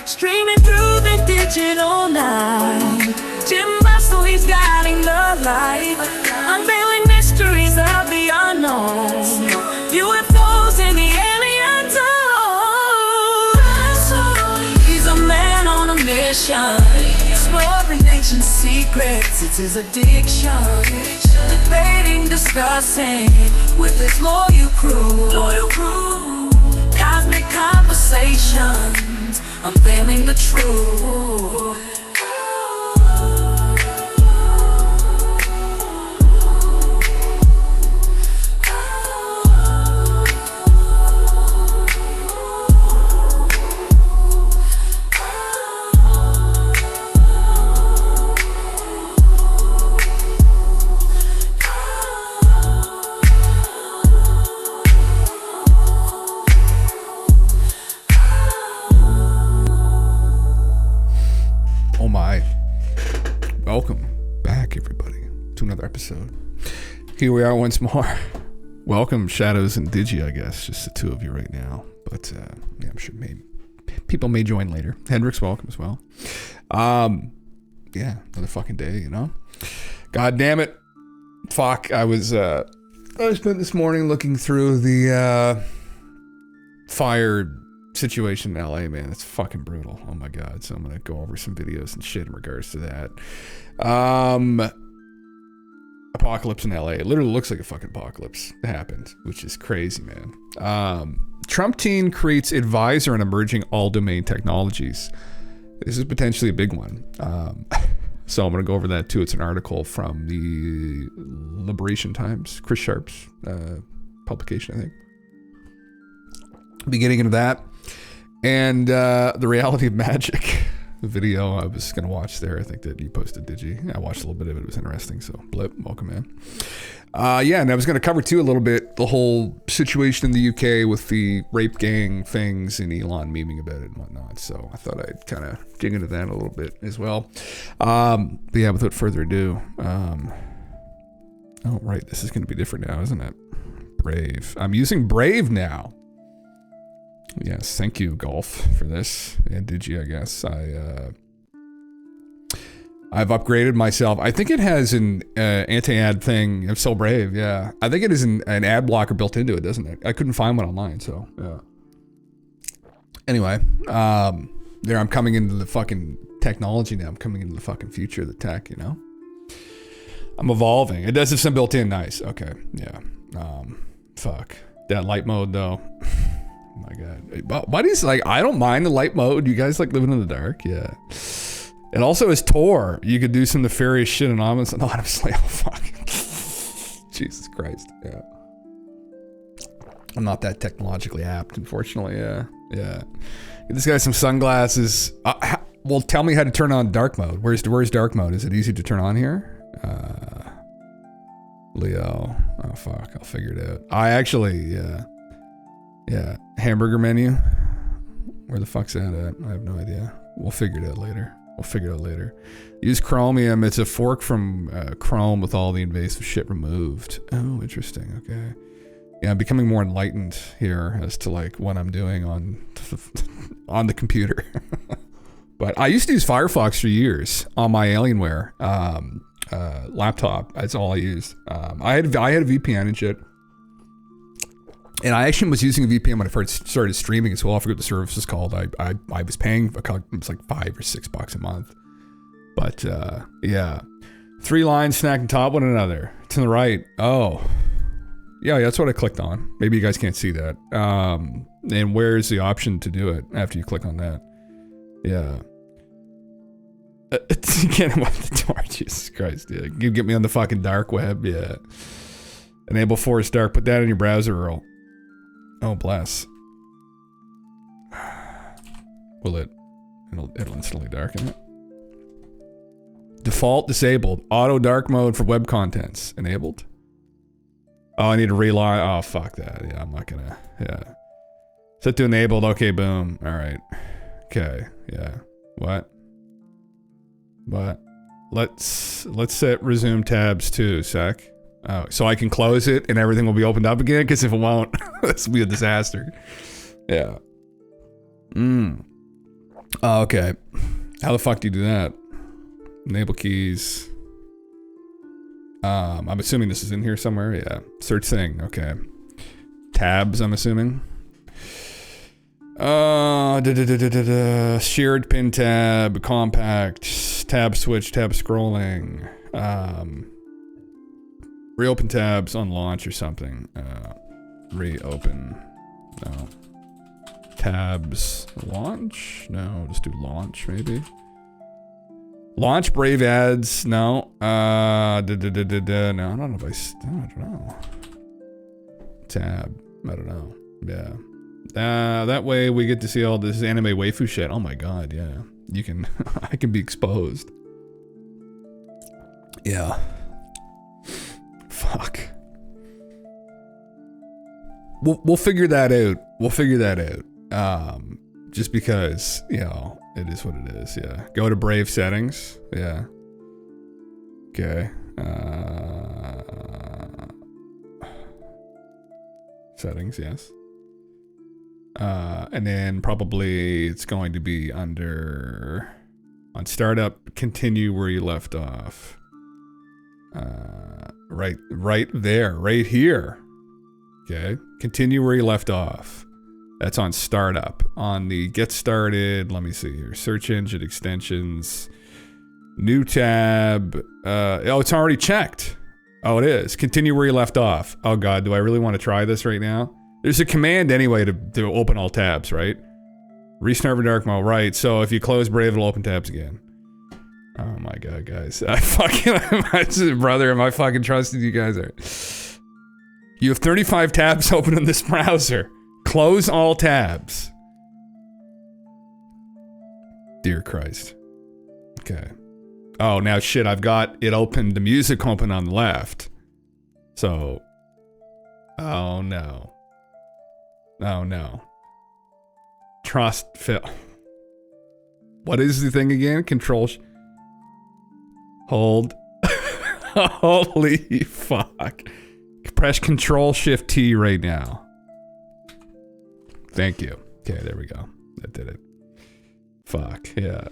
streaming through the digital night. Jim Russell, he's guiding the light, unveiling mysteries of the unknown, UFOs and the alien zone. He's a man on a mission, exploring ancient secrets, it's his addiction. Debating, discussing with his loyal crew. Cosmic conversations, unveiling the truth. Welcome back, everybody, to another episode. Here we are once more. Welcome, Shadows and Digi, I guess. Just the two of you right now. But, yeah, I'm sure people may join later. Hendrix, welcome as well. Yeah, another fucking day, you know? God damn it. Fuck, I spent this morning looking through the, fire situation in LA, man. It's fucking brutal. Oh my god. So I'm gonna go over some videos and shit in regards to that. Apocalypse in LA. It literally looks like a fucking apocalypse happened, which is crazy, man. Trump teen creates advisor on emerging all-domain technologies. This is potentially a big one. So I'm gonna go over that too. It's an article from the Liberation Times, Chris Sharp's publication, I think. Be getting into that. And the reality of magic video I was going to watch there. I think that you posted, did you? I watched a little bit of it. It was interesting. So, Blip, welcome in. Yeah, and I was going to cover, too, a little bit the whole situation in the UK with the rape gang things and Elon memeing about it and whatnot. So, I thought I'd kind of dig into that a little bit as well. But yeah, without further ado. Oh, right. This is going to be different now, isn't it? Brave. I'm using Brave now. Yes, thank you, Golf, for this. And Digi, I guess. I've upgraded myself. I think it has an anti-ad thing. I'm so Brave, yeah. I think it is an ad blocker built into it, doesn't it? I couldn't find one online, so, yeah. Anyway, there I'm coming into the fucking technology now. I'm coming into the fucking future of the tech, you know? I'm evolving. It does have some built in. Nice. Okay, yeah. Fuck. That light mode, though. Oh my god. Buddy's like, I don't mind the light mode. You guys like living in the dark? Yeah. And also as Tor, you could do some nefarious shit anonymously. Oh, fuck. Jesus Christ. Yeah. I'm not that technologically apt, unfortunately. Yeah. Yeah. Get this guy some sunglasses. Well, tell me how to turn on dark mode. Where's dark mode? Is it easy to turn on here? Leo. Oh, fuck. I'll figure it out. I actually, yeah. Yeah, hamburger menu. Where the fuck's that at? I have no idea. We'll figure it out later. Use Chromium. It's a fork from Chrome with all the invasive shit removed. Oh, interesting. Okay. Yeah, I'm becoming more enlightened here as to like what I'm doing on the computer. But I used to use Firefox for years on my Alienware laptop. That's all I used. I had a VPN and shit. And I actually was using a VPN when I first started streaming as well. I forget what the service is called. I was paying, it was like $5 or $6 a month. But yeah. 3 lines snacking top one another. To the right. Oh. Yeah, that's what I clicked on. Maybe you guys can't see that. And where's the option to do it after you click on that? Yeah. Again, what the door? Jesus Christ. Yeah. You get me on the fucking dark web. Yeah. Enable Forest Dark. Put that in your browser, Earl. Oh, bless. Will it? It'll instantly darken it. Default disabled. Auto dark mode for web contents enabled. Oh, I need to rely. Oh, fuck that. Yeah, I'm not gonna. Yeah. Set to enabled. Okay, boom. All right. Okay. Yeah. What? Let's set resume tabs too, sec. Oh, so I can close it and everything will be opened up again? Because if it won't, this will be a disaster. Yeah. Oh, okay. How the fuck do you do that? Enable keys. I'm assuming this is in here somewhere. Yeah. Search thing. Okay. Tabs, I'm assuming. Shared pin tab, compact, tab switch, tab scrolling. Reopen tabs on launch or something. Reopen. No. Tabs launch? No, just do launch maybe. Launch Brave ads. No. No, I don't know if I don't know. Tab. I don't know. Yeah. That way we get to see all this anime waifu shit. Oh my god, yeah. You can I can be exposed. Yeah. Fuck. We'll figure that out. We'll figure that out. Just because, you know, it is what it is, yeah. Go to Brave settings. Yeah. Okay. Settings, yes. And then probably it's going to be under on startup, continue where you left off. Right there, right here. Okay. Continue where you left off. That's on startup. On the get started, let me see here. Search engine extensions. New tab. Oh, it's already checked. Oh, it is. Continue where you left off. Oh god, do I really want to try this right now? There's a command anyway to open all tabs, right? Restart with dark mode, right? So if you close Brave, it'll open tabs again. Oh my god, guys. I fucking, brother, am I fucking trusting you guys? You have 35 tabs open in this browser. Close all tabs. Dear Christ. Okay. Oh, now shit, I've got it open, the music open on the left. So. Oh no. Oh no. Trust Phil. What is the thing again? Control. Hold. Holy fuck. Press Control Shift T right now. Thank you. Okay, there we go. That did it. Fuck, yeah.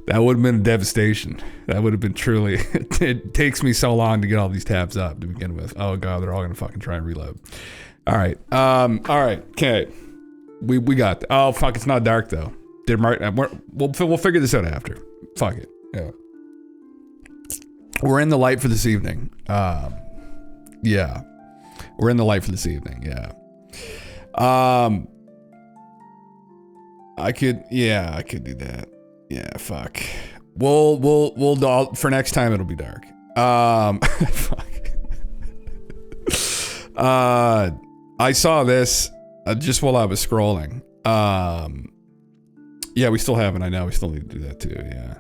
That would have been a devastation. That would have been truly... It takes me so long to get all these tabs up to begin with. Oh god, they're all gonna fucking try and reload. Alright, alright, okay. We got... Oh, fuck, it's not dark though. We'll figure this out after. Fuck it, yeah. We're in the light for this evening. Yeah. We're in the light for this evening, yeah. I could do that. Yeah, fuck. We'll for next time it'll be dark. Fuck. I saw this just while I was scrolling. Yeah, we still haven't. I know we still need to do that too. Yeah.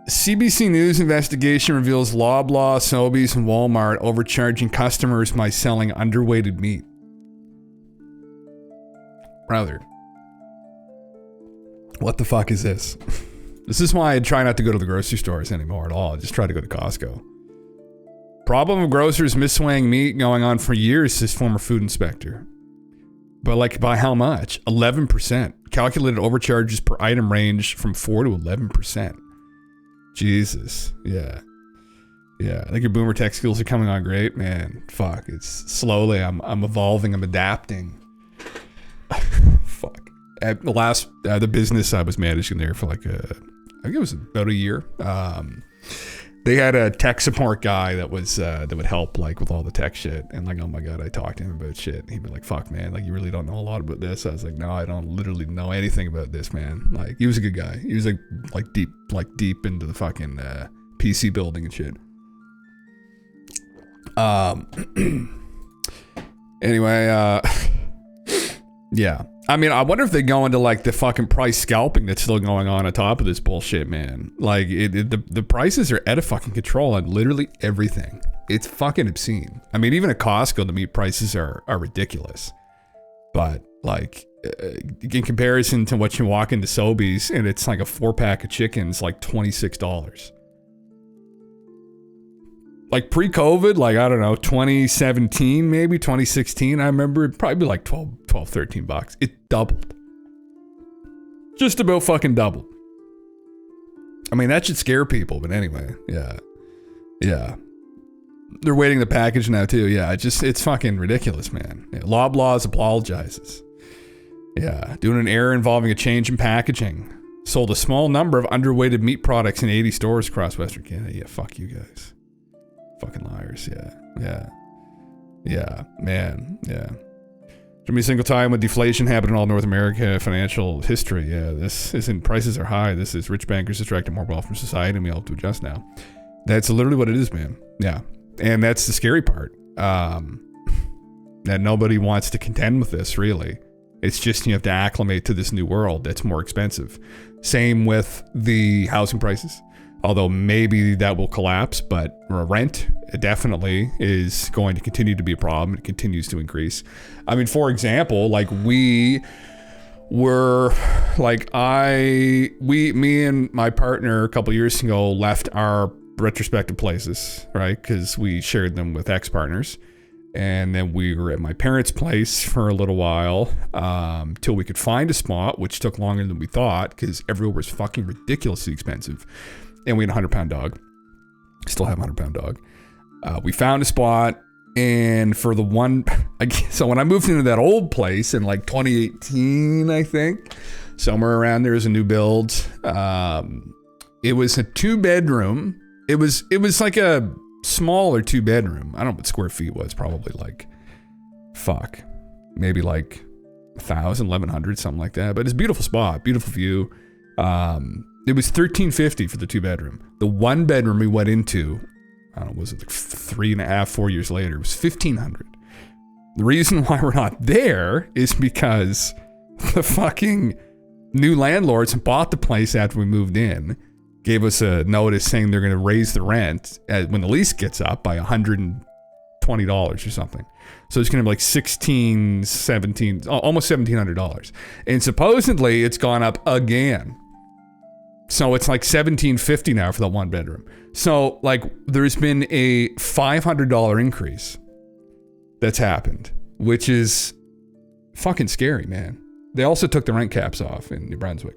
CBC News investigation reveals Loblaw, Sobeys, and Walmart overcharging customers by selling underweighted meat. Brother. What the fuck is this? This is why I try not to go to the grocery stores anymore at all. I just try to go to Costco. Problem of grocers misweighing meat going on for years, says former food inspector. But like by how much? 11%. Calculated overcharges per item range from 4 to 11%. Jesus. Yeah. Yeah. I think your boomer tech skills are coming on great, man. Fuck. It's slowly. I'm evolving. I'm adapting. Fuck. At the business I was managing there for like I think it was about a year. They had a tech support guy that was that would help like with all the tech shit, and like, oh my god, I talked to him about shit. He'd be like, "Fuck, man, like you really don't know a lot about this." I was like, "No, I don't literally know anything about this, man." Like he was a good guy. He was like deep into the fucking PC building and shit. Anyway, yeah. I mean, I wonder if they go into like the fucking price scalping that's still going on top of this bullshit, man. Like the prices are out of fucking control on literally everything. It's fucking obscene. I mean, even at Costco, the meat prices are ridiculous. But like in comparison to what you walk into Sobeys and it's like a 4-pack of chickens, like $26. Like pre-COVID, like, I don't know, 2017, maybe 2016, I remember it'd probably be like 12, $13. It doubled. Just about fucking double. I mean, that should scare people, but anyway, yeah. Yeah. They're waiting the package now too. Yeah, it's fucking ridiculous, man. Yeah, Loblaws apologizes. Yeah, doing an error involving a change in packaging. Sold a small number of underweighted meat products in 80 stores across Western Canada. Yeah, fuck you guys. Fucking liars. Yeah, man. Yeah. Should be a single time when deflation happened in all North America financial history. Yeah, this isn't prices are high. This is rich bankers extracting more wealth from society, and we all have to adjust now. That's literally what it is, man. Yeah. And that's the scary part. That nobody wants to contend with this, really. It's just you have to acclimate to this new world that's more expensive. Same with the housing prices. Although maybe that will collapse, but rent definitely is going to continue to be a problem. It continues to increase. I mean, for example, like me and my partner a couple years ago left our retrospective places, right? Because we shared them with ex-partners. And then we were at my parents' place for a little while till we could find a spot, which took longer than we thought because everywhere was fucking ridiculously expensive. And we had a 100-pound dog. Still have a 100-pound dog. We found a spot, and for the one... So when I moved into that old place in like 2018, I think, somewhere around there was a new build. It was a 2-bedroom. It was like a smaller 2-bedroom. I don't know what square feet was. Probably like, maybe like 1,000, 1,100, something like that. But it's a beautiful spot, beautiful view. It was $1,350 for the 2-bedroom. The 1-bedroom we went into, I don't know, was it like 3.5, 4 years later? It was $1,500. The reason why we're not there is because the fucking new landlords bought the place after we moved in, gave us a notice saying they're going to raise the rent when the lease gets up by $120 or something. So it's going to be like $1,600, $1,700, almost $1,700. And supposedly it's gone up again. So it's like $1,750 now for the 1-bedroom. So like there's been a $500 increase that's happened, which is fucking scary, man. They also took the rent caps off in New Brunswick.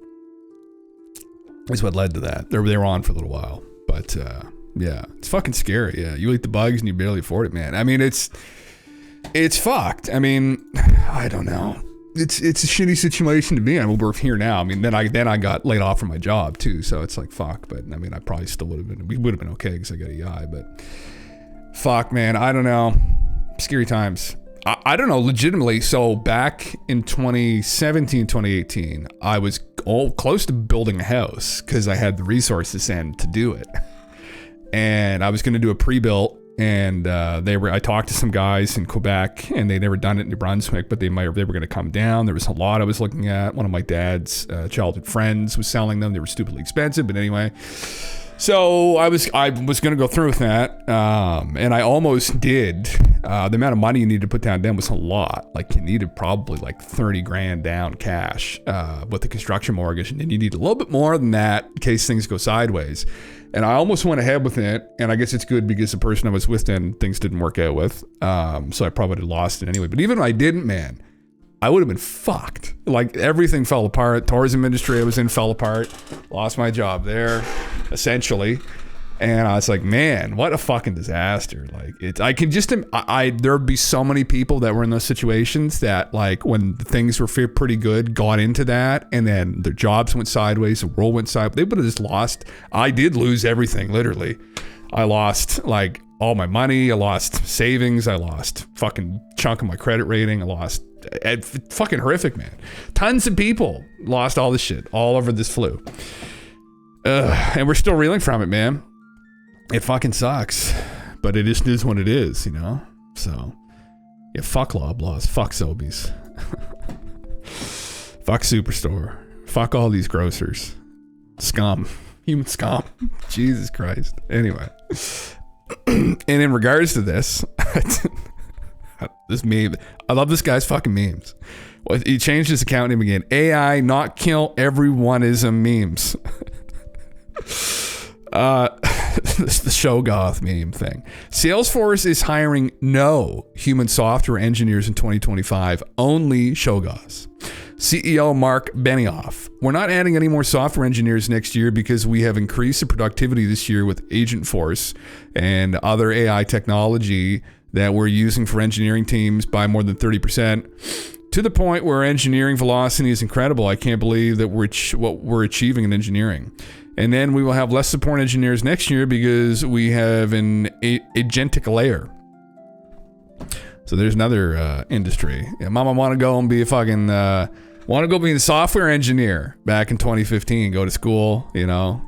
That's what led to that. They were on for a little while, but yeah, it's fucking scary. Yeah, you eat the bugs and you barely afford it, man. I mean, it's fucked. I mean, I don't know. It's a shitty situation to be in. We're here now. I mean, then I got laid off from my job too, so it's like fuck. But I mean, I probably still would have been. We would have been okay because I got a EI. But fuck, man, I don't know. Scary times. I don't know, legitimately. So back in 2017, 2018, I was all close to building a house because I had the resources and to do it. And I was going to do a pre-built, and I talked to some guys in Quebec, and they'd never done it in New Brunswick, but they were going to come down. There was a lot I was looking at. One of my dad's childhood friends was selling them. They were stupidly expensive, but anyway. So I was going to go through with that, and I almost did. The amount of money you needed to put down then was a lot. Like you needed probably like 30 grand down cash with the construction mortgage, and then you need a little bit more than that in case things go sideways. And I almost went ahead with it, and I guess it's good because the person I was with then things didn't work out with, so I probably would have lost it anyway. But even if I didn't, man, I would have been fucked. Like everything fell apart. Tourism industry I was in fell apart. Lost my job there, essentially. And I was like, man, what a fucking disaster. Like I can just, there'd be so many people that were in those situations that like when things were pretty good, got into that, and then their jobs went sideways, the world went sideways. They would have just lost. I did lose everything, literally. I lost like all my money. I lost savings. I lost fucking chunk of my credit rating. I lost fucking horrific, man. Tons of people lost all this shit all over this flu. And we're still reeling from it, man. It fucking sucks, but it just is what it is, you know? So, yeah, fuck Loblaws, fuck Sobeys, fuck Superstore, fuck all these grocers. Scum. Human scum. Jesus Christ. Anyway. And in regards to this, this meme, I love this guy's fucking memes. Well, he changed his account name again. AI not kill everyoneism memes. The Shoggoth meme thing. Salesforce is hiring no human software engineers in 2025, only Shoggoths. CEO Mark Benioff. We're not adding any more software engineers next year because we have increased the productivity this year with Agentforce and other AI technology that we're using for engineering teams by more than 30%, to the point where engineering velocity is incredible. I can't believe that what we're achieving in engineering. And then we will have less support engineers next year because we have an agentic layer. So there's another industry. Yeah, Mama want to go and be a fucking, want to go be a software engineer back in 2015, go to school, you know,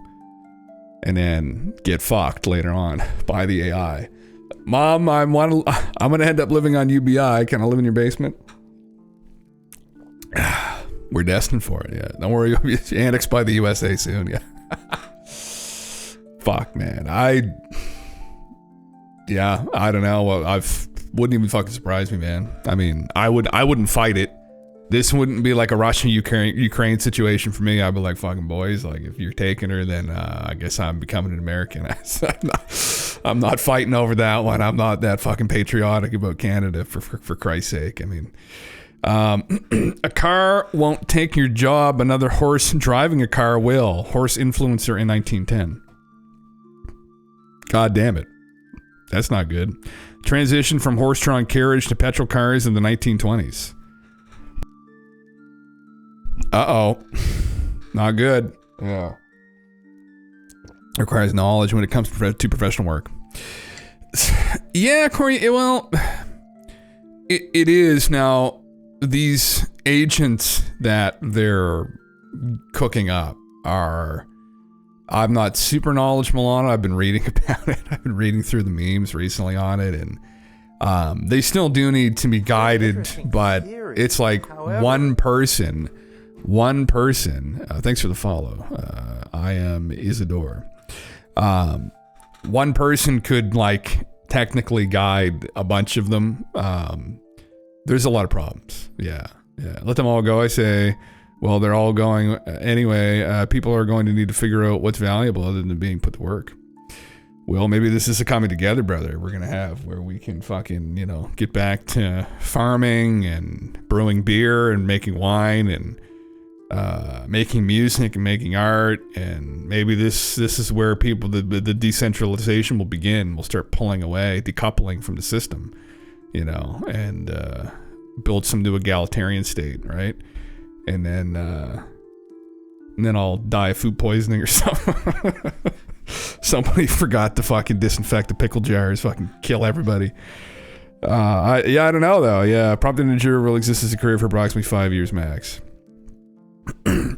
and then get fucked later on by the AI. Mom, I'm going to end up living on UBI. Can I live in your basement? We're destined for it, yeah. Don't worry, you'll be annexed by the USA soon, yeah. Fuck, man. I don't know. Wouldn't even fucking surprise me, man. I mean, I wouldn't fight it. This wouldn't be like a Russia-Ukraine situation for me. I'd be like, fucking boys, like, if you're taking her, then I guess I'm becoming an American. I'm not fighting over that one. I'm not that fucking patriotic about Canada, for Christ's sake. I mean, a car won't take your job. Another horse driving a car will. Horse influencer in 1910. God damn it. That's not good. Transition from horse-drawn carriage to petrol cars in the 1920s. Uh-oh. Not good. Yeah. Requires knowledge when it comes to professional work. Yeah, Corey, it is. Now, these agents that they're cooking up are... I'm not super knowledgeable on it. I've been reading about it. I've been reading through the memes recently on it, and they still do need to be guided, but it's like one person. Thanks for the follow. I am Isidore. One person could like technically guide a bunch of them. There's a lot of problems. Yeah. Let them all go, I say. Well, they're all going anyway. People are going to need to figure out what's valuable other than being put to work. Well, maybe this is a coming together, brother, we're going to have where we can fucking, get back to farming and brewing beer and making wine and making music and making art. And maybe this is where people, the decentralization will begin. We'll start pulling away, decoupling from the system, and build some new egalitarian state, right? And then I'll die of food poisoning or something. Somebody forgot to fucking disinfect the pickle jars, fucking kill everybody. I don't know though. Yeah, prompt engineer will exist as a career for approximately 5 years max.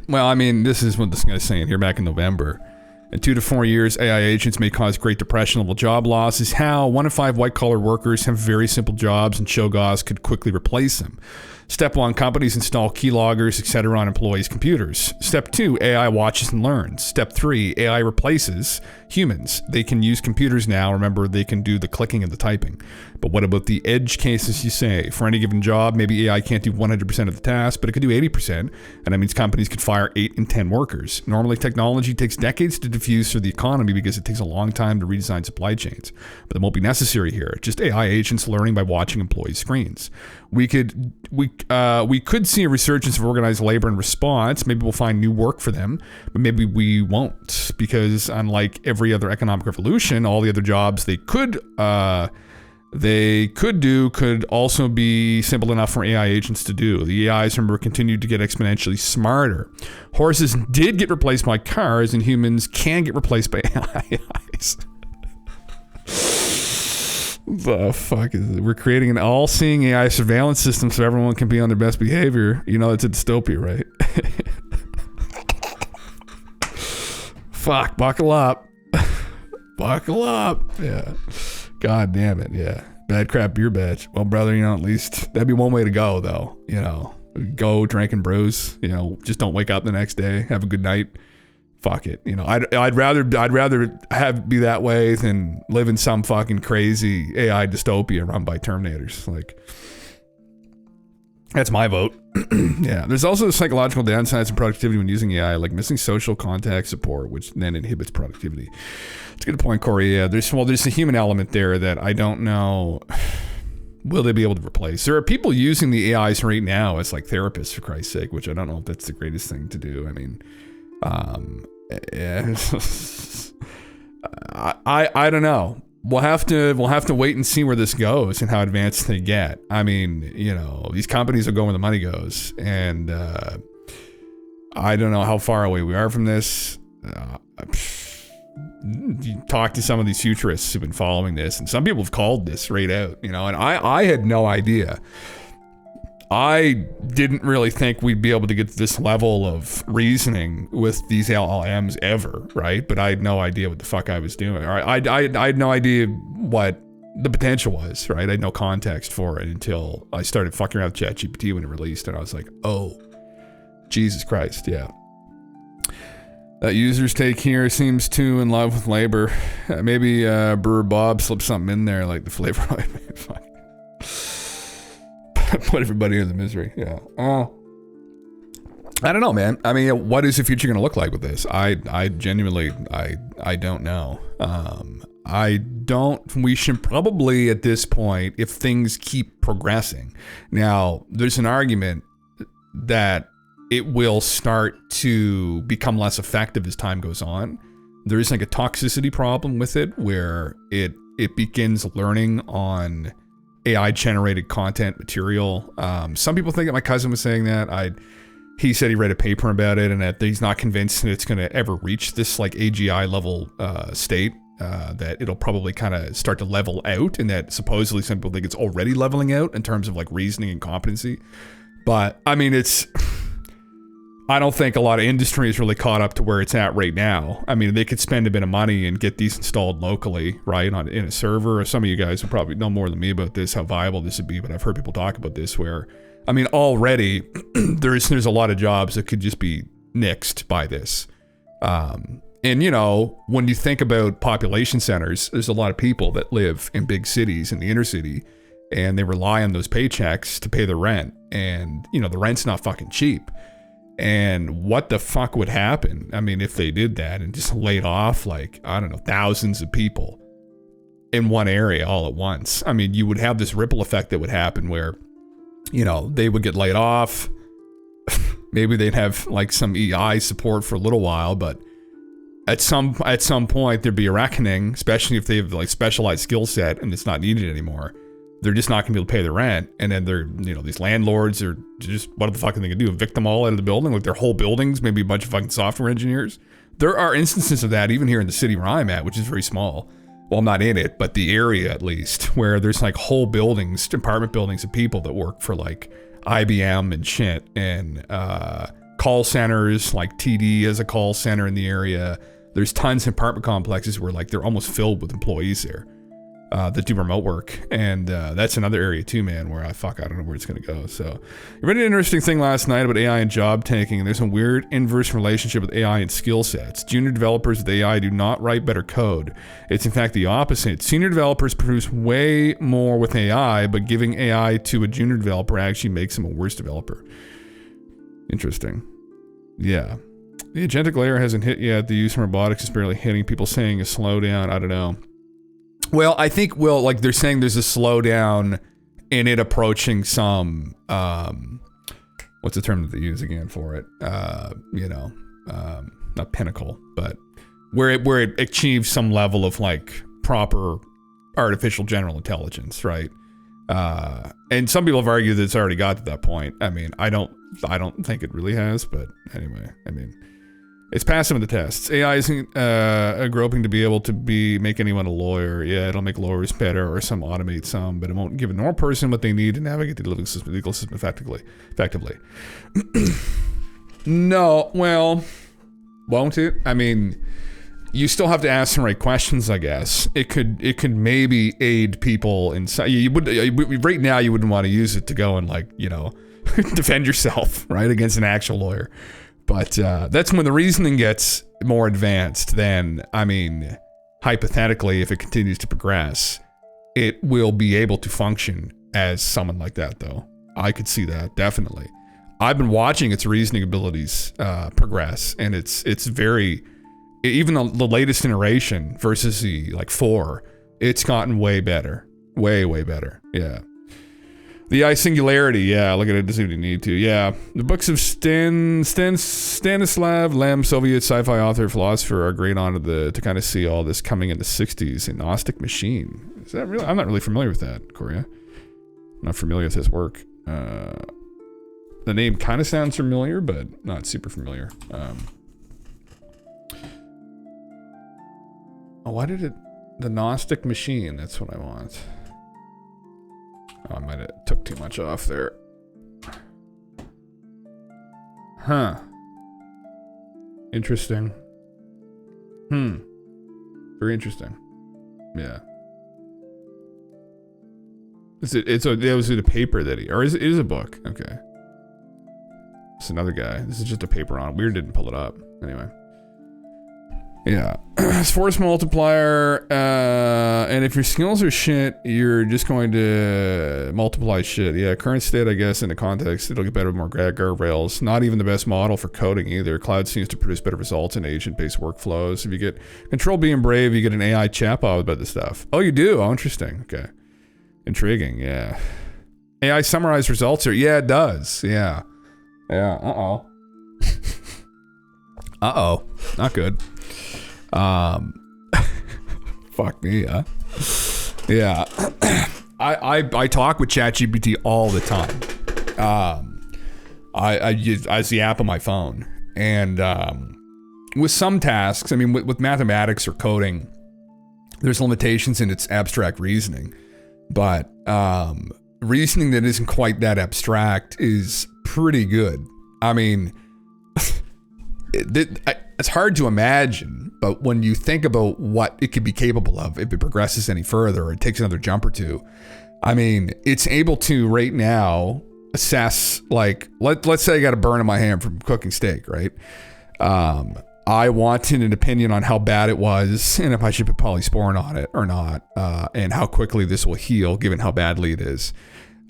Well, I mean, this is what this guy's saying here back in November. In 2 to 4 years, AI agents may cause Great Depression level job losses. How? 1 in 5 white-collar workers have very simple jobs, and Cho'Gaz could quickly replace them. Step 1, companies install keyloggers, etc. on employees' computers. Step 2, AI watches and learns. Step 3, AI replaces humans. They can use computers now. Remember, they can do the clicking and the typing. But what about the edge cases, you say? For any given job, maybe AI can't do 100% of the task, but it could do 80%, and that means companies could fire 8 in 10 workers. Normally, technology takes decades to diffuse through the economy because it takes a long time to redesign supply chains. But that won't be necessary here. Just AI agents learning by watching employees' screens. We could see a resurgence of organized labor in response. Maybe we'll find new work for them, but maybe we won't, because unlike every other economic revolution, all the other jobs they could do could also be simple enough for AI agents to do. The AIs, remember, continued to get exponentially smarter. Horses did get replaced by cars, and humans can get replaced by AIs. The fuck is it? We're creating an all-seeing AI surveillance system so everyone can be on their best behavior. It's a dystopia, right? Fuck, buckle up. Buckle up. Yeah. God damn it, yeah. Bad crap beer batch. Well, brother, at least that'd be one way to go, though. Go drink and brews. Just don't wake up the next day. Have a good night. Fuck it. I'd rather be that way than live in some fucking crazy AI dystopia run by Terminators. Like, that's my vote. Yeah. There's also the psychological downsides of productivity when using AI, like missing social contact support, which then inhibits productivity. It's a good point, Corey. Yeah. There's a human element there that I don't know. will they be able to replace? There are people using the AIs right now as like therapists, for Christ's sake, which I don't know if that's the greatest thing to do. I mean, yeah. I don't know. We'll have to wait and see where this goes and how advanced they get. I mean, you know, these companies will go where the money goes, and I don't know how far away we are from this. You talk to some of these futurists who've been following this, and some people have called this right out, you know, and I had no idea. I didn't really think we'd be able to get to this level of reasoning with these LLMs ever, right? But I had no idea what the fuck I was doing. Or I had no idea what the potential was, right? I had no context for it until I started fucking around with ChatGPT when it released, and I was like, oh, Jesus Christ, yeah. That user's take here seems too in love with labor. Maybe Brewer Bob slipped something in there like the flavor. Put everybody in the misery. Yeah. I don't know, man. I mean, what is the future going to look like with this? I genuinely, I don't know. We should probably at this point, if things keep progressing. Now, there's an argument that it will start to become less effective as time goes on. There is like a toxicity problem with it where it begins learning on AI generated content material. Some people think that my cousin was saying that. He said he read a paper about it and that he's not convinced that it's going to ever reach this like AGI level state, that it'll probably kind of start to level out, and that supposedly some people think it's already leveling out in terms of like reasoning and competency. But I mean, I don't think a lot of industry is really caught up to where it's at right now. I mean, they could spend a bit of money and get these installed locally, right, in a server. Or some of you guys will probably know more than me about this, how viable this would be, but I've heard people talk about this where, I mean, already there's a lot of jobs that could just be nixed by this. And, you know, when you think about population centers, there's a lot of people that live in big cities in the inner city, and they rely on those paychecks to pay the rent. And, you know, the rent's not fucking cheap. And what the fuck would happen, I mean, if they did that and just laid off, like, I don't know, thousands of people in one area all at once? I mean, you would have this ripple effect that would happen where, you know, they would get laid off. Maybe they'd have like some EI support for a little while, but at some point there'd be a reckoning, especially if they have like specialized skill set and it's not needed anymore. They're just not gonna be able to pay their rent, and then they're, you know, these landlords are just, what the fuck are they gonna do? Evict them all out of the building, like their whole buildings, maybe a bunch of fucking software engineers. There are instances of that even here in the city where I'm at, which is very small. Well, I'm not in it, but the area at least, where there's like whole buildings, apartment buildings of people that work for like IBM and shit, and call centers, like TD as a call center in the area. There's tons of apartment complexes where like they're almost filled with employees there. That do remote work, and that's another area too, man, where I don't know where it's gonna go. So I read an interesting thing last night about AI and job taking, and there's a weird inverse relationship with AI and skill sets. Junior developers with AI do not write better code. It's in fact the opposite. Senior developers produce way more with AI, but giving AI to a junior developer actually makes them a worse developer. Interesting. Yeah. The agentic layer hasn't hit yet. The use of robotics is barely hitting. People saying a slowdown. I don't know. Well, I think, like they're saying there's a slowdown in it approaching some, what's the term that they use again for it? You know, not pinnacle, but where it achieves some level of like proper artificial general intelligence, right? And some people have argued that it's already got to that point. I mean, I don't think it really has, but anyway, I mean, it's passing the tests. AI isn't groping to be able to make anyone a lawyer. Yeah, it'll make lawyers better or some automate some, but it won't give a normal person what they need to navigate the legal system effectively. No, well, won't it? I mean, you still have to ask the right questions, I guess. It could maybe aid people in. Right now, you wouldn't want to use it to go and like, you know, defend yourself, right, against an actual lawyer. But that's when the reasoning gets more advanced. Then, I mean, hypothetically, if it continues to progress, it will be able to function as someone like that, though. I could see that, definitely. I've been watching its reasoning abilities progress, and it's very, even the latest iteration versus the like 4, it's gotten way better. Way better. Yeah. The AI Singularity, yeah, look at it, doesn't even need to. Yeah, the books of Stanislav Lem, Soviet sci-fi author, philosopher, are great to kind of see all this coming in the 60s. A Gnostic Machine. Is that really? I'm not really familiar with that, Korea. I'm not familiar with his work. The name kind of sounds familiar, but not super familiar. Why did it... The Gnostic Machine, that's what I want. Oh, I might have took too much off there. Huh. Interesting. Very interesting. Yeah. It was a paper that it is a book. Okay. It's another guy. This is just a paper on it. Weird didn't pull it up. Anyway. Yeah. It's force multiplier, and if your skills are shit, you're just going to multiply shit. Yeah, current state, I guess, in the context, it'll get better with more guardrails. Not even the best model for coding either. Cloud seems to produce better results in agent-based workflows. If you get Control B and Brave, you get an AI chatbot about this stuff. Oh, you do? Oh, interesting. Okay. Intriguing, yeah. AI summarized results are, yeah, it does. Yeah. Yeah, uh-oh. Uh-oh. Not good. Fuck me, huh? Yeah. I talk with ChatGPT all the time. I use the app on my phone, and with some tasks, I mean, with mathematics or coding, there's limitations in its abstract reasoning, but reasoning that isn't quite that abstract is pretty good. I mean, it's hard to imagine, but when you think about what it could be capable of if it progresses any further or it takes another jump or two, I mean, it's able to right now assess, like, let's say I got a burn in my hand from cooking steak, right? I wanted an opinion on how bad it was and if I should put polysporin on it or not, and how quickly this will heal given how badly it is.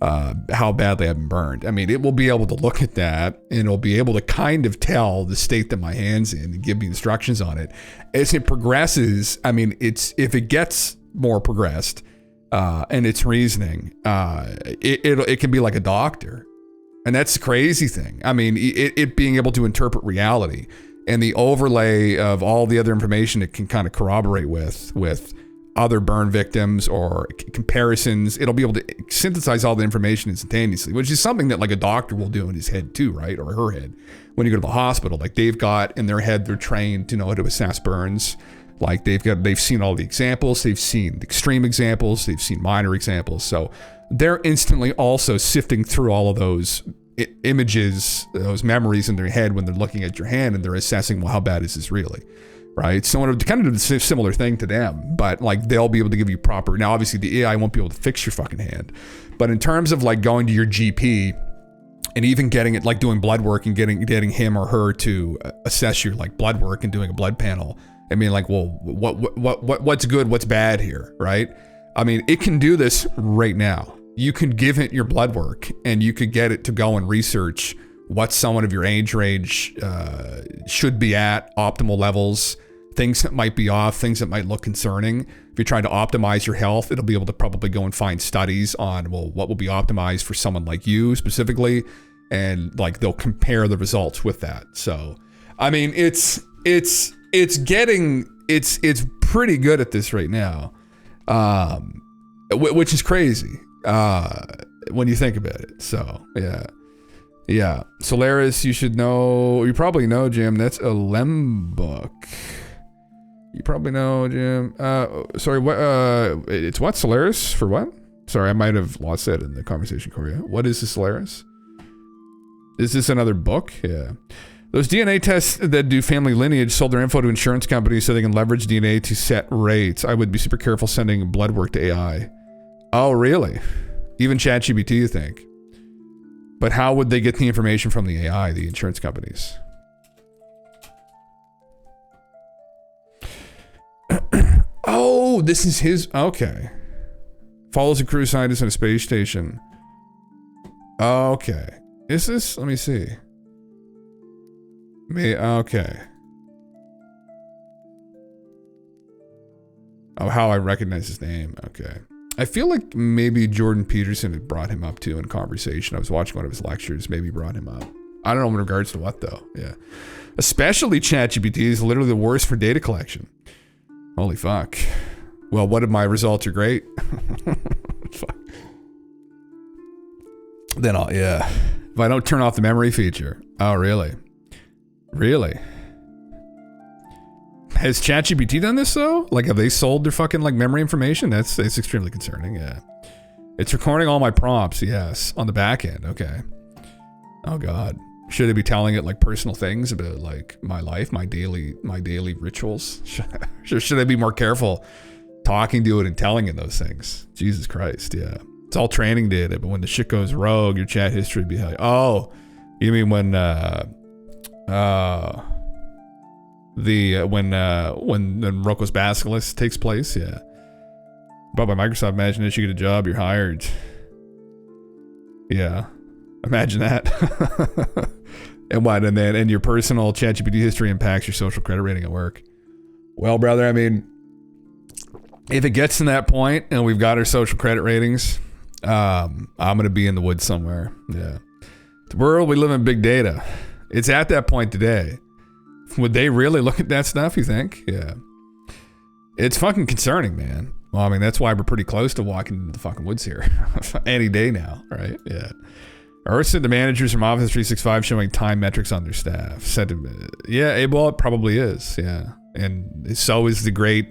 How badly I've been burned. I mean, it will be able to look at that and it'll be able to kind of tell the state that my hand's in and give me instructions on it. As it progresses, I mean, if it gets more progressed and its reasoning, it can be like a doctor. And that's the crazy thing. I mean, it being able to interpret reality and the overlay of all the other information it can kind of corroborate with other burn victims or comparisons. It'll be able to synthesize all the information instantaneously, which is something that like a doctor will do in his head too, right? Or her head when you go to the hospital. Like they've got in their head, they're trained to know how to assess burns. Like they've seen all the examples, they've seen the extreme examples, they've seen minor examples. So they're instantly also sifting through all of those images, those memories in their head when they're looking at your hand and they're assessing, well, how bad is this really? Right? So it kind of do a similar thing to them, but like they'll be able to give you proper, now obviously the AI won't be able to fix your fucking hand, but in terms of like going to your GP and even getting it, like doing blood work and getting him or her to assess your like blood work and doing a blood panel, I mean, like, well, what's good, what's bad here, right? I mean, it can do this right now. You can give it your blood work and you could get it to go and research what someone of your age range should be at, optimal levels, things that might be off, things that might look concerning. If you're trying to optimize your health, it'll be able to probably go and find studies on, well, what will be optimized for someone like you specifically, and like they'll compare the results with that. So, I mean, it's pretty good at this right now, which is crazy when you think about it. So, yeah. Yeah, Solaris, you should know, you probably know, Jim, that's a Lem book. You probably know, Jim. Sorry, what, it's what, Solaris, for what? Sorry, I might have lost that in the conversation, Korea. What is the Solaris? Is this another book? Yeah. Those DNA tests that do family lineage sold their info to insurance companies so they can leverage DNA to set rates. I would be super careful sending blood work to AI. Oh, really? Even ChatGPT, you think? But how would they get the information from the AI, the insurance companies? Oh, this is his, okay. Follows a crew scientist in a space station. Okay. Is this, let me see. Okay. Oh, how I recognize his name. Okay. I feel like maybe Jordan Peterson had brought him up too in conversation. I was watching one of his lectures, maybe brought him up. I don't know in regards to what though. Yeah. Especially ChatGPT is literally the worst for data collection. Holy fuck. Well, what if my results are great? Fuck. Then if I don't turn off the memory feature. Oh, really? Really? Has ChatGPT done this though? Like, have they sold their fucking like memory information? It's extremely concerning. Yeah. It's recording all my prompts. Yes. On the back end. Okay. Oh God. Should I be telling it like personal things about like my life, my daily rituals? Should I be more careful talking to it and telling it those things? Jesus Christ. Yeah. It's all training data, but when the shit goes rogue, your chat history would be like, oh, you mean when Rocco's Basilisk takes place? Yeah. But by Microsoft, imagine that you get a job, you're hired. Yeah. Imagine that. And your personal ChatGPT history impacts your social credit rating at work. Well, brother, I mean, if it gets to that point and we've got our social credit ratings, I'm going to be in the woods somewhere. Yeah. The world, we live in big data. It's at that point today. Would they really look at that stuff, you think? Yeah. It's fucking concerning, man. Well, I mean, that's why we're pretty close to walking into the fucking woods here. Any day now, right? Yeah. Or said the managers from Office 365 showing time metrics on their staff. Said, yeah, well, it probably is. Yeah. And so is the great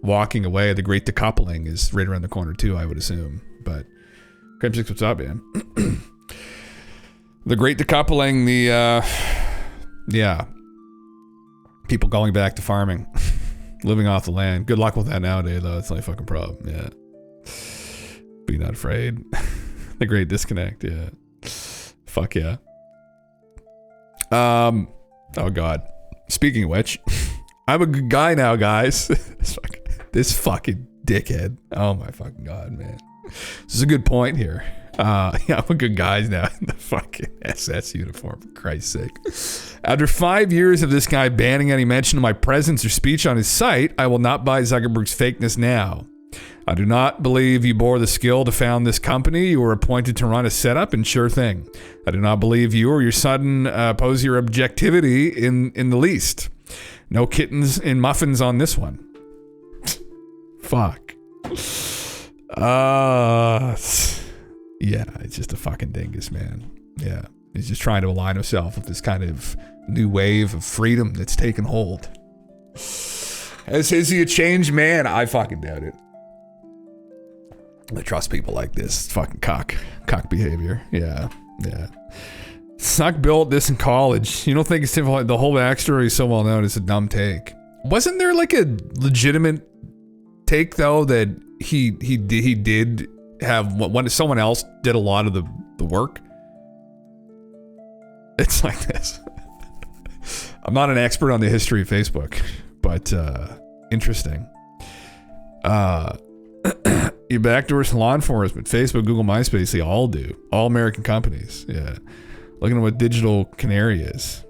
walking away, the great decoupling is right around the corner too, I would assume. But Crimsix, what's up, man? The great decoupling, people going back to farming, living off the land. Good luck with that nowadays, though. It's not a fucking problem. Yeah. Be not afraid. The great disconnect. Yeah. Fuck yeah. Oh God. Speaking of which, I'm a good guy now, guys. This fucking dickhead. Oh my fucking God, man. This is a good point here. Yeah, I'm a good guy now in the fucking SS uniform, for Christ's sake. After 5 years of this guy banning any mention of my presence or speech on his site, I will not buy Zuckerberg's fakeness now. I do not believe you bore the skill to found this company. You were appointed to run a setup, and sure thing. I do not believe you or your son pose your objectivity in the least. No kittens in muffins on this one. Fuck. Yeah, it's just a fucking dingus, man. Yeah, he's just trying to align himself with this kind of new wave of freedom that's taken hold. Is he a changed man? I fucking doubt it. I trust people like this. It's fucking cock behavior. Yeah. Suck built this in college. You don't think it's simple? The whole backstory is so well known. It's a dumb take. Wasn't there like a legitimate take though that he did have when someone else did a lot of the work? It's like this. I'm not an expert on the history of Facebook, but interesting. You backdoors law enforcement, Facebook, Google, MySpace, they all do. All American companies. Yeah. Looking at what Digital Canary is.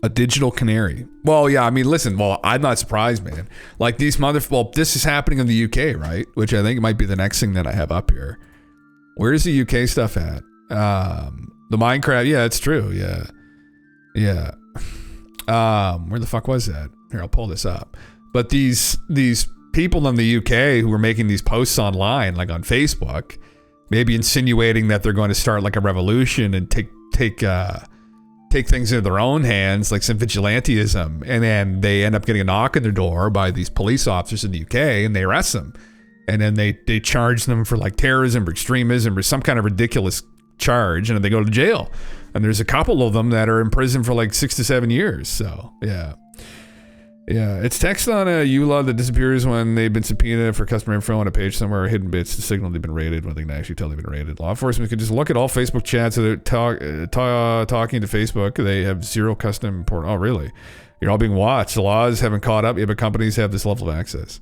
A digital canary. Well, yeah, I mean, listen, I'm not surprised, man. Like these this is happening in the UK, right? Which I think might be the next thing that I have up here. Where's the UK stuff at? The Minecraft, yeah, it's true, yeah. Yeah. Where the fuck was that? Here, I'll pull this up. But these people in the UK who were making these posts online, like on Facebook, maybe insinuating that they're going to start like a revolution and take things into their own hands, like some vigilantism, and then they end up getting a knock on their door by these police officers in the UK, and they arrest them, and then they charge them for like terrorism or extremism or some kind of ridiculous charge, and then they go to jail. And there's a couple of them that are in prison for like 6 to 7 years. So yeah. It's text on a EULA that disappears when they've been subpoenaed for customer info on a page somewhere, or hidden bits to signal they've been raided when they can actually tell they've been raided. Law enforcement can just look at all Facebook chats that they're talking to Facebook. They have zero custom import. Oh, really? You're all being watched. The laws haven't caught up yet, but companies have this level of access.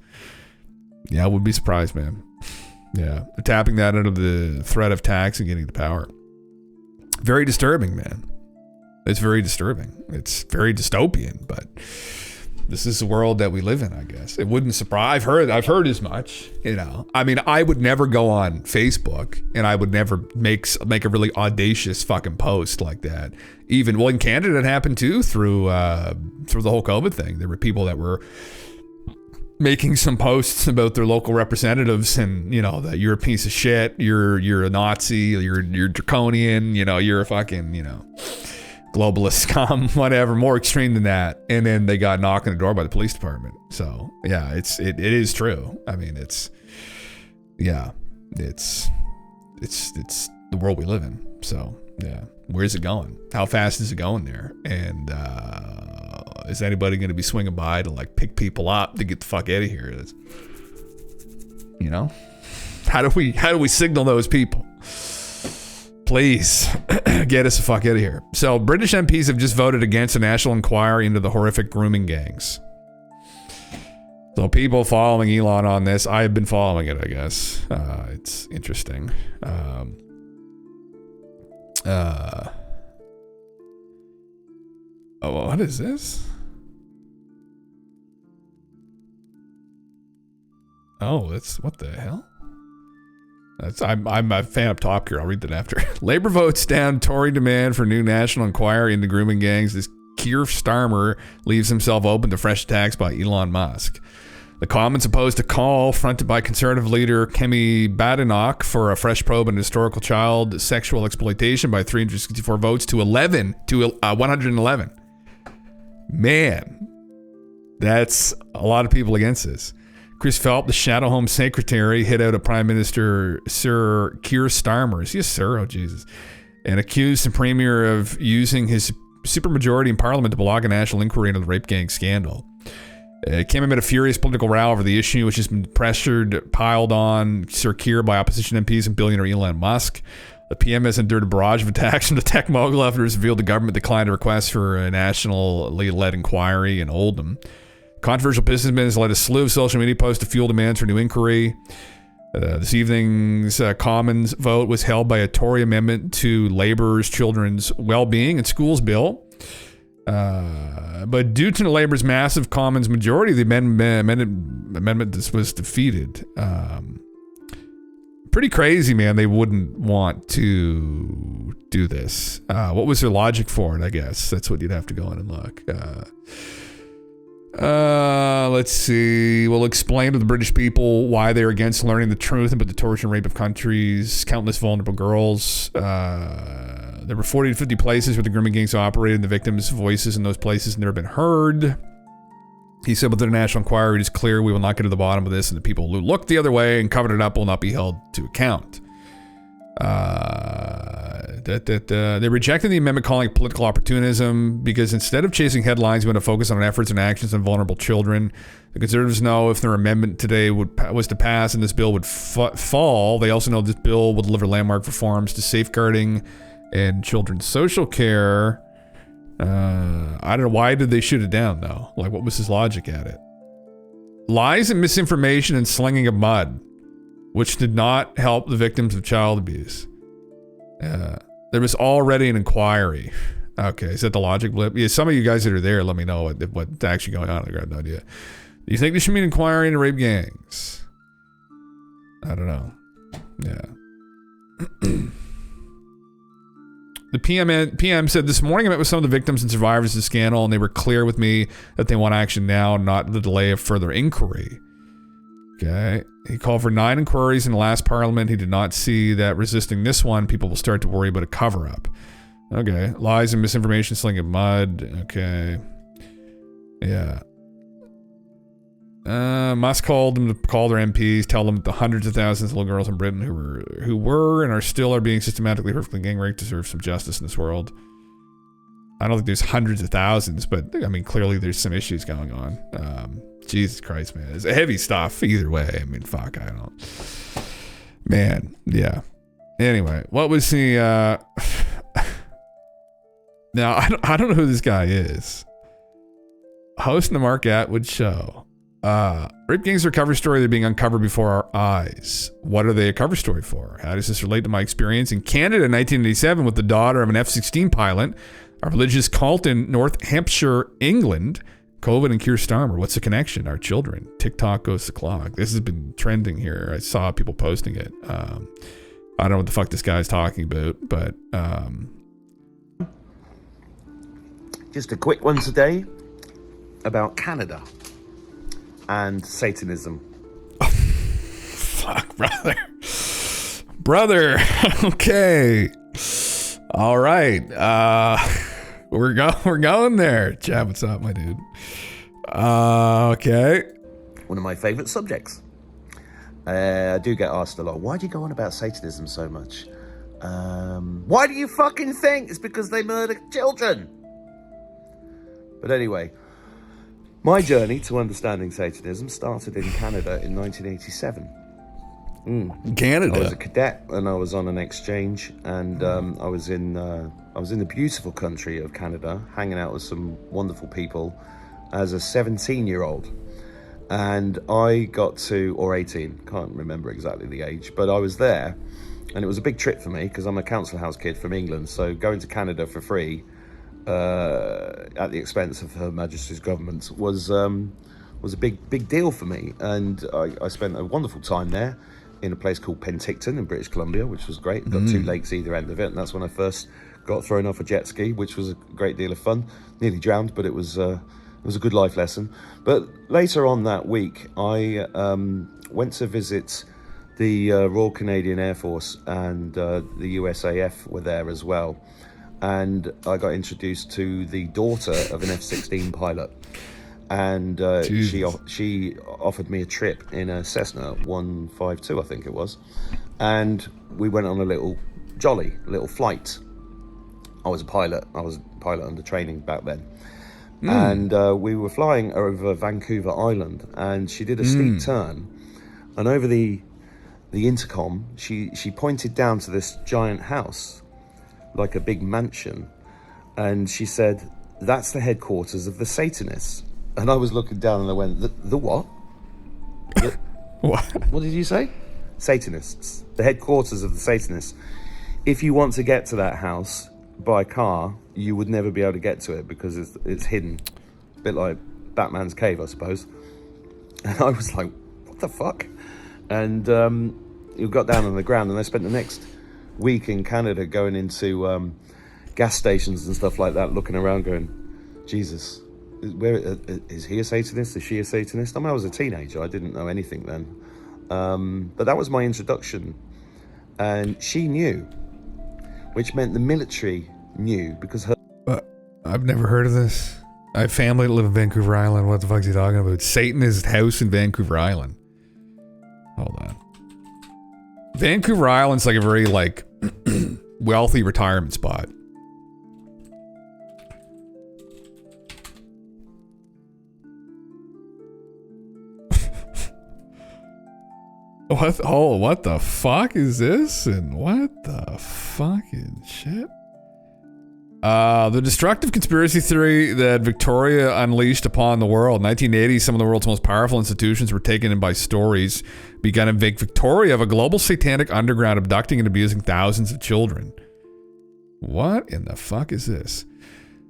Yeah, I wouldn't be surprised, man. Yeah, they're tapping that under the threat of tax and getting the power. Very disturbing, man. It's very disturbing. It's very dystopian, but this is the world that we live in, I guess. It wouldn't surprise. I've heard as much, you know. I mean, I would never go on Facebook and I would never make a really audacious fucking post like that. Even, well, in Canada, it happened too through the whole COVID thing. There were people that were making some posts about their local representatives and, you know, that you're a piece of shit, you're a Nazi, you're draconian, you know, you're a fucking, you know, globalist scum, whatever, more extreme than that. And then they got knocked on the door by the police department. So yeah, it is true. I mean, it's the world we live in. So yeah, where's it going? How fast is it going there? And is anybody going to be swinging by to like pick people up to get the fuck out of here? You know, how do we signal those people? Please get us the fuck out of here. So British MPs have just voted against a national inquiry into the horrific grooming gangs. So people following Elon on this, I've been following it, I guess. It's interesting. Oh, what is this? Oh, it's what the hell? I'm a fan of Top Gear. I'll read that after. Labour votes down Tory demand for new national inquiry into grooming gangs. This Keir Starmer leaves himself open to fresh attacks by Elon Musk. The Commons opposed a call fronted by Conservative leader Kemi Badenoch for a fresh probe into historical child sexual exploitation by 364 votes to 111. Man, that's a lot of people against this. Chris Phelps, the Shadow Home Secretary, hit out at Prime Minister Sir Keir Starmer. Is he a sir? Oh, Jesus. And accused the Premier of using his supermajority in Parliament to block a national inquiry into the rape gang scandal. It came amid a furious political row over the issue, which has been piled on Sir Keir by opposition MPs and billionaire Elon Musk. The PM has endured a barrage of attacks from the tech mogul after it's revealed the government declined a request for a nationally led inquiry in Oldham. Controversial businessman has led a slew of social media posts to fuel demands for new inquiry. This evening's Commons vote was held by a Tory amendment to Labour's Children's Wellbeing and Schools Bill. But due to Labour's massive Commons majority, the amendment was defeated. Pretty crazy, man. They wouldn't want to do this. What was their logic for it, I guess? That's what you'd have to go in and look. Let's see. We'll explain to the British people why they're against learning the truth about the torture and rape of country's countless vulnerable girls. There were 40 to 50 places where the grooming gangs operated, and the victims' voices in those places have never been heard. He said, with the national inquiry, it is clear we will not get to the bottom of this, and the people who looked the other way and covered it up will not be held to account. They rejected the amendment, calling it political opportunism, because instead of chasing headlines, we want to focus on efforts and actions on vulnerable children. The Conservatives know if their amendment today was to pass and this bill would fall, they also know this bill will deliver landmark reforms to safeguarding and children's social care. I don't know, why did they shoot it down though? Like, what was his logic at it? Lies and misinformation and slinging of mud, which did not help the victims of child abuse. There was already an inquiry. Okay, is that the logic blip? Yeah, some of you guys that are there, let me know what's actually going on. I have no idea. Do you think there should be an inquiry into rape gangs? I don't know. Yeah. The PM said, this morning I met with some of the victims and survivors of the scandal, and they were clear with me that they want action now, not the delay of further inquiry. Okay. He called for 9 inquiries in the last parliament. He did not see that resisting this one, people will start to worry about a cover-up. Okay. Lies and misinformation, slinging mud. Okay. Yeah. Musk called them to call their MPs, tell them that the hundreds of thousands of little girls in Britain who were and are still being systematically horrifically gang raped deserve some justice in this world. I don't think there's hundreds of thousands, but I mean, clearly there's some issues going on. Jesus Christ, man. It's heavy stuff either way. I mean, fuck, I don't. Man, yeah. Anyway, what was the, now, I don't know who this guy is. Hosting the Mark Atwood show. Rape gangs are a cover story. They're being uncovered before our eyes. What are they a cover story for? How does this relate to my experience in Canada in 1987 with the daughter of an F-16 pilot, a religious cult in North Hampshire, England, COVID and Keir Starmer. What's the connection? Our children. TikTok goes to clock. This has been trending here. I saw people posting it. I don't know what the fuck this guy's talking about, but just a quick one today about Canada and Satanism. Fuck, brother. Okay, all right. We're going there. Chad, what's up, my dude? Okay. One of my favorite subjects. I do get asked a lot, why do you go on about Satanism so much? Why do you fucking think it's because they murder children? But anyway, my journey to understanding Satanism started in Canada in 1987. Canada. I was a cadet and I was on an exchange, and I was in the beautiful country of Canada, hanging out with some wonderful people as a 17-year-old. And I got to, or 18, can't remember exactly the age, but I was there, and it was a big trip for me because I'm a council house kid from England. So going to Canada for free, at the expense of Her Majesty's government, was a big deal for me. And I spent a wonderful time there in a place called Penticton in British Columbia, which was great. Got 2 lakes either end of it, and that's when I first got thrown off a jet ski, which was a great deal of fun. Nearly drowned, but it was a good life lesson. But later on that week, I went to visit the Royal Canadian Air Force, and the USAF were there as well. And I got introduced to the daughter of an F-16 pilot. And she offered me a trip in a Cessna 152, I think it was. And we went on a little flight. I was a pilot under training back then. And we were flying over Vancouver Island, and she did a steep turn. And over the intercom, she pointed down to this giant house, like a big mansion. And she said, "That's the headquarters of the Satanists." And I was looking down and I went, the what? What did you say? Satanists. The headquarters of the Satanists. If you want to get to that house by car, you would never be able to get to it because it's hidden. A bit like Batman's cave, I suppose. And I was like, what the fuck? And you got down on the ground, and I spent the next week in Canada going into gas stations and stuff like that, looking around going, Jesus, where is he a Satanist? Is she a Satanist? I mean, I was a teenager. I didn't know anything then. But that was my introduction. And she knew, which meant the military knew, because her... I've never heard of this. I have family that live in Vancouver Island. What the fuck is he talking about? Satanist house in Vancouver Island. Hold on. Vancouver Island's like a very, like, wealthy retirement spot. What the fuck is this? And what the fucking shit? The destructive conspiracy theory that Victoria unleashed upon the world. 1980, some of the world's most powerful institutions were taken in by stories begun in Victoria of a global satanic underground abducting and abusing thousands of children. What in the fuck is this?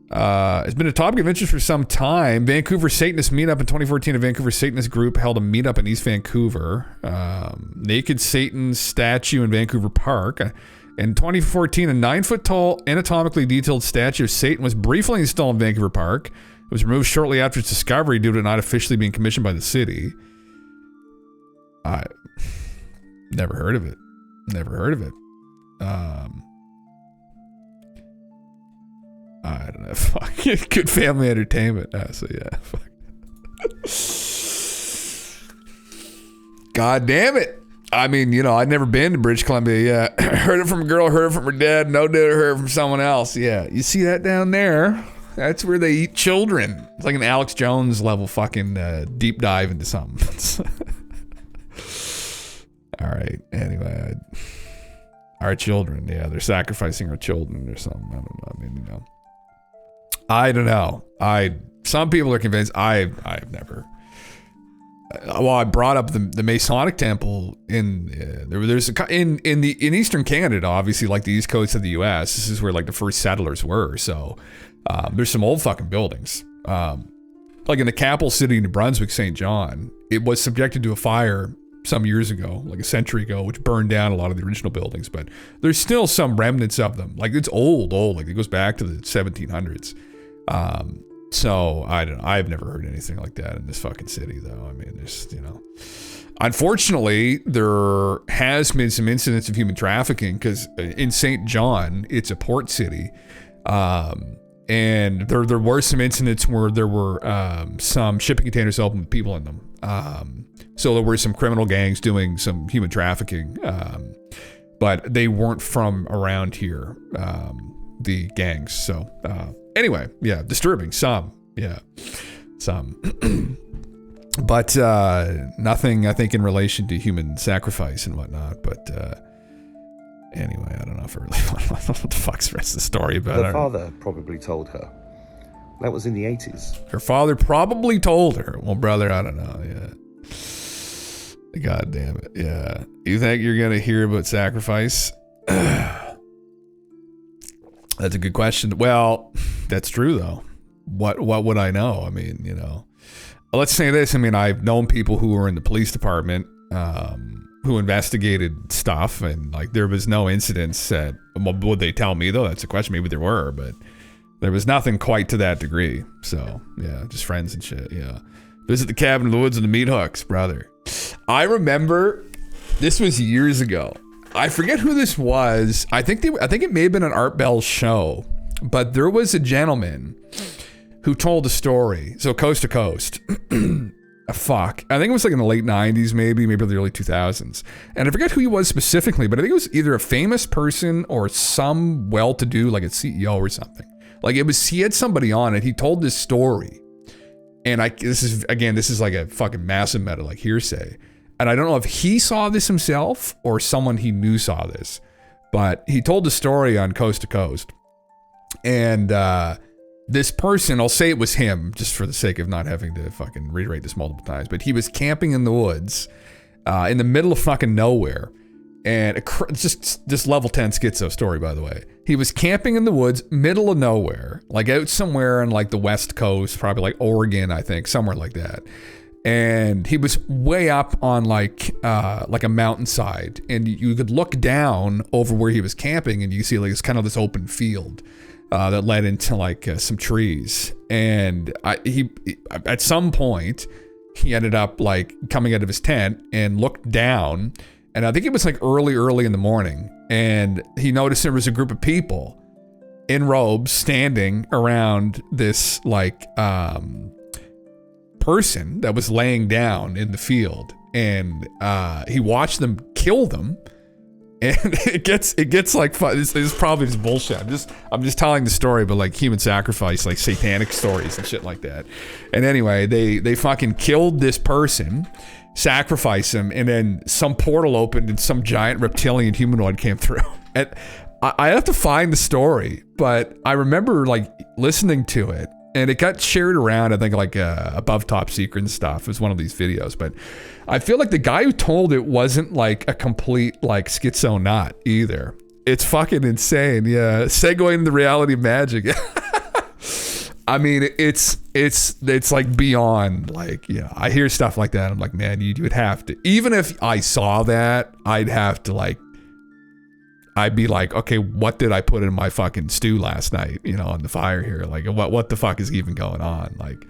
It's been a topic of interest for some time. Vancouver Satanist meetup in 2014. A Vancouver Satanist group held a meetup in East Vancouver. Naked Satan statue in Vancouver Park. In 2014, a 9-foot tall, anatomically detailed statue of Satan was briefly installed in Vancouver Park. It was removed shortly after its discovery due to it not officially being commissioned by the city. I never heard of it. I don't know. Fuck. Good family entertainment. So yeah. Fuck. God damn it. I mean, you know, I'd never been to British Columbia. Yeah. Heard it from a girl, heard it from her dad. No doubt heard it from someone else. Yeah. You see that down there? That's where they eat children. It's like an Alex Jones level fucking deep dive into something. All right. Anyway. Our children. Yeah. They're sacrificing our children or something. I don't know. I mean, you know. I don't know. Some people are convinced. I've never. Well, I brought up the Masonic Temple in in Eastern Canada, obviously, like the East Coast of the U.S. This is where like the first settlers were. So there's some old fucking buildings. like in the capital city, New Brunswick, St. John, it was subjected to a fire some years ago, like a century ago, which burned down a lot of the original buildings, but there's still some remnants of them. Like it's old, like it goes back to the 1700s. So I don't know. I've never heard anything like that in this fucking city, though. I mean, there's, unfortunately, there has been some incidents of human trafficking because in St. John, it's a port city. And there were some incidents where there were some shipping containers open with people in them. So there were some criminal gangs doing some human trafficking, but they weren't from around here, the gangs. So anyway, yeah, disturbing. Some. But nothing, I think, in relation to human sacrifice and whatnot. But anyway, I don't know if I really want what the fuck's the rest of the story about. Her father probably told her. That was in the 80s. Her father probably told her. Well, brother, I don't know. Yeah. God damn it. Yeah. You think you're going to hear about sacrifice? That's a good question. Well, that's true, though. What would I know? I mean, let's say this. I mean, I've known people who were in the police department who investigated stuff, and like there was no incidents that, well, would they tell me, though? That's a question. Maybe there were, but there was nothing quite to that degree. So, yeah, just friends and shit. Yeah. Visit the cabin in the woods and the meat hooks, brother. I remember this was years ago. I forget who this was. I think it may have been an Art Bell show, but there was a gentleman who told a story. So Coast to Coast. Fuck. I think it was like in the late 90s, maybe the early 2000s. And I forget who he was specifically, but I think it was either a famous person or some well-to-do, like a CEO or something. Like he had somebody on it. He told this story. And this is like a fucking massive meta, like hearsay. And I don't know if he saw this himself or someone he knew saw this, but he told the story on Coast to Coast. And this person, I'll say it was him, just for the sake of not having to fucking reiterate this multiple times, but he was camping in the woods in the middle of fucking nowhere. And just this level 10 schizo story, by the way. He was camping in the woods, middle of nowhere, like out somewhere on like the West Coast, probably like Oregon, I think, somewhere like that. And he was way up on like a mountainside, and you could look down over where he was camping, and you see like it's kind of this open field that led into like some trees. And he at some point he ended up like coming out of his tent and looked down. And I think it was like early in the morning. And he noticed there was a group of people in robes standing around this like person that was laying down in the field. And he watched them kill them. And it gets like fun. This is probably just bullshit. I'm just telling the story, but like human sacrifice, like satanic stories and shit like that. And anyway, they fucking killed this person, sacrifice him, and then some portal opened and some giant reptilian humanoid came through. And I have to find the story, but I remember like listening to it, and it got shared around, I think like above Top Secret and stuff. It was one of these videos, but I feel like the guy who told it wasn't like a complete like schizo nut either. It's fucking insane. Yeah, segueing the reality of magic. I mean, it's like beyond like, I hear stuff like that. I'm like, man, you would have to, even if I saw that, I'd be like, okay, what did I put in my fucking stew last night, on the fire here? Like, what the fuck is even going on? Like,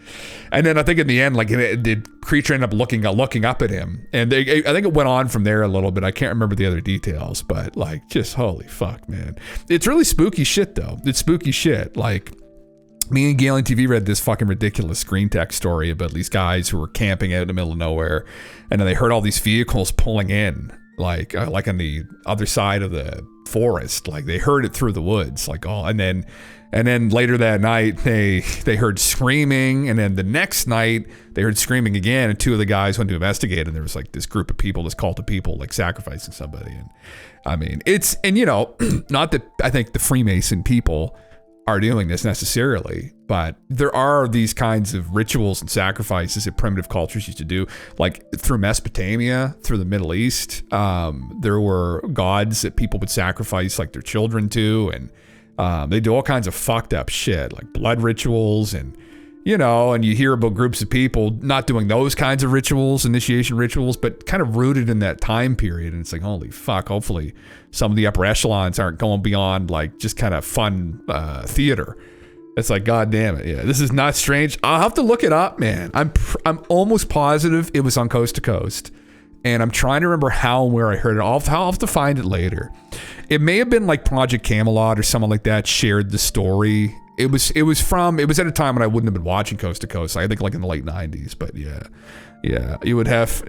and then I think in the end, like the creature ended up looking up at him, and I think it went on from there a little bit. I can't remember the other details, but like, just holy fuck, man. It's really spooky shit though. It's spooky shit. Like, me and Galen TV read this fucking ridiculous screen text story about these guys who were camping out in the middle of nowhere, and then they heard all these vehicles pulling in, like on the other side of the forest. Like they heard it through the woods, like all, and then later that night they heard screaming, and then the next night they heard screaming again, and two of the guys went to investigate, and there was like this group of people, this cult of people, like sacrificing somebody. And I mean, it's, and not that I think the Freemason people are doing this necessarily, but there are these kinds of rituals and sacrifices that primitive cultures used to do, like through Mesopotamia, through the Middle East. There were gods that people would sacrifice like their children to, and they do all kinds of fucked up shit, like blood rituals, and you know, and you hear about groups of people not doing those kinds of rituals, initiation rituals, but kind of rooted in that time period. And it's like, holy fuck, hopefully some of the upper echelons aren't going beyond like just kind of fun theater. It's like, God damn it. Yeah, this is not strange. I'll have to look it up, man. I'm almost positive it was on Coast to Coast. And I'm trying to remember how and where I heard it. I'll have to find it later. It may have been like Project Camelot or something like that shared the story. It was at a time when I wouldn't have been watching Coast to Coast. I think like in the late 90s, but yeah. You would have,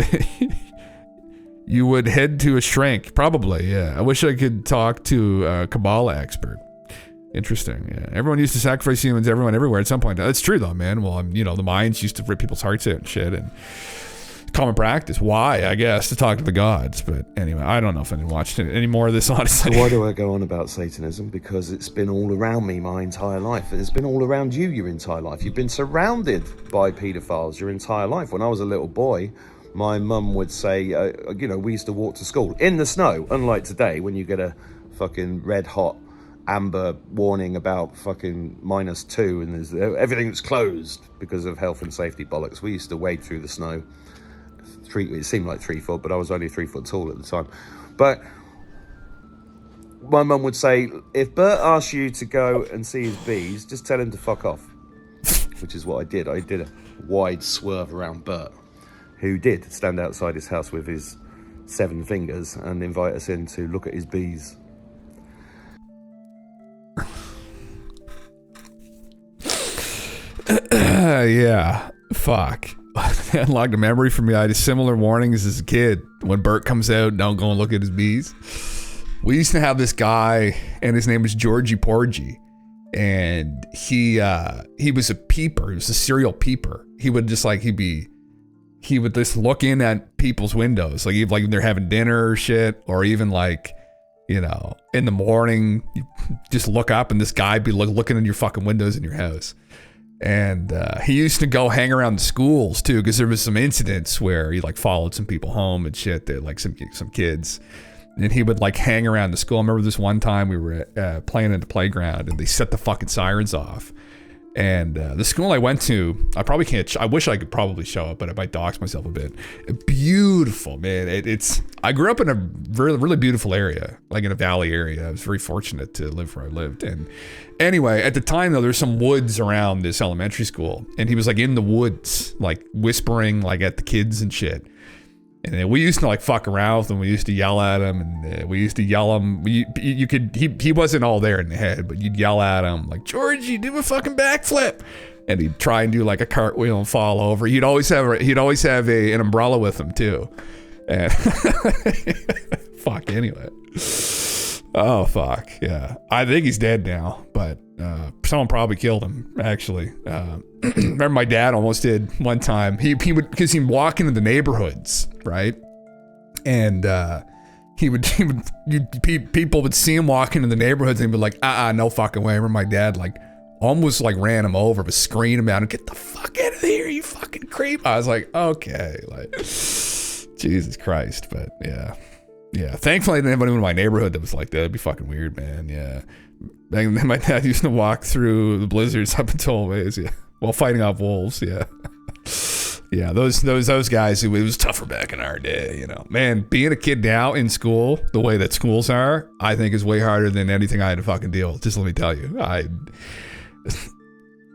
you would head to a shrink, probably, yeah. I wish I could talk to a Kabbalah expert. Interesting, yeah. Everyone used to sacrifice humans, everyone everywhere at some point. That's true though, man. Well, you know, the Mayans used to rip people's hearts out and shit, and common practice. Why, I guess, to talk to the gods. But anyway, I don't know if I watched any more of this, honestly. So why do I go on about Satanism? Because it's been all around me my entire life. It's been all around you your entire life. You've been surrounded by paedophiles your entire life. When I was a little boy, my mum would say, you know, we used to walk to school in the snow, unlike today when you get a fucking red hot amber warning about fucking -2 and there's everything's closed because of health and safety bollocks. We used to wade through the snow. It seemed like 3 foot, but I was only 3 foot tall at the time. But my mum would say, if Bert asks you to go and see his bees, just tell him to fuck off. Which is what I did. I did a wide swerve around Bert, who did stand outside his house with his 7 fingers and invite us in to look at his bees. Yeah, fuck. Unlocked a memory for me. I had similar warnings as a kid. When Bert comes out, don't go and look at his bees. We used to have this guy, and his name was Georgie Porgy, and he was a peeper. He was a serial peeper. He would just like he would just look in at people's windows, like even like when they're having dinner or shit, or even like, you know, in the morning, you just look up and this guy be looking in your fucking windows in your house. And he used to go hang around the schools too, because there was some incidents where he like followed some people home and shit. That like some kids, and he would like hang around the school. I remember this one time we were playing in the playground and they set the fucking sirens off. And the school I went to, I probably can't. I wish I could probably show up, but I might dox myself a bit. Beautiful, man. It's. I grew up in a really, really beautiful area, like in a valley area. I was very fortunate to live where I lived. And anyway, at the time though, there's some woods around this elementary school, and he was like in the woods, like whispering like at the kids and shit. And we used to like fuck around with him. We used to yell at him, and we used to yell him. You could. He wasn't all there in the head, but you'd yell at him like, Georgie, do a fucking backflip, and he'd try and do like a cartwheel and fall over. He'd always have an umbrella with him too. And fuck. Anyway. Oh fuck. Yeah. I think he's dead now, but someone probably killed him. Actually. Remember my dad almost did one time. He would, because he'd walk into the neighborhoods, right? And people would see him walking in the neighborhoods and he'd be like, no fucking way. I remember my dad like almost like ran him over, was screaming him out and get the fuck out of here, you fucking creep. I was like, okay, like Jesus Christ. But yeah. Thankfully I didn't have anyone in my neighborhood that was like that. It'd be fucking weird, man. Yeah. Back then my dad used to walk through the blizzards up in tollways, yeah, while fighting off wolves, yeah. Yeah, those guys, it was tougher back in our day, you know. Man, being a kid now in school, the way that schools are, I think is way harder than anything I had to fucking deal with. Just let me tell you.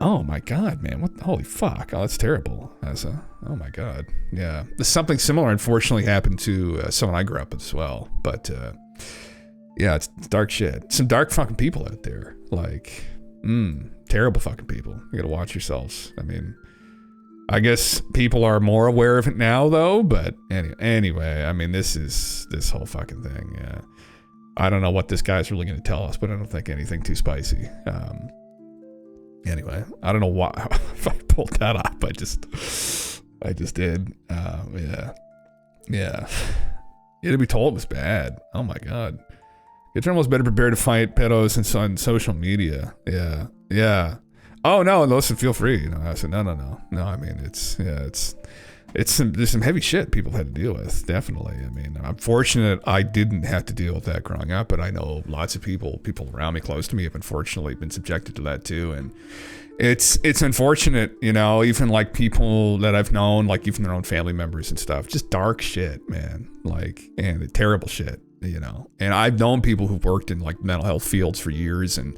Oh my God, man. Holy fuck. Oh, that's terrible. Oh my God. Yeah. Something similar unfortunately happened to someone I grew up with as well. But yeah, it's dark shit. Some dark fucking people out there. Like, terrible fucking people. You gotta watch yourselves. I mean, I guess people are more aware of it now though, but anyway, I mean, this whole fucking thing. Yeah. I don't know what this guy's really gonna tell us, but I don't think anything too spicy. Anyway, I don't know why if I pulled that up. I just did. Yeah. To be told it was bad. Oh my God. You're almost better prepared to fight pedos on social media. Yeah. Oh no, listen, feel free. You know, I said no. I mean, there's some heavy shit people had to deal with. Definitely. I mean, I'm fortunate I didn't have to deal with that growing up, but I know lots of people around me, close to me, have unfortunately been subjected to that too. And it's unfortunate, you know, even like people that I've known, like even their own family members and stuff, just dark shit, man. Like, and terrible shit, you know. And I've known people who've worked in like mental health fields for years and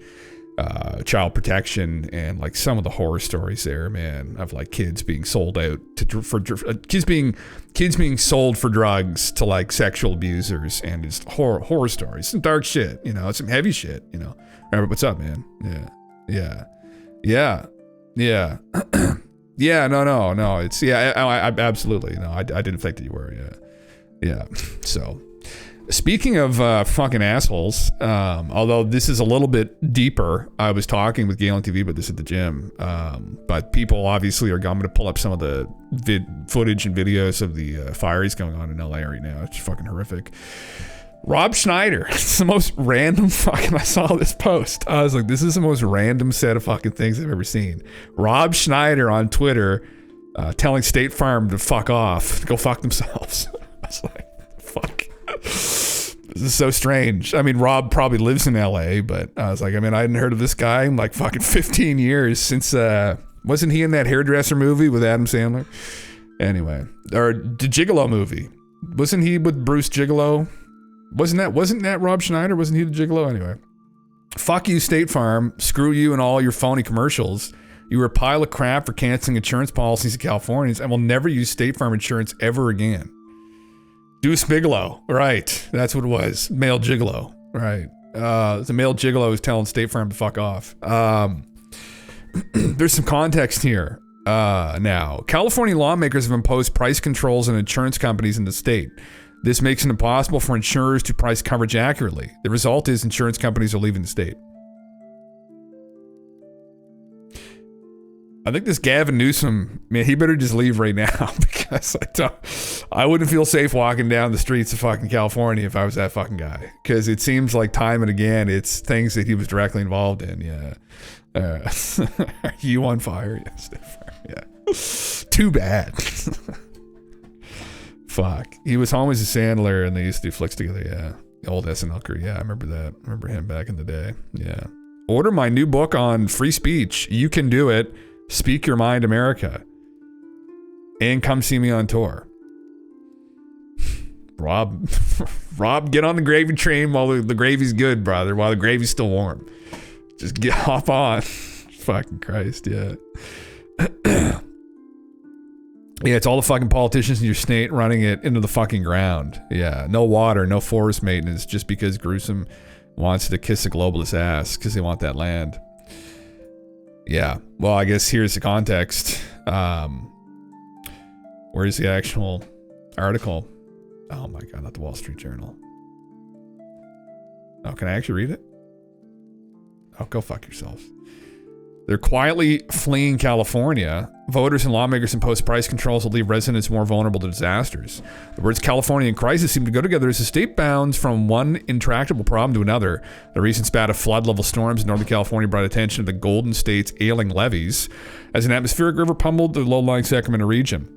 child protection, and like some of the horror stories there, man, of like kids being sold out for kids being sold for drugs to like sexual abusers, and just horror stories, some dark shit, you know, some heavy shit, you know. Remember, what's up, man? Yeah. No. It's I absolutely no. I didn't think that you were. Yeah. So. Speaking of fucking assholes, although this is a little bit deeper, I was talking with Galen TV about this at the gym, but people obviously are going to pull up some of the footage and videos of the fires going on in LA right now. It's fucking horrific. Rob Schneider, it's the most random fucking, I saw this post. I was like, this is the most random set of fucking things I've ever seen. Rob Schneider on Twitter telling State Farm to fuck off, to go fuck themselves. I was like, fuck. This is so strange. I mean, Rob probably lives in LA, but I was like, I mean, I hadn't heard of this guy in like fucking 15 years since, wasn't he in that hairdresser movie with Adam Sandler? Anyway, or the Gigolo movie. Wasn't he with Bruce Gigolo? Wasn't that Rob Schneider? Wasn't he the Gigolo? Anyway, fuck you, State Farm. Screw you and all your phony commercials. You were a pile of crap for canceling insurance policies in Californians, and will never use State Farm insurance ever again. Deuce Bigelow, right? That's what it was. Male gigolo, right? The male gigolo who's telling State Farm to fuck off. There's some context here. Now, California lawmakers have imposed price controls on insurance companies in the state. This makes it impossible for insurers to price coverage accurately. The result is insurance companies are leaving the state. I think this Gavin Newsom, man, he better just leave right now, because I wouldn't feel safe walking down the streets of fucking California if I was that fucking guy. Because it seems like time and again, it's things that he was directly involved in. Yeah. Are you on fire? Yes, yeah. Too bad. Fuck. He was home as a Sandler, and they used to do flicks together. Yeah. The old SNL crew. Yeah, I remember that. I remember him back in the day. Yeah. Order my new book on free speech. You can do it. Speak Your Mind, America. And come see me on tour. Rob, get on the gravy train while the gravy's good, brother. While the gravy's still warm. Just hop on. Fucking Christ, yeah. Yeah, it's all the fucking politicians in your state running it into the fucking ground. Yeah, no water, no forest maintenance, just because Gruesome wants to kiss a globalist ass because they want that land. Yeah, well, I guess here's the context. Where's the actual article? Oh my God, not the Wall Street Journal. Oh, can I actually read it? Oh, go fuck yourselves. They're quietly fleeing California. Voters and lawmakers impose price controls that leave residents more vulnerable to disasters. The words California and crisis seem to go together as the state bounds from one intractable problem to another. The recent spat of flood-level storms in Northern California brought attention to the Golden State's ailing levees as an atmospheric river pummeled the low-lying Sacramento region.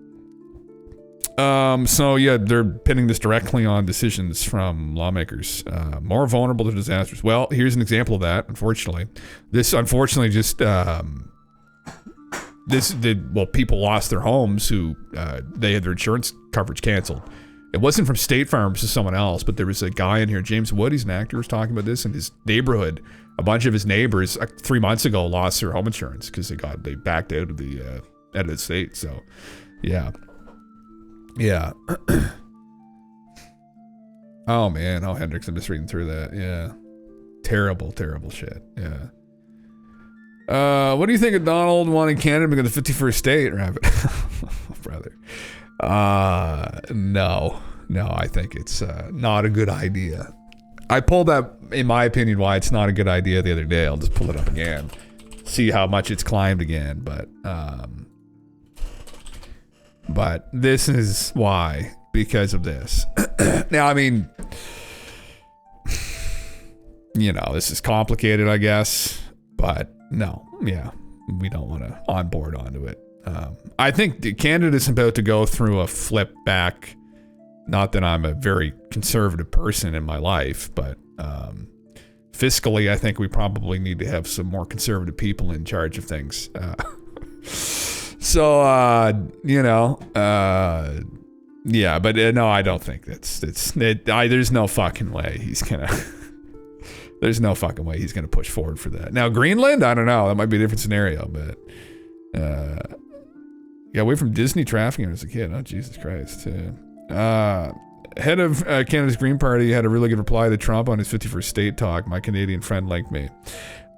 So yeah, they're pinning this directly on decisions from lawmakers. More vulnerable to disasters. Well, here's an example of that, unfortunately. This unfortunately just, people lost their homes who, they had their insurance coverage canceled. It wasn't from State Farm, to someone else, but there was a guy in here, James Wood, he's an actor, was talking about this in his neighborhood. A bunch of his neighbors 3 months ago lost their home insurance because they backed out of the state. So, yeah. Yeah. Oh man. Oh, Hendrix, I'm just reading through that. Yeah. Terrible, terrible shit. Yeah. What do you think of Donald wanting Canada to become the 51st state, Rabbit? Brother. No, I think it's not a good idea. I pulled up, in my opinion, why it's not a good idea the other day. I'll just pull it up again. See how much it's climbed again. But this is why, because of this. Now, I mean, you know, this is complicated, I guess, but no, yeah, we don't want to onboard onto it. I think Canada's about to go through a flip back. Not that I'm a very conservative person in my life, but fiscally, I think we probably need to have some more conservative people in charge of things. Yeah, but no, I don't think there's no fucking way he's gonna. There's no fucking way he's gonna push forward for that. Now Greenland, I don't know. That might be a different scenario, but got away from Disney trafficking as a kid. Oh Jesus Christ! Head of Canada's Green Party had a really good reply to Trump on his 51st state talk. My Canadian friend linked me.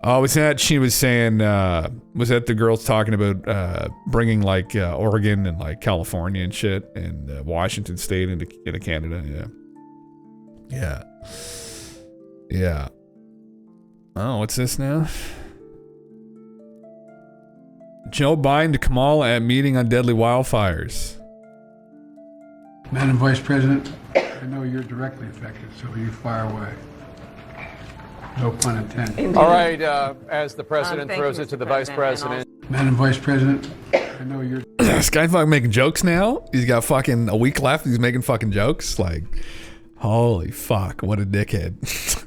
Was that she was saying? Was that the girls talking about bringing like Oregon and like California and shit and Washington State into Canada? Yeah. Oh, what's this now? Joe Biden to Kamala at meeting on deadly wildfires. Madam Vice President, I know you're directly affected, so you fire away. No pun intended. All right, as the president throws it to the vice president. Madam Vice President, I know you're... This guy fucking making jokes now? He's got fucking a week left. He's making fucking jokes? Like, holy fuck, what a dickhead.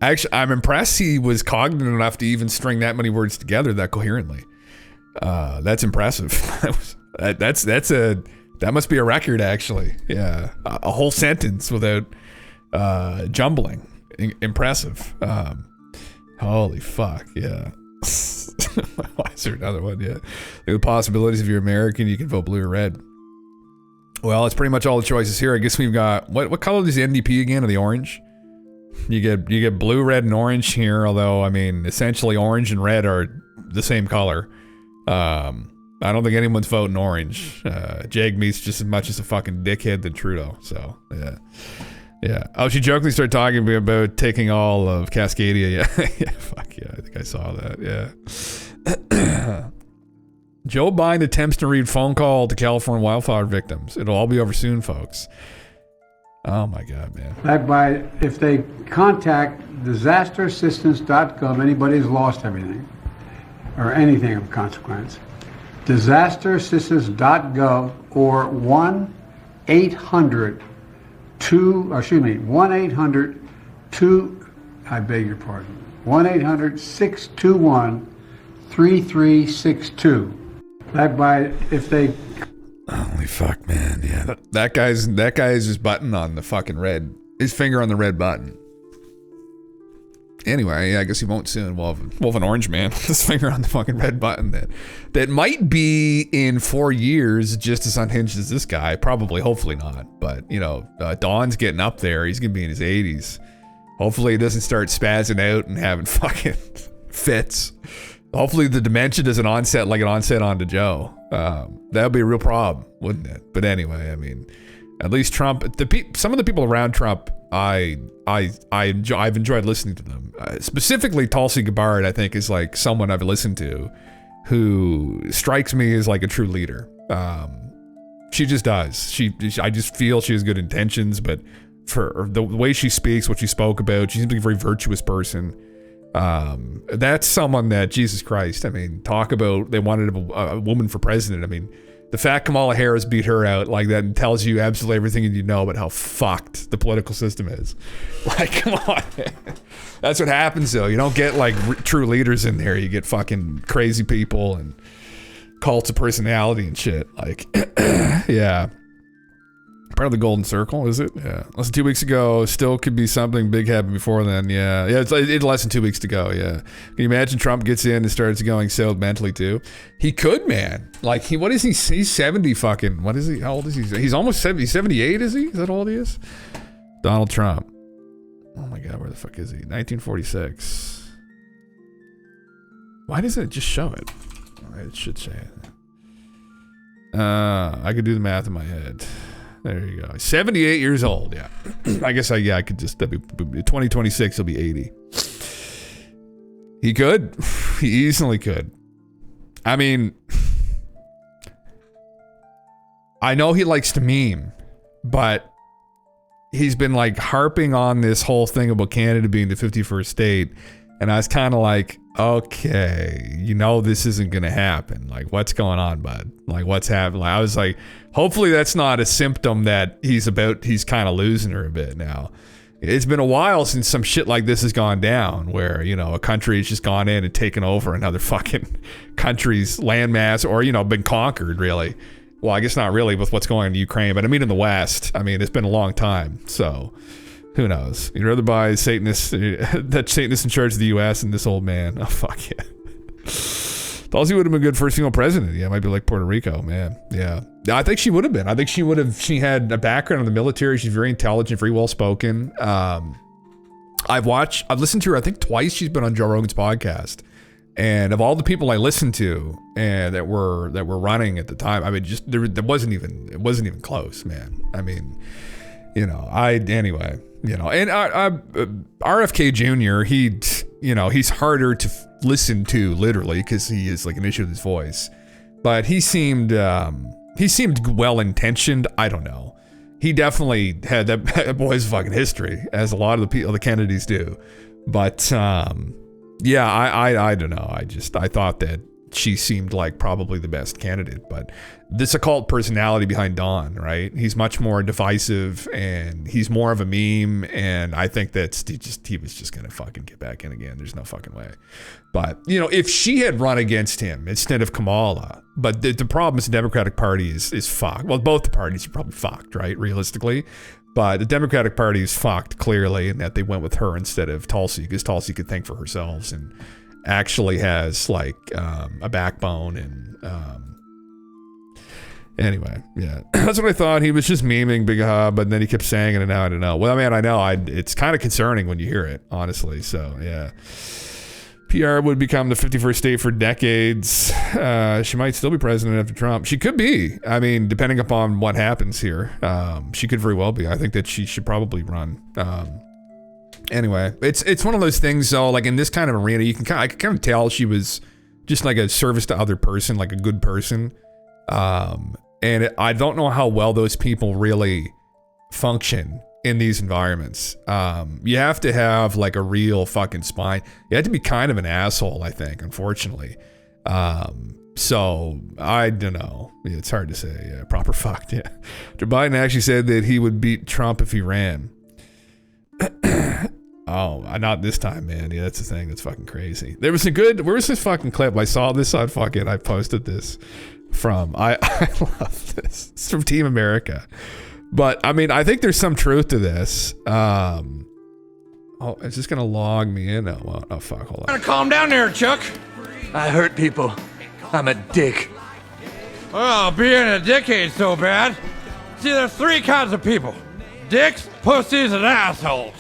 Actually, I'm impressed he was cognizant enough to even string that many words together that coherently. That's impressive. That must be a record, actually. Yeah, a whole sentence without jumbling. Impressive. Holy fuck, yeah. Why is there another one? Yeah. The possibilities, if you're American, you can vote blue or red. Well, it's pretty much all the choices here. I guess we've got what color is the NDP again? Or the orange? You get blue, red, and orange here. Although I mean, essentially, orange and red are the same color. I don't think anyone's voting orange. Jagmeet's just as much as a fucking dickhead than Trudeau. So yeah. Oh, she jokingly started talking about taking all of Cascadia. Yeah, fuck yeah. I think I saw that. Yeah. Joe Biden attempts to read phone call to California wildfire victims. It'll all be over soon, folks. Oh my God, man. If they contact disasterassistance.gov, anybody who's lost everything or anything of consequence, disasterassistance.gov or 1-800 1-800-621-3362. If they... Holy fuck, man. Yeah. That guy's just button on the fucking red. His finger on the red button. Anyway, yeah, I guess he won't soon. We'll have an orange man with his finger on the fucking red button that might be in 4 years just as unhinged as this guy. Probably, hopefully not. But, Don's getting up there. He's going to be in his 80s. Hopefully he doesn't start spazzing out and having fucking fits. Hopefully the dementia doesn't onset like it onset onto Joe. That would be a real problem, wouldn't it? But anyway, I mean, at least Trump, some of the people around Trump, I've enjoyed listening to them. Specifically, Tulsi Gabbard, I think, is like someone I've listened to who strikes me as like a true leader. She just does. I just feel she has good intentions, but for the way she speaks, what she spoke about, she seems to be a very virtuous person. That's someone that, Jesus Christ, I mean, talk about they wanted a woman for president. I mean, the fact Kamala Harris beat her out like that and tells you absolutely everything you know about how fucked the political system is. Like, come on, man. That's what happens, though. You don't get like true leaders in there. You get fucking crazy people and cults of personality and shit. Like, yeah. Part of the golden circle, is it? Yeah. Less than 2 weeks ago. Still could be something big happened before then. Yeah. It's less than 2 weeks to go. Yeah. Can you imagine Trump gets in and starts going south mentally too? He could, man. Like what is he? He's 70 fucking. What is he? How old is he? He's almost 70. 78, is he? Is that how old he is? Donald Trump. Oh my God, where the fuck is he? 1946. Why doesn't it just show it? It should say it. I could do the math in my head. There you go. 78 years old. Yeah. I guess I could just, 2026, he'll be 80. He could. He easily could. I mean, I know he likes to meme, but he's been like harping on this whole thing about Canada being the 51st state. And I was kind of like, okay, this isn't going to happen. Like, what's going on, bud? Like, what's happening? Like, I was like, hopefully that's not a symptom that he's kind of losing her a bit now. It's been a while since some shit like this has gone down, where, you know, a country has just gone in and taken over another fucking country's landmass, or, you know, been conquered, really. Well, I guess not really with what's going on in Ukraine, but I mean in the West. I mean, it's been a long time, so who knows? You'd rather buy Satanists, that Satanist in charge of the U.S. and this old man. Oh, fuck yeah. Tulsi would have been good first female president. Yeah, it might be like Puerto Rico, man. Yeah. I think she would have been. I think she had a background in the military. She's very intelligent, very well spoken. I've listened to her, I think twice she's been on Joe Rogan's podcast. And of all the people I listened to and that were running at the time, I mean, just it wasn't even close, man. I mean, you know, anyway, you know, and RFK Jr., he's harder to listen to literally because he is like an issue with his voice, but he seemed well intentioned. I don't know. He definitely had that boy's fucking history, as a lot of the people, the Kennedys do. But yeah, I don't know. I thought that she seemed like probably the best candidate, but this occult personality behind Don, right? He's much more divisive and he's more of a meme. And I think that he was just going to fucking get back in again. There's no fucking way. But, you know, if she had run against him instead of Kamala, but the problem is the Democratic Party is fucked. Well, both the parties are probably fucked, right? Realistically. But the Democratic Party is fucked clearly in that they went with her instead of Tulsi, because Tulsi could think for herself and actually has like a backbone. And anyway, yeah, that's what I thought. He was just memeing Big Hub, but then he kept saying it, and now I don't know. Well, man, I know it's kind of concerning when you hear it, honestly. So yeah, PR would become the 51st state for decades. She might still be president after Trump. She could be. I mean, depending upon what happens here, she could very well be. I think that she should probably run. Anyway, it's one of those things though, like in this kind of arena, I can kind of tell she was just like a service to other person, like a good person. And I don't know how well those people really function in these environments. You have to have like a real fucking spine. You have to be kind of an asshole, I think, unfortunately. So I don't know. It's hard to say. Yeah, proper fucked. Yeah. Joe Biden actually said that he would beat Trump if he ran. Oh, not this time, man. Yeah, that's the thing. That's fucking crazy. Where was this fucking clip? I saw this on fucking, I posted this from, I love this. It's from Team America. But I mean, I think there's some truth to this. Oh, it's just gonna log me in. Oh fuck, hold on. Calm down there, Chuck. I hurt people. I'm a dick. Well, being a dick ain't so bad. See, there's three kinds of people. Dicks, pussies, and assholes.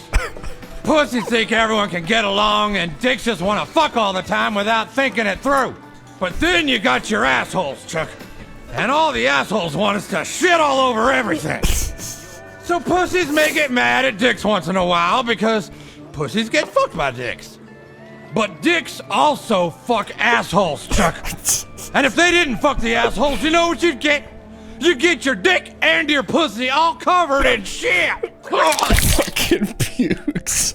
Pussies think everyone can get along, and dicks just want to fuck all the time without thinking it through. But then you got your assholes, Chuck. And all the assholes want us to shit all over everything. So pussies may get mad at dicks once in a while because pussies get fucked by dicks. But dicks also fuck assholes, Chuck. And if they didn't fuck the assholes, you know what you'd get? You get your dick and your pussy all covered in shit. Fucking pukes.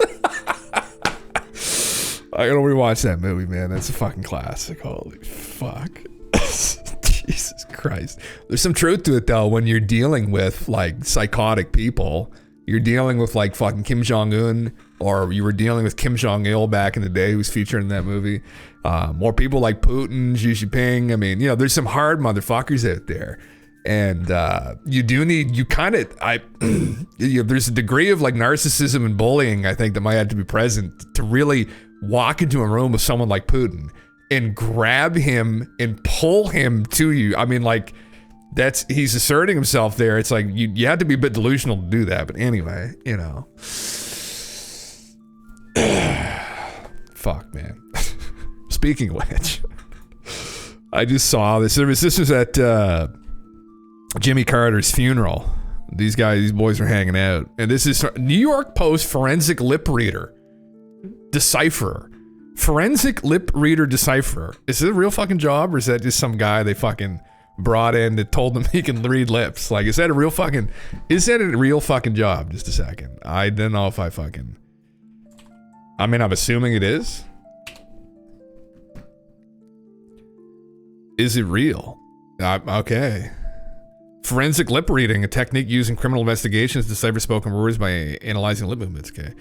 I gotta rewatch that movie, man. That's a fucking classic. Holy fuck. Jesus Christ. There's some truth to it though. When you're dealing with like psychotic people, you're dealing with like fucking Kim Jong-un, or you were dealing with Kim Jong-il back in the day, who was featured in that movie. More people like Putin, Xi Jinping. I mean, you know, there's some hard motherfuckers out there. And you do need, there's a degree of like narcissism and bullying, I think, that might have to be present to really walk into a room with someone like Putin and grab him and pull him to you. I mean, like, he's asserting himself there. It's like, you have to be a bit delusional to do that. But anyway, you know. Fuck, man. Speaking of which, I just saw this. This was at Jimmy Carter's funeral. These boys are hanging out. And this is New York Post forensic lip reader decipherer. Forensic lip reader decipherer. Is it a real fucking job, or is that just some guy they fucking brought in that told them he can read lips? Like, is that a real fucking job? Just a second. I don't know if I'm assuming it is. Is it real? Okay. Forensic lip reading, a technique used in criminal investigations to decipher spoken words by analyzing lip movements. Okay.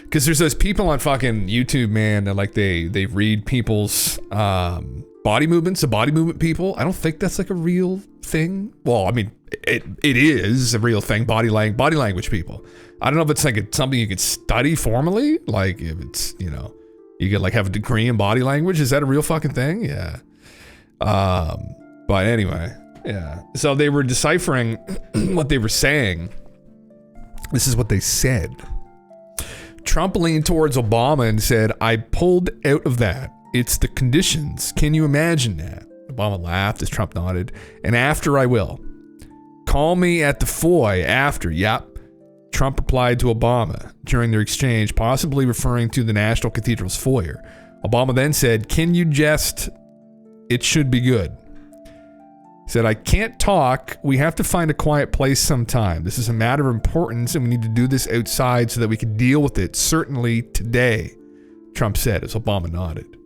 Because there's those people on fucking YouTube, man, that like they read people's body movements, the body movement people. I don't think that's like a real thing. Well, I mean, it is a real thing. Body language people. I don't know if it's like something you could study formally. Like if it's, you know, you could like have a degree in body language. Is that a real fucking thing? Yeah. But anyway, yeah. So they were deciphering what they were saying. This is what they said. Trump leaned towards Obama and said, I pulled out of that. It's the conditions. Can you imagine that? Obama laughed as Trump nodded. And after I will. Call me at the foy after. Yep. Trump replied to Obama during their exchange, possibly referring to the National Cathedral's foyer. Obama then said, can you just... It should be good. He said, I can't talk. We have to find a quiet place sometime. This is a matter of importance and we need to do this outside so that we can deal with it. Certainly today, Trump said as Obama nodded.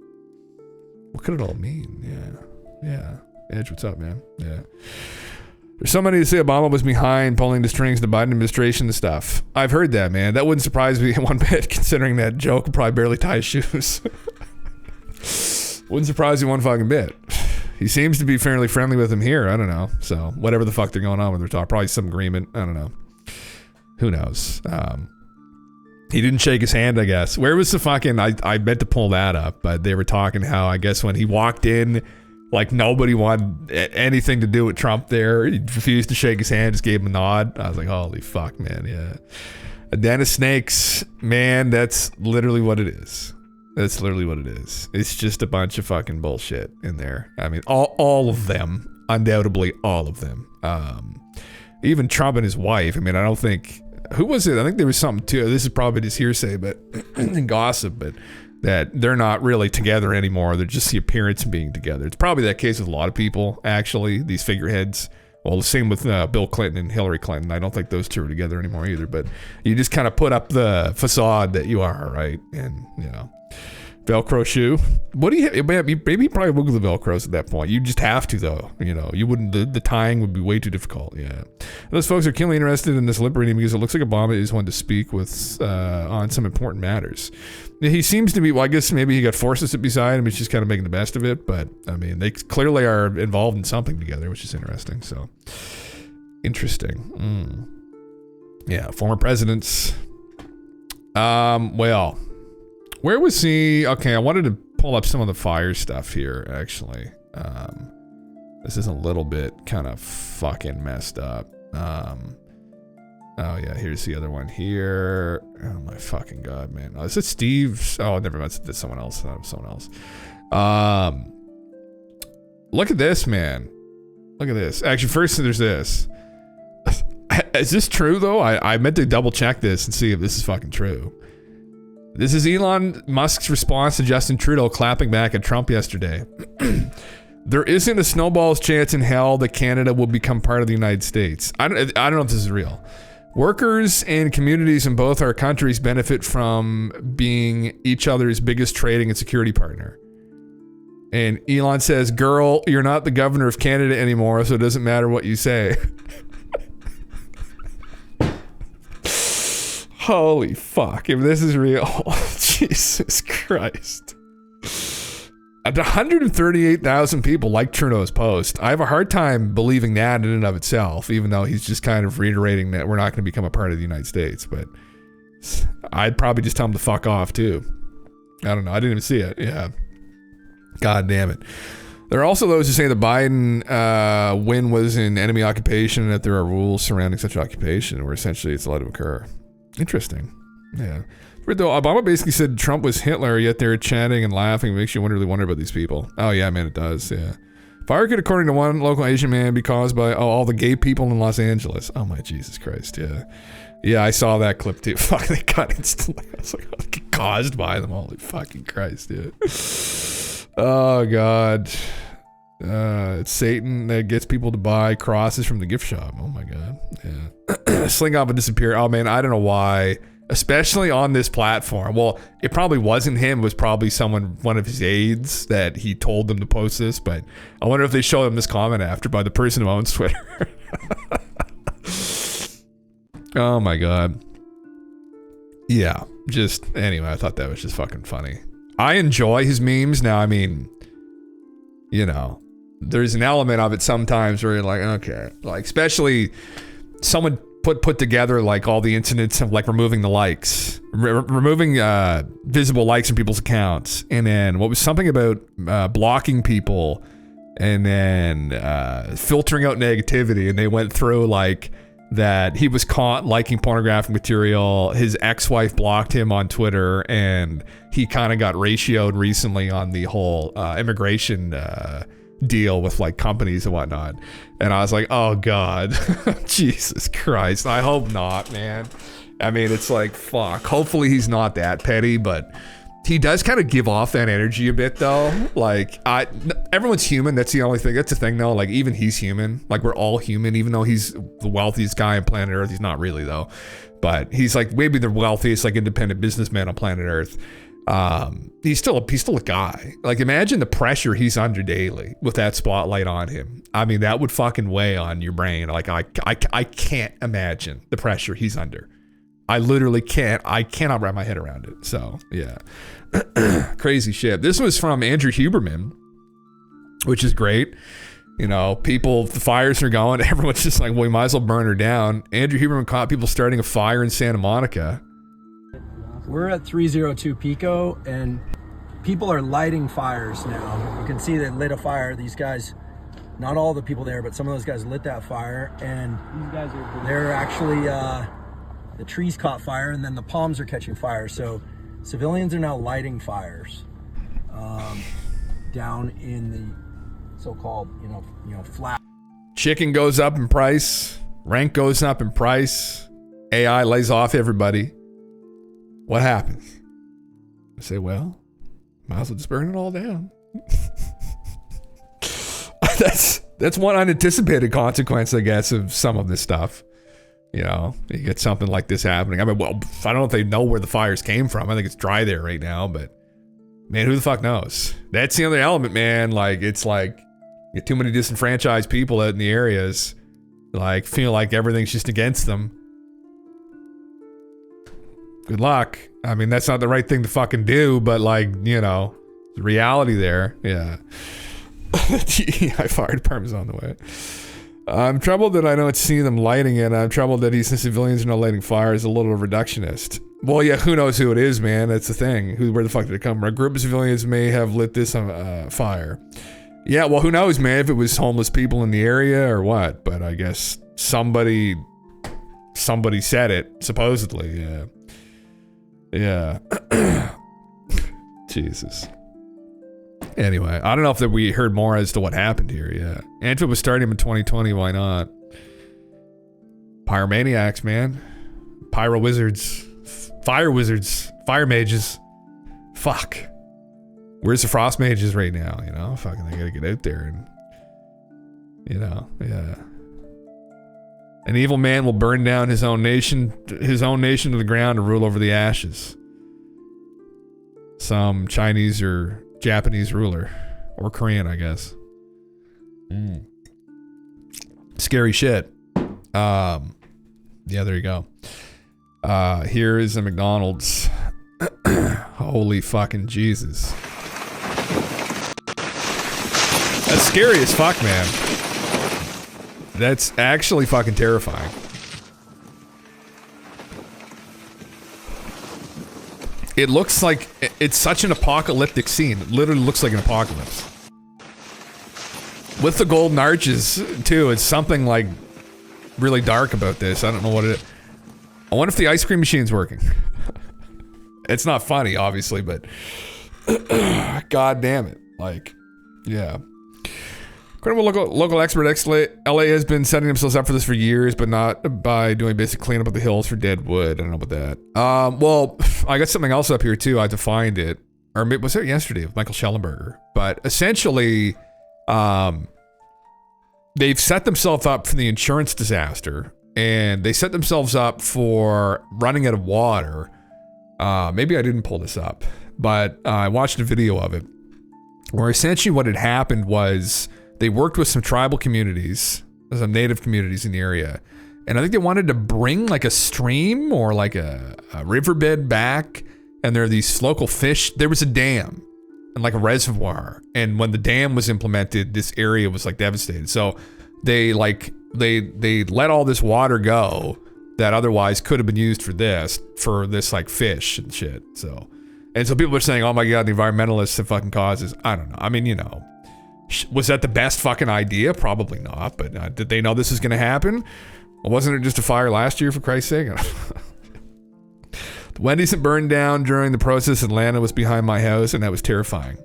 What could it all mean? Yeah. Edge, what's up, man? Yeah. There's somebody to say Obama was behind pulling the strings to the Biden administration and stuff. I've heard that, man. That wouldn't surprise me one bit, considering that Joe could probably barely tie his shoes. Wouldn't surprise me one fucking bit. He seems to be fairly friendly with him here. I don't know. So whatever the fuck they're going on with, they're talking, probably some agreement. I don't know. Who knows? He didn't shake his hand, I guess. Where was the fucking... I meant to pull that up, but they were talking how, I guess when he walked in, like nobody wanted anything to do with Trump there. He refused to shake his hand, just gave him a nod. I was like, holy fuck, man, yeah. A den of snakes, man, that's literally what it is. That's literally what it is. It's just a bunch of fucking bullshit in there. I mean, all of them. Undoubtedly all of them. Even Trump and his wife. I mean, I don't think... Who was it? I think there was something too. This is probably just hearsay, but and gossip, but that they're not really together anymore. They're just the appearance of being together. It's probably that case with a lot of people, actually, these figureheads. Well, the same with Bill Clinton and Hillary Clinton. I don't think those two are together anymore either, but you just kind of put up the facade that you are, right? And, you know, Velcro shoe. What do you maybe probably wiggle the Velcros at that point. You just have to, though. You know, you wouldn't, the tying would be way too difficult. Yeah. Those folks are keenly interested in this lip reading because it looks like Obama is one to speak with on some important matters. He seems to be, well, I guess maybe he got forces sit beside him. He's just kind of making the best of it. But, I mean, they clearly are involved in something together, which is interesting. So, interesting. Yeah, former presidents. Well, where was he? Okay, I wanted to pull up some of the fire stuff here, actually. This is a little bit kind of fucking messed up. Oh, yeah, here's the other one here. Oh, my fucking God, man. Oh, is it Steve's? Oh, never mind. It's someone else. Someone else. Look at this, man. Look at this. Actually, first there's this. Is this true, though? I meant to double check this and see if this is fucking true. This is Elon Musk's response to Justin Trudeau clapping back at Trump yesterday. There isn't a snowball's chance in hell that Canada will become part of the United States. I don't know if this is real. Workers and communities in both our countries benefit from being each other's biggest trading and security partner. And Elon says, girl, you're not the governor of Canada anymore, so it doesn't matter what you say. Holy fuck, if this is real. Jesus Christ. 138,000 people like Trudeau's post. I have a hard time believing that in and of itself, even though he's just kind of reiterating that we're not going to become a part of the United States. But I'd probably just tell him to fuck off, too. I don't know. I didn't even see it. Yeah. God damn it. There are also those who say the Biden win was in enemy occupation and that there are rules surrounding such occupation where essentially it's allowed to occur. Interesting. Yeah. Though Obama basically said Trump was Hitler, yet they're chatting and laughing. It makes you really wonder about these people. Oh, yeah, man, it does. Yeah. Fire could, according to one local Asian man, be caused by all the gay people in Los Angeles. Oh, my Jesus Christ. Yeah. Yeah, I saw that clip, too. Fuck, they got instantly. I was like, caused by them. Holy fucking Christ, dude. Oh, God. It's Satan that gets people to buy crosses from the gift shop. Oh, my God. Yeah. Sling off and disappear. Oh, man, I don't know why. Especially on this platform. Well, it probably wasn't him. It was probably one of his aides that he told them to post this. But I wonder if they showed him this comment after by the person who owns Twitter. Oh my God. Yeah, just anyway, I thought that was just fucking funny. I enjoy his memes. Now, I mean, you know, there's an element of it sometimes where you're like, okay, like especially someone put together like all the incidents of like removing the likes, removing visible likes from people's accounts, and then what was something about blocking people, and then filtering out negativity, and they went through like that he was caught liking pornographic material, his ex-wife blocked him on Twitter, and he kind of got ratioed recently on the whole immigration deal with like companies and whatnot. And I was like, oh God, Jesus Christ, I hope not, man. I mean, it's like, fuck, hopefully he's not that petty, but he does kind of give off that energy a bit though. Like everyone's human. That's the only thing. That's the thing though. Like even he's human. Like we're all human, even though he's the wealthiest guy on planet Earth. He's not really though, but he's like maybe the wealthiest like independent businessman on planet Earth. He's still a guy. Like imagine the pressure he's under daily with that spotlight on him. I mean, that would fucking weigh on your brain. Like I can't imagine the pressure he's under. I literally can't. I cannot wrap my head around it. So yeah, crazy shit. This was from Andrew Huberman, which is great. You know, the fires are going. Everyone's just like, well, we might as well burn her down. Andrew Huberman caught people starting a fire in Santa Monica. We're at 302 Pico, and people are lighting fires now. You can see they lit a fire. These guys, not all the people there, but some of those guys lit that fire, and they're actually, the trees caught fire, and then the palms are catching fire. So civilians are now lighting fires down in the so-called, you know, flat. Chicken goes up in price. Rent goes up in price. AI lays off everybody. What happens? I say, well, might as well just burn it all down. That's one unanticipated consequence, I guess, of some of this stuff. You know, you get something like this happening. I mean, well, I don't know if they know where the fires came from. I think it's dry there right now, but man, who the fuck knows? That's the other element, man. Like, it's like you get too many disenfranchised people out in the areas, like feel like everything's just against them. Good luck. I mean, that's not the right thing to fucking do, but like, you know, the reality there. Yeah. DEI fire department's on the way. I'm troubled that I don't see them lighting it. I'm troubled that he's the civilians are not lighting fires. A little reductionist. Well, yeah, who knows who it is, man? That's the thing. Where the fuck did it come from? A group of civilians may have lit this on fire. Yeah, well, who knows, man? If it was homeless people in the area or what? But I guess somebody said it, supposedly. Yeah. Yeah. Jesus. Anyway, I don't know if that we heard more as to what happened here. Yeah. Antwerp was starting in 2020. Why not? Pyromaniacs, man. Pyro wizards. Fire wizards. Fire mages. Fuck. Where's the frost mages right now? You know? Fucking, they gotta get out there and, you know, yeah. An evil man will burn down his own nation to the ground and rule over the ashes. Some Chinese or Japanese ruler. Or Korean, I guess. Scary shit. Yeah, there you go. Here is a McDonald's. Holy fucking Jesus. That's scary as fuck, man. That's actually fucking terrifying. It looks like it's such an apocalyptic scene. It literally looks like an apocalypse. With the golden arches, too. It's something like really dark about this. I don't know what it is. I wonder if the ice cream machine's working. It's not funny, obviously, but god damn it. Like, yeah. Credible local expert LA has been setting themselves up for this for years, but not by doing basic cleanup of the hills for dead wood. I don't know about that. Well, I got something else up here too. I had to find it. Or was it yesterday with Michael Schellenberger? But essentially, they've set themselves up for the insurance disaster, and they set themselves up for running out of water. Maybe I didn't pull this up, but I watched a video of it where essentially what had happened was they worked with some tribal communities, some native communities in the area, And I think they wanted to bring like a stream or like a riverbed back. And there are these local fish. There was a dam and like a reservoir. And when the dam was implemented, this area was like devastated. So they let all this water go that otherwise could have been used for this like fish and shit. So people are saying, oh my God, the environmentalists have fucking caused this. I don't know. I mean, you know, was that the best fucking idea? Probably not. But did they know this was going to happen? Well, wasn't it just a fire last year, for Christ's sake? The Wendy's that burned down during the process in Atlanta was behind my house, and that was terrifying.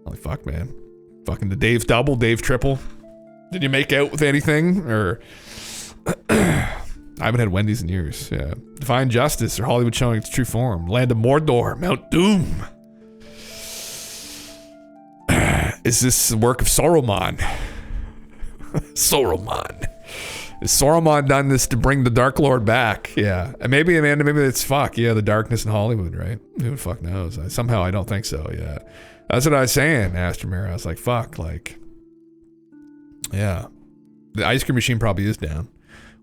Holy fuck, man. Fucking the Dave double, Dave triple. Did you make out with anything? Or I haven't had Wendy's in years. Yeah. Define Justice or Hollywood showing its true form. Land of Mordor, Mount Doom. Is this the work of Saruman? Saruman. Has Saruman done this to bring the Dark Lord back? Yeah. And maybe, Amanda, maybe it's the darkness in Hollywood, right? Who the fuck knows? Somehow I don't think so, yeah. That's what I was saying, Astromir. I was like, fuck, like, yeah. The ice cream machine probably is down.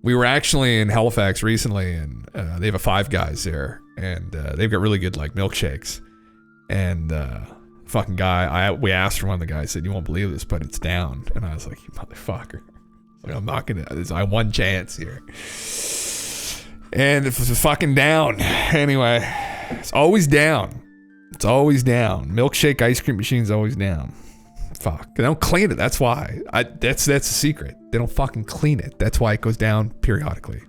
We were actually in Halifax recently, and they have a Five Guys there, and they've got really good, like, milkshakes. And fucking guy, we asked for one of the guys, said, you won't believe this, but it's down. And I was like, you motherfucker. Like, I'm not gonna, there's my one chance here. And it was fucking down. Anyway, it's always down. It's always down. Milkshake ice cream machine's always down. Fuck. They don't clean it. That's why. That's the secret. They don't fucking clean it. That's why it goes down periodically.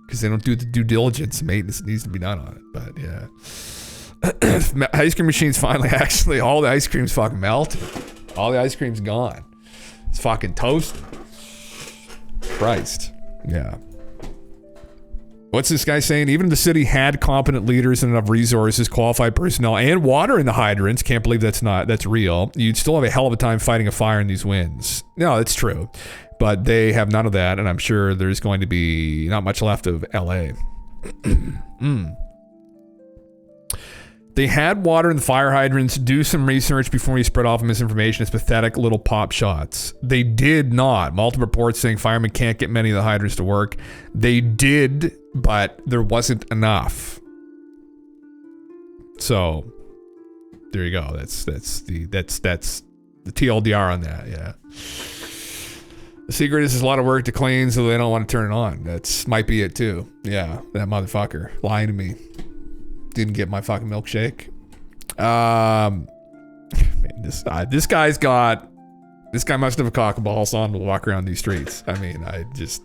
Because they don't do the due diligence and maintenance that needs to be done on it. But yeah. Ice cream machine's finally actually, all the ice cream's fucking melted. All the ice cream's gone. It's fucking toasted. Christ. Yeah. What's this guy saying? Even if the city had competent leaders and enough resources, qualified personnel, and water in the hydrants, can't believe that's real, you'd still have a hell of a time fighting a fire in these winds. No, that's true. But they have none of that, and I'm sure there's going to be not much left of LA. They had water in the fire hydrants. Do some research before you spread off misinformation. It's pathetic little pop shots. They did not. Multiple reports saying firemen can't get many of the hydrants to work. They did, but there wasn't enough. So there you go. That's the TLDR on that. Yeah. The secret is there's a lot of work to clean, so they don't want to turn it on. That's might be it too. Yeah, that motherfucker lying to me. Didn't get my fucking milkshake. Man, this guy must have a cock and balls on to walk around these streets. I mean, I just.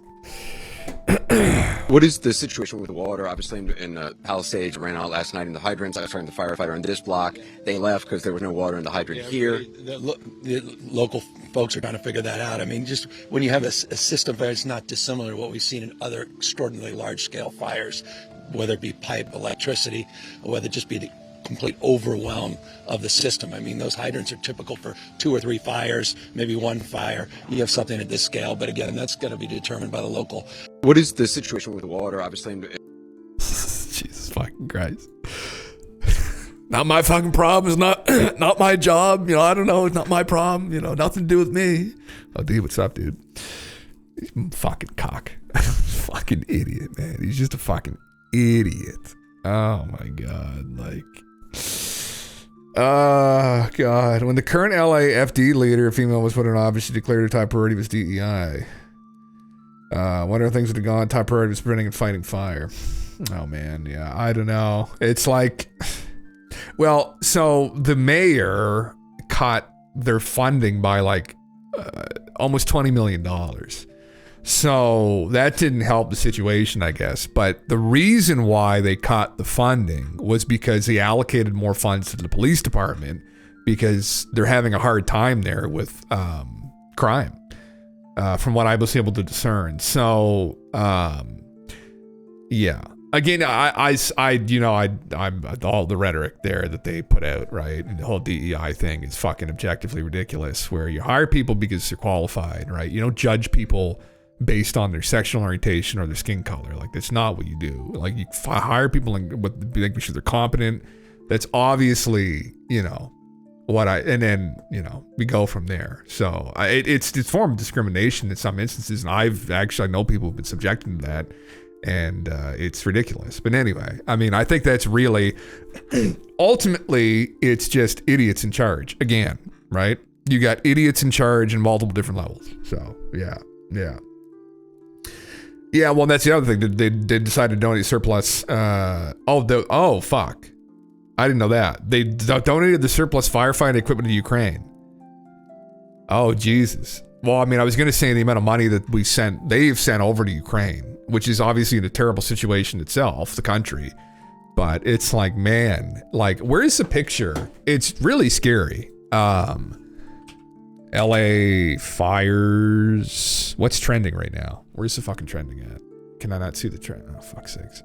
What is the situation with the water? Obviously, in Palisades, ran out last night in the hydrants. I was talking to the firefighter in this block. They left because there was no water in the hydrant here. The local folks are trying to figure that out. I mean, just when you have a system that's not dissimilar to what we've seen in other extraordinarily large-scale fires, whether it be pipe, electricity, or whether it just be the complete overwhelm of the system. I mean, those hydrants are typical for 2 or 3 fires, maybe one fire. You have something at this scale, but again, that's going to be determined by the local. What is the situation with the water? Obviously, Jesus fucking Christ. Not my fucking problem. It's not my job. You know, I don't know. It's not my problem. You know, nothing to do with me. Oh, dude, what's up, dude? Fucking cock. Fucking idiot, man. He's just a fucking idiot. Oh my God. Like, oh God. When the current LAFD leader, female, was put in office, she declared her top priority was DEI. What other things would have gone? Top priority was preventing and fighting fire. Oh man, yeah. I don't know. It's like, well, so the mayor cut their funding by like almost $20 million. So that didn't help the situation, I guess. But the reason why they cut the funding was because they allocated more funds to the police department because they're having a hard time there with crime, from what I was able to discern. So, yeah. Again, I'm all the rhetoric there that they put out, right? And the whole DEI thing is fucking objectively ridiculous, where you hire people because they're qualified, right? You don't judge people based on their sexual orientation or their skin color. Like, that's not what you do. Like, you hire people and making sure they're competent. That's obviously, you know, and then, we go from there. So it's a form of discrimination in some instances. And I know people who've been subjected to that, and it's ridiculous. But anyway, I mean, I think that's really, ultimately, it's just idiots in charge again, right? You got idiots in charge in multiple different levels. So yeah. Well, that's the other thing. They decided to donate surplus. Oh fuck. I didn't know that. They donated the surplus firefighting equipment to Ukraine. Oh, Jesus. Well, I mean, I was going to say the amount of money that they've sent over to Ukraine, which is obviously in a terrible situation itself, the country. But it's like, man, like, where's the picture? It's really scary. LA fires. What's trending right now? Where's the fucking trending at? Can I not see the trend? Oh, fuck's sakes.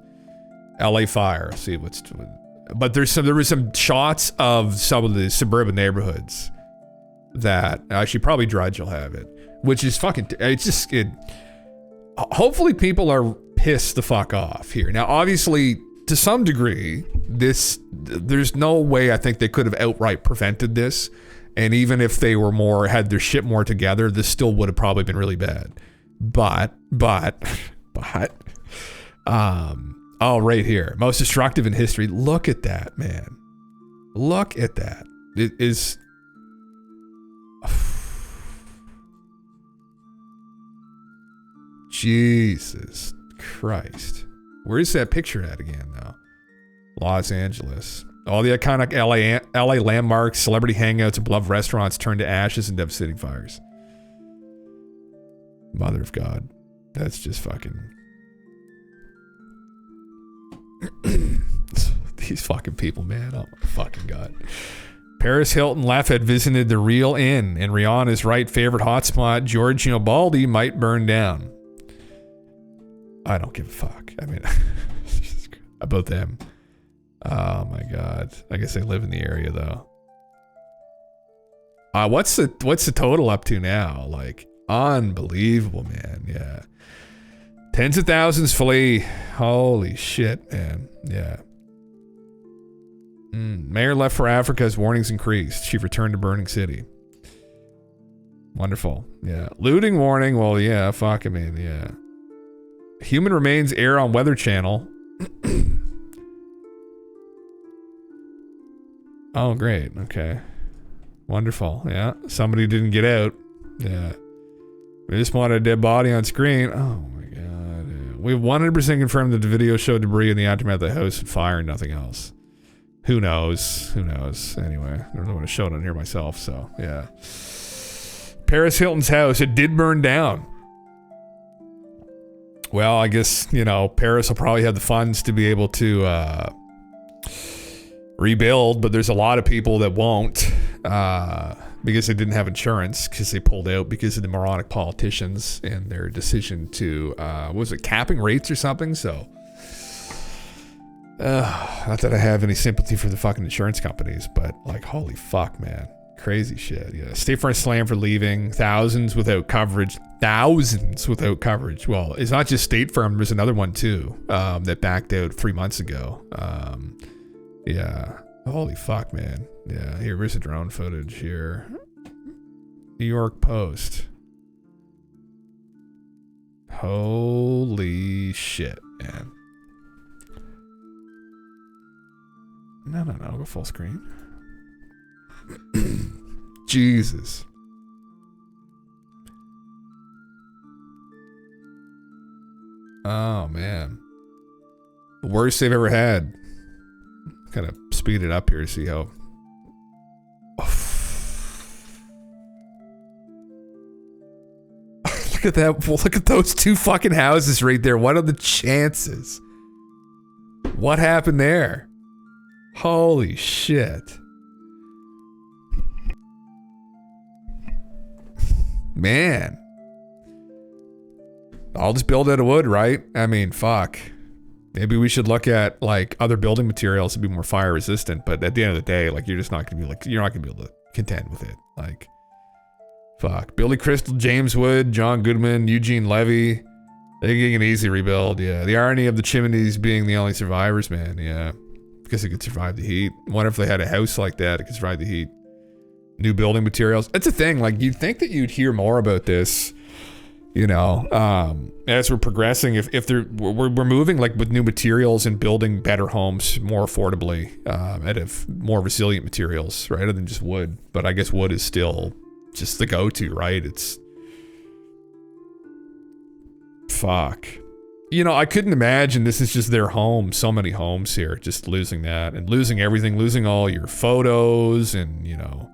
LA fire. Let's see what's... But there was some shots of some of the suburban neighborhoods that actually probably Drudge will have it, which is fucking, hopefully people are pissed the fuck off here. Now, obviously, to some degree, there's no way I think they could have outright prevented this. And even if they were had their shit more together, this still would have probably been really bad. But, oh, right here. Most destructive in history. Look at that, man. Look at that. It is... Jesus Christ. Where's that picture at again, though? Los Angeles. All the iconic LA landmarks, celebrity hangouts, and beloved restaurants turned to ashes in devastating fires. Mother of God. That's just fucking... These fucking people, man. Oh my fucking God. Paris Hilton Lafayette visited the Real Inn, and Rihanna's favorite hotspot, Giorgio Baldi, might burn down. I don't give a fuck. I mean, about them. Oh my God. I guess they live in the area though. What's the total up to now? Like, unbelievable, man. Yeah. Tens of thousands flee. Holy shit, man. Yeah. Mayor left for Africa as warnings increased. She returned to burning city. Wonderful. Yeah. Looting warning. Well, yeah. Fuck, I mean, yeah. Human remains air on Weather Channel. Oh, great. Okay. Wonderful. Yeah. Somebody didn't get out. Yeah. We just wanted a dead body on screen. Oh, my God. Yeah. We've 100% confirmed that the video showed debris in the aftermath of the house and fire and nothing else. Who knows? Who knows? Anyway, I don't know what to show it on here myself, so, yeah. Paris Hilton's house, it did burn down. Well, I guess, Paris will probably have the funds to be able to rebuild, but there's a lot of people that won't because they didn't have insurance because they pulled out because of the moronic politicians and their decision to, was it capping rates or something? So, not that I have any sympathy for the fucking insurance companies, but like, holy fuck, man. Crazy shit. Yeah. State Farm slammed for leaving. Thousands without coverage. Well, it's not just State Farm. There's another one too that backed out 3 months ago. Yeah. Holy fuck, man. Yeah. Here's the drone footage here. New York Post. Holy shit, man. No. Go full screen. Jesus. Oh, man. The worst they've ever had. Kind of speed it up here to see how... Look at that. Look at those two fucking houses right there. What are the chances? What happened there? Holy shit. Man. I'll just build out of wood, right? I mean, fuck. Maybe we should look at like other building materials to be more fire resistant, but at the end of the day, like you're just not gonna be like, you're not gonna be able to contend with it. Like, fuck. Billy Crystal, James Wood, John Goodman, Eugene Levy. They're getting an easy rebuild, yeah. The irony of the chimneys being the only survivors, man, yeah. Because it could survive the heat. What if they had a house like that? It could survive the heat. new building materials. That's the thing. Like, you'd think that you'd hear more about this, you know, as we're progressing. If we're moving like with new materials and building better homes more affordably, out of more resilient materials rather than just wood. But I guess wood is still just the go-to, right? It's fuck. You know, I couldn't imagine this is just their home. So many homes here, just losing that and losing everything, losing all your photos and, you know,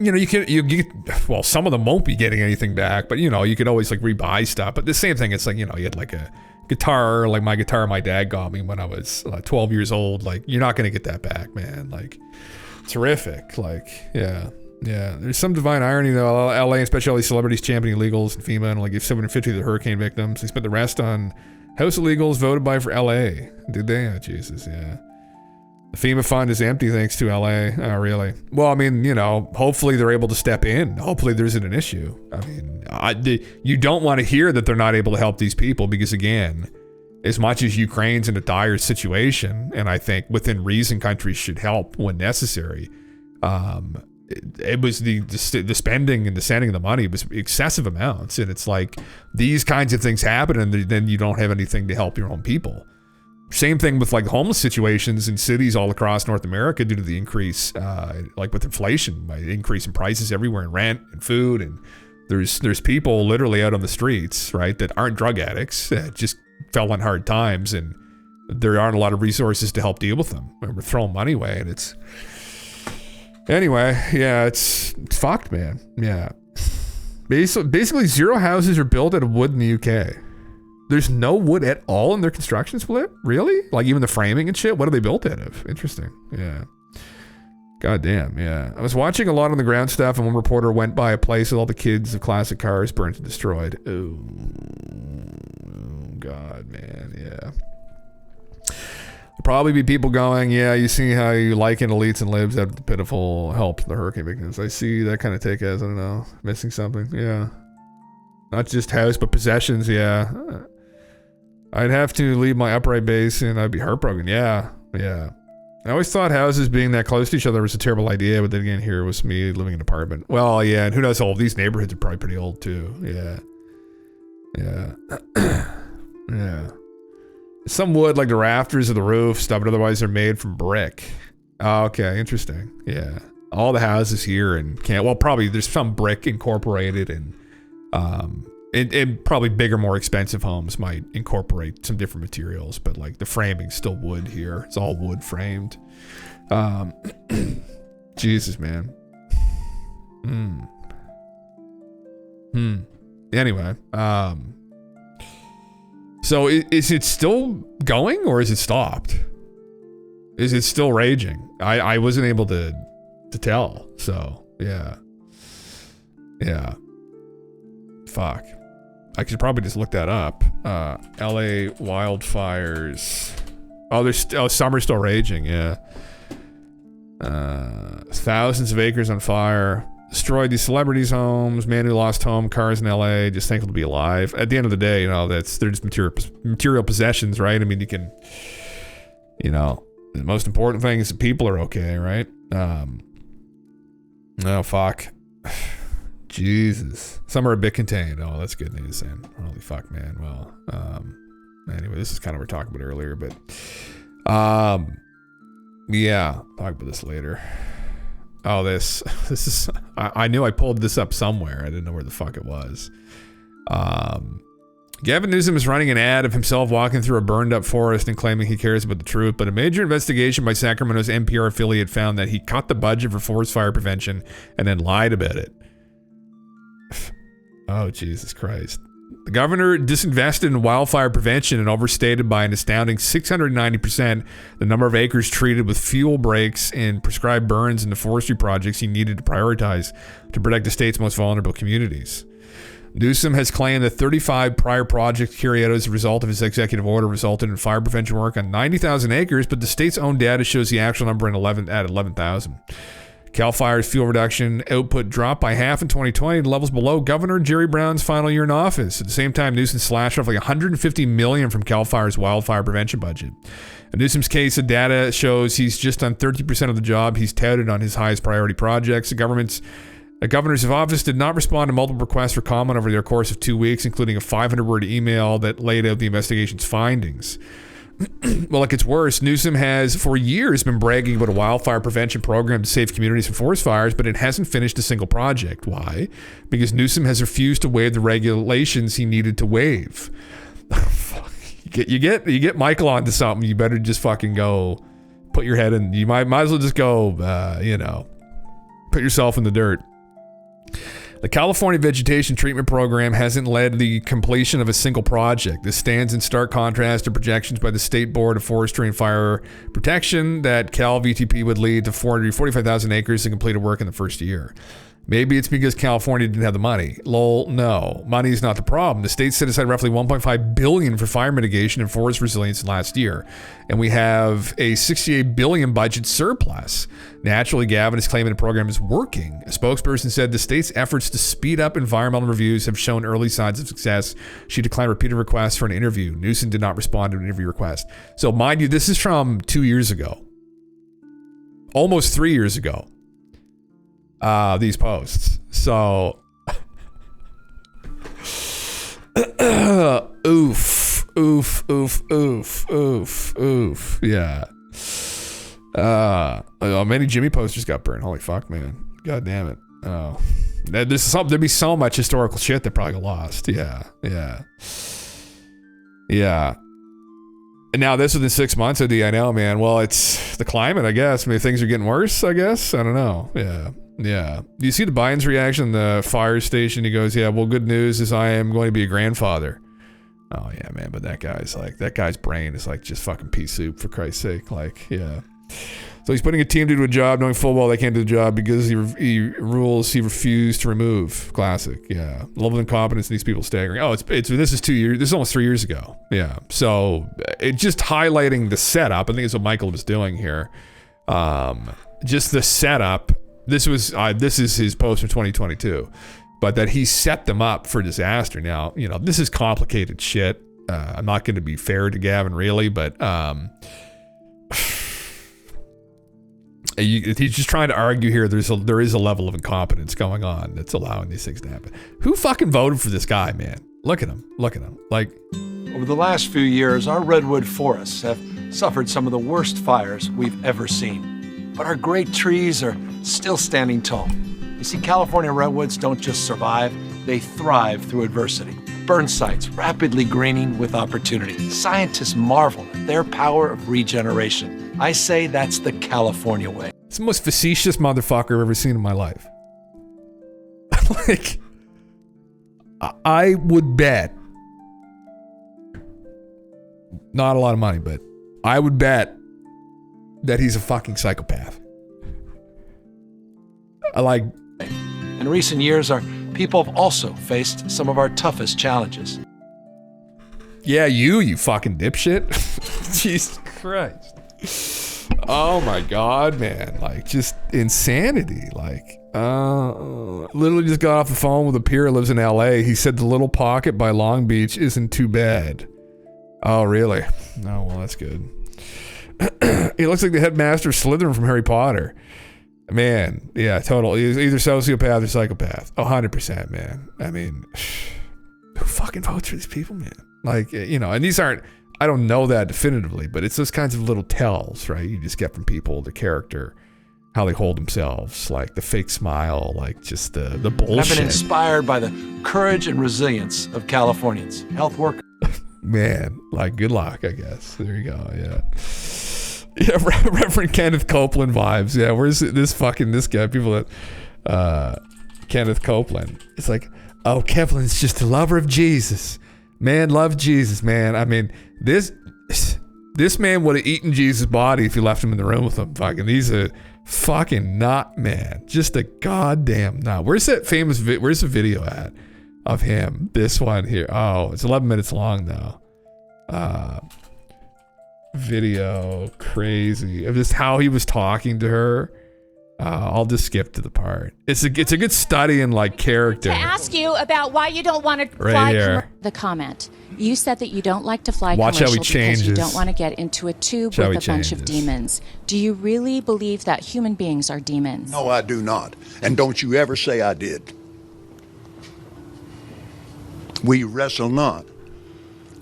you get, well, some of them won't be getting anything back, but you know, you could always like rebuy stuff. But the same thing, it's like, you know, you had like a guitar, like my guitar my dad got me when I was 12 years old. Like, you're not going to get that back, man. Like, it's horrific. Like, yeah. There's some divine irony though. LA, and especially celebrities championing illegals and FEMA, and like gave 750 to the hurricane victims. They spent the rest on house illegals voted by for LA. Did they? Oh, Jesus, yeah. The FEMA fund is empty thanks to LA. Oh, really? Well, I mean, you know, hopefully they're able to step in. Hopefully there isn't an issue. I mean, you don't want to hear that they're not able to help these people because, again, as much as Ukraine's in a dire situation, and I think within reason countries should help when necessary, it was the spending and the sending of the money was excessive amounts. And it's like these kinds of things happen and then you don't have anything to help your own people. Same thing with like homeless situations in cities all across North America due to the increase, like with inflation, by increase in prices everywhere in rent and food. And there's people literally out on the streets, right, that aren't drug addicts, that just fell on hard times, and there aren't a lot of resources to help deal with them. We're throwing money away, and it's... Anyway, yeah, it's fucked, man. Yeah. Basically, zero houses are built out of wood in the UK. There's no wood at all in their construction split? Really? Like even the framing and shit? What are they built out of? Interesting. Yeah. God damn, yeah. I was watching a lot on the ground stuff, and one reporter went by a place with all the kids of classic cars burnt and destroyed. Oh God, man, yeah. Probably be people going, yeah, you see how you liken elites and libs have the pitiful help to the hurricane victims. I see that kind of take as, I don't know, missing something. Yeah. Not just house, but possessions. Yeah. I'd have to leave my upright base and I'd be heartbroken. Yeah. I always thought houses being that close to each other was a terrible idea, but then again, here was me living in an apartment. Well, yeah, and who knows, all of these neighborhoods are probably pretty old too. Yeah. Yeah. Some wood, like the rafters of the roof, stuff, but otherwise they're made from brick. Oh, okay, interesting. Yeah. All the houses here and probably there's some brick incorporated, and probably bigger, more expensive homes might incorporate some different materials, but like the framing's still wood here. It's all wood framed. Jesus, man. Anyway, so is it still going or is it stopped? Is it still raging? I wasn't able to tell. So yeah. Fuck. I could probably just look that up. LA wildfires. Oh, summer's still raging. Yeah. Thousands of acres on fire. Destroyed these celebrities' homes. Man who lost home, cars in LA. Just thankful to be alive. At the end of the day, you know, they're just material possessions, right? I mean, you can, you know, the most important thing is that people are okay, right? Oh fuck. Jesus. Some are a bit contained. Oh, that's good news then. Holy fuck, man. Well, anyway, this is kind of what we were talking about earlier, but yeah, talk about this later. Oh, this is, I knew I pulled this up somewhere. I didn't know where the fuck it was. Gavin Newsom is running an ad of himself walking through a burned up forest and claiming he cares about the truth, but a major investigation by Sacramento's NPR affiliate found that he cut the budget for forest fire prevention and then lied about it. Oh, Jesus Christ. The governor disinvested in wildfire prevention and overstated by an astounding 690% the number of acres treated with fuel breaks and prescribed burns into forestry projects he needed to prioritize to protect the state's most vulnerable communities. Newsom has claimed that 35 prior projects carried out as a result of his executive order resulted in fire prevention work on 90,000 acres, but the state's own data shows the actual number at 11,000. Cal Fire's fuel reduction output dropped by half in 2020 to levels below Governor Jerry Brown's final year in office. At the same time, Newsom slashed roughly $150 million from Cal Fire's wildfire prevention budget. In Newsom's case, the data shows he's just done 30% of the job he's touted on his highest priority projects. The governors of office did not respond to multiple requests for comment over their course of 2 weeks, including a 500-word email that laid out the investigation's findings. Well, it gets worse. Newsom has for years been bragging about a wildfire prevention program to save communities from forest fires, but it hasn't finished a single project. Why? Because Newsom has refused to waive the regulations he needed to waive. You get Michael onto something, you better just fucking go put your head in. You might as well just go, put yourself in the dirt. The California Vegetation Treatment Program hasn't led the completion of a single project. This stands in stark contrast to projections by the State Board of Forestry and Fire Protection that Cal VTP would lead to 445,000 acres to completed work in the first year. Maybe it's because California didn't have the money. Lol, no. Money is not the problem. The state set aside roughly $1.5 billion for fire mitigation and forest resilience last year, and we have a $68 billion budget surplus. Naturally, Gavin is claiming the program is working. A spokesperson said the state's efforts to speed up environmental reviews have shown early signs of success. She declined repeated requests for an interview. Newsom did not respond to an interview request. So mind you, this is from 2 years ago. Almost 3 years ago. These posts. So oof. Yeah. Many Jimmy posters got burned. Holy fuck, man. God damn it. Oh. There'd be so much historical shit that probably got lost. Yeah. And now this within 6 months of I know, man. Well, it's the climate, I guess. Maybe things are getting worse, I guess. I don't know. Yeah. Do you see the Biden's reaction in the fire station? He goes, yeah, well, good news is I am going to be a grandfather. Oh, yeah, man. But that guy's brain is like just fucking pea soup, for Christ's sake. Like, yeah. So he's putting a team to do a job knowing full well they can't do the job because he rules he refused to remove. Classic. Yeah. Level of incompetence in these people staggering. Oh, this is 2 years. This is almost 3 years ago. Yeah. So it's just highlighting the setup. I think it's what Michael was doing here. Just the setup. This is his post from 2022, but that he set them up for disaster. Now, this is complicated shit. I'm not going to be fair to Gavin really, but he's just trying to argue here. There is a level of incompetence going on that's allowing these things to happen. Who fucking voted for this guy, man? Look at him. Like, over the last few years, our redwood forests have suffered some of the worst fires we've ever seen. But our great trees are still standing tall. You see, California redwoods don't just survive, they thrive through adversity. Burn sites rapidly greening with opportunity. Scientists marvel at their power of regeneration. I say that's the California way. It's the most facetious motherfucker I've ever seen in my life. Like, I would bet, not a lot of money, but I would bet that he's a fucking psychopath. In recent years, our people have also faced some of our toughest challenges. Yeah, you fucking dipshit. Jesus Christ. Oh my God, man. Like, just insanity. Like, literally just got off the phone with a peer who lives in LA. He said the little pocket by Long Beach isn't too bad. Oh, really? Oh, well, that's good. He looks like the headmaster of Slytherin from Harry Potter. Man, yeah, total. He's either sociopath or psychopath. 100%, man. I mean, who fucking votes for these people, man? Like, and these aren't, I don't know that definitively, but it's those kinds of little tells, right? You just get from people, the character, how they hold themselves, like the fake smile, like just the bullshit. I've been inspired by the courage and resilience of Californians, health workers. Man, like, good luck, I guess. There you go, yeah. Yeah, Reverend Kenneth Copeland vibes. Yeah, where's this guy? People that, Kenneth Copeland. It's like, oh, Copeland's just a lover of Jesus. Man, love Jesus, man. I mean, this man would have eaten Jesus' body if you left him in the room with him. Fucking, he's a fucking nut, man. Just a goddamn nut. Where's that famous, where's the video at of him? This one here. Oh, it's 11 minutes long, though. Video, crazy. Of just how he was talking to her. I'll just skip to the part. It's a good study in like character. To ask you about why you don't want to Right fly here. the comment. You said that you don't like to fly Watch how he commercial because you changes. don't want to get into a tube Watch how with he a bunch of changes. demons. Do you really believe that human beings are demons? No, I do not. And don't you ever say I did. We wrestle not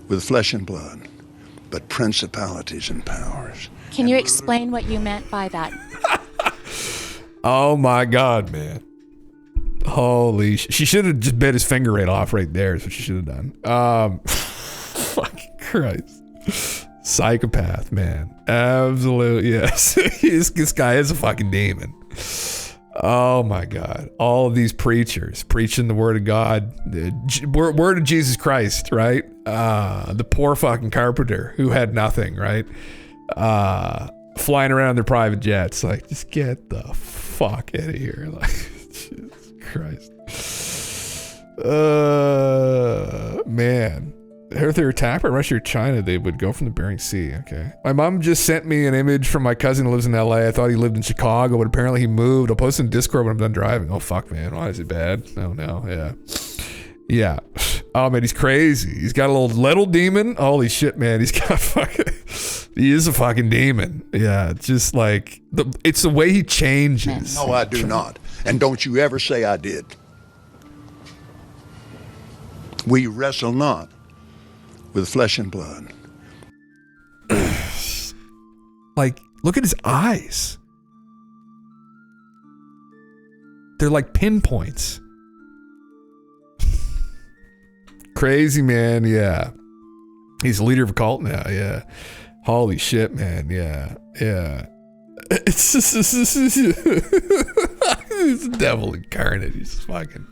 with flesh and blood, but principalities and powers. Can you explain what you meant by that? Oh my God, man. Holy she should have just bit his finger right off right there is what she should have done. Fucking Christ. Psychopath, man. Absolute, yes. This guy is a fucking demon. Oh my God. All of these preachers preaching the word of God, the word of Jesus Christ, right? The poor fucking carpenter who had nothing, right? Flying around their private jets. Like, just get the fuck out of here. Like, Jesus Christ. Man. If they were attacked by Russia or China, they would go from the Bering Sea. Okay. My mom just sent me an image from my cousin who lives in LA. I thought he lived in Chicago, but apparently he moved. I'll post it in Discord when I'm done driving. Oh, fuck, man. Why is it bad? Oh, no. Yeah. Yeah. Oh, man, he's crazy. He's got a little demon. Holy shit, man. He's got fucking... He is a fucking demon. Yeah. It's just like... It's the way he changes. No, I do not. And don't you ever say I did. We wrestle not with flesh and blood. Like, look at his eyes. They're like pinpoints. Crazy, man. Yeah. He's the leader of a cult now. Yeah. Holy shit, man. Yeah. Yeah. It's just, it's the devil incarnate. He's fucking...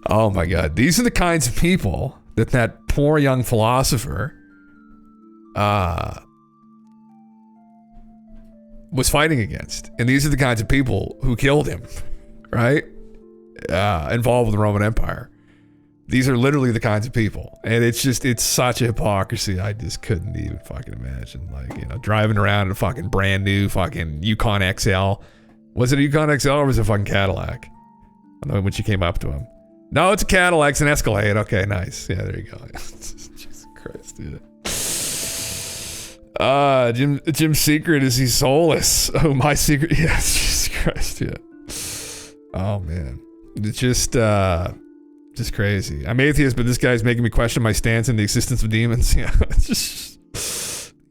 Oh my God. These are the kinds of people that poor young philosopher was fighting against. And these are the kinds of people who killed him, right? Involved with the Roman Empire. These are literally the kinds of people. And it's such a hypocrisy. I just couldn't even fucking imagine. Like, you know, driving around in a fucking brand new fucking Yukon XL. Was it a Yukon XL or was it a fucking Cadillac? I don't know when she came up to him. No, it's a Cadillac. It's an Escalade. Okay, nice. Yeah, there you go. Jesus Christ, dude. Jim's secret is he's soulless. Oh, my secret. Yes, Jesus Christ, yeah. Oh, man. It's just crazy. I'm atheist, but this guy's making me question my stance in the existence of demons. Yeah, it's just...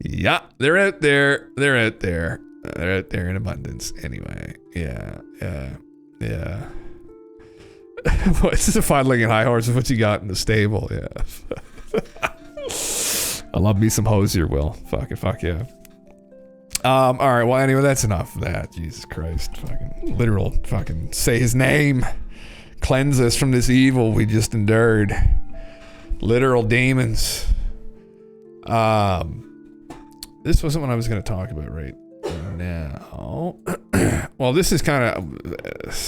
Yeah, they're out there. They're out there. They're out there in abundance. Anyway, yeah. What's the fine-legged high horse? What you got in the stable? Yeah. I love me some Hosier, Will. Fuck yeah. All right. Well, anyway, that's enough of that. Jesus Christ. Fucking literal. Fucking say his name. Cleanse us from this evil we just endured. Literal demons. This wasn't what I was going to talk about right now. Well, this is kind of...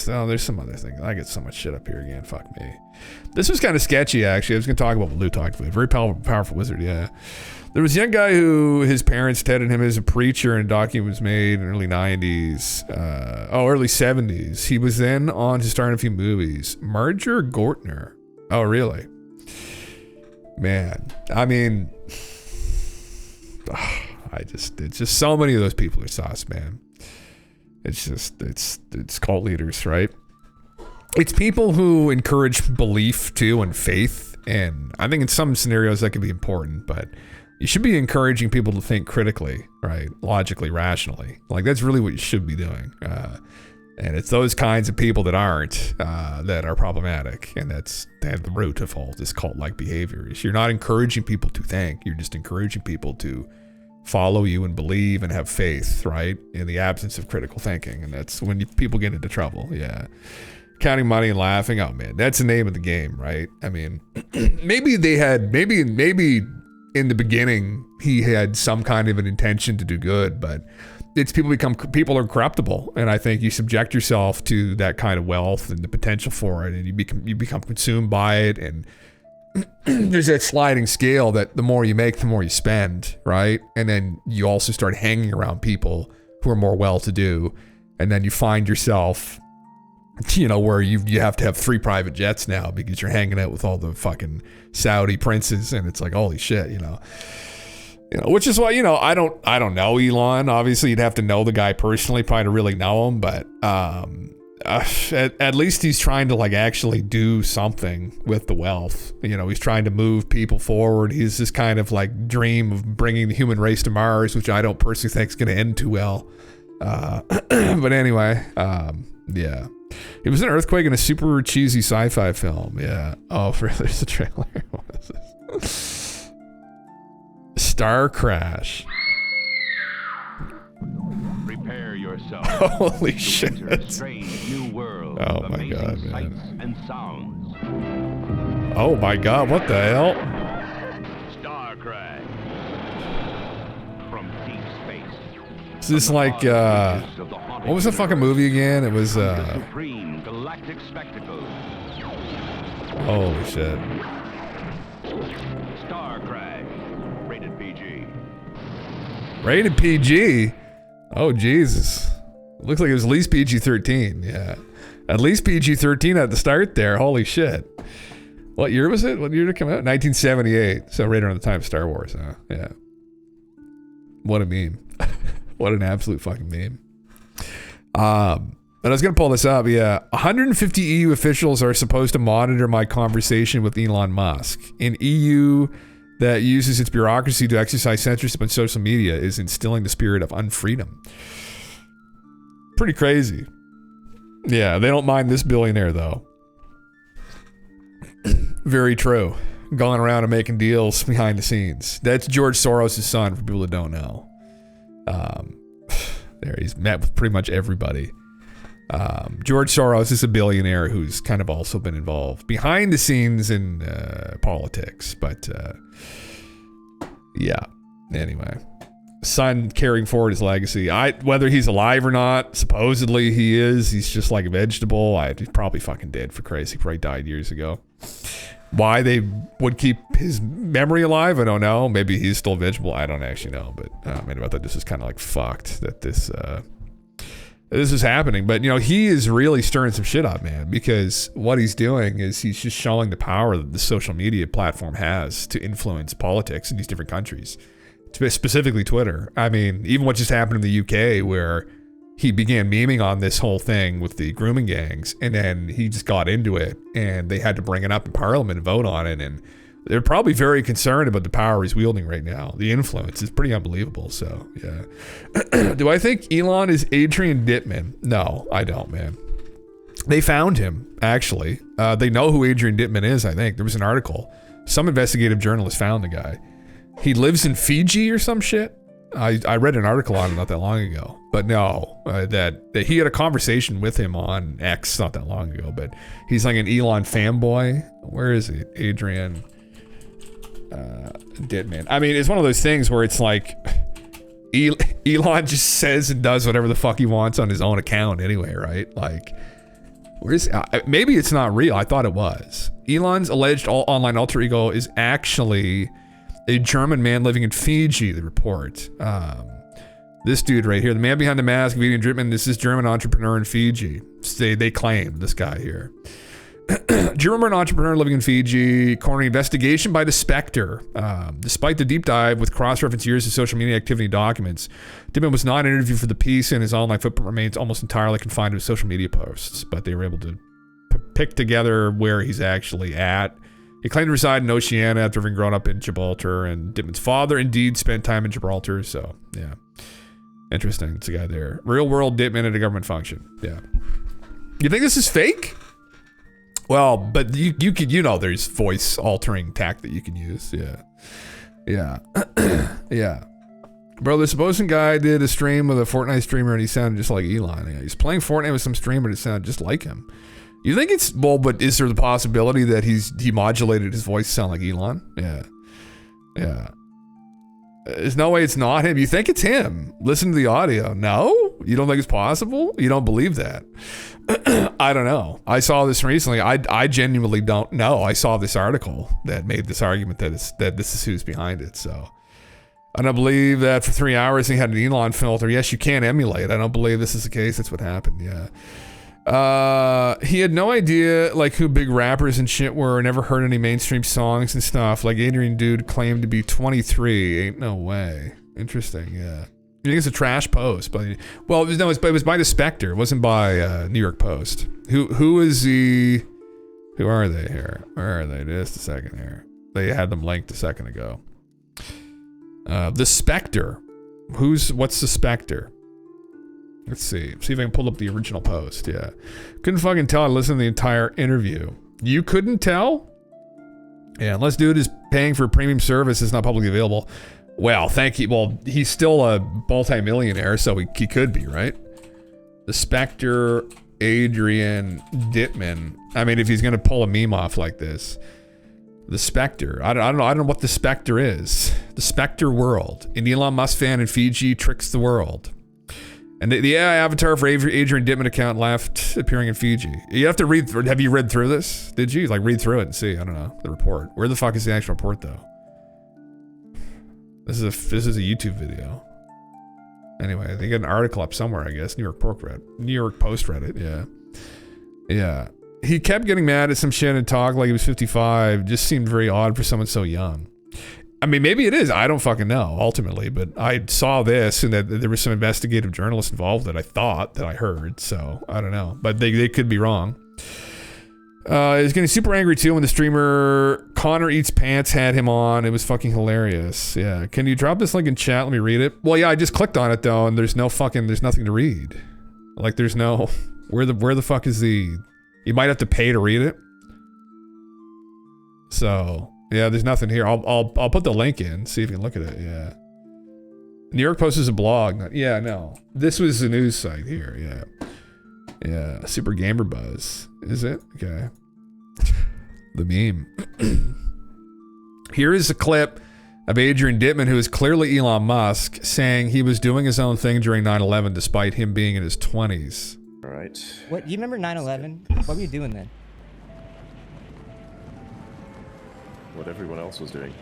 Oh, there's some other things. I get so much shit up here again. Fuck me. This was kind of sketchy, actually. I was going to talk about what Lou talked about. Very powerful wizard, yeah. There was a young guy who his parents touted him as a preacher, and a document was made in the early 90s. Early 70s. He was then on to star in a few movies. Marger Gortner. Oh, really? Man. I mean... it's just so many of those people are sauce, man. It's cult leaders, right? It's people who encourage belief too and faith, and I think in some scenarios that can be important, but you should be encouraging people to think critically, right? Logically, rationally. Like, that's really what you should be doing. And it's those kinds of people that aren't, that are problematic, and that's the root of all this cult-like behavior. Is you're not encouraging people to think, you're just encouraging people to follow you and believe and have faith, right? In the absence of critical thinking. And that's when people get into trouble. Yeah. Counting money and laughing. Oh man, that's the name of the game, right? I mean, maybe in the beginning he had some kind of an intention to do good, but it's people are corruptible. And I think you subject yourself to that kind of wealth and the potential for it, and you become consumed by it. And there's that sliding scale that the more you make, the more you spend, right? And then you also start hanging around people who are more well-to-do, And then you find yourself, you know, where you have to have 3 private jets now because you're hanging out with all the fucking Saudi princes, and it's like, holy shit, you know, which is why, you know, I don't know Elon. Obviously, you'd have to know the guy personally, probably to really know him, but at least he's trying to like actually do something with the wealth. You know, he's trying to move people forward. He's this kind of like dream of bringing the human race to Mars, which I don't personally think is going to end too well. But anyway, yeah. It was an earthquake in a super cheesy sci-fi film. Yeah. Oh, there's a trailer. What is this? Star Crash. Prepare yourself. Holy shit. New world oh my god, man. And sounds. Oh my god, what the hell? Star Crash. From deep space. Is this like what was the fucking movie again? It was Supreme galactic spectacle. Holy shit. Star Crash. Rated PG. Rated PG? Oh Jesus. It looks like it was at least PG-13. Yeah. At least PG-13 at the start there. Holy shit. What year was it? What year did it come out? 1978. So right around the time of Star Wars, huh? Yeah. What a meme. What an absolute fucking meme. But I was going to pull this up. Yeah. 150 EU officials are supposed to monitor my conversation with Elon Musk. An EU that uses its bureaucracy to exercise censorship on social media is instilling the spirit of unfreedom. Pretty crazy. Yeah, they don't mind this billionaire, though. Very true. Going around and making deals behind the scenes. That's George Soros' son, for people that don't know. There, he's met with pretty much everybody. George Soros is a billionaire who's kind of also been involved behind the scenes in politics. But yeah, anyway. Son carrying forward his legacy. Whether he's alive or not, supposedly he is. He's just like a vegetable. He's probably fucking dead, for Christ. He probably died years ago. Why they would keep his memory alive, I don't know. Maybe he's still a vegetable. I don't actually know. But man, I thought this is kind of like fucked that this is happening. But you know, he is really stirring some shit up, man, because what he's doing is he's just showing the power that the social media platform has to influence politics in these different countries. Specifically Twitter. I mean, even what just happened in the UK, where he began memeing on this whole thing with the grooming gangs, and then he just got into it, and they had to bring it up in Parliament and vote on it, and they're probably very concerned about the power he's wielding right now. The influence is pretty unbelievable. So yeah. Do I think Elon is Adrian Dittman? No, I don't, man. They found him, actually. They know who Adrian Dittman is, I think. There was an article. Some investigative journalist found the guy. He lives in Fiji or some shit. I read an article on it not that long ago. But no, that he had a conversation with him on X not that long ago. But he's like an Elon fanboy. Where is he? Adrian Dittman. I mean, it's one of those things where it's like Elon just says and does whatever the fuck he wants on his own account anyway, right? Like, where's maybe it's not real. I thought it was. Elon's alleged online alter ego is actually a German man living in Fiji, the report. This dude right here, the man behind the mask, Adrian Dittman, this is German entrepreneur in Fiji. They claim, this guy here. German entrepreneur living in Fiji, cornering investigation by the Spectre. Despite the deep dive with cross-reference years of social media activity documents, Dittman was not interviewed for the piece, and his online footprint remains almost entirely confined to his social media posts. But they were able to pick together where he's actually at. He claimed to reside in Oceania after having grown up in Gibraltar, and Dittman's father indeed spent time in Gibraltar. So, yeah. Interesting. It's a guy there. Real world Dittman at a government function. Yeah. You think this is fake? Well, but you could, you know, there's voice altering tech that you can use. Yeah. Yeah. Yeah. Bro, the supposing guy did a stream with a Fortnite streamer and he sounded just like Elon. Yeah, he's playing Fortnite with some streamer that sounded just like him. You think it's, well, but is there the possibility that he modulated his voice to sound like Elon? Yeah. Yeah. There's no way it's not him. You think it's him. Listen to the audio. No? You don't think it's possible? You don't believe that? I don't know. I saw this recently. I genuinely don't know. I saw this article that made this argument that this is who's behind it. So I don't believe that for 3 hours he had an Elon filter. Yes, you can emulate. I don't believe this is the case. That's what happened. Yeah. He had no idea like who big rappers and shit were. Never heard any mainstream songs and stuff. Like Adrian Dude claimed to be 23. Ain't no way. Interesting. Yeah. I think it's a trash post, but well, it was by the Spectre. It wasn't by New York Post. Who is the? Who are they here? Where are they? Just a second here. They had them linked a second ago. The Spectre. What's the Spectre? Let's see. See if I can pull up the original post. Yeah. Couldn't fucking tell. I listened to the entire interview. You couldn't tell? Yeah, unless dude is paying for premium service, it's not publicly available. Well, thank you. Well, he's still a multi-millionaire, so he could be, right? The Spectre, Adrian Dittman. I mean, if he's gonna pull a meme off like this. The Spectre. I don't know what the Spectre is. The Spectre world. An Elon Musk fan in Fiji tricks the world. And the AI avatar for Adrian Dittman account left appearing in Fiji. You have to read. Have you read through this? Did you like read through it and see? I don't know the report. Where the fuck is the actual report though? This is a YouTube video. Anyway, they got an article up somewhere. I guess New York Post read it. Yeah, yeah. He kept getting mad at some shit and talked like he was 55. Just seemed very odd for someone so young. I mean, maybe it is. I don't fucking know, ultimately. But I saw this and that there was some investigative journalists involved that I thought that I heard. So, I don't know. But they could be wrong. He's getting super angry, too, when the streamer Connor Eats Pants had him on. It was fucking hilarious. Yeah. Can you drop this link in chat? Let me read it. Well, yeah, I just clicked on it, though, and there's nothing to read. Like, there's no... Where the fuck is the... You might have to pay to read it. So, yeah, there's nothing here. I'll put the link in, see if you can look at it. Yeah. New York Post is a blog. Yeah, no. This was the news site here. Yeah. Yeah. Super Gamer Buzz. Is it? Okay. The meme. Here is a clip of Adrian Dittman, who is clearly Elon Musk, saying he was doing his own thing during 9/11 despite him being in his 20s. All right. What, you remember 9/11? What were you doing then? What everyone else was doing.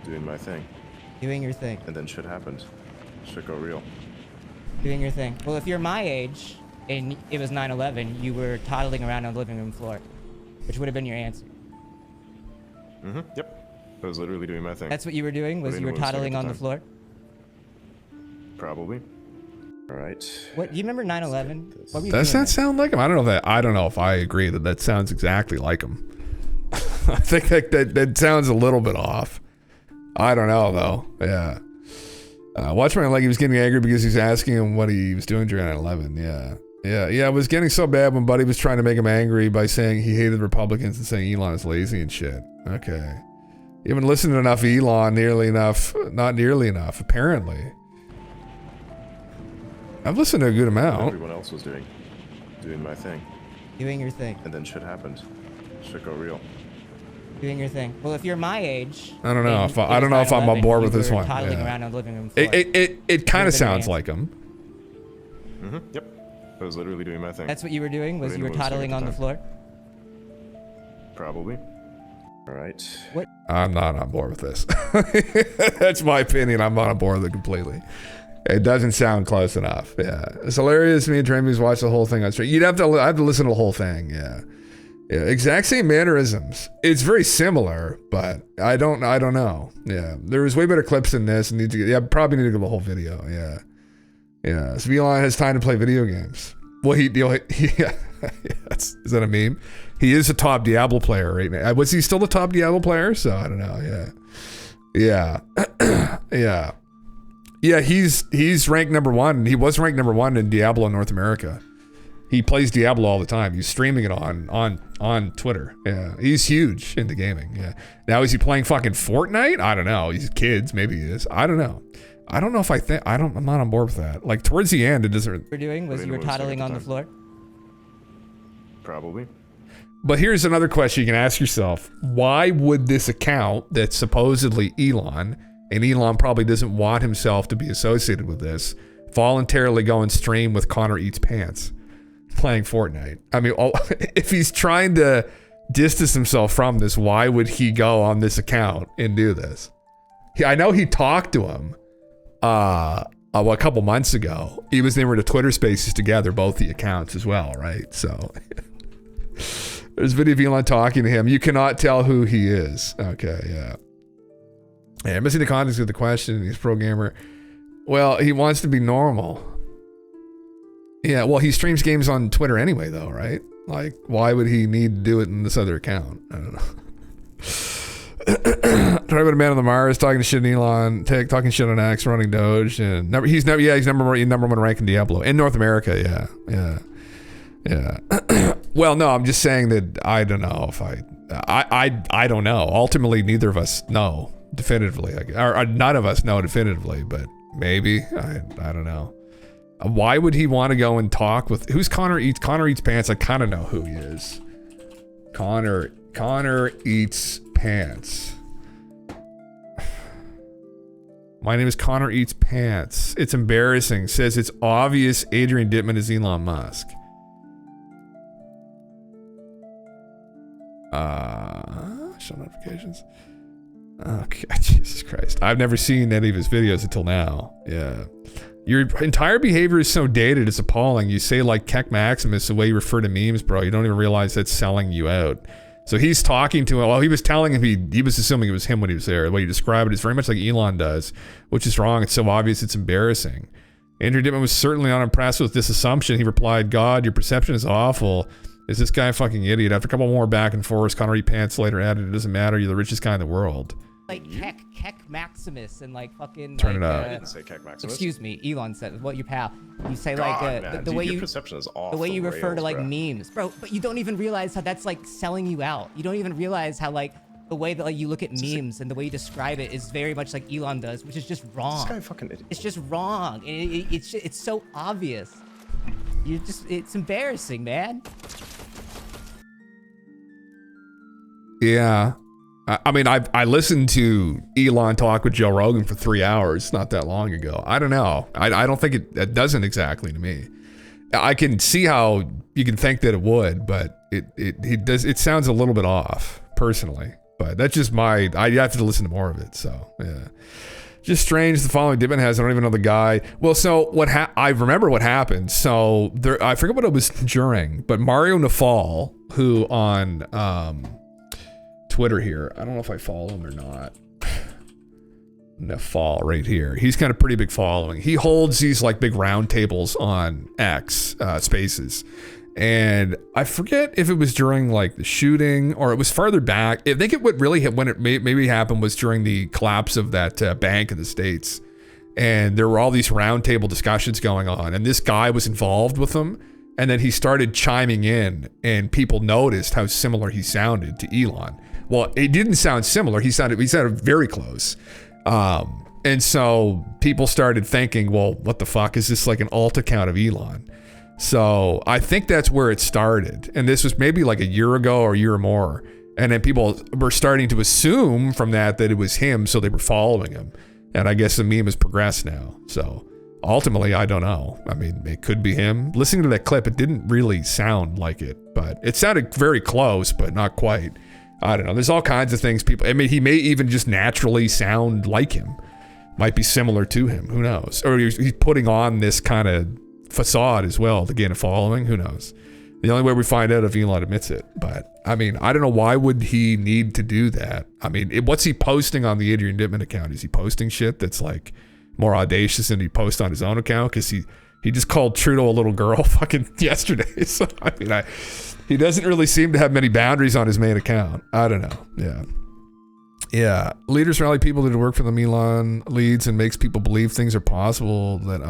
Doing my thing. Doing your thing. And then shit happened. Shit got real. Doing your thing. Well, if you're my age and it was 9/11, you were toddling around on the living room floor, which would have been your answer. Mm-hmm. Yep. I was literally doing my thing. That's what you were doing? Was you were toddling on the floor? Probably. All right. What, you remember 9/11? What were you Does doing that sound like him? I don't know if I agree that sounds exactly like him. I think that sounds a little bit off. I don't know though. Yeah. Watchman, like he was getting angry because he's asking him what he was doing during 9/11. Yeah. It was getting so bad when Buddy was trying to make him angry by saying he hated Republicans and saying Elon is lazy and shit. Okay. You haven't listened to enough Elon not nearly enough, apparently. I've listened to a good amount. What everyone else was doing my thing. Doing your thing. And then shit happened. Shit got real. Doing your thing. Well, if you're my age, I don't know if I'm on board with this one. Toddling around on the living room floor. It kind of sounds like him. Mm-hmm. Yep. I was literally doing my thing. That's what you were doing? Was you were toddling on the floor? Probably. All right. What? I'm not on board with this. That's my opinion. I'm not on board with it completely. It doesn't sound close enough. Yeah, it's hilarious. Me and Trammy's watched the whole thing on stream. I have to listen to the whole thing. Yeah, exact same mannerisms. It's very similar, but I don't know. Yeah, there was way better clips than this. Probably need to go the whole video. Yeah. So Elon has time to play video games. Well, is that a meme? He is a top Diablo player right now. Was he still the top Diablo player? So I don't know. Yeah. Yeah, he's ranked number 1. He was ranked number 1 in Diablo in North America. He plays Diablo all the time. He's streaming it on Twitter. Yeah, he's huge into gaming. Yeah. Now is he playing fucking Fortnite? I don't know. He's kids. Maybe he is. I don't know. I don't know if I'm not on board with that. Like towards the end, it doesn't. What you were doing? Was you were toddling on the floor? Probably. But here's another question you can ask yourself: why would this account that's supposedly Elon? And Elon probably doesn't want himself to be associated with this, voluntarily go and stream with Connor Eats Pants playing Fortnite. I mean, if he's trying to distance himself from this, why would he go on this account and do this? I know he talked to him a couple months ago. They were in the Twitter spaces together, both the accounts as well, right? So there's a video of Elon talking to him. You cannot tell who he is. Okay, yeah. Yeah, missing the context of the question. He's pro gamer. Well, he wants to be normal. Yeah, well, he streams games on Twitter anyway, though, right? Like, why would he need to do it in this other account? I don't know. Talking about a man on the Mars, talking shit on Elon, talking shit on X, running Doge, and he's number one rank in Diablo in North America. Yeah. Well, no, I'm just saying that I don't know if I don't know. Ultimately, neither of us know definitively, or none of us know definitively, but maybe I don't know. Why would he want to go and talk with who's Connor Eats Pants? I kind of know who he is. Connor Eats Pants. My name is Connor Eats Pants. It's embarrassing. Says it's obvious Adrian Dittman is Elon Musk. Show notifications. Okay, Jesus Christ. I've never seen any of his videos until now. Yeah. Your entire behavior is so dated, it's appalling. You say like Keck Maximus the way you refer to memes, bro. You don't even realize that's selling you out. So he's talking to him. Well, he was telling him he was assuming it was him when he was there. The way you describe it is very much like Elon does, which is wrong. It's so obvious, it's embarrassing. Andrew Dittman was certainly not impressed with this assumption. He replied, God, your perception is awful. Is this guy a fucking idiot? After a couple more back and forth, Connor E. Pants later added, it doesn't matter. You're the richest guy in the world. Like Keck Maximus and like fucking turn it up. I didn't say Keck Maximus. Excuse me, Elon said, "What your pal?" You say God, like man, the dude, way your you perception is off the way you the refer to rails, like bro. memes, bro. But you don't even realize how that's like selling you out. You don't even realize how like the way that like you look at memes and the way you describe it is very much like Elon does, which is just wrong. This guy fucking idiot. It's just wrong, and it's so obvious. It's embarrassing, man. Yeah. I mean, I listened to Elon talk with Joe Rogan for 3 hours not that long ago. I don't know. I don't think it doesn't exactly to me. I can see how you can think that it would, but it sounds a little bit off personally. But that's just I have to listen to more of it. So yeah, just strange. The following Dittman has. I don't even know the guy. Well, so I remember what happened. So I forget what it was during, but Mario Nafal, who on Twitter here. I don't know if I follow him or not. Nafal right here. He's got a pretty big following. He holds these like big round tables on X Spaces. And I forget if it was during like the shooting or it was farther back. I think what really hit when it maybe happened was during the collapse of that bank in the States. And there were all these round table discussions going on. And this guy was involved with them. And then he started chiming in and people noticed how similar he sounded to Elon. Well, it didn't sound similar. He sounded very close. And so people started thinking, well, what the fuck? Is this like an alt account of Elon? So I think that's where it started. And this was maybe like a year ago or a year or more. And then people were starting to assume from that it was him. So they were following him. And I guess the meme has progressed now. So ultimately, I don't know. I mean, it could be him. Listening to that clip, it didn't really sound like it, but it sounded very close, but not quite. I don't know. There's all kinds of things people, I mean, he may even just naturally sound like him. Might be similar to him. Who knows? Or he's putting on this kind of facade as well to gain a following. Who knows? The only way we find out if Elon admits it. But I mean, I don't know, why would he need to do that? I mean, what's he posting on the Adrian Dittman account? Is he posting shit that's like more audacious than he posts on his own account? Because he just called Trudeau a little girl fucking yesterday. So I mean, he doesn't really seem to have many boundaries on his main account. I don't know. Yeah. Leaders rally people to work for them. Elon leads and makes people believe things are possible that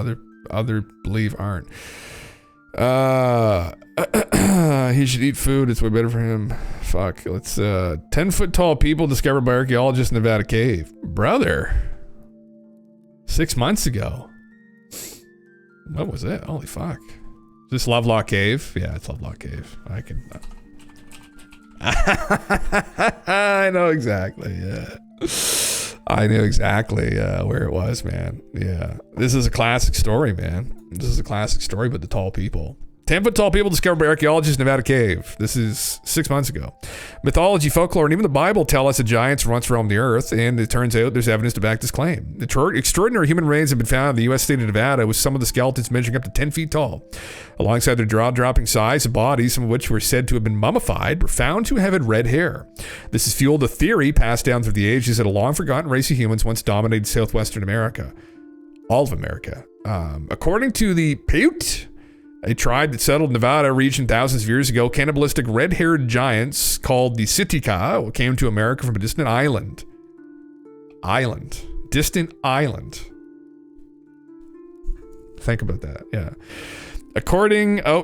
other believe aren't. He should eat food. It's way better for him. Fuck. Let's 10-foot tall people discovered by archaeologists in Nevada cave. Brother. 6 months ago. What was it? Holy fuck. Is this Lovelock Cave? Yeah, it's Lovelock Cave. I can... I know exactly, yeah. I knew exactly where it was, man. Yeah. This is a classic story, man. This is a classic story about the tall people. 10-foot tall people discovered by archaeologists in Nevada cave. This is 6 months ago. Mythology, folklore, and even the Bible tell us that giants once roamed the earth, and it turns out there's evidence to back this claim. Extraordinary human remains have been found in the U.S. state of Nevada, with some of the skeletons measuring up to 10 feet tall. Alongside their jaw-dropping size, the bodies, some of which were said to have been mummified, were found to have had red hair. This has fueled a theory passed down through the ages that a long-forgotten race of humans once dominated southwestern America. All of America. According to the Paiute, a tribe that settled Nevada region thousands of years ago, cannibalistic red-haired giants called the Sitka came to America from a distant island. Distant island. Think about that, yeah.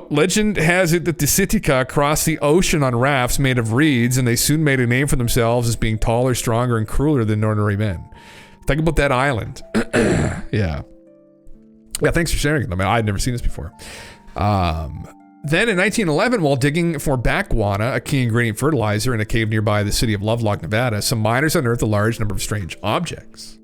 Legend has it that the Sitka crossed the ocean on rafts made of reeds, and they soon made a name for themselves as being taller, stronger, and crueler than ordinary men. Think about that island. Yeah. Yeah, thanks for sharing it. I mean, I'd never seen this before. Then in 1911, while digging for backwana, a key ingredient fertilizer, in a cave nearby the city of Lovelock, Nevada, some miners unearthed a large number of strange objects.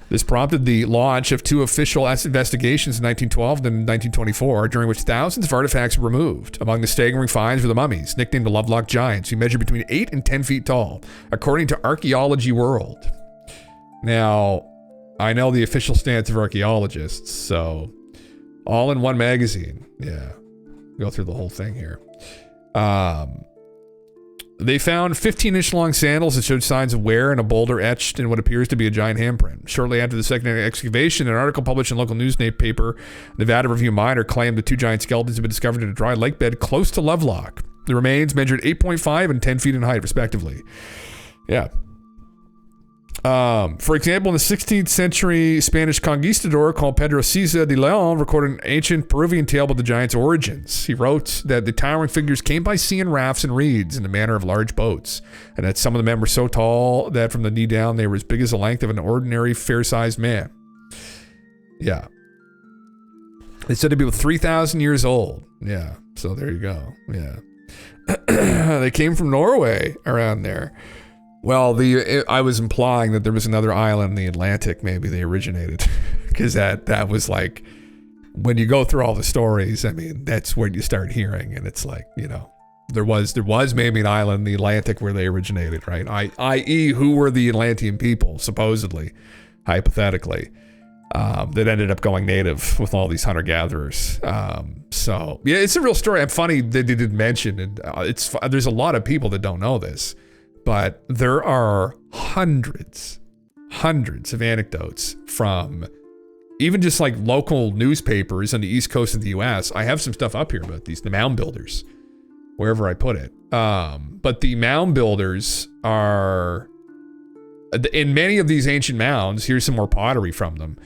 This prompted the launch of 2 official investigations in 1912 and 1924, during which thousands of artifacts were removed. Among the staggering finds were the mummies, nicknamed the Lovelock Giants, who measured between 8 and 10 feet tall, according to Archaeology World. Now, I know the official stance of archaeologists, so all in one magazine. Yeah. Go through the whole thing here. They found 15-inch long sandals that showed signs of wear and a boulder etched in what appears to be a giant handprint. Shortly after the second excavation, an article published in a local newspaper, Nevada Review Minor, claimed the 2 giant skeletons had been discovered in a dry lake bed close to Lovelock. The remains measured 8.5 and 10 feet in height, respectively. Yeah. For example, in the 16th century Spanish conquistador called Pedro Ciza de Leon recorded an ancient Peruvian tale about the giants' origins. He wrote that the towering figures came by sea in rafts and reeds in the manner of large boats, and that some of the men were so tall that from the knee down they were as big as the length of an ordinary fair-sized man. Yeah. They said to be 3,000 years old. Yeah, so there you go. Yeah. They came from Norway around there. Well, I was implying that there was another island in the Atlantic. Maybe they originated, because that was like, when you go through all the stories, I mean, that's where you start hearing, and it's like, you know, there was maybe an island in the Atlantic where they originated, right? I.e., who were the Atlantean people, supposedly, hypothetically, that ended up going native with all these hunter-gatherers. So yeah, it's a real story. I'm funny that they did mention, and there's a lot of people that don't know this. But there are hundreds of anecdotes from even just like local newspapers on the East Coast of the US. I have some stuff up here about the mound builders, wherever I put it. But the mound builders are, in many of these ancient mounds, here's some more pottery from them.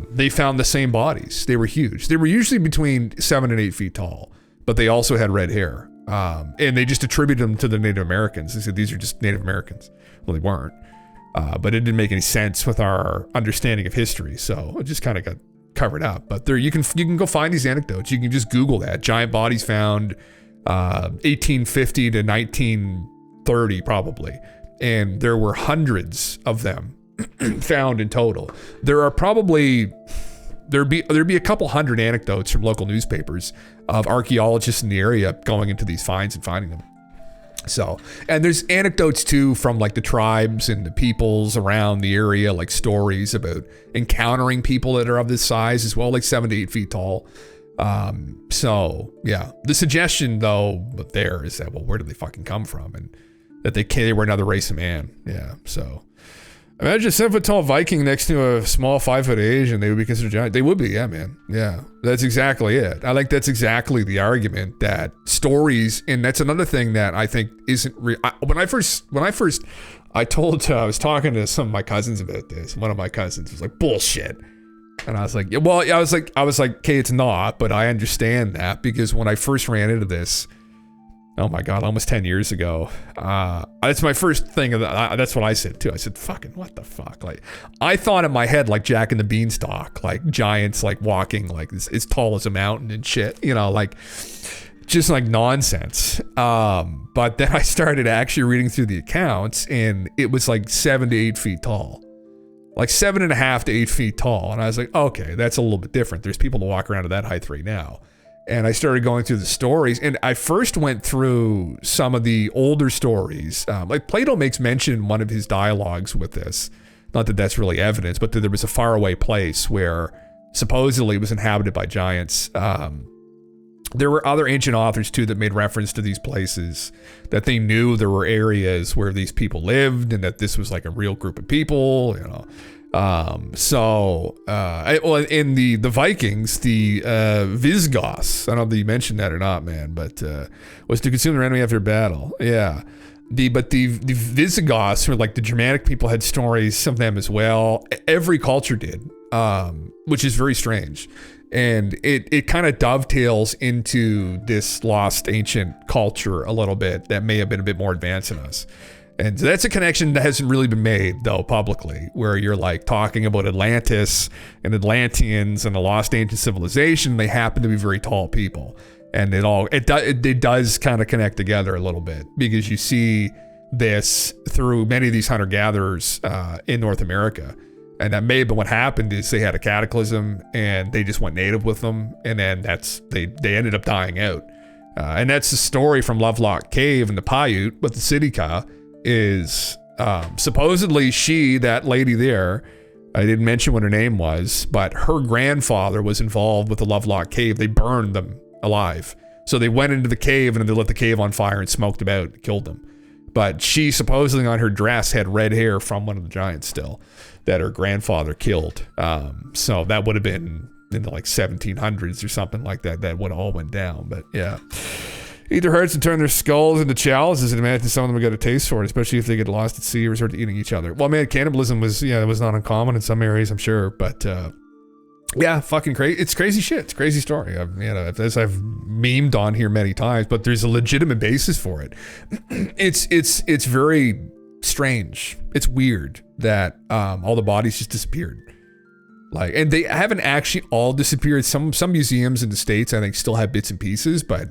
They found the same bodies. They were huge. They were usually between 7 and 8 feet tall, but they also had red hair. And they just attributed them to the Native Americans. They said these are just Native Americans. Well, they weren't. But it didn't make any sense with our understanding of history, so it just kind of got covered up. But there, you can go find these anecdotes. You can just Google that. Giant bodies found 1850 to 1930 probably, and there were hundreds of them found in total. There are probably there'd be a couple hundred anecdotes from local newspapers of archaeologists in the area going into these finds and finding them. So, and there's anecdotes too from like the tribes and the peoples around the area, like stories about encountering people that are of this size as well, like 7 to 8 feet tall. So yeah, the suggestion though, but there is that, well, where did they fucking come from? And that they were another race of man. Yeah. So imagine a 7 foot tall Viking next to a small 5 foot Asian. They would be considered giant. They would be, yeah, man. Yeah, that's exactly it. I like that's exactly the argument that stories, and that's another thing that I think isn't real. When I was talking to some of my cousins about this. One of my cousins was like, bullshit. And I was like, yeah, well, I was like, okay, it's not, but I understand that because when I first ran into this, oh my God, almost 10 years ago. That's my first thing. That's what I said too. I said, fucking what the fuck? Like, I thought in my head, like Jack and the Beanstalk, like giants, like walking, like as tall as a mountain and shit, you know, like just like nonsense. But then I started actually reading through the accounts and it was like 7 to 8 feet tall, like 7.5 to 8 feet tall. And I was like, okay, that's a little bit different. There's people that walk around at that height right now. And I started going through the stories, and I first went through some of the older stories. Like Plato makes mention in one of his dialogues with this, not that that's really evidence, but that there was a faraway place where supposedly it was inhabited by giants. There were other ancient authors too that made reference to these places, that they knew there were areas where these people lived and that this was like a real group of people, you know. In the Vikings, the Visigoths, I don't know if you mentioned that or not, man, but was to consume their enemy after battle. Yeah. The Visigoths, were like the Germanic people, had stories, some of them as well. Every culture did, which is very strange. And it kind of dovetails into this lost ancient culture a little bit that may have been a bit more advanced than us. And that's a connection that hasn't really been made, though, publicly, where you're like talking about Atlantis and Atlanteans and a lost ancient civilization. They happen to be very tall people. And it does kind of connect together a little bit, because you see this through many of these hunter-gatherers in North America. And that may have been what happened, is they had a cataclysm and they just went native with them. And then they ended up dying out. And that's the story from Lovelock Cave and the Paiute, but the Siddhika is supposedly that lady there, I didn't mention what her name was, but her grandfather was involved with the Lovelock Cave. They burned them alive. So they went into the cave and they lit the cave on fire and smoked them out and killed them. But she supposedly on her dress had red hair from one of the giants still that her grandfather killed. So that would have been in the like 1700s or something like that. That would all went down. But yeah. Eat their hearts and turn their skulls into chalices, and imagine some of them got a taste for it, especially if they get lost at sea or resort to eating each other. Well, man, cannibalism was not uncommon in some areas, I'm sure, but yeah, fucking crazy. It's crazy shit. It's a crazy story. I've memed on here many times, but there's a legitimate basis for it. It's very strange. It's weird that all the bodies just disappeared. Like, and they haven't actually all disappeared. Some museums in the States, I think, still have bits and pieces, but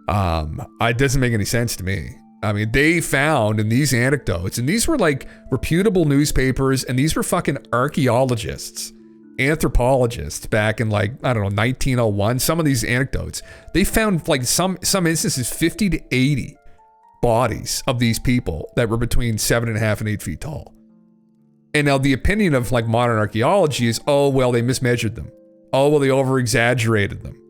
it doesn't make any sense to me. I mean, they found in these anecdotes, and these were like reputable newspapers, and these were fucking archaeologists, anthropologists back in like, I don't know, 1901. Some of these anecdotes, they found like some instances 50 to 80 bodies of these people that were between 7.5 and 8 feet tall. And now the opinion of like modern archaeology is, oh, well, they mismeasured them. Oh, well, they over exaggerated them.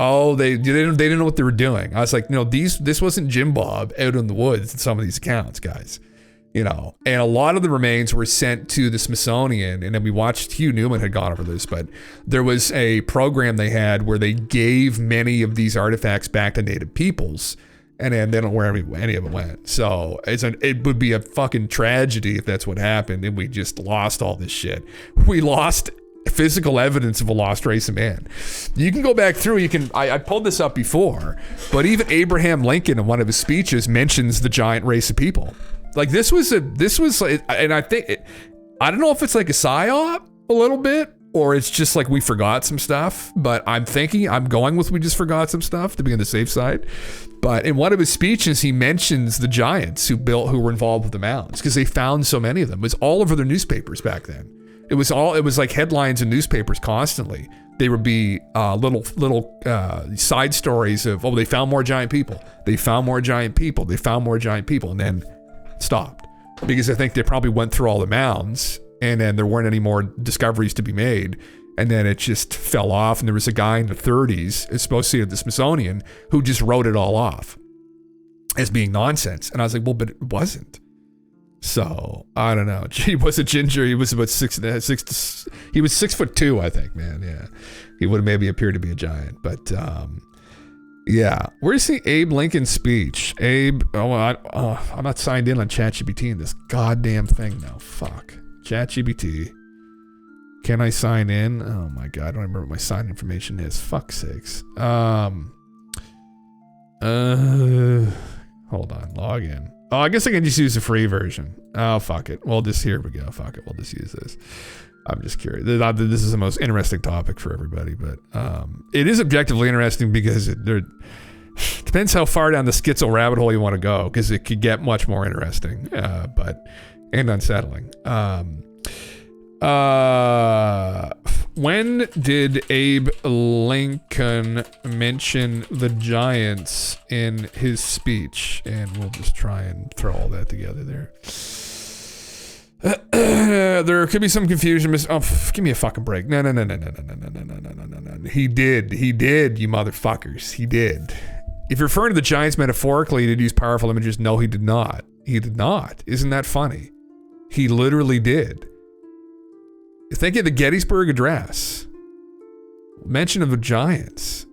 Oh, they didn't know what they were doing. I was like, this wasn't Jim Bob out in the woods in some of these accounts, guys. And a lot of the remains were sent to the Smithsonian, and then we watched, Hugh Newman had gone over this, but there was a program they had where they gave many of these artifacts back to native peoples, and then they don't know where any of it went. So it would be a fucking tragedy if that's what happened, and we just lost all this shit. We lost physical evidence of a lost race of man. You can go back through, I pulled this up before, but even Abraham Lincoln in one of his speeches mentions the giant race of people. Like this was and I think I don't know if it's like a psyop a little bit, or it's just like we forgot some stuff, but I'm going with we just forgot some stuff to be on the safe side. But in one of his speeches, he mentions the giants who were involved with the mounds, because they found so many of them. It was all over their newspapers back then. It was like headlines in newspapers constantly. They would be little side stories of, oh, they found more giant people. They found more giant people. They found more giant people, and then stopped, because I think they probably went through all the mounds, and then there weren't any more discoveries to be made, and then it just fell off. And there was a guy in the 30s, associated with the Smithsonian, who just wrote it all off as being nonsense. And I was like, well, but it wasn't. So I don't know. He was a ginger. He was about 6'6". He was 6'2", I think, man. Yeah, he would have maybe appeared to be a giant, but yeah. Where's the Abe Lincoln speech? Abe. I'm not signed in on ChatGPT in this goddamn thing now. Fuck ChatGPT. Can I sign in? Oh my god, I don't remember what my sign information is. Fuck sakes. Hold on. Log in. Oh, I guess I can just use the free version. Oh, fuck it. Here we go. Fuck it. We'll just use this. I'm just curious. This is the most interesting topic for everybody, but it is objectively interesting because it depends how far down the schizo rabbit hole you want to go, because it could get much more interesting, and unsettling. When did Abe Lincoln mention the Giants in his speech? And we'll just try and throw all that together there. There could be some confusion. Give me a fucking break. No. He did, you motherfuckers. He did. If you're referring to the Giants metaphorically, he did use powerful images. No, he did not. He did not. Isn't that funny? He literally did. Think of the Gettysburg Address. Mention of the Giants.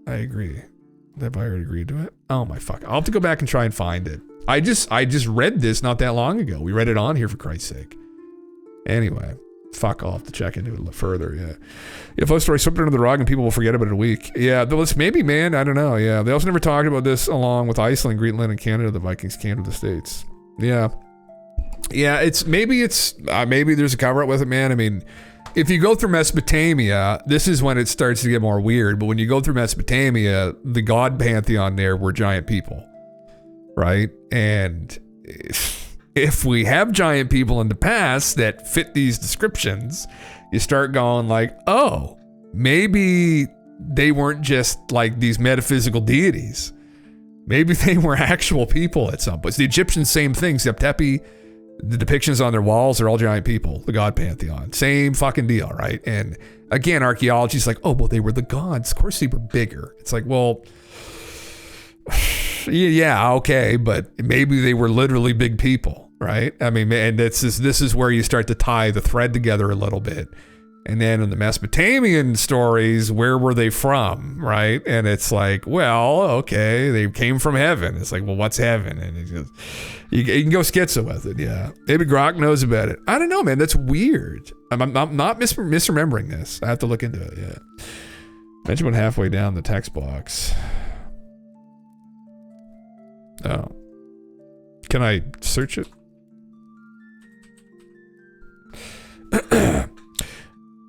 I agree. Have I already agreed to it? Oh my fuck. I'll have to go back and try and find it. I just read this not that long ago. We read it on here for Christ's sake. Anyway, fuck, I'll have to check into it a little further, yeah. If a story swept under the rug and people will forget about it in a week. Yeah, maybe, man, I don't know, yeah. They also never talked about this along with Iceland, Greenland, and Canada. The Vikings came to the States. Yeah. Yeah, maybe there's a cover up with it, man. I mean, if you go through Mesopotamia, this is when it starts to get more weird. But when you go through Mesopotamia, the god pantheon there were giant people, right? And if we have giant people in the past that fit these descriptions, you start going like, oh, maybe they weren't just like these metaphysical deities. Maybe they were actual people at some point. The Egyptians, same thing, except Tepe. The depictions on their walls are all giant people, the god pantheon. Same fucking deal, right? And again, archaeology's like, oh, well, they were the gods. Of course they were bigger. It's like, well, yeah, okay, but maybe they were literally big people, right? I mean, and this is where you start to tie the thread together a little bit. And then in the Mesopotamian stories, where were they from, right? And it's like, well, okay, they came from heaven. It's like, well, what's heaven? And it's just, you can go schizo with it, yeah. Maybe Grok knows about it. I don't know, man. That's weird. I'm not misremembering this. I have to look into it, yeah. Mention one halfway down the text box. Oh. Can I search it?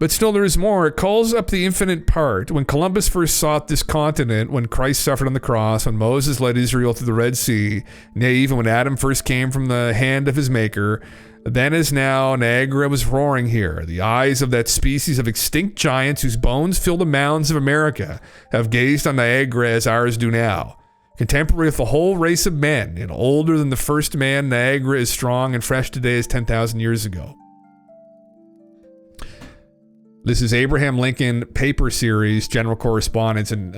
But still there is more. It calls up the infinite part. When Columbus first sought this continent, when Christ suffered on the cross, when Moses led Israel through the Red Sea, nay, even when Adam first came from the hand of his maker, then as now Niagara was roaring here. The eyes of that species of extinct giants whose bones fill the mounds of America have gazed on Niagara as ours do now. Contemporary with the whole race of men, and older than the first man, Niagara is strong and fresh today as 10,000 years ago. This is Abraham Lincoln paper series, general correspondence, in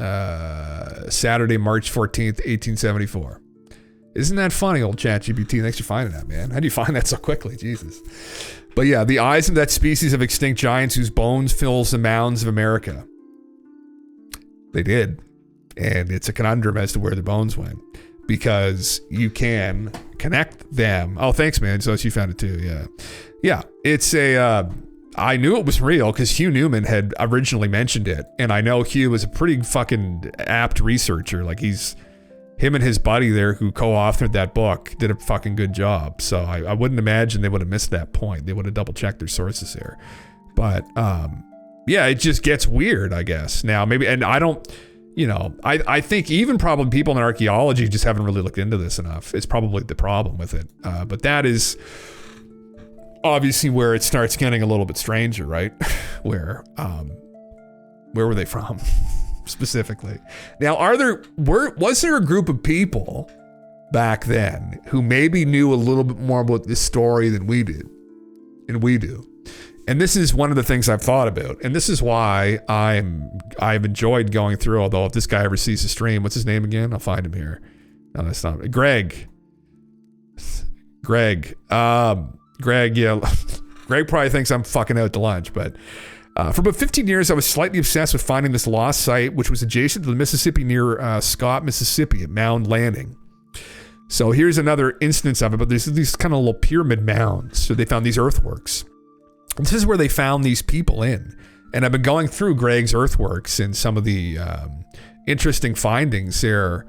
Saturday, March 14th, 1874. Isn't that funny, old ChatGPT? Thanks for finding that, man. How do you find that so quickly? Jesus. But yeah, the eyes of that species of extinct giants whose bones fills the mounds of America. They did. And it's a conundrum as to where the bones went. Because you can connect them. Oh, thanks, man. So you found it too, yeah. Yeah, it's a... I knew it was real because Hugh Newman had originally mentioned it. And I know Hugh was a pretty fucking apt researcher. Like him and his buddy there who co-authored that book did a fucking good job. So I wouldn't imagine they would have missed that point. They would have double checked their sources there. But yeah, it just gets weird, I guess. Now maybe, and I don't, I think even probably people in archaeology just haven't really looked into this enough. It's probably the problem with it. But that is obviously where it starts getting a little bit stranger, right? Where were they from specifically? Now, was there a group of people back then who maybe knew a little bit more about this story than we did? And we do. And this is one of the things I've thought about. And this is why I've enjoyed going through, although if this guy ever sees the stream, what's his name again? I'll find him here. No, that's not Greg. Greg, yeah. Greg probably thinks I'm fucking out to lunch, but for about 15 years, I was slightly obsessed with finding this lost site, which was adjacent to the Mississippi near Scott, Mississippi at Mound Landing. So here's another instance of it, but there's these kind of little pyramid mounds. So they found these earthworks. And this is where they found these people in. And I've been going through Greg's earthworks and some of the interesting findings there.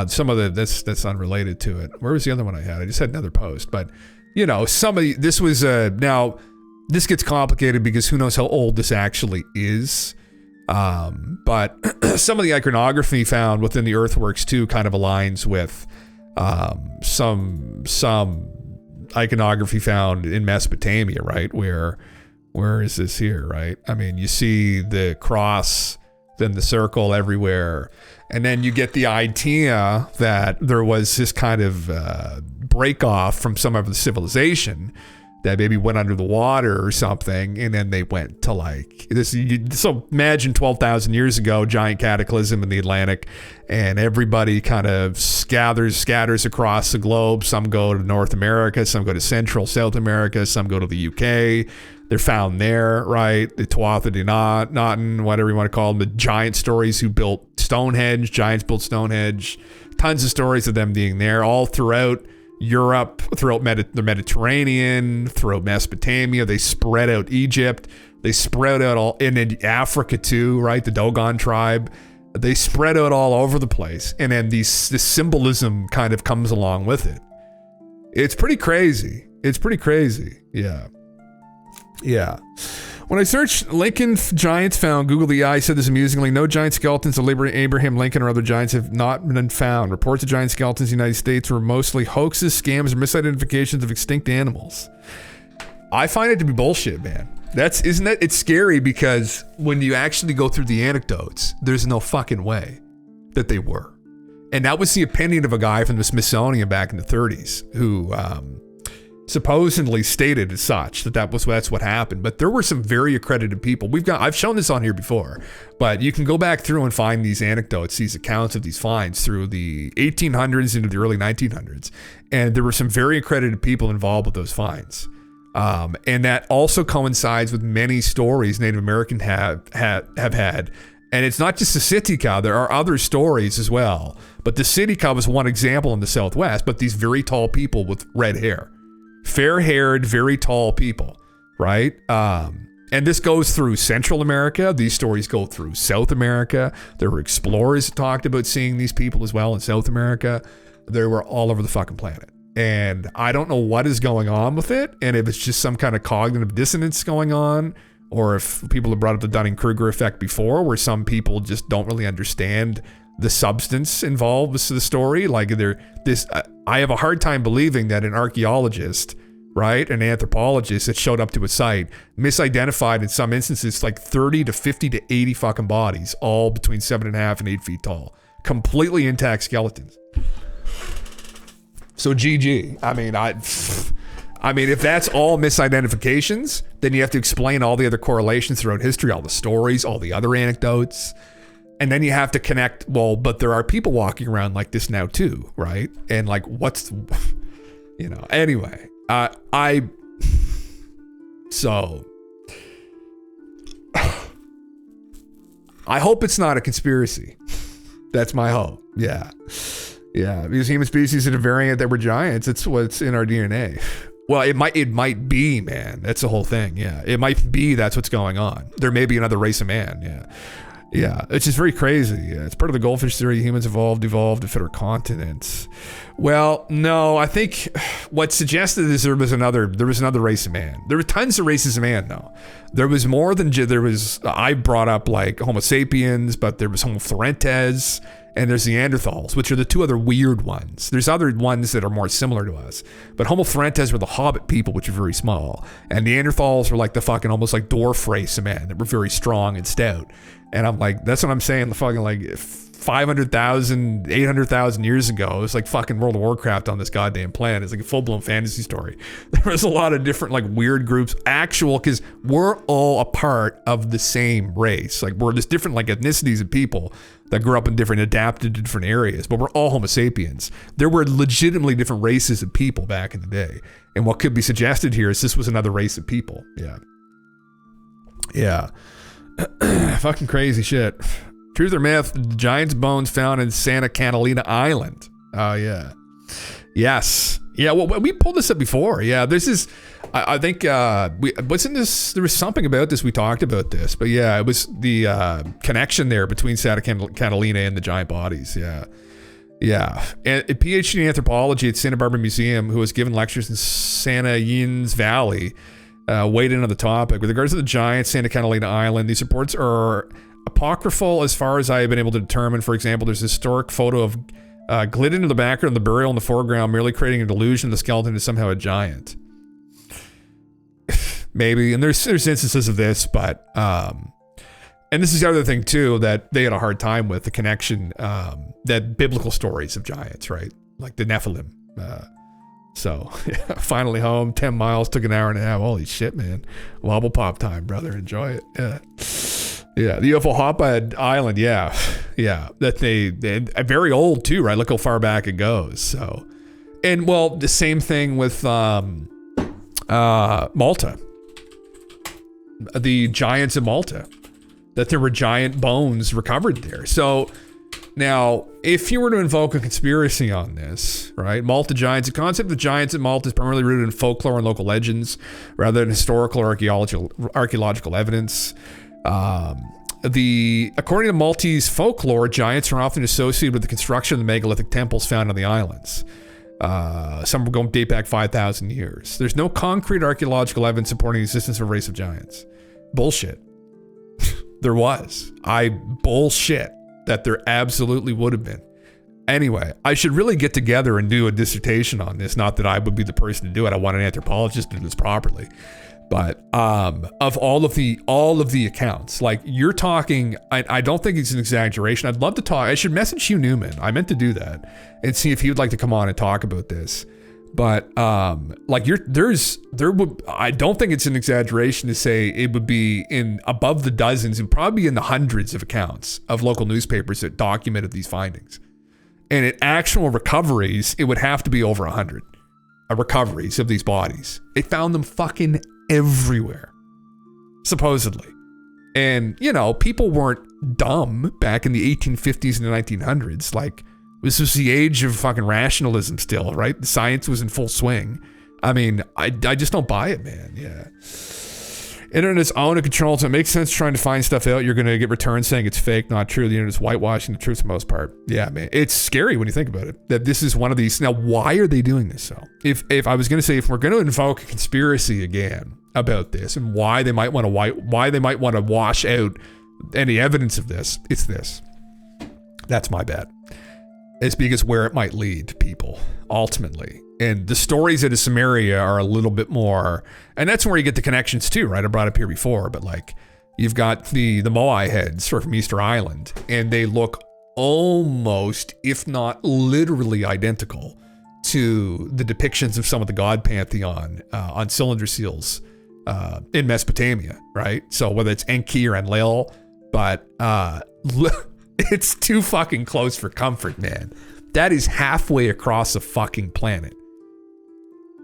Some of that's unrelated to it. Where was the other one I had? I just had another post, but this was now this gets complicated because who knows how old this actually is. But some of the iconography found within the earthworks too kind of aligns with some iconography found in Mesopotamia, right? Where Where is this here, right? I mean, you see the cross, then the circle everywhere. And then you get the idea that there was this kind of break off from some of the civilization that maybe went under the water or something, and then they went to like this. So imagine 12,000 years ago, giant cataclysm in the Atlantic, and everybody kind of scatters across the globe. Some go to North America, some go to Central, South America, some go to the UK. They're found there, right? The Tuatha De Danann, whatever you want to call them, the giant stories who built Stonehenge, giants built Stonehenge, tons of stories of them being there all throughout Europe, throughout the Mediterranean, throughout Mesopotamia. They spread out Egypt. They spread out all in Africa too, right? The Dogon tribe. They spread out all over the place. And then this symbolism kind of comes along with it. It's pretty crazy. It's pretty crazy. Yeah. Yeah. When I searched Lincoln giants found, Google the AI said this amusingly, no giant skeletons of Abraham Lincoln or other giants have not been found. Reports of giant skeletons in the United States were mostly hoaxes, scams, or misidentifications of extinct animals. I find it to be bullshit, man. It's scary because when you actually go through the anecdotes, there's no fucking way that they were. And that was the opinion of a guy from the Smithsonian back in the 30s who, supposedly stated as such that's what happened. But there were some very accredited people. I've shown this on here before, but you can go back through and find these anecdotes, these accounts of these finds through the 1800s into the early 1900s. And there were some very accredited people involved with those finds. And that also coincides with many stories Native American have had. And it's not just the Sitka, there are other stories as well. But the Sitka was one example in the Southwest, but these very tall people with red hair. Fair-haired, very tall people, right? And this goes through Central America. These stories go through South America. There were explorers that talked about seeing these people as well in South America. They were all over the fucking planet. And I don't know what is going on with it, and if it's just some kind of cognitive dissonance going on, or if people have brought up the Dunning-Kruger effect before, where some people just don't really understand the substance involved with the story. Like I have a hard time believing that an archaeologist, right, an anthropologist that showed up to a site misidentified in some instances like 30 to 50 to 80 fucking bodies, all between 7.5 and 8 feet tall, completely intact skeletons. So GG. I mean, if that's all misidentifications, then you have to explain all the other correlations throughout history, all the stories, all the other anecdotes. And then you have to connect, well, but there are people walking around like this now too, right? And like, anyway, so I hope it's not a conspiracy. That's my hope. Yeah. Yeah. Because human species is a variant that we're giants. It's what's in our DNA. Well, it might be, man. That's the whole thing. Yeah. It might be that's what's going on. There may be another race of man. Yeah. Yeah, it's just very crazy. Yeah, it's part of the goldfish theory. Humans evolved to fit our continents. Well, no, I think what's suggested is there was another race of man. There were tons of races of man, though. There was more than I brought up like Homo sapiens, but there was Homo florentes, and there's Neanderthals, which are the two other weird ones. There's other ones that are more similar to us, but Homo florentes were the hobbit people, which are very small, and Neanderthals were like the fucking almost like dwarf race of man that were very strong and stout. And I'm like, that's what I'm saying. The fucking like 500,000, 800,000 years ago, it was like fucking World of Warcraft on this goddamn planet. It's like a full-blown fantasy story. There was a lot of different like weird groups, because we're all a part of the same race. Like we're just different like ethnicities of people that grew up in adapted to different areas, but we're all Homo sapiens. There were legitimately different races of people back in the day. And what could be suggested here is this was another race of people. Yeah. Yeah. Fucking crazy shit. Truth or myth, the giant's bones found in Santa Catalina Island. Oh, yeah. Yes. Yeah, well, we pulled this up before. Yeah, this is, I think, what's in this? There was something about this. We talked about this. But yeah, it was the connection there between Santa Catalina and the giant bodies. Yeah. Yeah. And a PhD in anthropology at Santa Barbara Museum, who was given lectures in Santa Ynez Valley, weighed in on the topic. With regards to the giant Santa Catalina Island, these reports are apocryphal as far as I have been able to determine. For example, there's a historic photo of Glidden in the background, the burial in the foreground, merely creating a delusion the skeleton is somehow a giant. maybe. And there's instances of this, but and this is the other thing too that they had a hard time with, the connection that biblical stories of giants, right? Like the Nephilim. So finally home, 10 miles, took an hour and a half. Holy shit, man. Wobble pop time, brother. Enjoy it. Yeah. The UFO Hotbed Island. Yeah. That they're very old too, right? Look how far back it goes. So, and well, the same thing with Malta. The giants of Malta, that there were giant bones recovered there. So now, if you were to invoke a conspiracy on this, right? Malta giants, the concept of giants at Malta is primarily rooted in folklore and local legends rather than historical or archaeological evidence. According to Maltese folklore, giants are often associated with the construction of the megalithic temples found on the islands. Some will date back 5,000 years. There's no concrete archaeological evidence supporting the existence of a race of giants. Bullshit. There was. Bullshit that there absolutely would have been. Anyway, I should really get together and do a dissertation on this. Not that I would be the person to do it. I want an anthropologist to do this properly. But of all of the accounts, like you're talking, I don't think it's an exaggeration. I'd love to talk. I should message Hugh Newman. I meant to do that and see if he would like to come on and talk about this. But I don't think it's an exaggeration to say it would be in above the dozens and probably in the hundreds of accounts of local newspapers that documented these findings. And at actual recoveries, it would have to be over 100 recoveries of these bodies. They found them fucking everywhere, supposedly. And, people weren't dumb back in the 1850s and the 1900s. Like, this was the age of fucking rationalism still, right? The science was in full swing. I mean, I just don't buy it, man. Yeah. Internet's own and controlled, so it makes sense trying to find stuff out. You're going to get returns saying it's fake, not true. The internet's whitewashing the truth for the most part. Yeah, man. It's scary when you think about it, that this is one of these. Now, why are they doing this, though? If I was going to say, if we're going to invoke a conspiracy again about this and why they might want to wash out any evidence of this, it's this. That's my bet. It's because where it might lead people, ultimately. And the stories out of Samaria are a little bit more, and that's where you get the connections too, right? I brought up here before, but like you've got the Moai heads from Easter Island, and they look almost, if not literally identical to the depictions of some of the god pantheon on cylinder seals in Mesopotamia, right? So whether it's Enki or Enlil, but it's too fucking close for comfort, man. That is halfway across the fucking planet.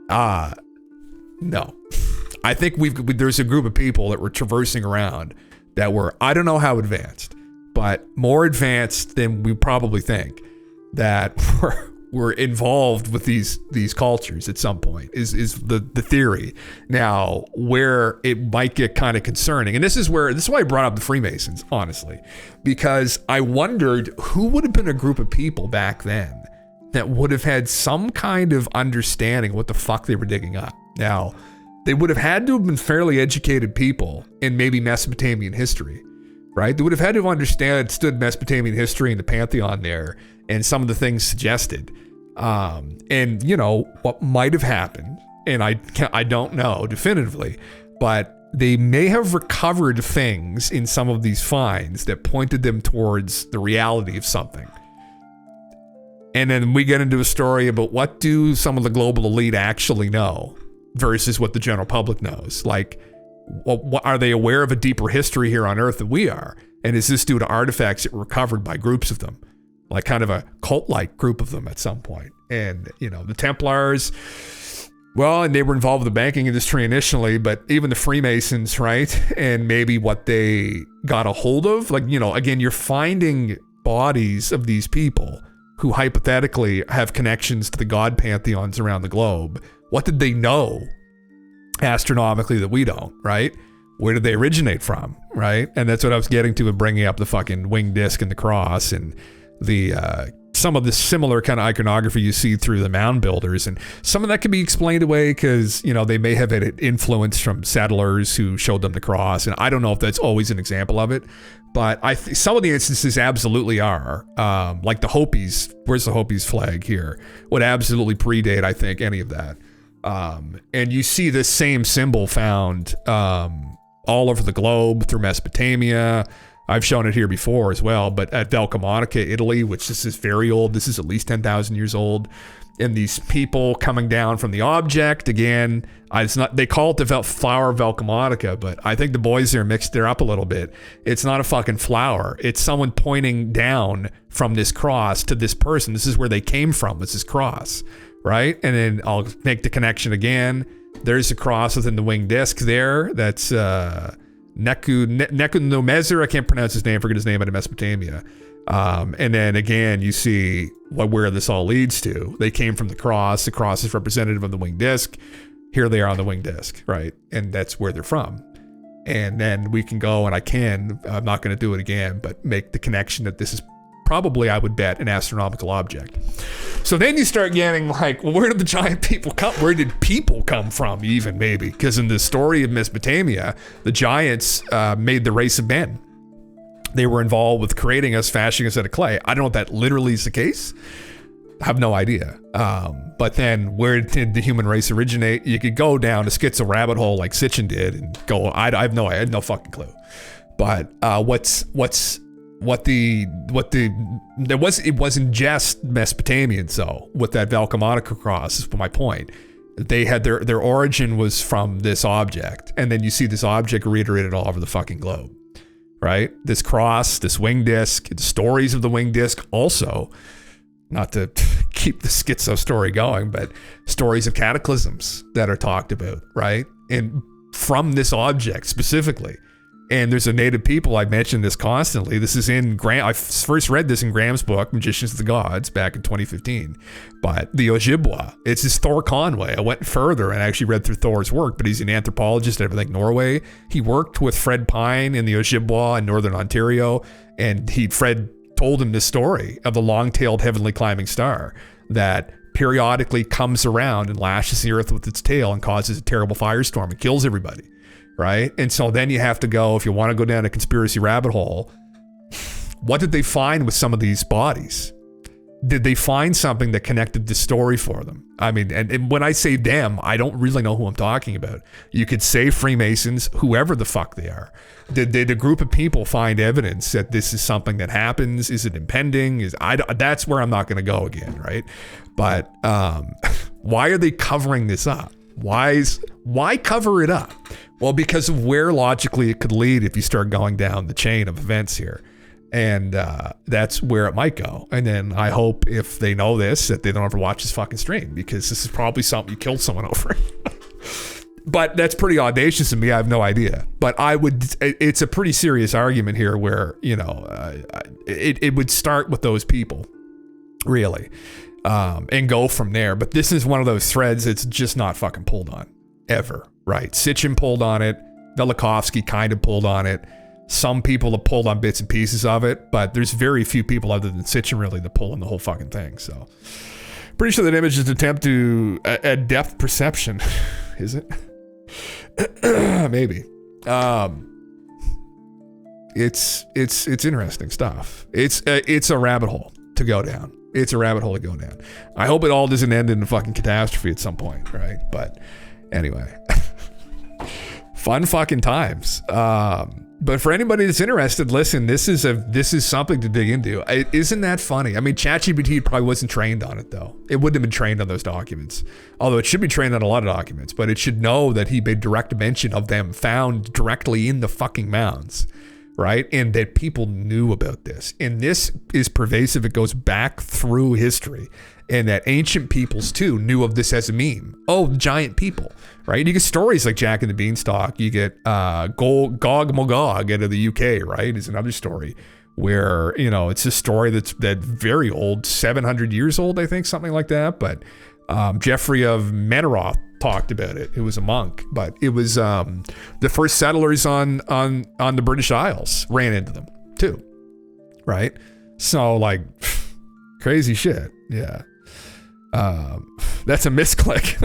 No. I think there's a group of people that were traversing around that were, I don't know how advanced, but more advanced than we probably think, that were involved with these cultures at some point is the theory. Now, where it might get kind of concerning, and this is why I brought up the Freemasons, honestly, because I wondered who would have been a group of people back then that would have had some kind of understanding what the fuck they were digging up. Now, they would have had to have been fairly educated people in maybe Mesopotamian history, right? They would have had to have understood Mesopotamian history and the pantheon there and some of the things suggested. And what might have happened, and I don't know definitively, but they may have recovered things in some of these finds that pointed them towards the reality of something. And then we get into a story about what do some of the global elite actually know versus what the general public knows. Like, what are they aware of a deeper history here on Earth than we are? And is this due to artifacts that were recovered by groups of them? Like kind of a cult-like group of them at some point. And, the Templars, well, and they were involved with the banking industry initially, but even the Freemasons, right? And maybe what they got a hold of, like, again, you're finding bodies of these people who hypothetically have connections to the god pantheons around the globe. What did they know astronomically that we don't, right? Where did they originate from, right? And that's what I was getting to in bringing up the fucking winged disc and the cross and the some of the similar kind of iconography you see through the mound builders. And some of that can be explained away because, they may have had influence from settlers who showed them the cross. And I don't know if that's always an example of it, but some of the instances absolutely are. Like the Hopis, where's the Hopis flag here? Would absolutely predate, I think, any of that. And you see this same symbol found all over the globe through Mesopotamia. I've shown it here before as well, but at Valcamonica, Italy, which this is very old. This is at least 10,000 years old. And these people coming down from the object, again, they call it the flower of Valcamonica, but I think the boys there mixed it up a little bit. It's not a fucking flower. It's someone pointing down from this cross to this person. This is where they came from, was this cross, right? And then I'll make the connection again. There's a cross within the winged disc there. That's Nebuchadnezzar. I can't pronounce his name. Forget his name out of Mesopotamia. And then again, you see where this all leads to. They came from the cross. The cross is representative of the winged disc. Here they are on the winged disc, right? And that's where they're from. And then we can go, and I'm not going to do it again, but make the connection that this is probably, I would bet, an astronomical object. So then you start getting like, well, where did the giant people come? Where did people come from even, maybe? Because in the story of Mesopotamia, the giants made the race of men. They were involved with creating us, fashioning us out of clay. I don't know if that literally is the case. I have no idea. But then where did the human race originate? You could go down a schizo rabbit hole like Sitchin did and go, I had no fucking clue. But it wasn't just Mesopotamians though, with that Valcamonica cross, is my point. They had their origin was from this object. And then you see this object reiterated all over the fucking globe. Right? This cross, this winged disc, the stories of the winged disc also, not to keep the schizo story going, but stories of cataclysms that are talked about, right? And from this object specifically. And there's a native people, I mention this constantly. This is in I first read this in Graham's book, Magicians of the Gods, back in 2015. But the Ojibwa, it's this Thor Conway. I went further and actually read through Thor's work, but he's an anthropologist at, I think, Norway. He worked with Fred Pine in the Ojibwa in Northern Ontario, and Fred told him this story of the long-tailed heavenly climbing star that periodically comes around and lashes the earth with its tail and causes a terrible firestorm and kills everybody. Right? And so then you have to go, if you want to go down a conspiracy rabbit hole, what did they find with some of these bodies? Did they find something that connected the story for them? I mean, and when I say them, I don't really know who I'm talking about. You could say Freemasons, whoever the fuck they are. Did a group of people find evidence that this is something that happens? Is it impending? That's where I'm not going to go again, right? But why are they covering this up? Why cover it up? Well, because of where logically it could lead if you start going down the chain of events here. And that's where it might go. And then I hope if they know this, that they don't ever watch this fucking stream, because this is probably something you killed someone over. But that's pretty audacious of me. I have no idea. But it's a pretty serious argument here where, it would start with those people, really, and go from there. But this is one of those threads that's just not fucking pulled on, ever. Right. Sitchin pulled on it. Velikovsky kind of pulled on it. Some people have pulled on bits and pieces of it, but there's very few people other than Sitchin really that pull on the whole fucking thing. So pretty sure that image is an attempt to a depth perception. Is it? Maybe. It's interesting stuff. It's a rabbit hole to go down. It's a rabbit hole to go down. I hope it all doesn't end in a fucking catastrophe at some point, right? But anyway. Fun fucking times. But for anybody that's interested, listen, this is something to dig into. Isn't that funny? I mean, ChatGPT probably wasn't trained on it though. It wouldn't have been trained on those documents. Although it should be trained on a lot of documents, but it should know that he made direct mention of them found directly in the fucking mounds, right? And that people knew about this. And this is pervasive. It goes back through history. And that ancient peoples too knew of this as a meme. Oh, giant people, right? You get stories like Jack and the Beanstalk. You get Gog Magog out of the UK, right? Is another story where, it's a story that's very old, 700 years old, I think, something like that. But Geoffrey of Menoroth talked about it. It was a monk, but it was the first settlers on the British Isles ran into them too, right? So like crazy shit, yeah. That's a misclick.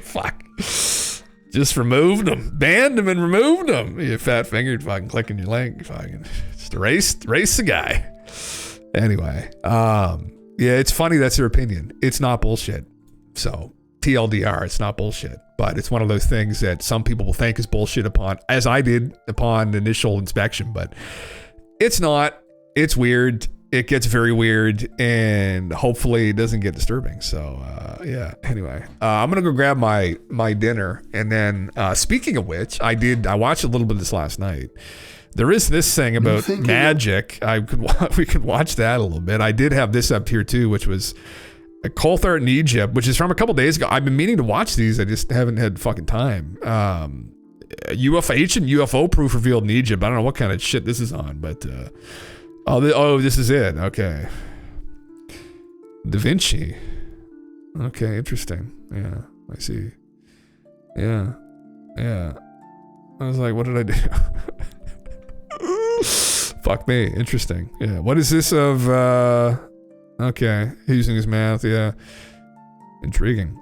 Fuck. Just removed them, banned them, and removed them. You fat fingered fucking clicking your link. Fucking just erase the guy. Anyway, yeah, it's funny that's their opinion. It's not bullshit. So TLDR, it's not bullshit, but it's one of those things that some people will think is bullshit upon, as I did upon initial inspection, but it's not. It's weird. It gets very weird, and hopefully it doesn't get disturbing. So yeah. Anyway, I'm gonna go grab my dinner, and then speaking of which, I watched a little bit of this last night. There is this thing about magic. We could watch that a little bit. I did have this up here too, which was a Coulthard in Egypt, which is from a couple days ago. I've been meaning to watch these. I just haven't had fucking time. Ancient UFO proof revealed in Egypt. I don't know what kind of shit this is on, but this is it. Okay. Da Vinci. Okay, interesting. Yeah, I see. Yeah. I was like, what did I do? Fuck me. Interesting. Yeah. What is this of okay, using his mouth, yeah. Intriguing.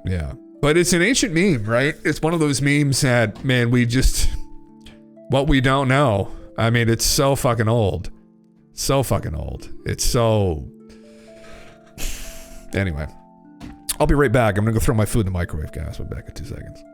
Yeah. But it's an ancient meme, right? It's one of those memes that, man, what we don't know. I mean, it's so fucking old. So fucking old. It's so... Anyway. I'll be right back. I'm gonna go throw my food in the microwave, guys. I'll be back in 2 seconds.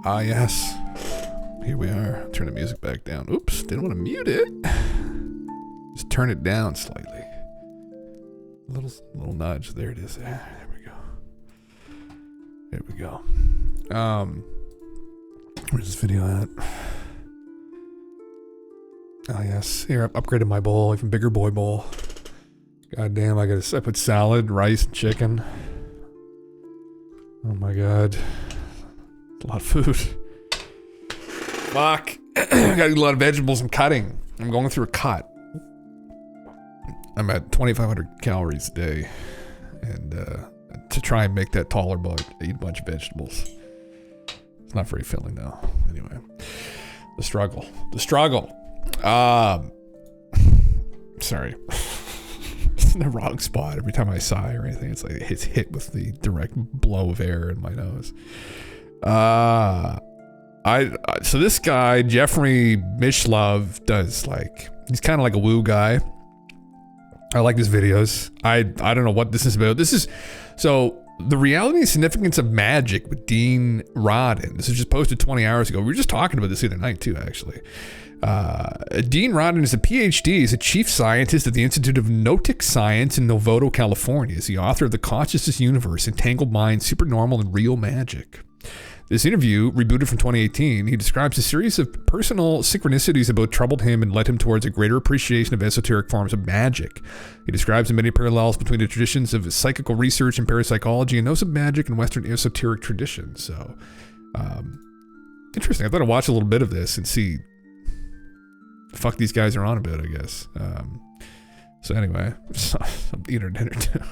Yes. Here we are. Turn the music back down. Oops, didn't want to mute it. Just turn it down slightly. Little nudge. There it is. There we go. There we go. Where's this video at? Oh yes. Here, I've upgraded my bowl, even bigger boy bowl. God damn, I put salad, rice, and chicken. Oh my god. A lot of food. Fuck. I gotta eat a lot of vegetables. I'm cutting. I'm going through a cut. I'm at 2,500 calories a day. And to try and make that taller, but eat a bunch of vegetables. It's not very filling though. Anyway. The struggle. Sorry. It's in the wrong spot every time I sigh or anything. It's like it's hit with the direct blow of air in my nose. So this guy, Jeffrey Mishlove, does he's kind of like a woo guy. I like his videos. I don't know what this is about. So the reality and significance of magic with Dean Rodin. This was just posted 20 hours ago. We were just talking about this the other night too, actually. Dean Rodin is a PhD. He's a chief scientist at the Institute of Gnotic Science in Novato, California. He's the author of The Consciousness Universe, Entangled Minds, Supernormal and Real Magic. This interview, rebooted from 2018, he describes a series of personal synchronicities that both troubled him and led him towards a greater appreciation of esoteric forms of magic. He describes the many parallels between the traditions of psychical research and parapsychology and those of magic and Western esoteric traditions. So, interesting. I thought I'd watch a little bit of this and see the fuck these guys are on about, I guess. So anyway, I'm eating dinner too.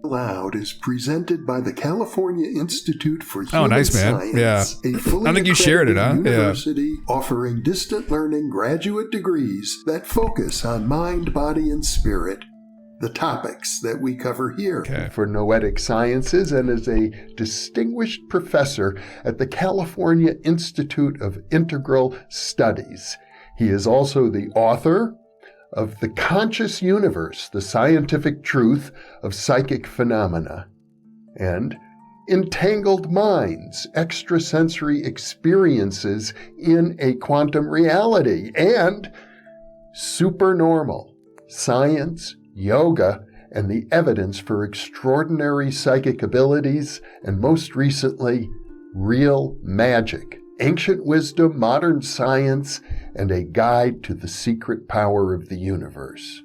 Loud is presented by the California Institute for Human nice, man. Science, Yeah. a fully I think you shared it, huh? university offering distant learning graduate degrees that focus on mind, body, and spirit. The topics that we cover here. For Noetic Sciences and is a distinguished professor at the California Institute of Integral Studies. He is also the author of The Conscious Universe, The Scientific Truth of Psychic Phenomena, and Entangled Minds, Extrasensory Experiences in a Quantum Reality, and Supernormal, Science, Yoga, and the Evidence for Extraordinary Psychic Abilities, and most recently, Real Magic, Ancient Wisdom, Modern Science, and a Guide to the Secret Power of the Universe.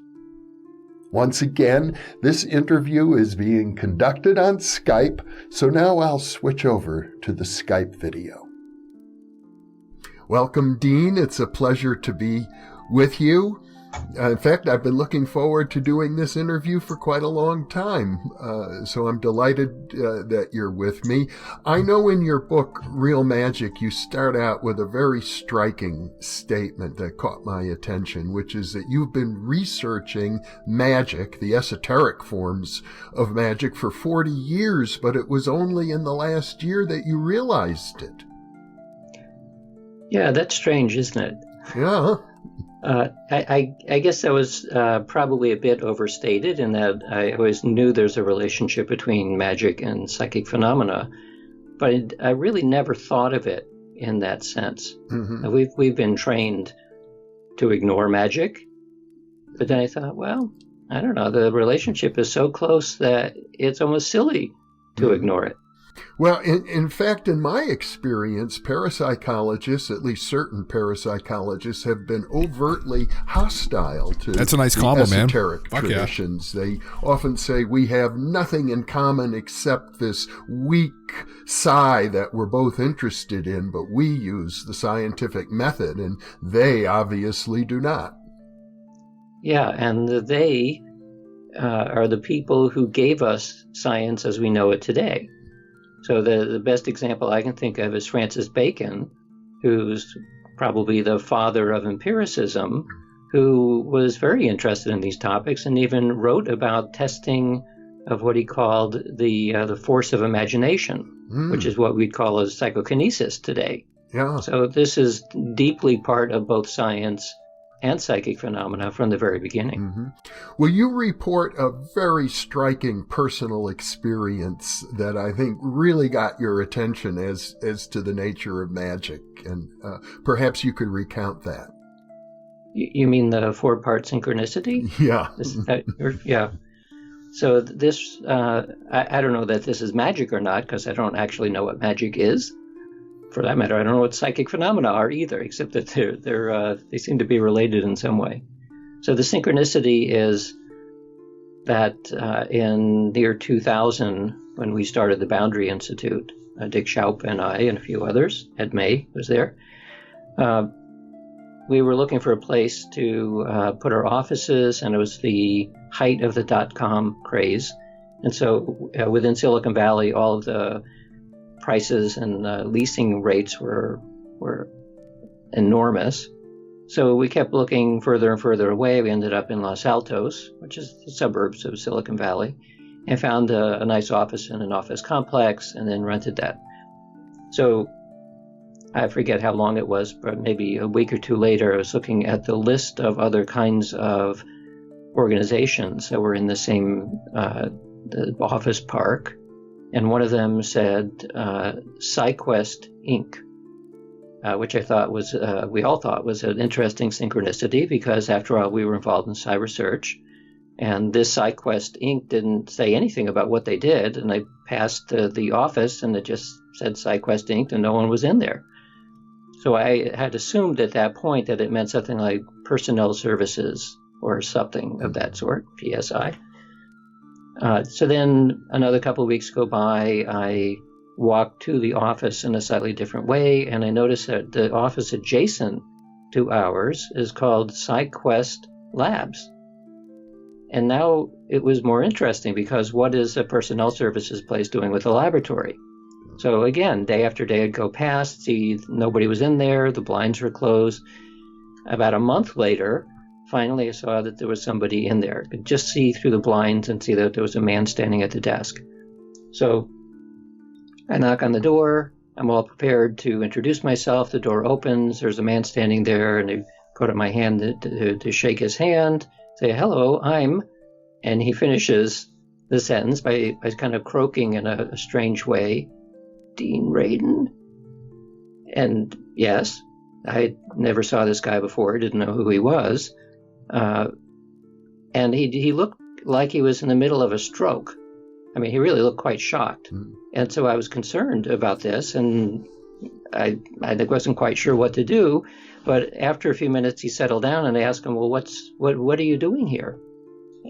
Once again, this interview is being conducted on Skype, so now I'll switch over to the Skype video. Welcome, Dean. It's a pleasure to be with you. In fact, I've been looking forward to doing this interview for quite a long time, so I'm delighted that you're with me. I know in your book, Real Magic, you start out with a very striking statement that caught my attention, which is that you've been researching magic, the esoteric forms of magic, for 40 years, but it was only in the last year that you realized it. Yeah, that's strange, isn't it? Yeah. I guess that was probably a bit overstated in that I always knew there's a relationship between magic and psychic phenomena, but I really never thought of it in that sense. Mm-hmm. We've been trained to ignore magic, but then I thought, well, I don't know, the relationship is so close that it's almost silly to ignore it. Well, in fact, in my experience, parapsychologists, at least certain parapsychologists, have been overtly hostile to That's a nice compliment, man. esoteric traditions. Yeah. They often say we have nothing in common except this weak psi that we're both interested in, but we use the scientific method, and they obviously do not. Yeah, and they are the people who gave us science as we know it today. So the best example I can think of is Francis Bacon, who's probably the father of empiricism, who was very interested in these topics and even wrote about testing of what he called the force of imagination, which is what we'd call as psychokinesis today. Yeah. So this is deeply part of both science and psychic phenomena from the very beginning. Mm-hmm. Well, you report a very striking personal experience that I think really got your attention as to the nature of magic, and perhaps you could recount that. You mean the 4-part synchronicity? Yeah. Yeah. So this, I don't know that this is magic or not, because I don't actually know what magic is. For that matter, I don't know what psychic phenomena are either, except that they seem to be related in some way. So the synchronicity is that in the year 2000, when we started the Boundary Institute, Dick Schaup and I and a few others, Ed May was there, we were looking for a place to put our offices, and it was the height of the .com craze. And so within Silicon Valley, all of the prices and leasing rates were enormous. So we kept looking further and further away. We ended up in Los Altos, which is the suburbs of Silicon Valley, and found a nice office in an office complex, and then rented that. So I forget how long it was, but maybe a week or two later, I was looking at the list of other kinds of organizations that were in the same the office park, and one of them said PsyQuest Inc., which I thought was, we all thought was an interesting synchronicity, because after all, we were involved in cyber search, and this PsyQuest Inc. didn't say anything about what they did, and I passed the office, and it just said PsyQuest Inc., and no one was in there. So I had assumed at that point that it meant something like personnel services or something of that sort, PSI. So then another couple of weeks go by, I walked to the office in a slightly different way, and I noticed that the office adjacent to ours is called PsyQuest Labs. And now it was more interesting, because what is a personnel services place doing with a laboratory? So again, day after day I'd go past, see nobody was in there, the blinds were closed. About a month later, finally I saw that there was somebody in there. I could just see through the blinds and see that there was a man standing at the desk. So I knock on the door, I'm all prepared to introduce myself, the door opens, there's a man standing there, and I put up my hand to shake his hand, say, hello, and he finishes the sentence by kind of croaking in a strange way, Dean Radin? And yes, I never saw this guy before, didn't know who he was. And he looked like he was in the middle of a stroke. I mean, he really looked quite shocked. And so I was concerned about this, and I wasn't quite sure what to do. But after a few minutes, he settled down, and I asked him, well, what are you doing here?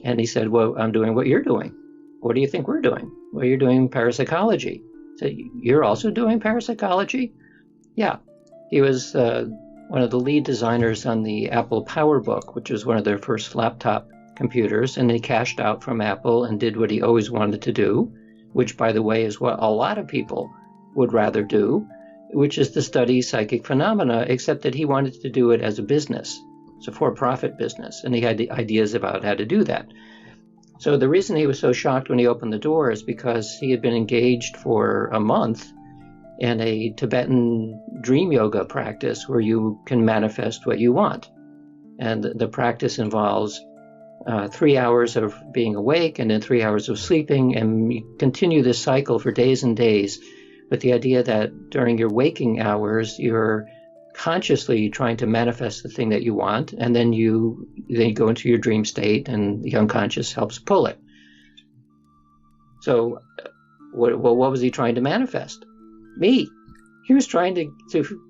And he said, well, I'm doing what you're doing. What do you think we're doing? Well, you're doing parapsychology. I said, you're also doing parapsychology? Yeah. He was one of the lead designers on the Apple PowerBook, which was one of their first laptop computers, and he cashed out from Apple and did what he always wanted to do, which, by the way, is what a lot of people would rather do, which is to study psychic phenomena, except that he wanted to do it as a business. It's a for-profit business, and he had ideas about how to do that. So the reason he was so shocked when he opened the door is because he had been engaged for a month in a Tibetan dream yoga practice where you can manifest what you want. And the practice involves 3 hours of being awake and then 3 hours of sleeping, and you continue this cycle for days and days with the idea that during your waking hours, you're consciously trying to manifest the thing that you want, and then you go into your dream state, and the unconscious helps pull it. So, what was he trying to manifest? Me. He was trying to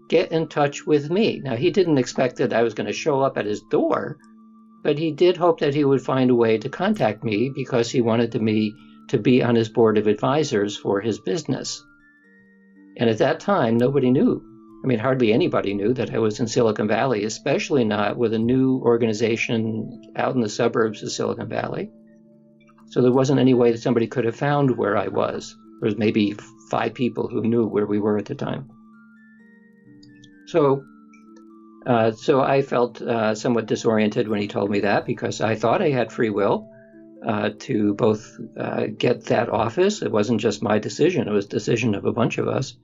get in touch with me. Now, he didn't expect that I was going to show up at his door, but he did hope that he would find a way to contact me, because he wanted me to be on his board of advisors for his business. And at that time, nobody knew. I mean, hardly anybody knew that I was in Silicon Valley, especially not with a new organization out in the suburbs of Silicon Valley. So there wasn't any way that somebody could have found where I was. There was maybe 5 people who knew where we were at the time. So I felt somewhat disoriented when he told me that, because I thought I had free will to both get that office. It wasn't just my decision. It was the decision of a bunch of us.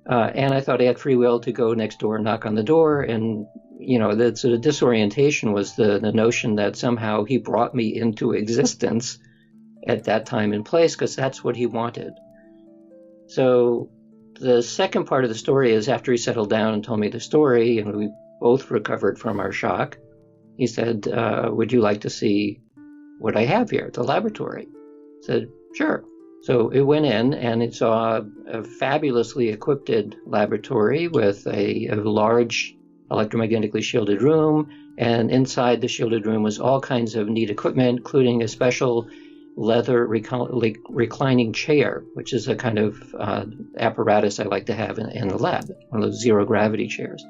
And I thought I had free will to go next door and knock on the door and the sort of disorientation was the notion that somehow he brought me into existence at that time and place because that's what he wanted. So the second part of the story is after he settled down and told me the story and we both recovered from our shock, he said, would you like to see what I have here at the laboratory? I said, sure. So it went in and it saw a fabulously equipped laboratory with a large electromagnetically shielded room, and inside the shielded room was all kinds of neat equipment, including a special leather reclining chair, which is a kind of apparatus I like to have in the lab, one of those zero gravity chairs.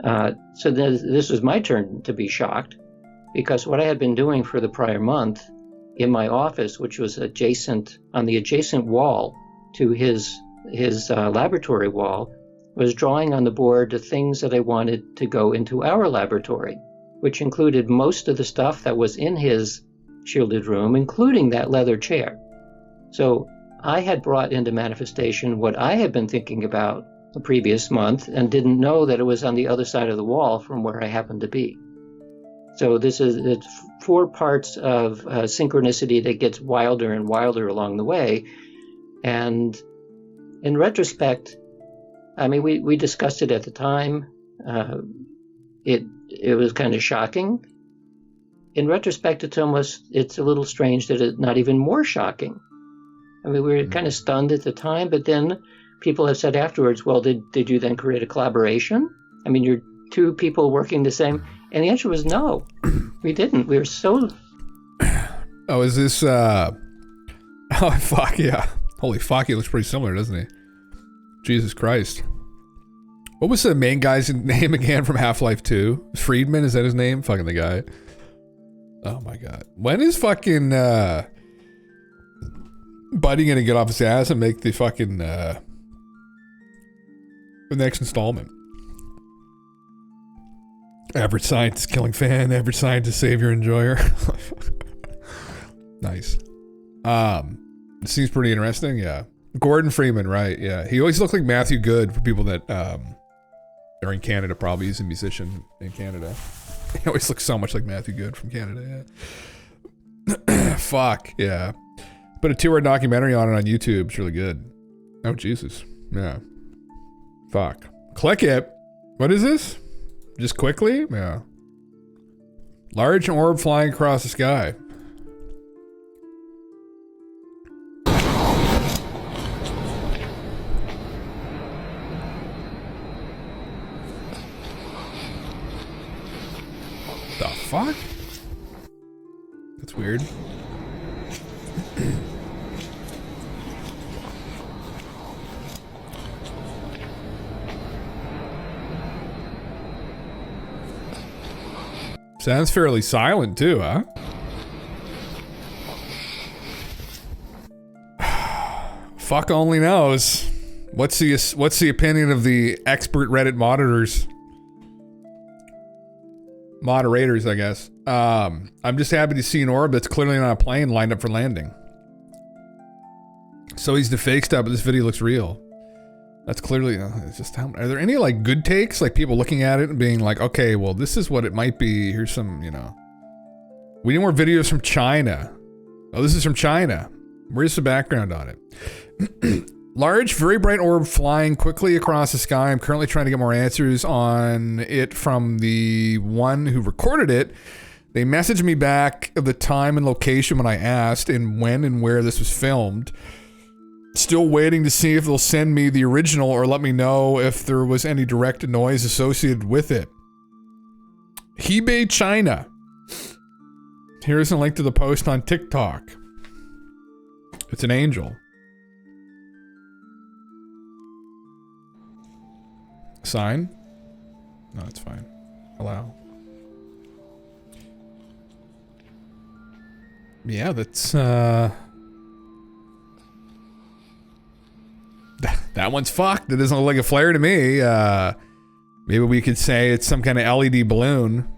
So this was my turn to be shocked, because what I had been doing for the prior month in my office, which was on the adjacent wall to his laboratory wall, was drawing on the board the things that I wanted to go into our laboratory, which included most of the stuff that was in his shielded room, including that leather chair. So I had brought into manifestation what I had been thinking about the previous month and didn't know that it was on the other side of the wall from where I happened to be. So it's 4 parts of synchronicity that gets wilder and wilder along the way. And in retrospect, I mean, we discussed it at the time. It was kind of shocking. In retrospect, it's a little strange that it's not even more shocking. I mean, we were kind of stunned at the time, but then people have said afterwards, well, did you then create a collaboration? I mean, you're 2 people working the same. And the answer was no, we didn't. We were so... Oh, is this, oh, fuck, yeah. Holy fuck, he looks pretty similar, doesn't he? Jesus Christ. What was the main guy's name again from Half-Life 2? Friedman, is that his name? Fucking the guy. Oh my god. When is fucking, Buddy gonna get off his ass and make the fucking, the next installment? Average scientist killing fan, average scientist savior enjoyer. Nice. It seems pretty interesting, yeah. Gordon Freeman, right, yeah. He always looked like Matthew Good for people that are in Canada, probably. He's a musician in Canada. He always looks so much like Matthew Good from Canada, yeah. Fuck, yeah. Put a 2-hour documentary on it on YouTube. It's really good. Oh, Jesus. Yeah. Fuck. Click it. What is this? Just quickly? Yeah. Large orb flying across the sky. The fuck? That's weird. Sounds fairly silent too, huh? Fuck only knows. What's the opinion of the expert Reddit moderators, I guess. I'm just happy to see an orb that's clearly on a plane lined up for landing. So he's the fake stuff, but this video looks real. That's clearly, it's just how, are there any like good takes? Like people looking at it and being like, okay, well, this is what it might be. Here's some, you know. We need more videos from China. Oh, this is from China. Where's the background on it? Large, very bright orb flying quickly across the sky. I'm currently trying to get more answers on it from the one who recorded it. They messaged me back of the time and location when I asked and when and where this was filmed. Still waiting to see if they'll send me the original or let me know if there was any direct noise associated with it. Hebei, China. Here's a link to the post on TikTok. It's an angel. Sign? No, it's fine. Allow. Yeah, that's that one's fucked. It doesn't look like a flare to me. Maybe we could say it's some kind of LED balloon.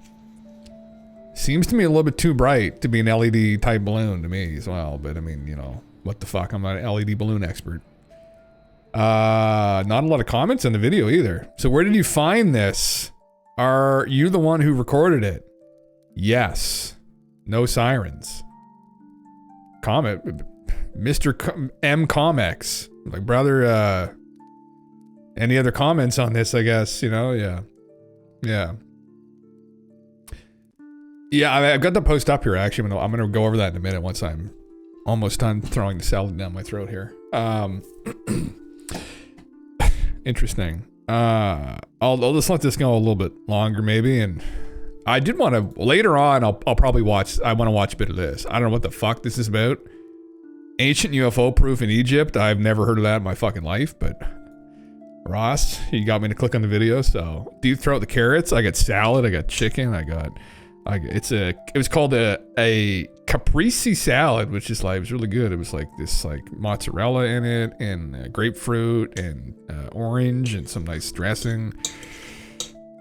Seems to me a little bit too bright to be an LED type balloon to me as well. But I mean, you know, what the fuck? I'm not an LED balloon expert. Not a lot of comments on the video either. So where did you find this? Are you the one who recorded it? Yes. No sirens. Comment, Mr. M Comex. Like, brother, any other comments on this, I guess, you know? Yeah. Yeah, I've got the post up here, actually. I'm going to go over that in a minute once I'm almost done throwing the salad down my throat here. Interesting. I'll just let this go a little bit longer, maybe, and I did want to later on. I'll probably watch. I want to watch a bit of this. I don't know what the fuck this is about. Ancient UFO proof in Egypt. I've never heard of that in my fucking life. But Ross, he got me to click on the video. So deep throat the carrots. I got salad. I got chicken. It was called a caprese salad, which is like, it was really good. It was like this like mozzarella in it and grapefruit and orange and some nice dressing.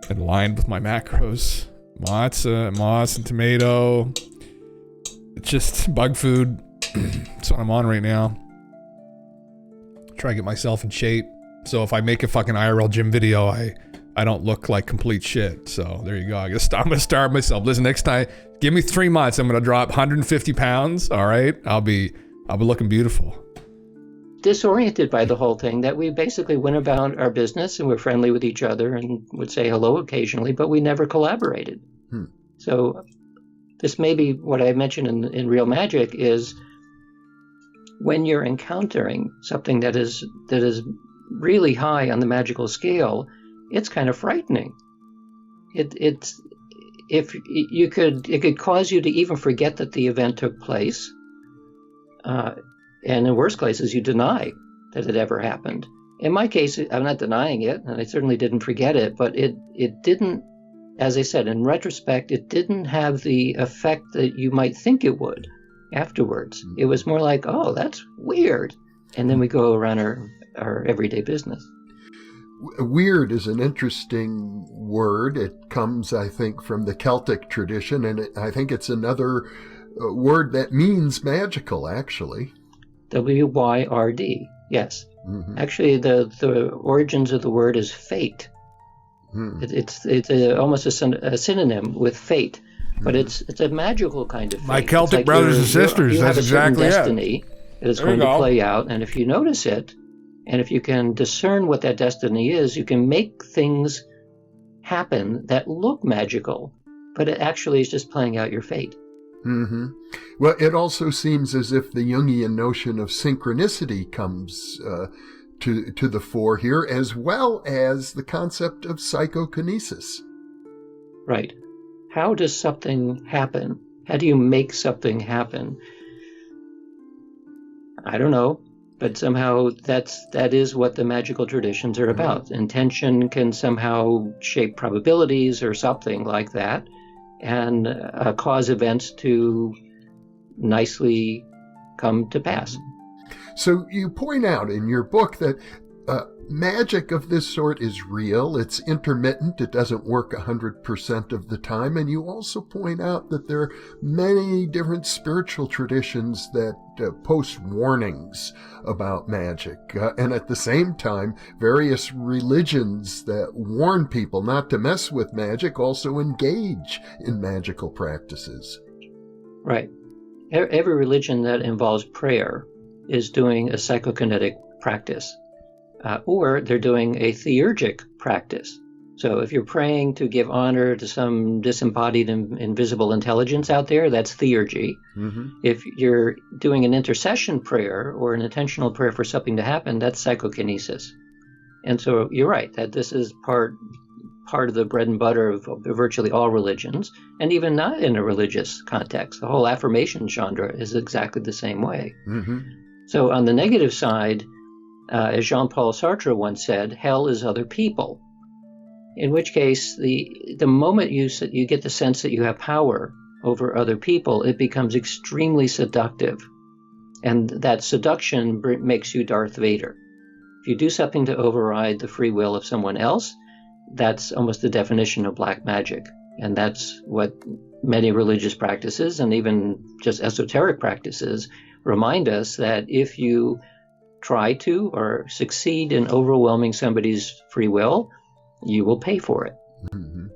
And aligned with my macros. Moss and tomato. It's just bug food. That's what I'm on right now. Try to get myself in shape. So if I make a fucking IRL gym video, I don't look like complete shit. So there you go. I'm gonna starve myself. Listen, next time, give me 3 months. I'm gonna drop 150 pounds. All right, I'll be looking beautiful. Disoriented by the whole thing, that we basically went about our business and were friendly with each other and would say hello occasionally, but we never collaborated. So this may be what I mentioned in Real Magic is when you're encountering something that is really high on the magical scale, it's kind of frightening. It could cause you to even forget that the event took place, and in worst cases, you deny that it ever happened. In my case, I'm not denying it, and I certainly didn't forget it, but it didn't, as I said, in retrospect, it didn't have the effect that you might think it would afterwards. It was more like, oh, that's weird, and then we go around our everyday business. Weird is an interesting word. It comes, I think, from the Celtic tradition, and I think it's another word that means magical, actually. W-Y-R-D, yes. Mm-hmm. Actually, the origins of the word is fate. It's almost a synonym with fate, but it's a magical kind of fate. My Celtic brothers and sisters, that's exactly it. You have a certain destiny that is going to play out, and if you notice it, and if you can discern what that destiny is, you can make things happen that look magical, but it actually is just playing out your fate. Mm-hmm. Well, it also seems as if the Jungian notion of synchronicity comes to the fore here, as well as the concept of psychokinesis. Right. How does something happen? How do you make something happen? I don't know. But somehow that is what the magical traditions are about. Intention can somehow shape probabilities or something like that, and cause events to nicely come to pass. So you point out in your book that magic of this sort is real. It's intermittent. It doesn't work 100% of the time. And you also point out that there are many different spiritual traditions that post warnings about magic. And at the same time, various religions that warn people not to mess with magic also engage in magical practices. Right. Every religion that involves prayer is doing a psychokinetic practice. Or they're doing a theurgic practice. So if you're praying to give honor to some disembodied invisible intelligence out there, that's theurgy. Mm-hmm. If you're doing an intercession prayer or an intentional prayer for something to happen, that's psychokinesis. And so you're right, that this is part of the bread and butter of virtually all religions, and even not in a religious context. The whole affirmation genre is exactly the same way. Mm-hmm. So on the negative side, as Jean-Paul Sartre once said, hell is other people. In which case, the moment you get the sense that you have power over other people, it becomes extremely seductive. And that seduction makes you Darth Vader. If you do something to override the free will of someone else, that's almost the definition of black magic. And that's what many religious practices and even just esoteric practices remind us, that if you try to or succeed in overwhelming somebody's free will, you will pay for it. Mm-hmm.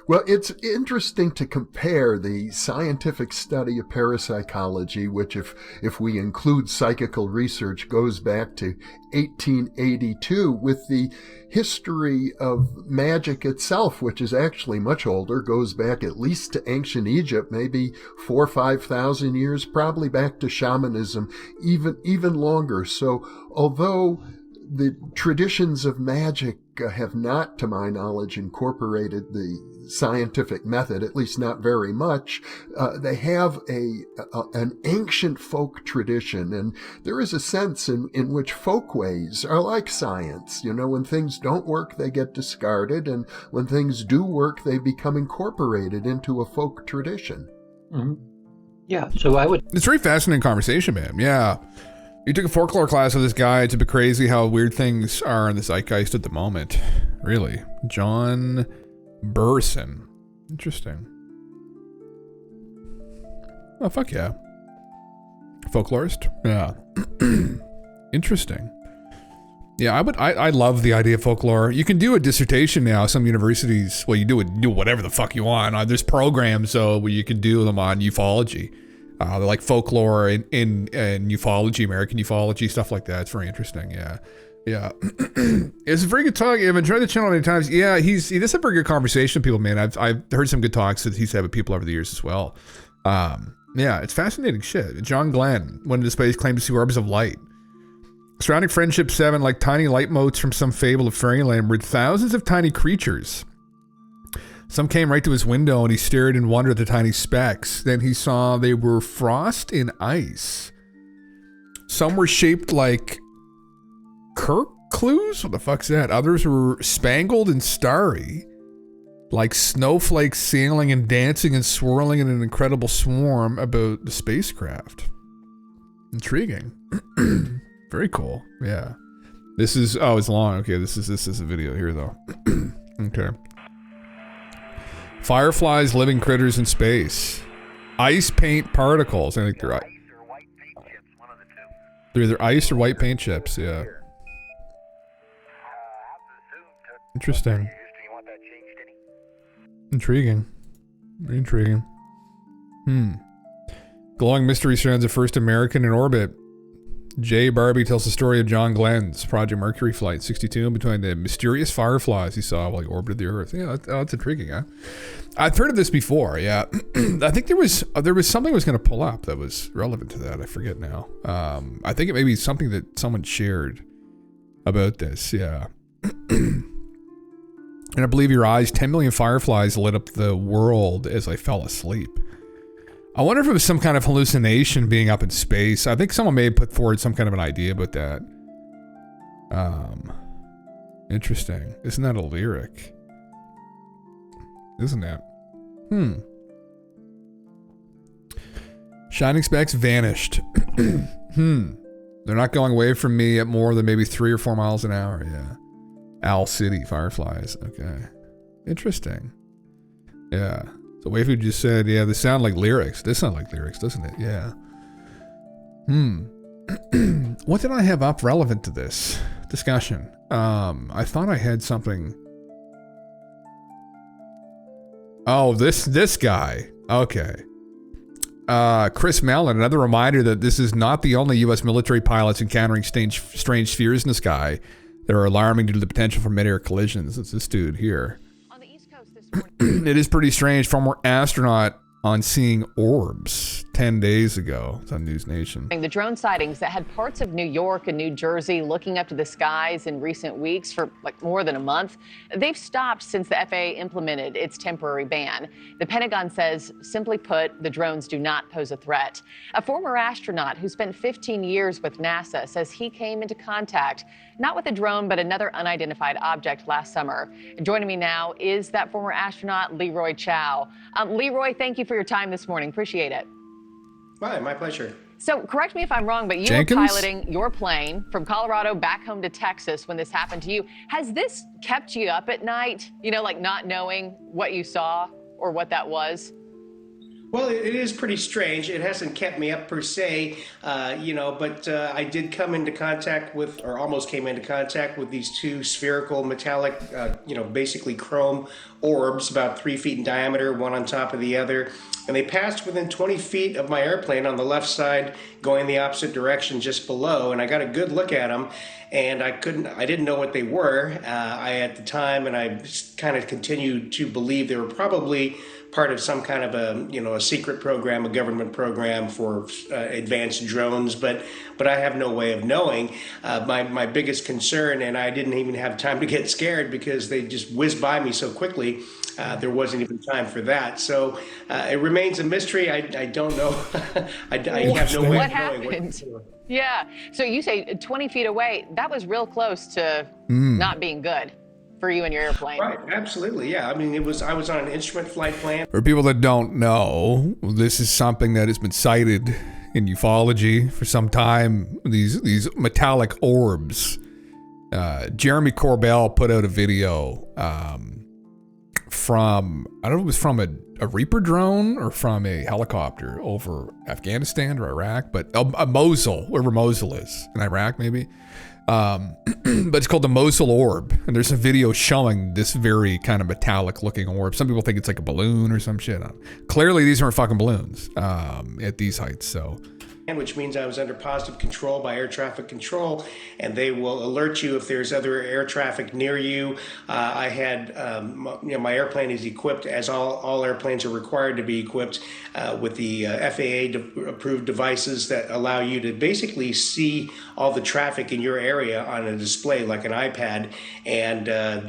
Well, it's interesting to compare the scientific study of parapsychology, which if we include psychical research goes back to 1882, with the history of magic itself, which is actually much older, goes back at least to ancient Egypt, maybe 4,000 or 5,000 years, probably back to shamanism, even longer. So although the traditions of magic have not, to my knowledge, incorporated the scientific method, at least not very much. They have an ancient folk tradition, and there is a sense in which folkways are like science. You know, when things don't work, they get discarded, and when things do work, they become incorporated into a folk tradition. Mm-hmm. Yeah, so I would... It's a very fascinating conversation, man. Yeah. You took a folklore class with this guy. It's a bit crazy how weird things are in the zeitgeist at the moment. Really. John Burson. Interesting. Oh, fuck yeah. Folklorist? Yeah. Interesting. Yeah, I love the idea of folklore. You can do a dissertation now. Some universities, well, you do whatever the fuck you want. There's programs, where you can do them on ufology. They're like folklore and ufology, American ufology, stuff like that. It's very interesting. Yeah. Yeah. It's a very good talk. I've enjoyed the channel many times. Yeah, he does have very good conversation with people, man. I've heard some good talks that he's had with people over the years as well. Yeah, it's fascinating shit. John Glenn went into space, claimed to see orbs of light. Surrounding Friendship 7, like tiny light motes from some fable of fairyland, were thousands of tiny creatures. Some came right to his window, and he stared in wonder at the tiny specks. Then he saw they were frost in ice. Some were shaped like Kirkclues? What the fuck's that? Others were spangled and starry, like snowflakes sailing and dancing and swirling in an incredible swarm about the spacecraft. Intriguing. Very cool. Yeah. This is, oh, it's long. Okay, this is a video here though. Okay. Fireflies, living critters in space. Ice paint particles. I think they're either ice or white paint chips. Yeah. Interesting. Intriguing. Very intriguing. Glowing mystery surrounds the first American in orbit. Jay Barbie tells the story of John Glenn's Project Mercury Flight 62 between the mysterious fireflies he saw while he orbited the Earth. Yeah, that's intriguing, huh? I've heard of this before, yeah. I think there was something I was going to pull up that was relevant to that. I forget now. I think it may be something that someone shared about this, yeah. And I believe your eyes, 10 million fireflies lit up the world as I fell asleep. I wonder if it was some kind of hallucination being up in space. I think someone may have put forward some kind of an idea about that. Interesting. Isn't that a lyric? Isn't that? Shining specks vanished. They're not going away from me at more than maybe 3 or 4 miles an hour. Yeah. Owl City fireflies. Okay. Interesting. Yeah. So Waifu just said, yeah, they sound like lyrics. They sound like lyrics, doesn't it? Yeah. What did I have up relevant to this discussion? I thought I had something. Oh, this guy. Okay. Chris Mellon, another reminder that this is not the only U.S. military pilots encountering strange spheres in the sky that are alarming due to the potential for mid-air collisions. It's this dude here. It is pretty strange. Former astronaut on seeing orbs 10 days ago. It's on News Nation. The drone sightings that had parts of New York and New Jersey looking up to the skies in recent weeks for like more than a month, they've stopped since the FAA implemented its temporary ban. The Pentagon says, simply put, the drones do not pose a threat. A former astronaut who spent 15 years with NASA says he came into contact not with a drone, but another unidentified object last summer. Joining me now is that former astronaut, Leroy Chow. Leroy, thank you for your time this morning. Appreciate it. My pleasure. So correct me if I'm wrong, but you were piloting your plane from Colorado back home to Texas when this happened to you. Has this kept you up at night? You know, like not knowing what you saw or what that was? Well, it is pretty strange. It hasn't kept me up per se, but I did come into contact with, or almost came into contact with, these two spherical metallic, basically chrome orbs about 3 feet in diameter, one on top of the other. And they passed within 20 feet of my airplane on the left side, going the opposite direction just below. And I got a good look at them, and I didn't know what they were at the time, and I kind of continued to believe they were probably part of some kind of a secret program, a government program for advanced drones, but I have no way of knowing. My biggest concern, and I didn't even have time to get scared because they just whizzed by me so quickly. There wasn't even time for that. So it remains a mystery. I don't know. I have no way what of knowing happened. Yeah. So you say 20 feet away. That was real close to not being good for you and your airplane. Right. Absolutely. Yeah. I mean, I was on an instrument flight plan. For people that don't know, this is something that has been cited in ufology for some time. These metallic orbs. Jeremy Corbell put out a video from, I don't know if it was from a Reaper drone or from a helicopter over Afghanistan or Iraq, but a Mosul, wherever Mosul is, in Iraq maybe. But it's called the Mosul Orb, and there's a video showing this very kind of metallic looking orb. Some people think it's like a balloon or some shit. Clearly these aren't fucking balloons at these heights, so. Which means I was under positive control by air traffic control, and they will alert you if there's other air traffic near you. I had, my airplane is equipped, as all airplanes are required to be equipped, with the FAA-approved devices that allow you to basically see all the traffic in your area on a display like an iPad, and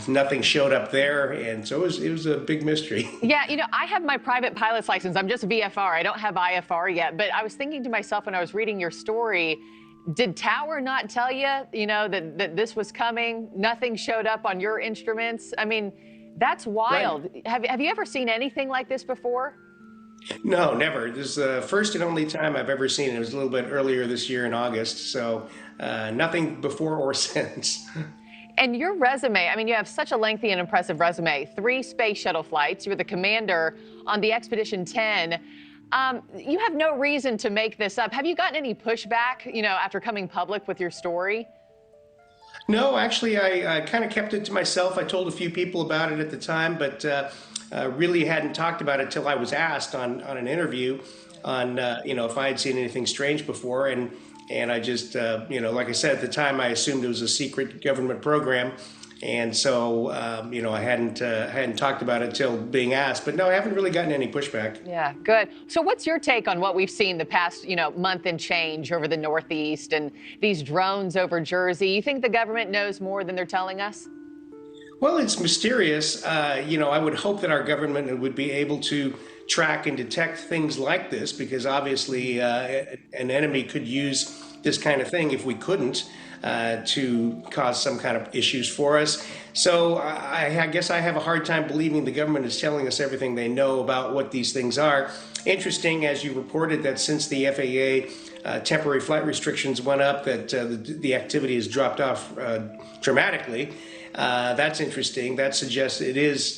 nothing showed up there, and so it was a big mystery. Yeah, I have my private pilot's license. I'm just VFR. I don't have IFR yet, but I was thinking to myself when I was reading your story, did Tower not tell you, that this was coming? Nothing showed up on your instruments? I mean, that's wild. Right. Have you ever seen anything like this before? No, never. This is the first and only time I've ever seen it. It was a little bit earlier this year in August, so nothing before or since. And your resume, I mean, you have such a lengthy and impressive resume. 3 space shuttle flights. You were the commander on the Expedition 10. You have no reason to make this up. Have you gotten any pushback, after coming public with your story? No, actually, I kind of kept it to myself. I told a few people about it at the time, but really hadn't talked about it till I was asked on an interview on, if I had seen anything strange before. And I just, like I said, at the time, I assumed it was a secret government program. And so, I hadn't talked about it till being asked. But no, I haven't really gotten any pushback. Yeah, good. So what's your take on what we've seen the past, month and change over the Northeast and these drones over Jersey? You think the government knows more than they're telling us? Well, it's mysterious. I would hope that our government would be able to track and detect things like this, because obviously an enemy could use this kind of thing if we couldn't, to cause some kind of issues for us. So I guess I have a hard time believing the government is telling us everything they know about what these things are. Interesting, as you reported, that since the FAA temporary flight restrictions went up, that the activity has dropped off dramatically. That's interesting. That suggests it is,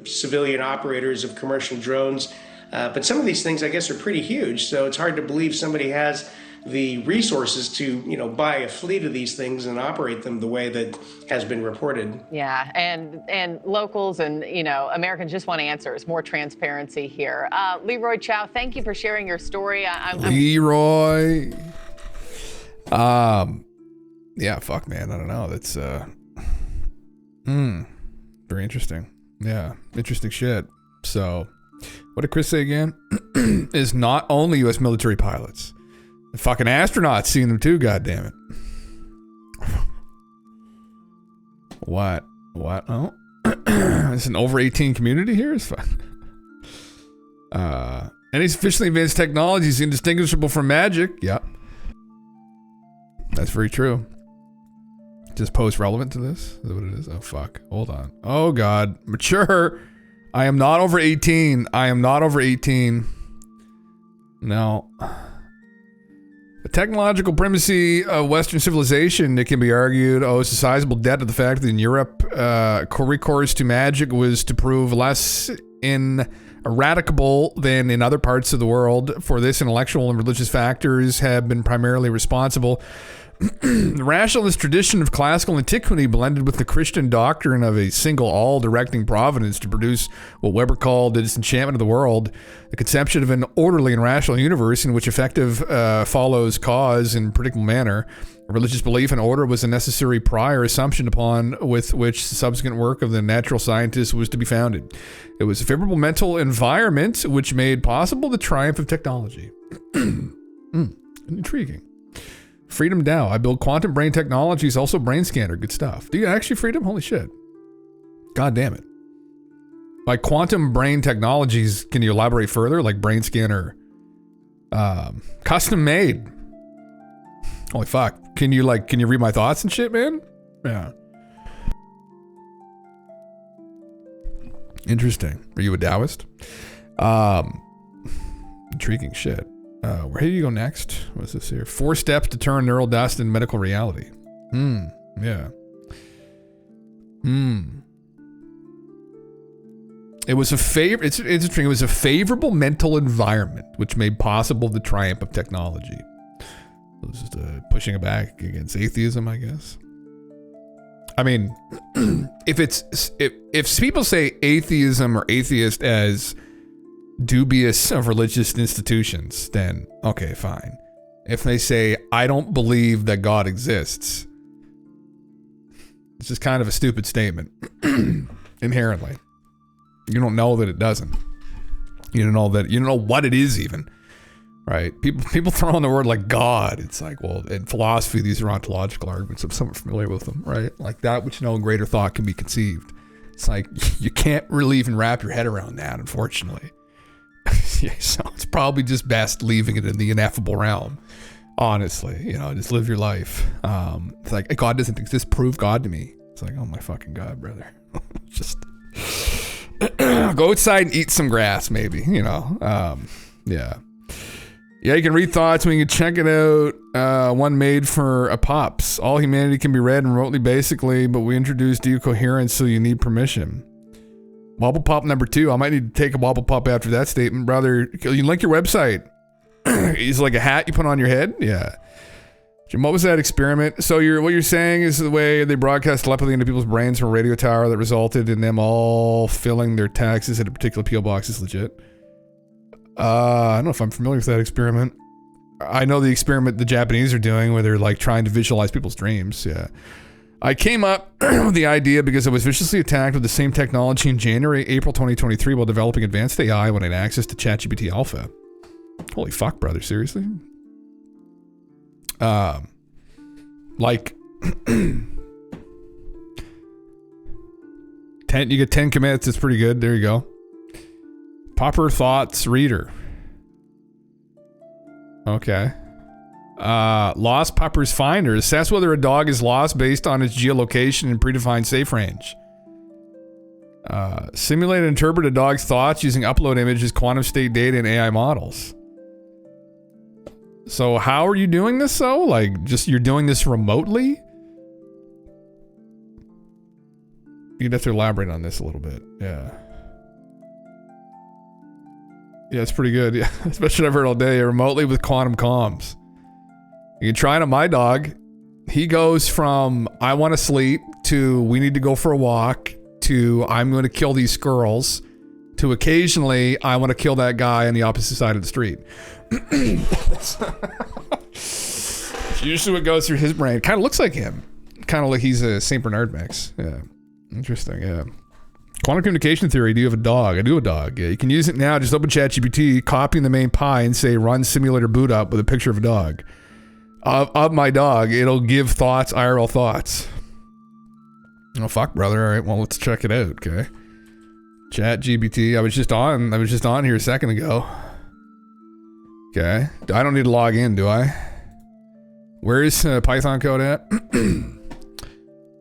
civilian operators of commercial drones. But some of these things, I guess, are pretty huge. So it's hard to believe somebody has the resources to, buy a fleet of these things and operate them the way that has been reported. Yeah, and locals and, Americans just want answers, more transparency here. Leroy Chiao, thank you for sharing your story. Leroy. Yeah, fuck, man. I don't know. That's, very interesting. Yeah, interesting shit. So, what did Chris say again? Is not only U.S. military pilots. The fucking astronauts seen them too, goddammit. What? Oh. It's an over 18 community here? It's fun. Any sufficiently advanced technology is indistinguishable from magic. Yep. That's very true. Just post relevant to this? Is that what it is? Oh, fuck. Hold on. Oh, God. Mature. I am not over 18. No. The technological primacy of Western civilization, it can be argued, owes a sizable debt to the fact that in Europe, recourse to magic was to prove less eradicable than in other parts of the world. For this, intellectual and religious factors have been primarily responsible. The rationalist tradition of classical antiquity blended with the Christian doctrine of a single all-directing providence to produce what Weber called the disenchantment of the world, the conception of an orderly and rational universe in which effective follows cause in predictable manner. A religious belief in order was a necessary prior assumption upon with which the subsequent work of the natural scientists was to be founded. It was a favorable mental environment which made possible the triumph of technology. Intriguing. Freedom DAO. I build quantum brain technologies, also brain scanner. Good stuff. Do you actually, Freedom? Holy shit. God damn it. By quantum brain technologies, can you elaborate further? Like brain scanner, custom made. Holy fuck. Can you read my thoughts and shit, man? Yeah. Interesting. Are you a Taoist? Intriguing shit. Where do you go next? What's this here? 4 steps to turn neural dust into medical reality. Yeah. It was it's interesting. It was a favorable mental environment which made possible the triumph of technology. It was just pushing it back against atheism, I guess. I mean, if people say atheism or atheist as dubious of religious institutions, then okay, fine. If they say, I don't believe that God exists, it's just kind of a stupid statement. Inherently. You don't know that it doesn't. You don't know what it is even. Right? People throw in the word like God. It's like, well, in philosophy, these are ontological arguments. I'm somewhat familiar with them, right? Like that which no greater thought can be conceived. It's like, you can't really even wrap your head around that, unfortunately. Yeah, so it's probably just best leaving it in the ineffable realm. Honestly, just live your life. It's like, God doesn't exist. Prove God to me. It's like, oh my fucking God, brother. Just go outside and eat some grass, maybe. Yeah. Yeah, you can read thoughts when you can check it out. One made for a pops. All humanity can be read remotely, basically, but we introduced decoherence, so you need permission. Wobble Pop number 2. I might need to take a Wobble Pop after that statement, brother. You link your website. It's like a hat you put on your head. Yeah. Jim, what was that experiment? So what you're saying is the way they broadcast telepathy into people's brains from a radio tower that resulted in them all filling their taxes at a particular PO box is legit. I don't know if I'm familiar with that experiment. I know the experiment the Japanese are doing where they're like trying to visualize people's dreams. Yeah. I came up with the idea because I was viciously attacked with the same technology in April 2023 while developing advanced AI when I had access to ChatGPT Alpha. Holy fuck, brother. Seriously? Like 10, you get 10 commits. It's pretty good. There you go. Popper Thoughts Reader. Okay. Lost Puppers Finder. Assess whether a dog is lost based on its geolocation and predefined safe range. Simulate and interpret a dog's thoughts using upload images, quantum state data, and AI models. So how are you doing this though? Like, just you're doing this remotely? You'd have to elaborate on this a little bit. Yeah. Yeah, it's pretty good. Yeah, especially I've heard all day. Remotely with quantum comms. You can try it on my dog. He goes from I want to sleep to we need to go for a walk to I'm going to kill these squirrels to occasionally I want to kill that guy on the opposite side of the street. It's usually what goes through his brain. Kind of looks like him. Kind of like he's a St. Bernard mix. Yeah. Interesting. Yeah. Quantum communication theory. Do you have a dog? I do have a dog. Yeah, you can use it now. Just open ChatGPT, copy in the main pie, and say run simulator boot up with a picture of a dog. Of my dog, it'll give thoughts, IRL thoughts. Oh fuck, brother. All right, well let's check it out. Okay. ChatGPT. I was just on here a second ago. Okay. I don't need to log in, do I? Where is Python code at?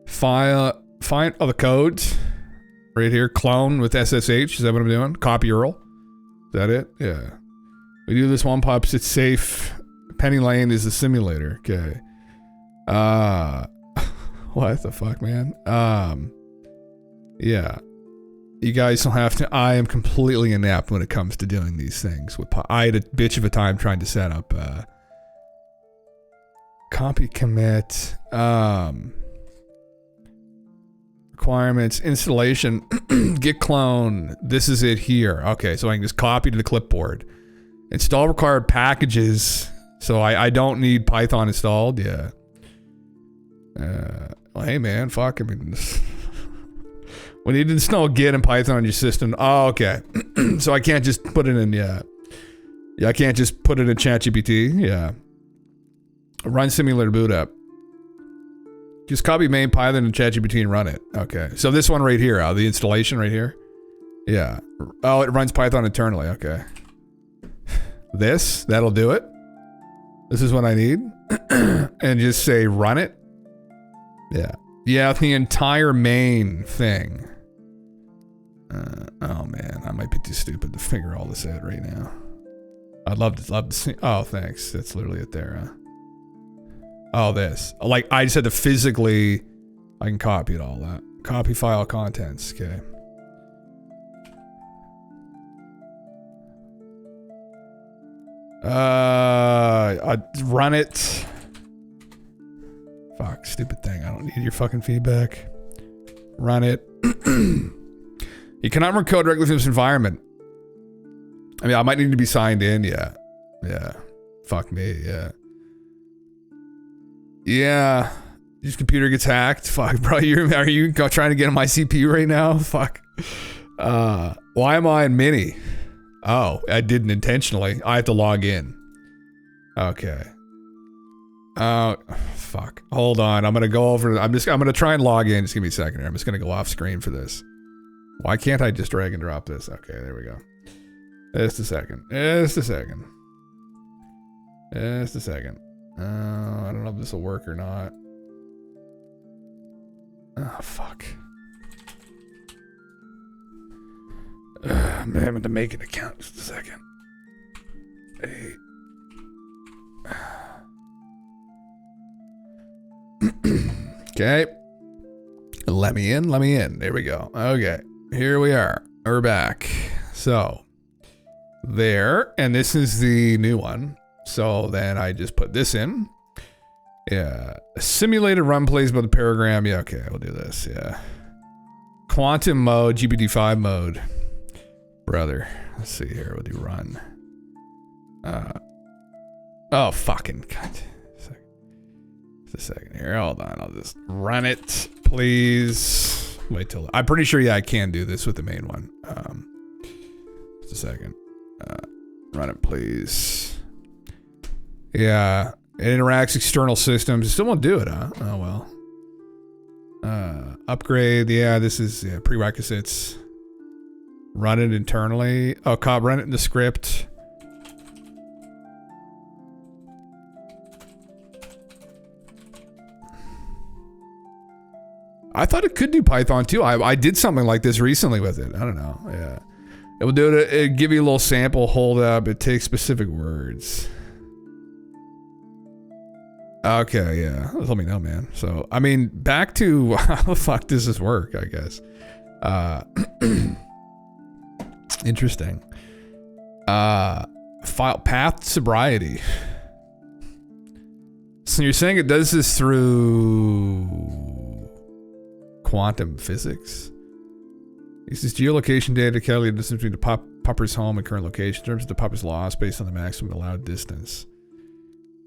Find the codes. Right here, clone with SSH. Is that what I'm doing? Copy URL. Is that it? Yeah. We do this one pops. It's safe. Penny Lane is the simulator. Okay. What the fuck, man? Yeah. You guys don't have to. I am completely inept when it comes to doing these things. I had a bitch of a time trying to set up copy commit requirements, installation, git clone. This is it here. Okay, so I can just copy to the clipboard. Install required packages. So I don't need Python installed. Yeah. Well, hey man, fuck. I mean, we need to install Git and Python on your system. Oh, okay. So I can't just put it in. Yeah. I can't just put it in ChatGPT. Yeah. Run simulator boot up. Just copy main Python and ChatGPT and run it. Okay. So this one right here, the installation right here. Yeah. Oh, it runs Python internally. Okay. That'll do it. This is what I need. And just say run it. Yeah. Yeah, the entire main thing. Oh man, I might be too stupid to figure all this out right now. I'd love to see. Oh, thanks. That's literally it there. Huh? Oh, this. Like, I just had to physically. I can copy it all that. Copy file contents. Okay. I'd run it. Fuck, stupid thing. I don't need your fucking feedback. Run it. You cannot run code directly from this environment. I mean, I might need to be signed in. Yeah. Yeah. Fuck me. Yeah. Yeah. Your computer gets hacked. Fuck, bro. Are you trying to get on my CPU right now? Fuck. Why am I in Mini? Oh, I didn't intentionally. I have to log in. Okay. Oh, fuck. Hold on. I'm gonna go over. I'm gonna try and log in. Just give me a second here. I'm just gonna go off screen for this. Why can't I just drag and drop this? Okay, there we go. Just a second. Just a second. Just a second. I don't know if this will work or not. Oh, fuck. I'm having to make an account. Just a second. Hey. Okay. Let me in. Let me in. There we go. Okay. Here we are. We're back. So, there. And this is the new one. So then I just put this in. Yeah. Simulated run plays by the paragram. Yeah, okay. We'll do this. Yeah. Quantum mode. GPT-5 mode. Brother. Let's see here. We'll do run. Oh, fucking God. Just a second here. Hold on. I'll just run it, please. Wait till I'm pretty sure. Yeah, I can do this with the main one. Just a second. Run it, please. Yeah, it interacts external systems. It still won't do it, huh? Oh well. Upgrade. Yeah, this is prerequisites. Run it internally. Oh, run it in the script. I thought it could do Python too. I did something like this recently with it. I don't know. Yeah. It will do it. It'll give you a little sample. Hold up. It takes specific words. Okay, yeah. Let me know, man. So, I mean, back to how the fuck does this work, I guess. Interesting. File path sobriety. So you're saying it does this through quantum physics? Uses geolocation data to calculate the distance between the pupper's home and current location in terms of the pupper's loss based on the maximum allowed distance.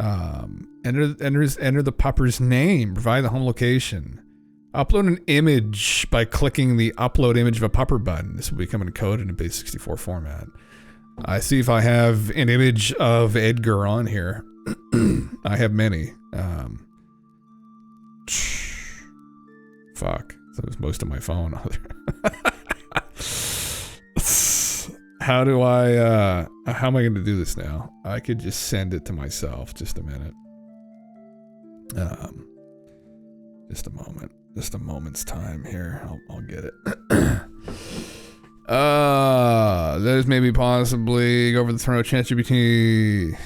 Enter the pupper's name. Provide the home location. Upload an image by clicking the upload image of a pupper button. This will become encoded in a base64 format. I see if I have an image of Edgar on here. I have many. Fuck. That was most of my phone. How do I, how am I going to do this now? I could just send it to myself. Just a minute. Just a moment. Just a moment's time here. I'll get it. There's maybe possibly go over the throne of ChatGPT.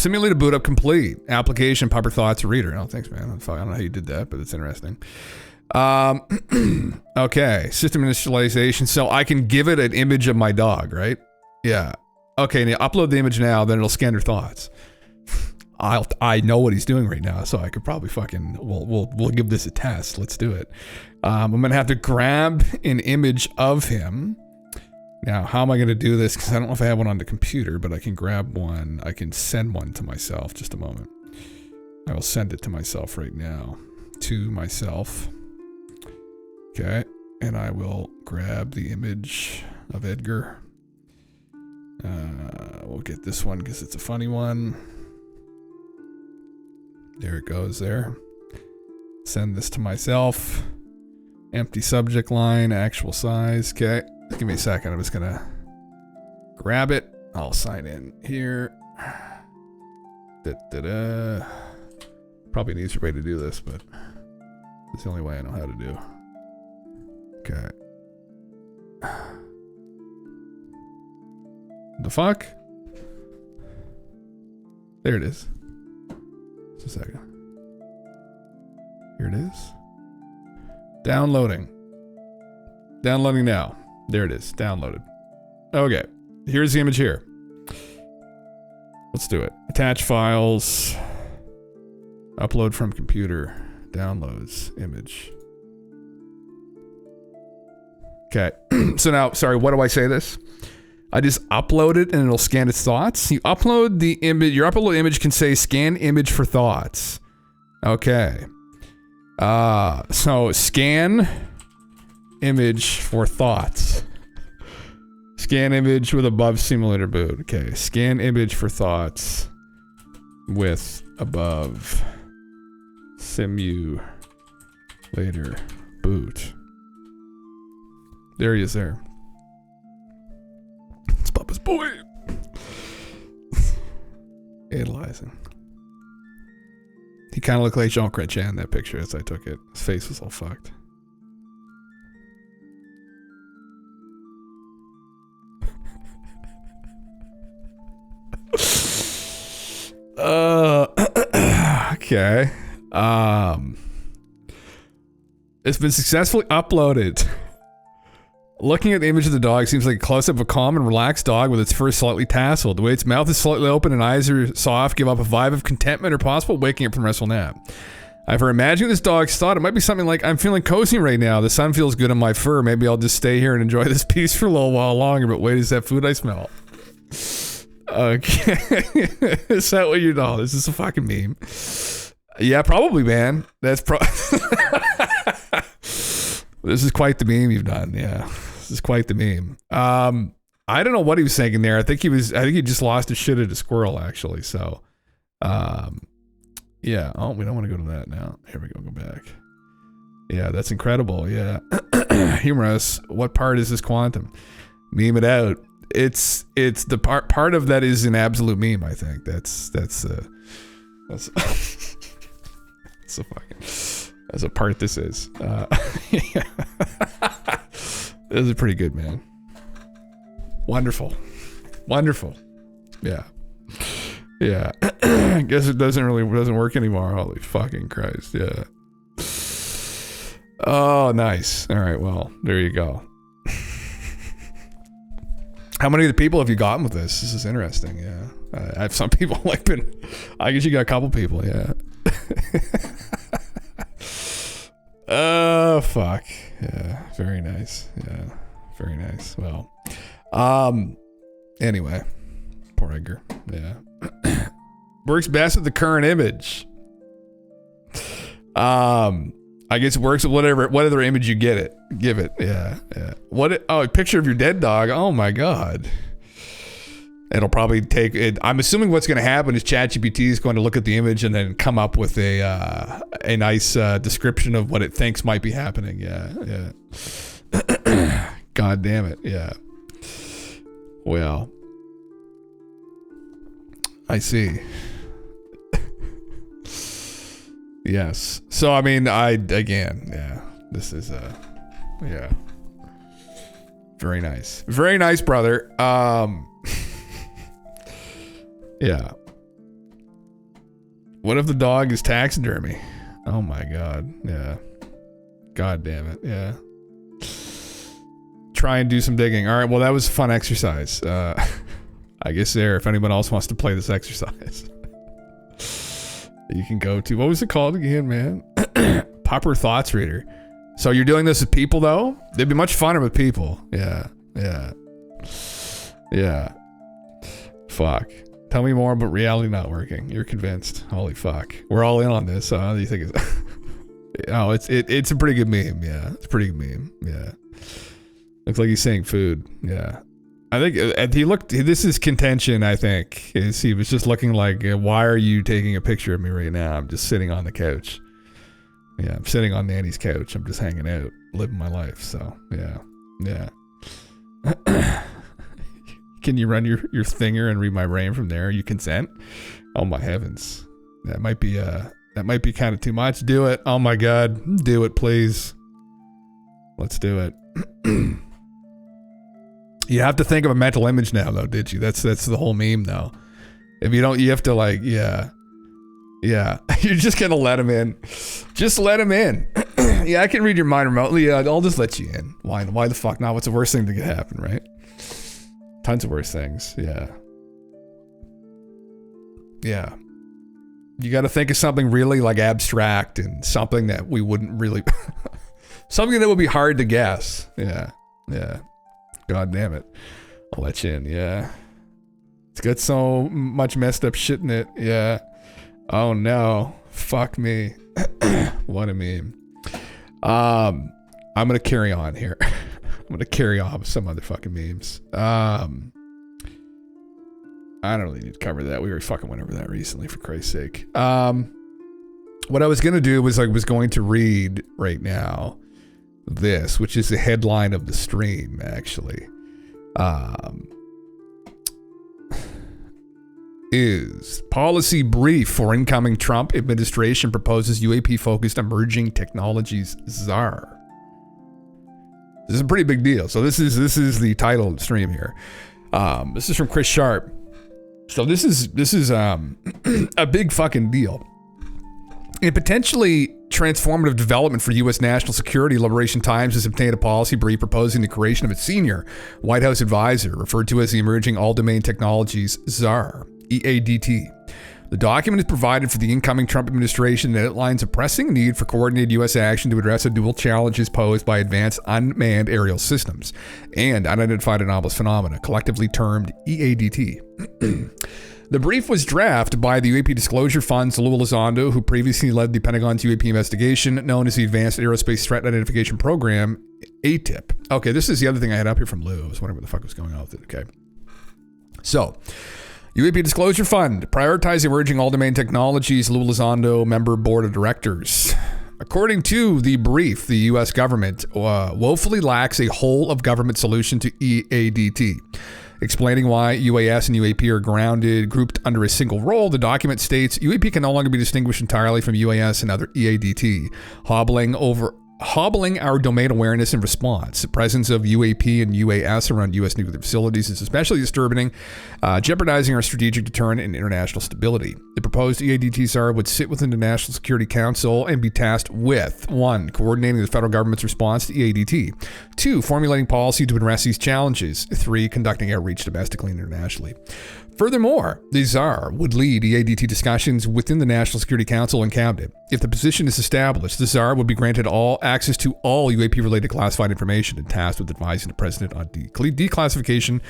Simulated boot up complete. Application, Pupper Thoughts, Reader. Oh, thanks, man. I don't know how you did that, but it's interesting. Okay, system initialization. So I can give it an image of my dog, right? Yeah. Okay, now upload the image now, then it'll scan your thoughts. I know what he's doing right now, so I could probably fucking we'll give this a test. Let's do it. I'm gonna have to grab an image of him. Now, how am I gonna do this? Because I don't know if I have one on the computer, but I can grab one. I can send one to myself. Just a moment. I will send it to myself right now. To myself. Okay, and I will grab the image of Edgar. We'll get this one because it's a funny one. There it goes there. Send this to myself. Empty subject line, actual size. Okay, give me a second. I'm just gonna grab it. I'll sign in here. Probably an easier way to do this, but it's the only way I know how to do. Okay. The fuck? There it is. Just a second. Here it is. Downloading. Downloading now. There it is. Downloaded. Okay. Here's the image here. Let's do it. Attach files. Upload from computer. Downloads. Image. Okay. So now, sorry, what do I say this? I just upload it and it'll scan its thoughts. You upload the image, your upload image can say scan image for thoughts. Okay. So scan image for thoughts. Scan image with above simulator boot. Okay. Scan image for thoughts with above simulator boot. There he is there. It's Papa's boy. Analyzing. He kind of looked like Jean Chrétien in that picture as I took it. His face was all fucked. Okay. It's been successfully uploaded. Looking at the image of the dog seems like a close-up of a calm and relaxed dog with its fur slightly tasseled. The way its mouth is slightly open and eyes are soft give up a vibe of contentment or possible waking up from a restful nap. I've imagined this dog's thought. It might be something like, I'm feeling cozy right now. The sun feels good on my fur. Maybe I'll just stay here and enjoy this peace for a little while longer. But wait, is that food I smell? Okay. Is that what you know? This is a fucking meme. Yeah, probably, man. That's This is quite the meme you've done. Yeah. This is quite the meme. I don't know what he was thinking there. I think he just lost his shit at a squirrel, actually. So, yeah. Oh, we don't want to go to that now. Here we go. Go back. Yeah, that's incredible. Yeah. Humorous. What part is this quantum? Meme it out. It's the part of that is an absolute meme, I think. That's a part this is. Yeah. This is pretty good, man. Wonderful. Yeah. Yeah. I guess it doesn't work anymore. Holy fucking Christ. Yeah. Oh, nice. All right. Well, there you go. How many of the people have you gotten with this? This is interesting. Yeah. I have some people I guess you got a couple people. Yeah. Oh, fuck. Yeah. Very nice. Yeah. Very nice. Well, anyway, poor Edgar. Yeah. Works best with the current image. I guess it works with whatever image you give it. Yeah. Yeah. A picture of your dead dog. Oh my God. It'll probably take it. I'm assuming what's going to happen is ChatGPT is going to look at the image and then come up with a nice description of what it thinks might be happening. Yeah. Yeah. God damn it. Yeah. Well, I see. Yes. So, I mean, yeah, this is, yeah. Very nice. Very nice, brother. Yeah. What if the dog is taxidermy? Oh my god. Yeah. God damn it. Yeah. Try and do some digging. All right. Well, that was a fun exercise. I guess if anyone else wants to play this exercise, you can go to, what was it called again, man? Popper Thoughts Reader. So you're doing this with people though? They'd be much funner with people. Yeah. Yeah. Yeah. Fuck. Tell me more about reality not working. You're convinced. Holy fuck. We're all in on this. So how do you think it's... Oh, it's a pretty good meme. Yeah. It's a pretty good meme. Yeah. Looks like he's saying food. Yeah. I think this is contention, I think. He was just looking like, why are you taking a picture of me right now? I'm just sitting on the couch. Yeah, I'm sitting on Nanny's couch. I'm just hanging out, living my life. So, yeah. Yeah. Can you run your thinger and read my brain from there? You consent? Oh my heavens. That might be kind of too much. Do it. Oh my god. Do it, please. Let's do it. You have to think of a mental image now, though, did you? That's the whole meme, though. If you don't, you have to like, yeah. You're just gonna let him in. Just let him in. Yeah, I can read your mind remotely. I'll just let you in. Why the fuck not? What's the worst thing that could happen, right? Tons of worse things. Yeah. Yeah. You got to think of something really like abstract and something that we wouldn't really, something that would be hard to guess. Yeah. Yeah. God damn it. I'll let you in. Yeah. It's got so much messed up shit in it. Yeah. Oh no. Fuck me. What a meme. I'm going to carry on here. I'm going to carry on with some other fucking memes. I don't really need to cover that. We already fucking went over that recently, for Christ's sake. What I was going to do was I was going to read right now this, which is the headline of the stream, actually. Is policy brief for incoming Trump administration proposes UAP-focused emerging technologies czar. This is a pretty big deal. So this is the title of the stream here. This is from Chris Sharp. So this is a big fucking deal. A potentially transformative development for U.S. national security, Liberation Times has obtained a policy brief proposing the creation of a senior White House advisor, referred to as the Emerging All-Domain Technologies Czar, EADT. The document is provided for the incoming Trump administration and outlines a pressing need for coordinated U.S. action to address the dual challenges posed by advanced unmanned aerial systems and unidentified anomalous phenomena, collectively termed EADT. The brief was drafted by the UAP Disclosure Fund's Lou Elizondo, who previously led the Pentagon's UAP investigation, known as the Advanced Aerospace Threat Identification Program, ATIP. Okay, this is the other thing I had up here from Lou. I was wondering what the fuck was going on with it. Okay. So, UAP Disclosure Fund, prioritize emerging all-domain technologies, Lou Elizondo, member board of directors. According to the brief, the U.S. government woefully lacks a whole-of-government solution to EADT. Explaining why UAS and UAP are grouped under a single role, the document states UAP can no longer be distinguished entirely from UAS and other EADT, hobbling our domain awareness and response. The presence of UAP and UAS around U.S. nuclear facilities is especially disturbing, jeopardizing our strategic deterrent and international stability. The proposed EADT czar would sit within the National Security Council and be tasked with 1. Coordinating the federal government's response to EADT, 2. Formulating policy to address these challenges, 3. Conducting outreach domestically and internationally. Furthermore, the czar would lead EADT discussions within the National Security Council and Cabinet. If the position is established, the czar would be granted access to all UAP-related classified information and tasked with advising the president on declassification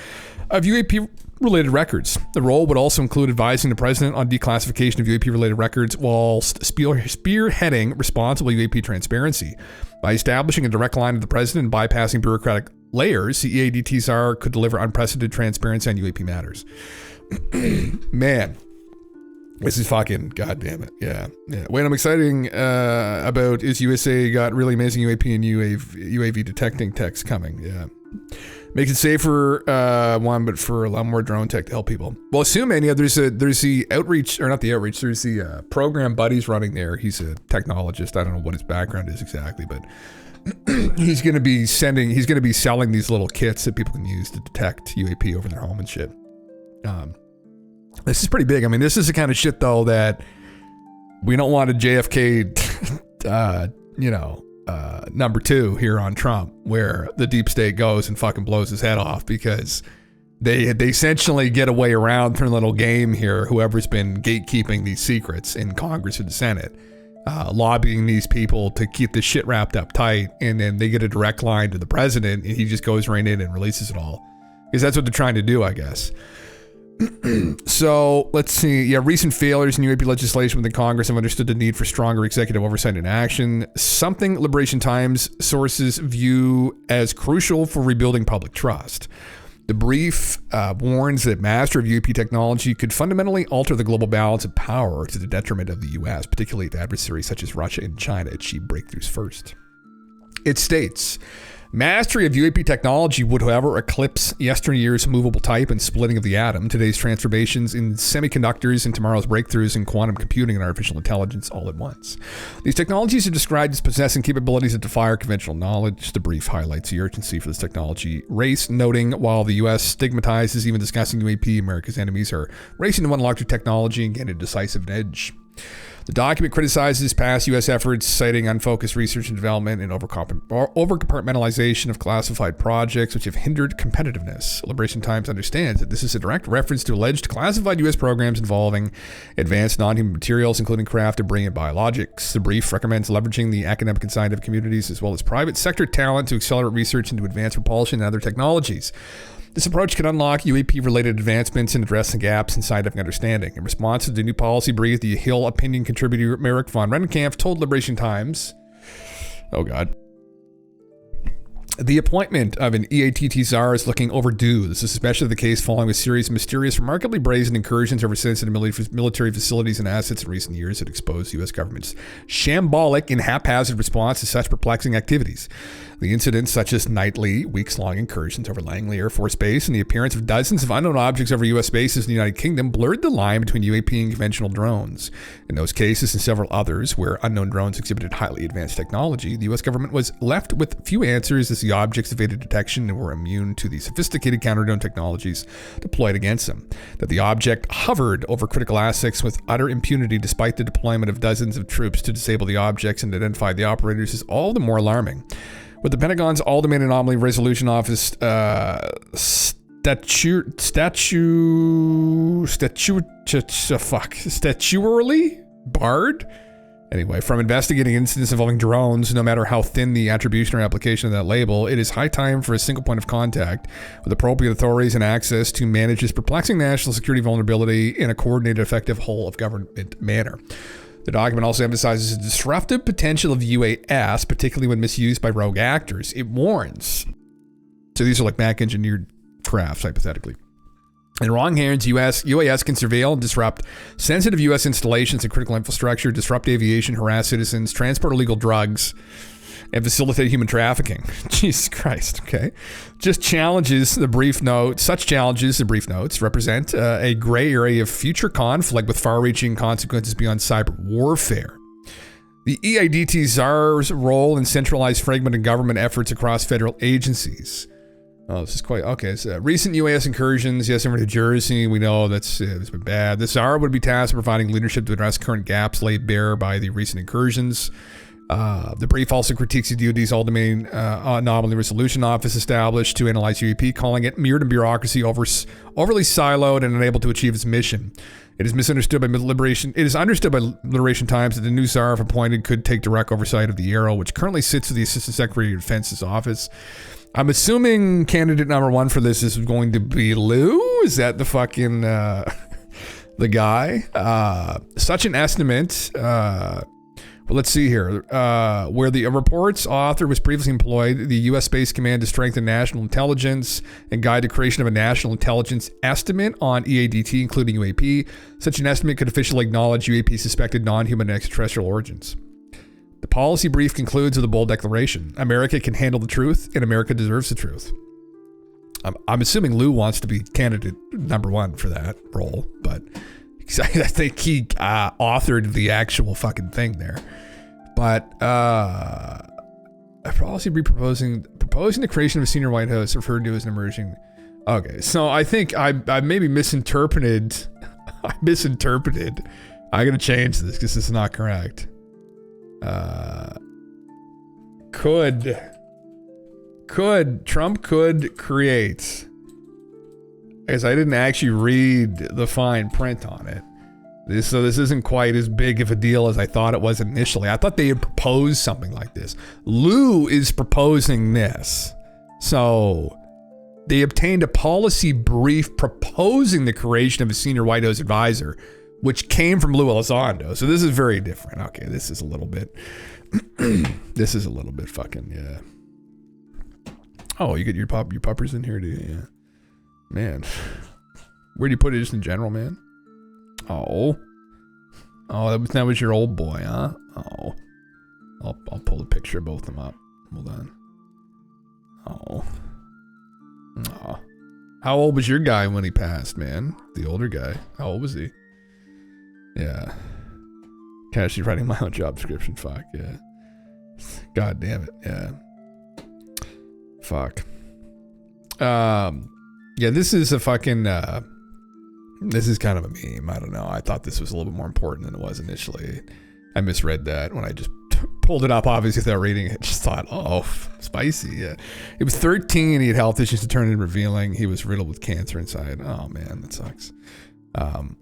of UAP-related records. The role would also include advising the president on declassification of UAP-related records whilst spearheading responsible UAP transparency. By establishing a direct line of the president and bypassing bureaucratic layers, the EADT czar could deliver unprecedented transparency on UAP matters. Man, this is fucking goddamn it. Yeah. What I'm excited about is USA got really amazing UAP and UAV detecting techs coming. Yeah. Makes it safer, but for a lot more drone tech to help people. Well, assuming there's the outreach, or not the outreach, there's the program Buddy's running there. He's a technologist. I don't know what his background is exactly, but he's going to be selling these little kits that people can use to detect UAP over their home and shit. This is pretty big. I mean, this is the kind of shit though that we don't want a JFK, number 2 here on Trump, where the deep state goes and fucking blows his head off, because they essentially get a way around their little game here, whoever's been gatekeeping these secrets in Congress or the Senate, lobbying these people to keep this shit wrapped up tight, and then they get a direct line to the president, and he just goes right in and releases it all. Because that's what they're trying to do, I guess. So let's see. Yeah, recent failures in UAP legislation within Congress have understood the need for stronger executive oversight and action, something Liberation Times sources view as crucial for rebuilding public trust. The brief warns that master of UAP technology could fundamentally alter the global balance of power to the detriment of the U.S., particularly if adversaries such as Russia and China achieve breakthroughs first. It states, mastery of UAP technology would, however, eclipse yesteryear's movable type and splitting of the atom, today's transformations in semiconductors, and tomorrow's breakthroughs in quantum computing and artificial intelligence all at once. These technologies are described as possessing capabilities that defy our conventional knowledge. The brief highlights the urgency for this technology race, noting while the U.S. stigmatizes even discussing UAP, America's enemies are racing to unlock their technology and gain a decisive edge. The document criticizes past U.S. efforts, citing unfocused research and development and over-compartmentalization of classified projects, which have hindered competitiveness. Liberation Times understands that this is a direct reference to alleged classified U.S. programs involving advanced non-human materials, including craft, debris, and biologics. The brief recommends leveraging the academic and scientific communities as well as private sector talent to accelerate research into advanced propulsion and other technologies. This approach can unlock UAP-related advancements and address the gaps in scientific understanding. In response to the new policy brief, the Hill opinion contributor Merrick von Rennenkampf told Liberation Times, the appointment of an EATT czar is looking overdue. This is especially the case following a series of mysterious, remarkably brazen incursions over sensitive military facilities and assets in recent years that exposed the U.S. government's shambolic and haphazard response to such perplexing activities. The incidents, such as nightly, weeks-long incursions over Langley Air Force Base and the appearance of dozens of unknown objects over U.S. bases in the United Kingdom, blurred the line between UAP and conventional drones. In those cases and several others where unknown drones exhibited highly advanced technology, the U.S. government was left with few answers as the objects evaded detection and were immune to the sophisticated counter-drone technologies deployed against them. That the object hovered over critical assets with utter impunity despite the deployment of dozens of troops to disable the objects and identify the operators is all the more alarming. With the Pentagon's All-Domain Anomaly Resolution Office statutorily barred? Anyway, from investigating incidents involving drones, no matter how thin the attribution or application of that label, it is high time for a single point of contact with appropriate authorities and access to manage this perplexing national security vulnerability in a coordinated, effective whole-of-government manner. The document also emphasizes the disruptive potential of UAS, particularly when misused by rogue actors. It warns. So these are like back-engineered crafts, hypothetically. In wrong hands, UAS can surveil and disrupt sensitive U.S. installations and critical infrastructure, disrupt aviation, harass citizens, transport illegal drugs, and facilitate human trafficking. Jesus Christ, okay. Such challenges, the brief notes, represent a gray area of future conflict with far-reaching consequences beyond cyber warfare. The EIDT czar's role in centralized fragmented government efforts across federal agencies. Oh, this is quite, okay. So recent UAS incursions, yes, over New Jersey, we know it's been bad. The czar would be tasked with providing leadership to address current gaps laid bare by the recent incursions. The brief also critiques the DoD's All-Domain Anomaly Resolution Office established to analyze UAP, calling it mired in bureaucracy, overly siloed, and unable to achieve its mission. It is understood by Liberation Times that the new czar, if appointed, could take direct oversight of the AARO, which currently sits with the Assistant Secretary of Defense's office. I'm assuming candidate number one for this is going to be Lou. Is that the fucking the guy? Such an estimate. Well, let's see here. Where the report's author was previously employed, the U.S. Space Command to strengthen national intelligence and guide the creation of a national intelligence estimate on EADT, including UAP. Such an estimate could officially acknowledge UAP's suspected non-human extraterrestrial origins. The policy brief concludes with a bold declaration. America can handle the truth, and America deserves the truth. I'm assuming Lou wants to be candidate number one for that role, but I think he authored the actual fucking thing there. But a policy brief proposing the creation of a senior White House referred to as an emerging. Okay, so I think I maybe misinterpreted I gotta change this because this is not correct. Trump could create, as I didn't actually read the fine print on it. This isn't quite as big of a deal as I thought it was initially. I thought they had proposed something like this. Lou is proposing this. So they obtained a policy brief proposing the creation of a senior White House advisor, which came from Lou Elizondo. So this is very different. Okay, this is a little bit fucking, yeah. Oh, you get your puppers in here, do you? Yeah. Man. Where do you put it, just in general, man? Oh, that was your old boy, huh? Oh, I'll pull a picture of both of them up. Hold on. Oh, how old was your guy when he passed, man? The older guy. How old was he? Yeah. Casually writing my own job description. Fuck yeah. God damn it. Yeah. Fuck. Yeah. This is a fucking. This is kind of a meme. I don't know. I thought this was a little bit more important than it was initially. I misread that when I just pulled it up, obviously, without reading it. Just thought, oh, spicy. Yeah. He was 13. He had health issues to turn into revealing. He was riddled with cancer inside. Oh, man, that sucks.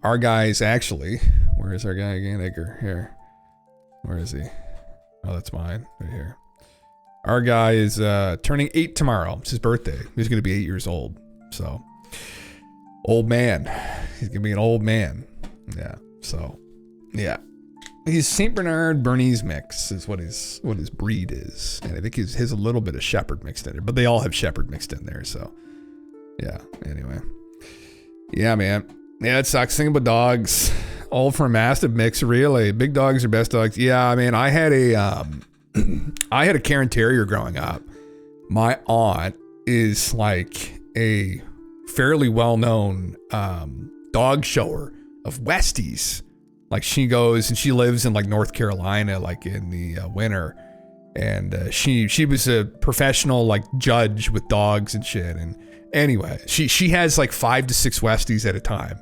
Our guy's actually, where is our guy again? Edgar. Here. Where is he? Oh, that's mine. Right here. Our guy is turning 8 tomorrow. It's his birthday. He's going to be 8 years old. So. Old man. He's gonna be an old man. Yeah. So, yeah. He's St. Bernard Bernese mix is what his breed is, and I think he has a little bit of Shepherd mixed in there, but they all have Shepherd mixed in there. So, yeah. Anyway, yeah, man. Yeah, it sucks. Think about dogs. All from a mastiff mix, really. Big dogs are best dogs. Yeah, I mean, I had a Cairn Terrier growing up. My aunt is like a fairly well-known dog shower of Westies. Like, she goes and she lives in like North Carolina, like in the winter, and she was a professional like judge with dogs and shit. And anyway, she has like 5 to 6 Westies at a time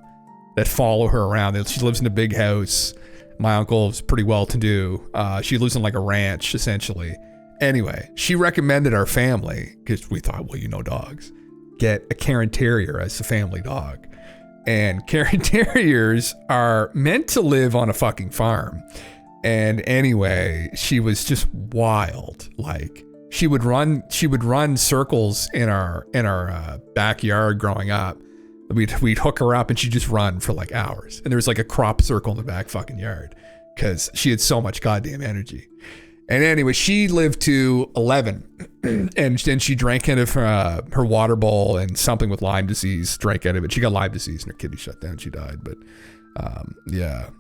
that follow her around. She lives in a big house. My uncle is pretty well-to-do. She lives in like a ranch essentially. Anyway, she recommended our family, because we thought, well, you know, dogs, get a Cairn Terrier as a family dog. And Cairn Terriers are meant to live on a fucking farm. And anyway, she was just wild. Like, she would run circles in our backyard growing up. We'd hook her up and she'd just run for like hours. And there was like a crop circle in the back fucking yard because she had so much goddamn energy. And anyway, she lived to 11, and then she drank out of her water bowl, and something with Lyme disease drank out of it. She got Lyme disease and her kidney shut down. She died. But yeah.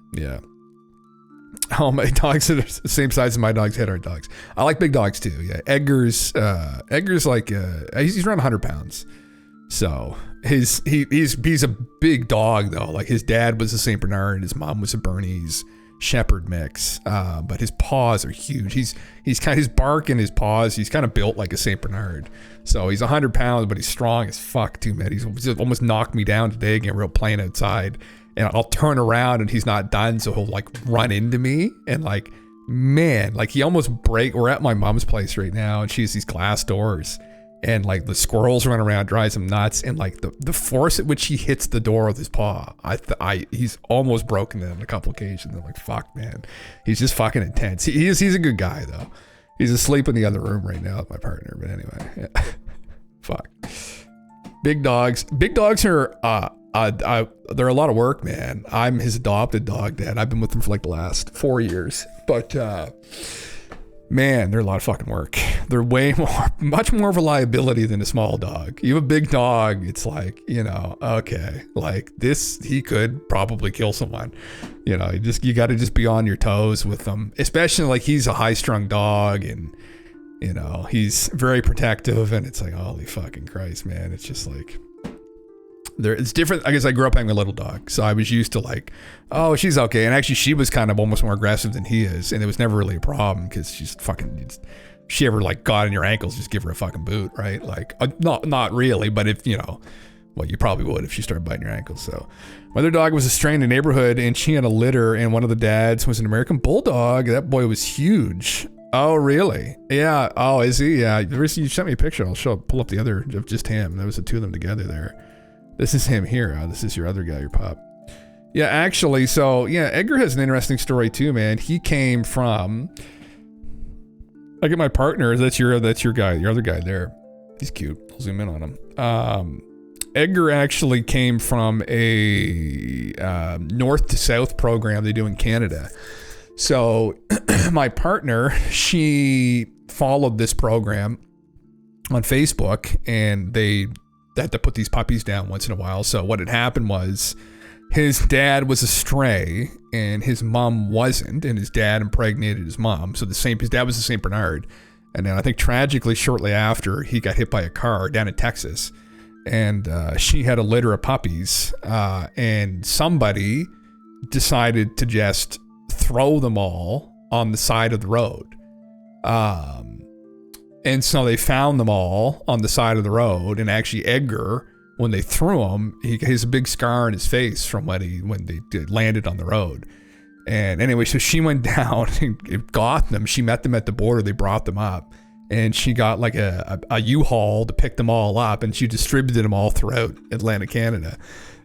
Oh, my dogs are the same size as my dog's head are dogs. I like big dogs too. Yeah, Edgar's like he's around 100 pounds. So he's a big dog though. Like, his dad was a St. Bernard, his mom was a Bernese Shepherd mix, but his paws are huge. He's kind of, his bark and his paws, he's kind of built like a St. Bernard. So he's 100 pounds, but he's strong as fuck too, man. He's almost knocked me down today getting real playing outside, and I'll turn around and he's not done, so he'll like run into me, and like, man, like he almost break. We're at my mom's place right now, and she has these glass doors, and like the squirrels run around, drives him nuts, and like the force at which he hits the door with his paw, he's almost broken it on a couple occasions. I'm like, fuck, man, he's just fucking intense. He's a good guy though. He's asleep in the other room right now with my partner. But anyway, yeah. Fuck. Big dogs are they're a lot of work, man. I'm his adopted dog dad. I've been with him for like the last 4 years, but man, they're a lot of fucking work. They're much more of a liability than a small dog. You have a big dog, it's like, you know, okay, like this, he could probably kill someone. You know, you got to just be on your toes with them, especially like he's a high-strung dog, and you know, he's very protective, and it's like, holy fucking Christ, man. It's just like, it's different. I guess I grew up having a little dog, so I was used to like, oh, she's okay. And actually, she was kind of almost more aggressive than he is, and it was never really a problem because she's fucking. If she ever like got on your ankles, just give her a fucking boot, right? Like, not really, but if you know, Well, you probably would if she started biting your ankles. So, my other dog was a stray in the neighborhood, and she had a litter, and one of the dads was an American Bulldog. That boy was huge. Oh, really? Yeah. Oh, is he? Yeah. You sent me a picture. I'll pull up the other of just him. That was the two of them together there. This is him here. This is your other guy, your pup. Yeah, actually. So, yeah, Edgar has an interesting story too, man. He came from... I get my partner. That's your guy, your other guy there. He's cute. I'll zoom in on him. Edgar actually came from a north to south program they do in Canada. So my partner, she followed this program on Facebook, and they had to put these puppies down once in a while. So what had happened was his dad was a stray and his mom wasn't, and his dad impregnated his mom. So his dad was the St. Bernard. And then I think tragically shortly after, he got hit by a car down in Texas. And she had a litter of puppies, and somebody decided to just throw them all on the side of the road. And so they found them all on the side of the road, and actually Edgar, when they threw him, he has a big scar on his face from when they landed on the road. And anyway, so she went down and got them. She met them at the border. They brought them up. And she got like a U-Haul to pick them all up, and she distributed them all throughout Atlantic Canada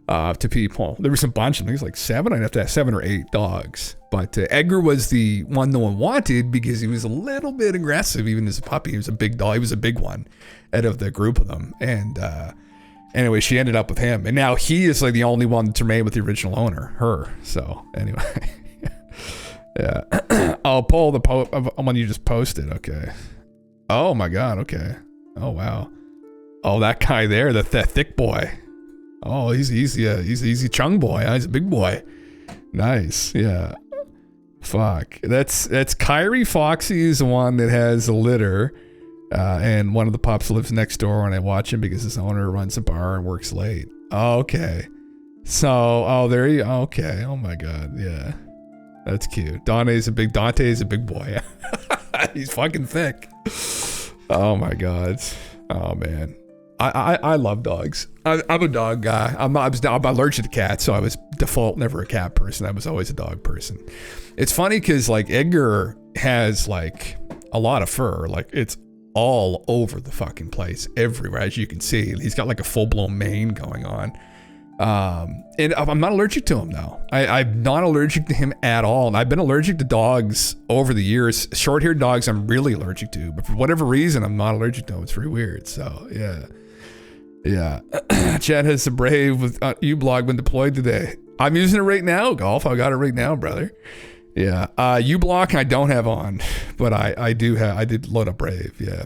to people. There was a bunch of them. It was like 7. I'd have to have 7 or 8 dogs. But Edgar was the one no one wanted because he was a little bit aggressive, even as a puppy. He was a big dog. He was a big one out of the group of them. And anyway, she ended up with him. And now he is like the only one that's remained with the original owner, her. So anyway. Yeah. I'll pull the one you just posted. Okay. Oh my God. Okay. Oh wow. Oh, that guy there, that thick boy. Oh, he's a chung boy. He's a big boy. Nice. Yeah. Fuck. That's Kyrie Foxy is the one that has a litter, and one of the pups lives next door, and I watch him because his owner runs a bar and works late. Oh, okay. So, there you. Okay. Oh my God. Yeah. That's cute. Dante is a big boy. He's fucking thick. Oh my God. Oh man. I love dogs. I'm a dog guy. I'm allergic to cats, so I was default never a cat person. I was always a dog person. It's funny because like Edgar has like a lot of fur. Like it's all over the fucking place, everywhere, as you can see. He's got like a full-blown mane going on. And I'm not allergic to him though. I'm not allergic to him at all. And I've been allergic to dogs over the years. Short-haired dogs I'm really allergic to, but for whatever reason I'm not allergic to them. It's very weird. So yeah. Chad has the Brave with uBlog been deployed today. I'm using it right now, Golf. I got it right now, brother. Yeah. uBlock I don't have on, but I did load up Brave. Yeah.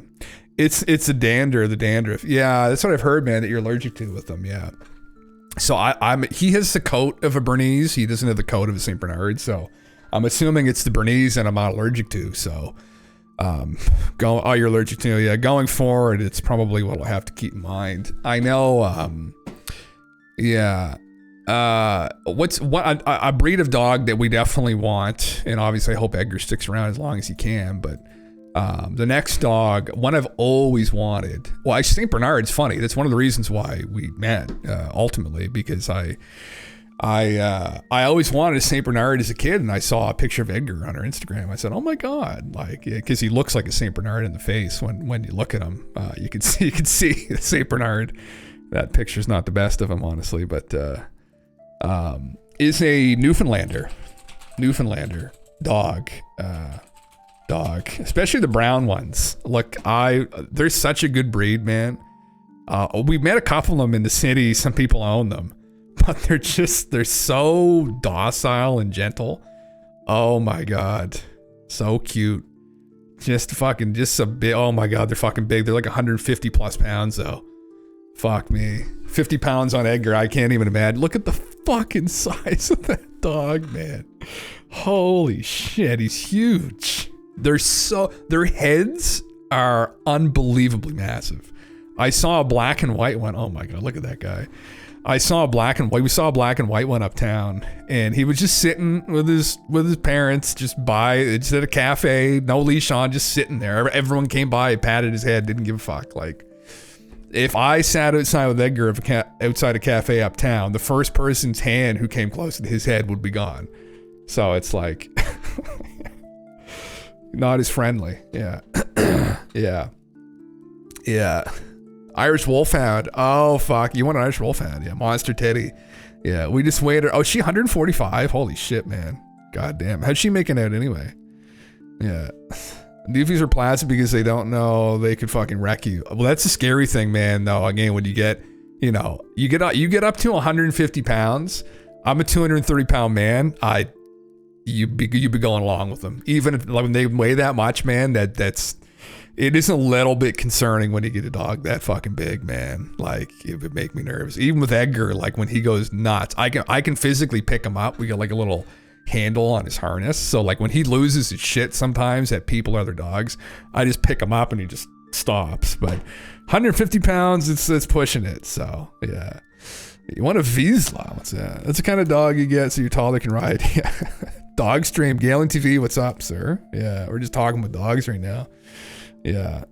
It's the dandruff. Yeah, that's what I've heard, man, that you're allergic to with them. Yeah. So he has the coat of a Bernese. He doesn't have the coat of a St. Bernard. So I'm assuming it's the Bernese and I'm not allergic to. So you're allergic to. Yeah. Going forward, it's probably what I'll have to keep in mind. I know. Yeah. A breed of dog that we definitely want, and obviously I hope Edgar sticks around as long as he can, but the next dog, one I've always wanted. Well, St. Bernard's funny. That's one of the reasons why we met, ultimately, because I always wanted a St. Bernard as a kid, and I saw a picture of Edgar on her Instagram. I said, "Oh my God!" Like, because he looks like a St. Bernard in the face when you look at him. You can see the St. Bernard. That picture's not the best of him, honestly, but is a Newfoundlander dog. Especially the brown ones. Look, they're such a good breed, man. We met a couple of them in the city. Some people own them, but they're so docile and gentle. Oh my God. So cute. Just a bit. Oh my God. They're fucking big. They're like 150 plus pounds though. Fuck me. 50 pounds on Edgar. I can't even imagine. Look at the fucking size of that dog, man. Holy shit. He's huge. Their heads are unbelievably massive. I saw a black and white one. Oh my God, look at that guy. We saw a black and white one uptown, and he was just sitting with his parents just at a cafe, no leash on, just sitting there. Everyone came by, patted his head, didn't give a fuck. Like, if I sat outside with Edgar outside a cafe uptown, the first person's hand who came close to his head would be gone. So it's like not as friendly. Yeah. Yeah. Irish Wolfhound. Oh fuck, you want an Irish Wolfhound? Yeah, Monster Teddy. Yeah, we just waited. Oh, she 145. Holy shit, man. God damn. How's she making out anyway? Yeah. Doofies are plastic because they don't know they could fucking wreck you. Well, that's a scary thing, man. Though again, when you get up to 150 pounds. I'm a 230 pound man. You'd be going along with them, even if like when they weigh that much, man. It is a little bit concerning when you get a dog that fucking big, man. Like it would make me nervous. Even with Edgar, like when he goes nuts, I can physically pick him up. We got like a little handle on his harness, so like when he loses his shit sometimes at people or other dogs, I just pick him up and he just stops. But 150 pounds, it's pushing it. So yeah, you want a Vizsla? What's that? That's the kind of dog you get so your toddler can ride. Yeah. Dog stream, Galen TV. What's up, sir? Yeah, we're just talking with dogs right now. Yeah.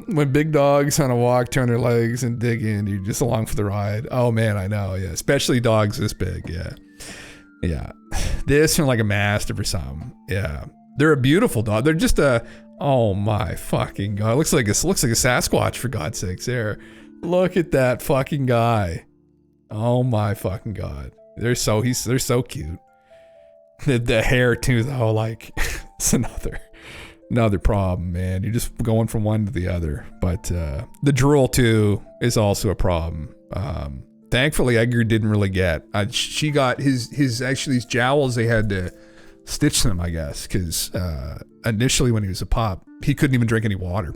When big dogs on a walk turn their legs and dig in, you're just along for the ride. Oh man, I know. Yeah, especially dogs this big. Yeah. Yeah. This and like a mastiff or something. Yeah. They're a beautiful dog. They're just oh my fucking god. Looks like a Sasquatch, for God's sakes. There. Look at that fucking guy. Oh my fucking god. They're so cute. The hair too though, like it's another problem, man. You're just going from one to the other. But the drool too is also a problem. Thankfully Edgar didn't really get. She got his actually these jowls, they had to stitch them, I guess, because initially when he was a pup, he couldn't even drink any water.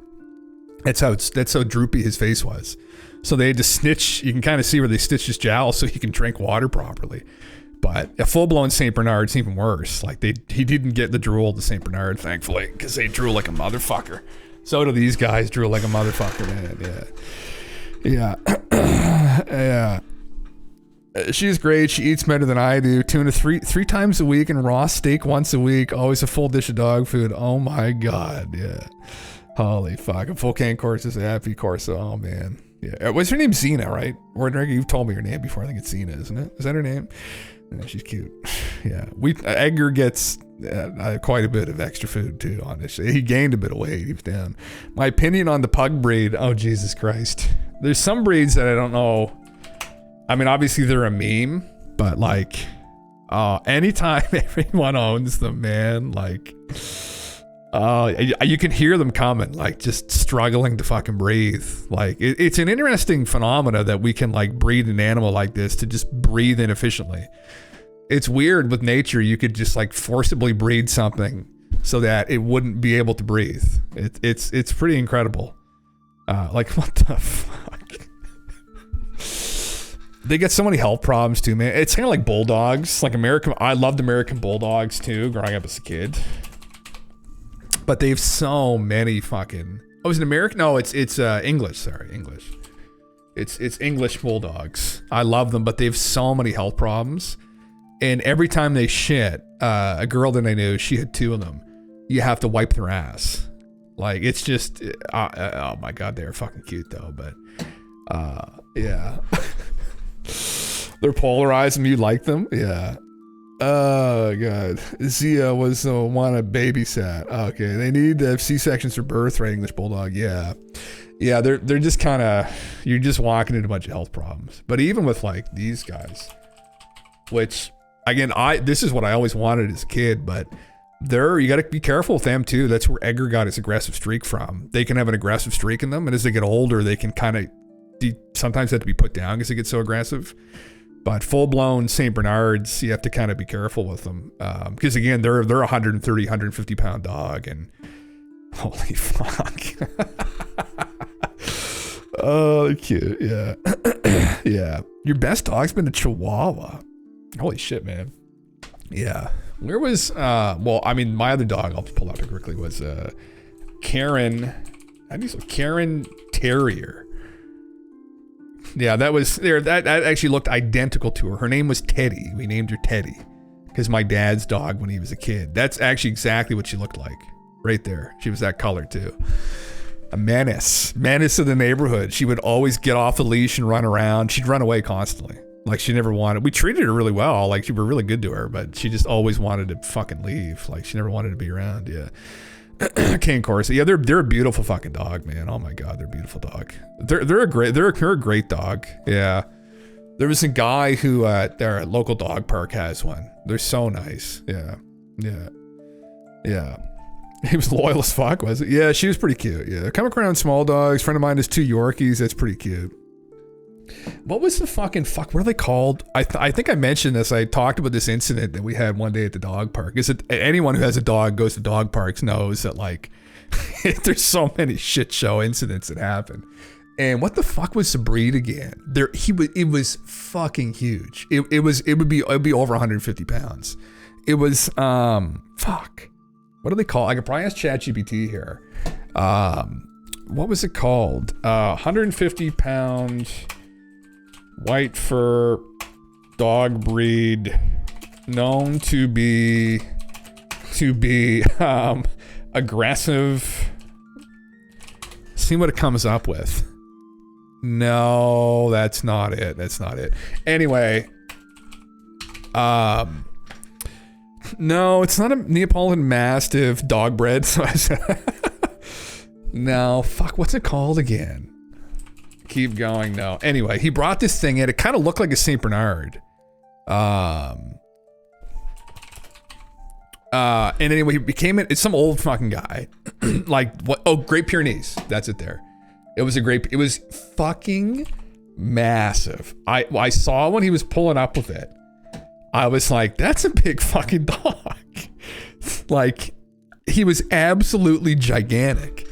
That's how droopy his face was. So they had to stitch. You can kind of see where they stitched his jowls so he can drink water properly. But a full-blown St. Bernard's even worse. Like he didn't get the drool of the St. Bernard, thankfully, because they drool like a motherfucker. So do these guys drool like a motherfucker, man. Yeah. She's great. She eats better than I do. Tuna three times a week and raw steak once a week. Always a full dish of dog food. Oh my god. Yeah. Holy fuck. A full can course is a happy course. Oh man. Yeah. What's her name? Xena, right? Or you've told me her name before. I think it's Xena, isn't it? Is that her name? Yeah, she's cute. Yeah. Edgar gets quite a bit of extra food too, honestly. He gained a bit of weight. He was down. My opinion on the pug breed. Oh, Jesus Christ. There's some breeds that I don't know. I mean, obviously they're a meme, but like, anytime everyone owns them, man, like, you can hear them coming, like just struggling to fucking breathe. Like it's an interesting phenomena that we can like breed an animal like this to just breathe inefficiently. It's weird with nature. You could just like forcibly breed something so that it wouldn't be able to breathe. It's pretty incredible. Like what the fuck? They get so many health problems too, man. It's kind of like bulldogs, like I loved American bulldogs too, growing up as a kid. But they have so many fucking. Oh, is it American? No, it's English. Sorry, English. It's English bulldogs. I love them, but they have so many health problems. And every time they shit, a girl that I knew, she had 2 of them. You have to wipe their ass. Like it's just, oh my god, they're fucking cute though. But yeah, they're polarized. And you like them, yeah. Oh god, Zia was the one I babysat. Okay, they need to have C-sections for birth, right? English bulldog, yeah. They're just kind of, you're just walking into a bunch of health problems. But even with like these guys, which again, this is what I always wanted as a kid, but you got to be careful with them too. That's where Edgar got his aggressive streak from. They can have an aggressive streak in them, and as they get older, they can kind of sometimes have to be put down because they get so aggressive. But full-blown St. Bernards, you have to kind of be careful with them. Because again, they're 130, 150 pound dog, and holy fuck. Oh, they're cute, yeah. Yeah. Your best dog's been a Chihuahua. Holy shit, man. Yeah. Where was, well, I mean, my other dog, I'll pull out it quickly, was Karen, Karen Terrier. Yeah, that was there. That actually looked identical to her. Her name was Teddy. We named her Teddy because my dad's dog when he was a kid. That's actually exactly what she looked like, right there. She was that color too. A menace of the neighborhood. She would always get off the leash and run around. She'd run away constantly. Like she never wanted. We treated her really well. Like we were really good to her, but she just always wanted to fucking leave. Like she never wanted to be around. Yeah. Cane Corso. Yeah, they're a beautiful fucking dog, man. Oh my god, they're a beautiful dog. They're a great dog. Yeah. There was a guy who their local dog park has one. They're so nice. Yeah. He was loyal as fuck, was it? Yeah, she was pretty cute. Yeah, coming around small dogs. Friend of mine has 2 Yorkies. That's pretty cute. What was the fucking fuck? What are they called? I think I mentioned this. I talked about this incident that we had one day at the dog park. Is it anyone who has a dog goes to dog parks knows that like there's so many shit show incidents that happen. And what the fuck was the breed again? It was fucking huge. It would be over 150 pounds. It was fuck. What do they call? I could probably ask ChatGPT here. What was it called? 150 pound white fur dog breed known to be aggressive. See what it comes up with. No, that's not it. Anyway, no, it's not a Neapolitan Mastiff dog bred. So no, fuck, what's it called again? Keep going. No. Anyway, he brought this thing in. It kind of looked like a St. Bernard. And anyway, he became it's some old fucking guy. Like what? Oh, Great Pyrenees. That's it there. It was fucking massive. I saw when he was pulling up with it. I was like, that's a big fucking dog. Like, he was absolutely gigantic.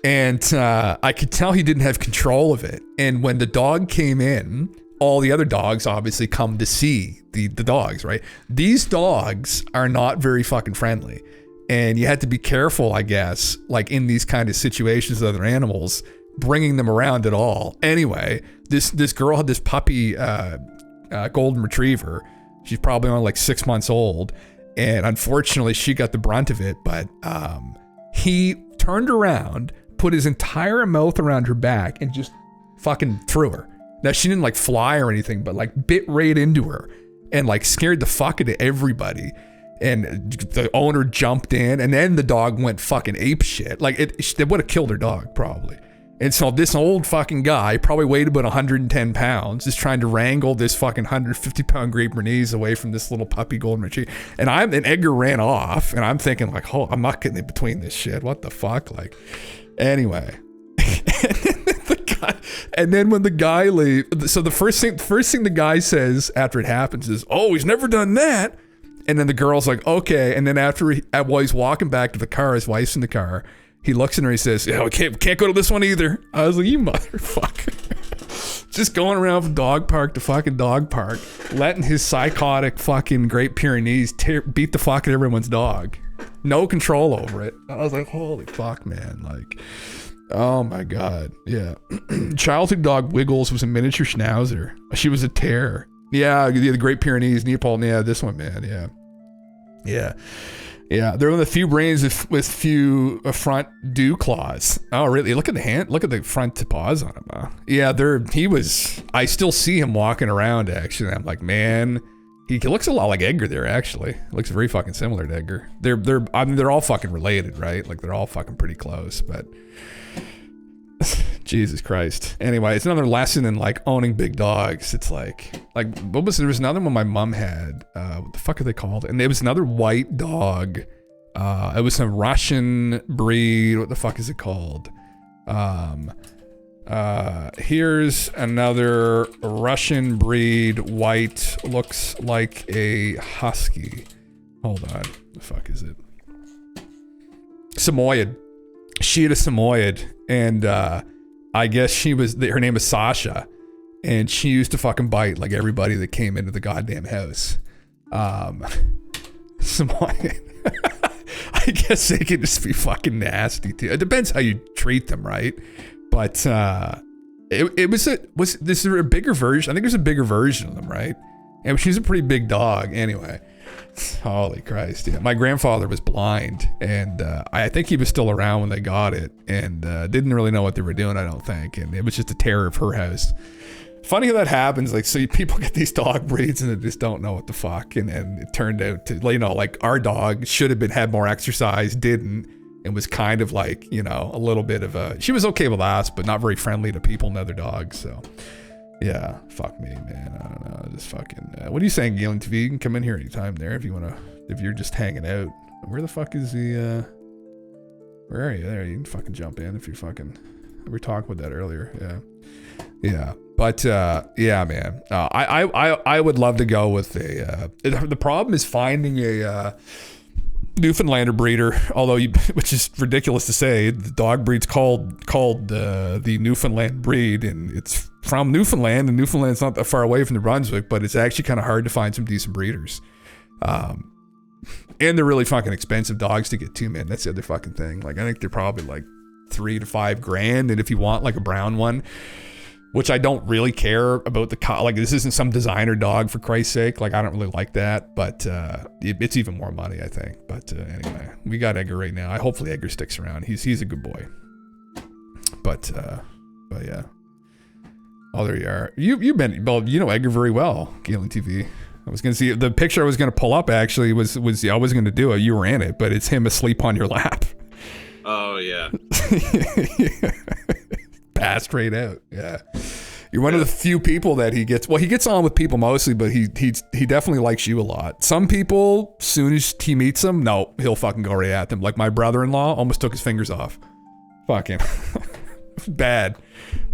And I could tell he didn't have control of it. And when the dog came in, all the other dogs obviously come to see the dogs, right? These dogs are not very fucking friendly. And you had to be careful, I guess, like in these kind of situations with other animals, bringing them around at all. Anyway, this girl had this puppy golden retriever. She's probably only like 6 months old. And unfortunately, she got the brunt of it. But he turned around, put his entire mouth around her back, and just fucking threw her. Now, she didn't like fly or anything, but like bit right into her and like scared the fuck out of everybody. And the owner jumped in, and then the dog went fucking ape shit. Like it would have killed her dog probably. And so this old fucking guy, probably weighed about 110 pounds, is trying to wrangle this fucking 150-pound Great Pyrenees away from this little puppy golden retriever. And Edgar ran off, and I'm thinking like, oh, I'm not getting in between this shit. What the fuck? Like, anyway. And then when the guy leaves, so the first thing the guy says after it happens is, oh, he's never done that. And then the girl's like, okay. And then while he's walking back to the car, his wife's in the car, he looks at her and he says, yeah, we can't go to this one either. I was like, you motherfucker. Just going around from dog park to fucking dog park, letting his psychotic fucking Great Pyrenees beat the fuck out of everyone's dog. No control over it. I was like, holy fuck, man. Like, oh my God. Yeah. Childhood dog Wiggles was a miniature schnauzer. She was a terror. Yeah, the Great Pyrenees, Neapolitan. Yeah, this one, man. Yeah. They're one of the few brains with few front dew claws. Oh, really? Look at the hand. Look at the front paws on him. Yeah, I still see him walking around, actually. I'm like, man, he looks a lot like Edgar there, actually. Looks very fucking similar to Edgar. They're all fucking related, right? Like, they're all fucking pretty close, but Jesus Christ. Anyway, it's another lesson in like owning big dogs. It's like there was another one my mom had. What the fuck are they called? And there was another white dog. It was a Russian breed. What the fuck is it called? Here's another Russian breed, white, looks like a husky. Hold on. The fuck is it? Samoyed. She had a Samoyed, and I guess her name is Sasha, and she used to fucking bite like everybody that came into the goddamn house. Samoyed. I guess they can just be fucking nasty too. It depends how you treat them, right? But was this a bigger version? I think there's a bigger version of them, right? And she's a pretty big dog anyway. Holy Christ, yeah. My grandfather was blind, and I think he was still around when they got it, and didn't really know what they were doing, I don't think, and it was just a terror of her house. Funny how that happens, like, so people get these dog breeds and they just don't know what the fuck, and it turned out to, you know, like, our dog should have had more exercise, didn't, and was kind of like, you know, a little bit of a, she was okay with us, but not very friendly to people and other dogs, so... Yeah, fuck me, man. I don't know. Just fucking. What are you saying, Galen TV? You can come in here anytime there if you wanna. If you're just hanging out. Where the fuck is the? Where are you? There, you can fucking jump in if you're fucking. We were talking about that earlier. Yeah. But yeah, man. I would love to go with a. The problem is finding a Newfoundlander breeder, although which is ridiculous to say. The dog breed's called the Newfoundland breed, and it's from Newfoundland, and Newfoundland's not that far away from New Brunswick, but it's actually kind of hard to find some decent breeders. And they're really fucking expensive dogs to get too, man. That's the other fucking thing. Like, I think they're probably like $3,000 to $5,000, and if you want like a brown one, which I don't really care about like, this isn't some designer dog, for Christ's sake. Like, I don't really like that, but it's even more money, I think. But anyway, we got Edgar right now. Hopefully Edgar sticks around. He's a good boy. But yeah. Oh, there you are. You've been, well, you know Edgar very well, Galen TV. I was gonna see the picture I was gonna pull up. Actually, was I was gonna do it. You were in it, but it's him asleep on your lap. Oh yeah. Passed straight out. Yeah. You're one of the few people that he gets. Well, he gets on with people mostly, but he definitely likes you a lot. Some people, soon as he meets them, no, he'll fucking go right at them. Like my brother-in-law almost took his fingers off. Fucking bad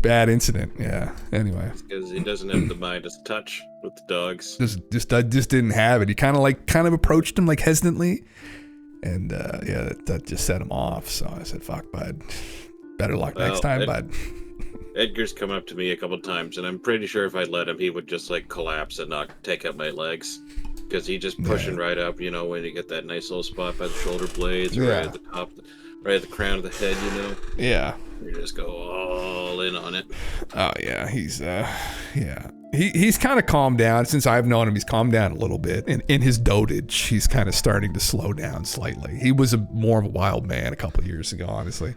incident. Yeah. Anyway, because he doesn't have the Midas touch with the dogs. Just didn't have it. He kind of approached him like hesitantly, and yeah, that just set him off. So I said, "Fuck, bud. Better luck next time, bud." Edgar's come up to me a couple times, and I'm pretty sure if I let him, he would just like collapse and take out my legs, because he just pushing right up. You know, when you get that nice little spot by the shoulder blades, right at the top, right at the crown of the head. You know. Yeah. You just go all in on it. Oh yeah, he's He's kind of calmed down. Since I've known him, he's calmed down a little bit. And in his dotage, he's kind of starting to slow down slightly. He was more of a wild man a couple of years ago, honestly.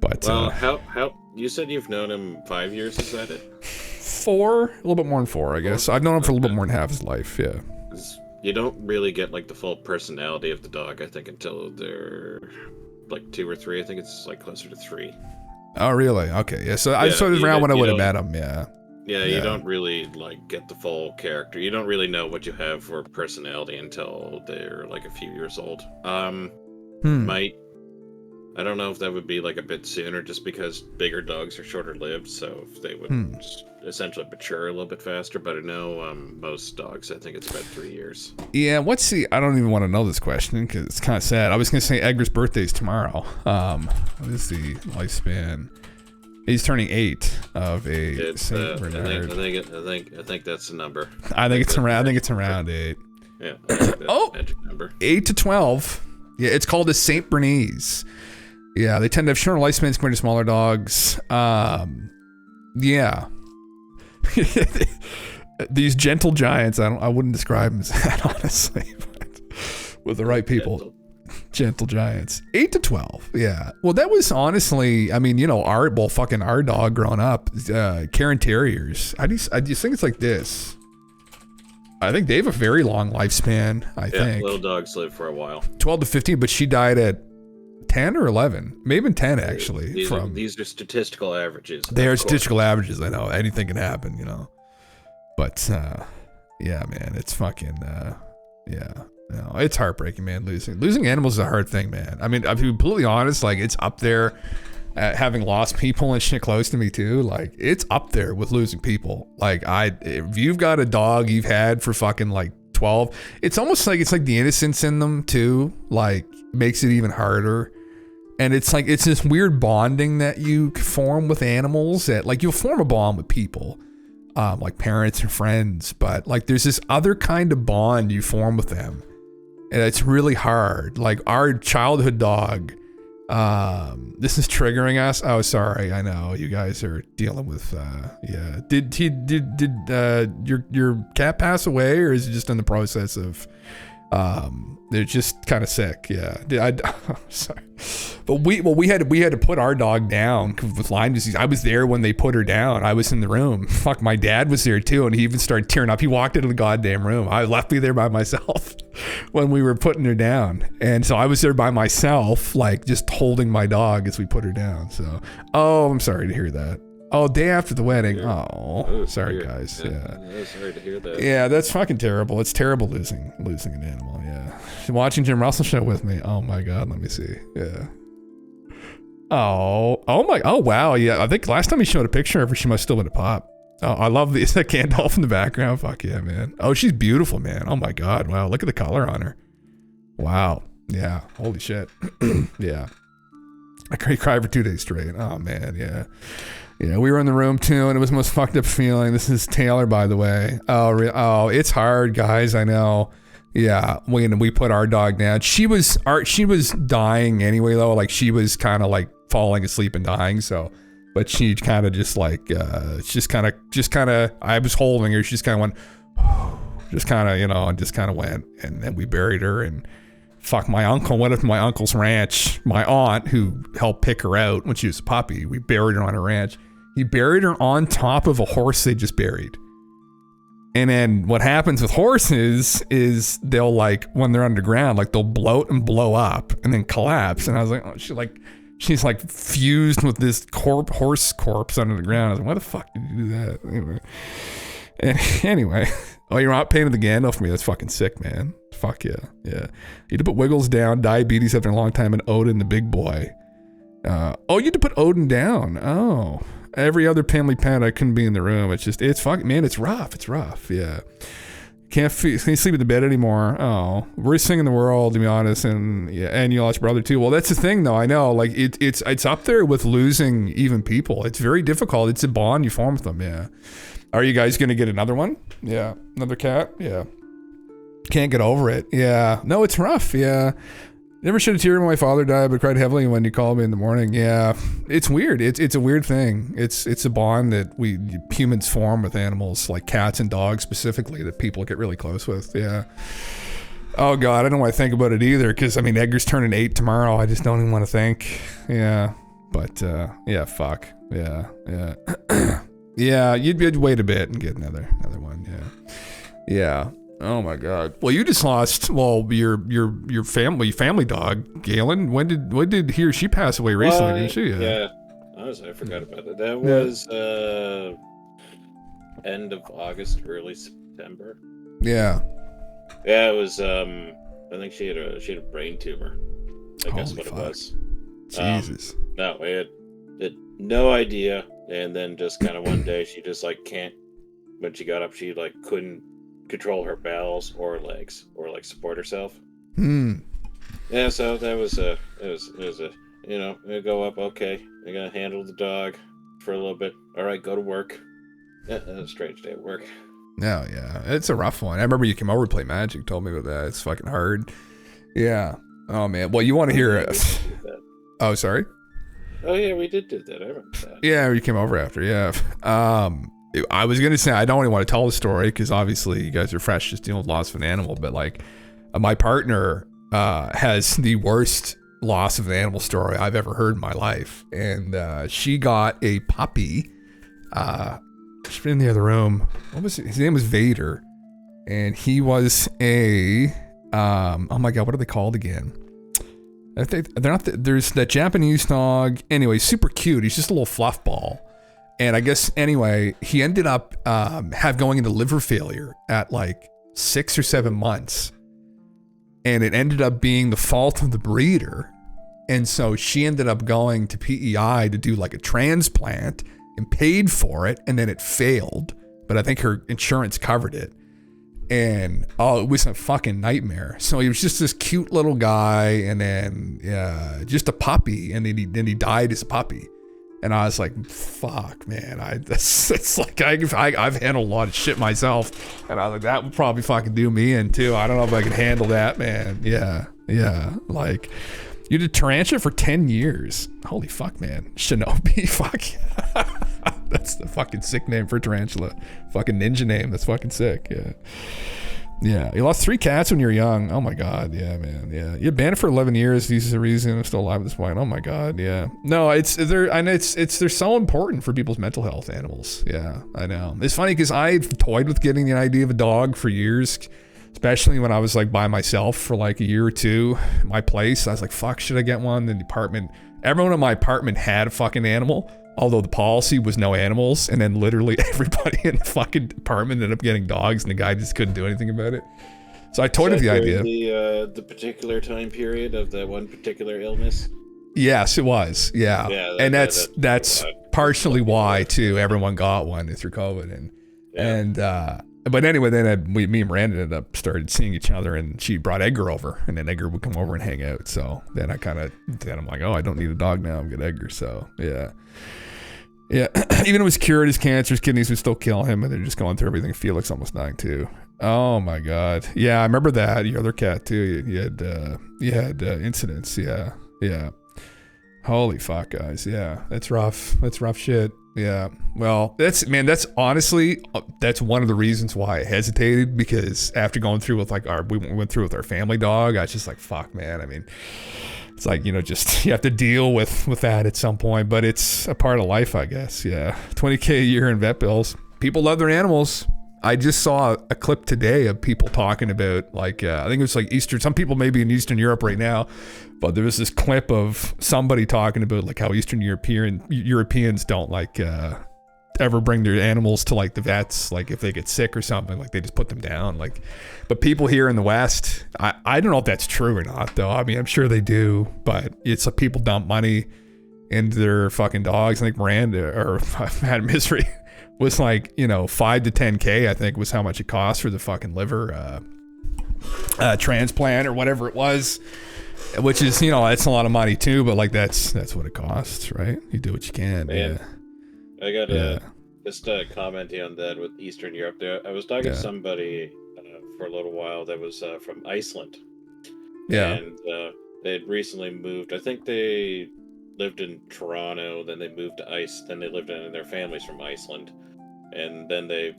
But well, how you said you've known him 5 years? Is that it? 4, a little bit more than 4, I guess. I've known him for a little bit more than half his life. Yeah. You don't really get like the full personality of the dog, I think, until they're like 2 or 3. I think it's like closer to 3. Oh, really? Okay. Yeah. So I was around when I would have met him. Yeah. Yeah, you don't really like get the full character. You don't really know what you have for personality until they're like a few years old. I don't know if that would be like a bit sooner, just because bigger dogs are shorter lived, so if they would essentially mature a little bit faster. But I know most dogs, I think it's about 3 years. Yeah, I don't even want to know this question because it's kind of sad. I was going to say Edgar's birthday's tomorrow. What is the lifespan? He's turning 8 of a Saint Bernard. I think that's the number. I think it's around 8. Yeah. Magic number. 8 to 12. Yeah, it's called a Saint Bernese. Yeah, they tend to have shorter lifespans compared to smaller dogs. Yeah. These gentle giants, I wouldn't describe them as that, honestly, but with the right people. Gentle giants. 8 to 12. Yeah. Well, that was honestly, I mean, you know, our dog growing up, Cairn Terriers. I just think it's like this. I think they have a very long lifespan, I think. Little dogs live for a while. 12 to 15, but she died at 10 or 11. Maybe 10, actually. These are statistical averages. They are statistical averages, I know. Anything can happen, you know. But, yeah, man, it's fucking, yeah. No, it's heartbreaking, man. Losing animals is a hard thing, man. I mean, I'll be completely honest, like, it's up there. Having lost people and shit close to me too, like, it's up there with losing people. Like, if you've got a dog you've had for fucking like 12, it's almost like it's like the innocence in them too, like, makes it even harder. And it's like, it's this weird bonding that you form with animals that, like, you'll form a bond with people, like parents and friends, but like there's this other kind of bond you form with them, and it's really hard. Like our childhood dog. This is triggering us. Oh, sorry. I know you guys are dealing with, yeah. Did your cat pass away, or is it just in the process of They're just kind of sick. Yeah. Sorry. But we had to put our dog down with Lyme disease. I was there when they put her down. I was in the room. Fuck, my dad was there too, and he even started tearing up. He walked into the goddamn room. I left me there by myself when we were putting her down. And so I was there by myself, like just holding my dog as we put her down. So, I'm sorry to hear that. Oh, day after the wedding. Oh, sorry guys. Yeah. Sorry to hear that. Yeah, that's fucking terrible. It's terrible losing an animal. Yeah. Watching Jim Russell show with me. Oh my God. Let me see. Yeah. Oh wow. Yeah. I think last time he showed a picture of her, she must still been a pup. Oh, I love is that Gandalf in the background? Fuck yeah, man. Oh, she's beautiful, man. Oh my God. Wow. Look at the color on her. Wow. Yeah. Holy shit. Yeah. I cried for 2 days straight. Oh man. Yeah. Yeah, we were in the room too, and it was the most fucked up feeling. This is Taylor, by the way. Oh, it's hard, guys. I know. Yeah, we put our dog down. She was dying anyway, though. Like she was kind of like falling asleep and dying. So, but she kind of just like just kind of. I was holding her. She just kind of went, just kind of and just kind of went, and then we buried her. And fuck, my uncle went up to my uncle's ranch. My aunt, who helped pick her out when she was a puppy, we buried her on her ranch. He buried her on top of a horse they just buried. And then what happens with horses is they'll like, when they're underground, like they'll bloat and blow up and then collapse. And I was like, oh, she's like fused with this horse corpse under the ground. I was like, why the fuck did you do that? Anyway. Oh, you're not painting the Gandalf for me. That's fucking sick, man. Fuck yeah. Yeah. You had to put Wiggles down, diabetes after a long time, and Odin the big boy. You had to put Odin down. Oh. Every other family pet, I couldn't be in the room. It's fucking, man, it's rough. It's rough. Yeah. Can't sleep in the bed anymore. Oh, worst thing in the world, to be honest. And yeah, and you lost your brother too. Well, that's the thing though. I know, like it's up there with losing even people. It's very difficult. It's a bond you form with them. Yeah. Are you guys going to get another one? Yeah. Another cat? Yeah. Can't get over it. Yeah. No, it's rough. Yeah. Never shed a tear when my father died, but cried heavily when you called me in the morning. Yeah, it's weird. It's a weird thing. It's a bond that we humans form with animals, like cats and dogs specifically, that people get really close with. Yeah. Oh God, I don't want to think about it either, because I mean Edgar's turning 8 tomorrow. I just don't even want to think. Yeah, but yeah, fuck. Yeah, yeah, yeah. You'd wait a bit and get another one. Yeah, yeah. Oh my God. Well, you just lost your family dog, Galen. When did he or she pass away recently? Didn't she? Yeah. Honestly, I forgot about that. That was end of August, early September. Yeah. Yeah, it was. I think she had a brain tumor. I guess what it was. Jesus. No, we had no idea, and then just kind of one day she just like can't. When she got up, she like couldn't control her bowels or legs or like support herself. Yeah, so that was it was a we go up, okay, I gotta handle the dog for a little bit. All right, go to work. Yeah, that was a strange day at work. No, yeah, it's a rough one. I remember you came over to play Magic, told me about that. It's fucking hard. Yeah. Oh man. Well, you want to hear it? Oh, sorry. Oh yeah, we did do that. I remember that. Yeah, you came over after. Yeah. I was gonna say I don't even want to tell the story because obviously you guys are fresh, just dealing with loss of an animal. But like, my partner has the worst loss of an animal story I've ever heard in my life, and she got a puppy. She's been in the other room. What was it? His name was Vader, and he was a oh my God, what are they called again? I think they're not. There's that Japanese dog. Anyway, super cute. He's just a little fluff ball. And I guess, anyway, he ended up going into liver failure at like 6 or 7 months. And it ended up being the fault of the breeder. And so she ended up going to PEI to do like a transplant and paid for it. And then it failed. But I think her insurance covered it. And it was a fucking nightmare. So he was just this cute little guy. And then, yeah, just a puppy. And then he died as a puppy. And I was like, fuck, man. It's like I've handled a lot of shit myself. And I was like, that would probably fucking do me in too. I don't know if I can handle that, man. Yeah. Yeah. Like, you did tarantula for 10 years. Holy fuck, man. Shinobi. Fuck. That's the fucking sick name for tarantula. Fucking ninja name. That's fucking sick. Yeah. Yeah, you lost 3 cats when you were young. Oh my god, yeah, man, yeah. You banned it for 11 years. This is the reason I'm still alive at this point. Oh my god, yeah. No, they're so important for people's mental health. Animals, yeah, I know. It's funny because I toyed with getting the idea of a dog for years, especially when I was like by myself for like a year or two. My place, I was like, fuck, should I get one? In the apartment, everyone in my apartment had a fucking animal. Although the policy was no animals, and then literally everybody in the fucking apartment ended up getting dogs, and the guy just couldn't do anything about it. So I toyed with the idea. The particular time period of that one particular illness. Yes, it was. Yeah, and that's partially why too everyone got one through COVID, but anyway, then me and Miranda ended up started seeing each other, and she brought Edgar over, and then Edgar would come over and hang out. So then I'm like, oh, I don't need a dog now. I'm good Edgar. So yeah. Yeah, even it was cured his cancer, his kidneys would still kill him, and they're just going through everything. Felix almost dying too. Oh my god. Yeah, I remember that. Your other cat too. You had incidents. Yeah. Holy fuck, guys. Yeah, that's rough. That's rough shit. Yeah. Well, that's honestly, that's one of the reasons why I hesitated, because after going through with we went through with our family dog, I was just like, fuck, man. I mean, it's like, just you have to deal with that at some point, but it's a part of life, I guess. Yeah. $20K a year in vet bills. People love their animals. I just saw a clip today of people talking about I think it was like Eastern, some people maybe in Eastern Europe right now, but there was this clip of somebody talking about like how Eastern Europeans don't ever bring their animals to like the vets, like if they get sick or something, like they just put them down. But people here in the West, I don't know if that's true or not though. I mean, I'm sure they do, but it's like people dump money into their fucking dogs. I think Miranda or Mad Misery was like, 5 to 10K, I think was how much it cost for the fucking liver transplant or whatever it was, which is, that's a lot of money too, but like that's what it costs, right? You do what you can. Man. Yeah. I got just commenting on that with Eastern Europe there. I was talking to somebody for a little while that was from Iceland. Yeah. And they had recently moved. I think they lived in Toronto, then they moved to then they lived in their families from Iceland. And then they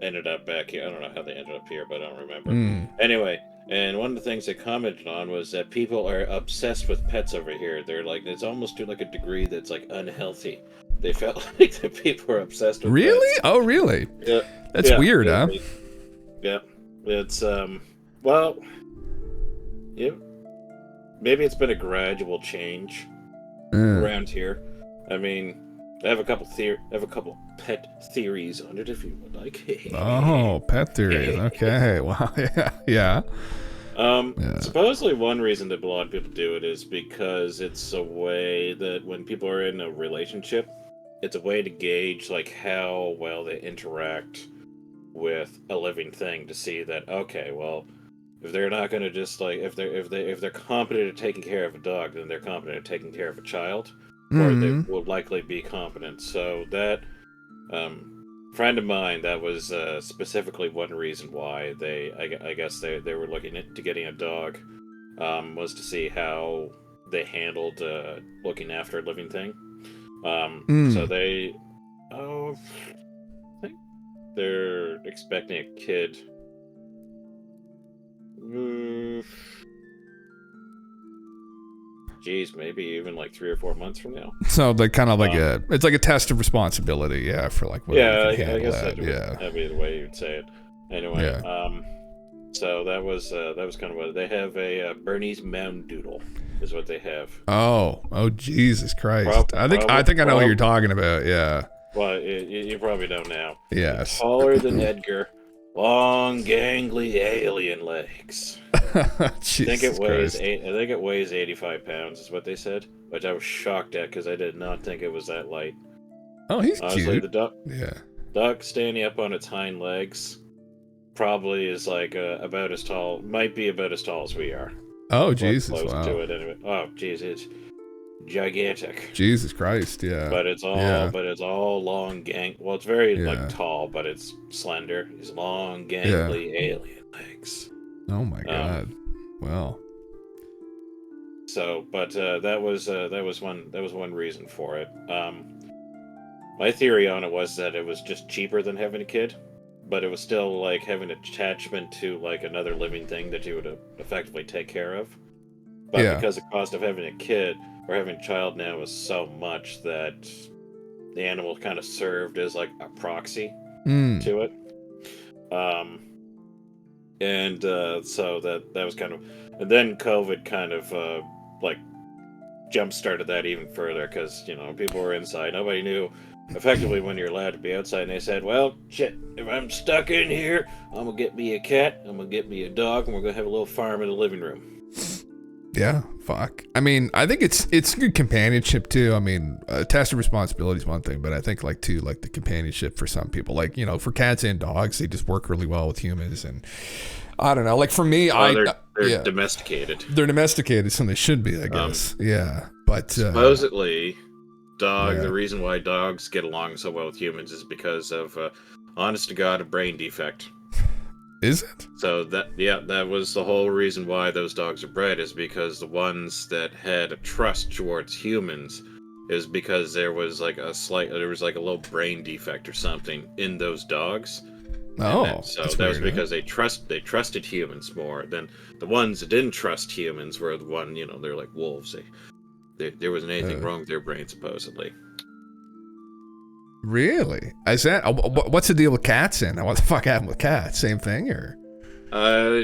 ended up back here. I don't know how they ended up here, but I don't remember. Anyway, and one of the things they commented on was that people are obsessed with pets over here. They're like, it's almost to like a degree that's like unhealthy. They felt like the people are obsessed with Really? pets. Oh, really? Yeah. That's weird, huh? Yeah. It's, well, yeah. Maybe it's been a gradual change around here. I mean, I have a couple pet theories on it, if you would like. Oh, pet theories. Okay. Wow. Yeah. Supposedly one reason that a lot of people do it is because it's a way that when people are in a relationship, it's a way to gauge like how well they interact with a living thing, to see that, okay, well, if they're not going to just like, if they're competent at taking care of a dog, then they're competent at taking care of a child, or they will likely be competent. So that friend of mine, that was specifically one reason why I guess they were looking into getting a dog, was to see how they handled looking after a living thing. So I think they're expecting a kid. Geez, maybe even like 3 or 4 months from now. So like kind of like it's like a test of responsibility, yeah, for like whether you can handle I guess that. that'd be the way you'd say it. Anyway, so that was kind of what they have. A Bernese Mountain Doodle is what they have. Oh, Jesus Christ! I think I know what you're talking about. Yeah. Well, you probably don't now. Yes. Taller than Edgar, long, gangly alien legs. I think it weighs 85 pounds, is what they said, which I was shocked at because I did not think it was that light. Oh, he's honestly, cute. The duck standing up on its hind legs probably is like about as tall, might be about as tall as we are. Oh, Jesus! Close Wow. to it anyway. Oh, jeez, it's gigantic. Jesus Christ! Yeah. But it's all long Well, it's very like tall, but it's slender. These long, gangly alien legs. Oh my God! Well. So, but that was one reason for it. My theory on it was that it was just cheaper than having a kid, but it was still like having attachment to like another living thing that you would effectively take care of. But Yeah. because the cost of having a kid or having a child now is so much that the animal kind of served as like a proxy to it. So that was kind of, and then COVID kind of like jump started that even further because people were inside. Nobody knew effectively when you're allowed to be outside, and they said, well, shit, if I'm stuck in here, I'm gonna get me a cat, I'm gonna get me a dog, and we're gonna have a little farm in the living room. Yeah, fuck. I mean, I think it's good companionship too. I mean, tacit responsibility is one thing, but I think like too, like the companionship for some people, like for cats and dogs, they just work really well with humans. And I don't know, like for me, They're domesticated. They're domesticated, so they should be, I guess. Yeah, but supposedly, the reason why dogs get along so well with humans is because of, honest to God, a brain defect. Is it? So that was the whole reason why those dogs are bred, is because the ones that had a trust towards humans is because there was like a little brain defect or something in those dogs. Oh, so that was because they trusted humans more than the ones that didn't trust humans were the one, they're like wolves. There wasn't anything wrong with their brain, supposedly. Really? Is that what's the deal with cats then? What the fuck happened with cats? Same thing, or? I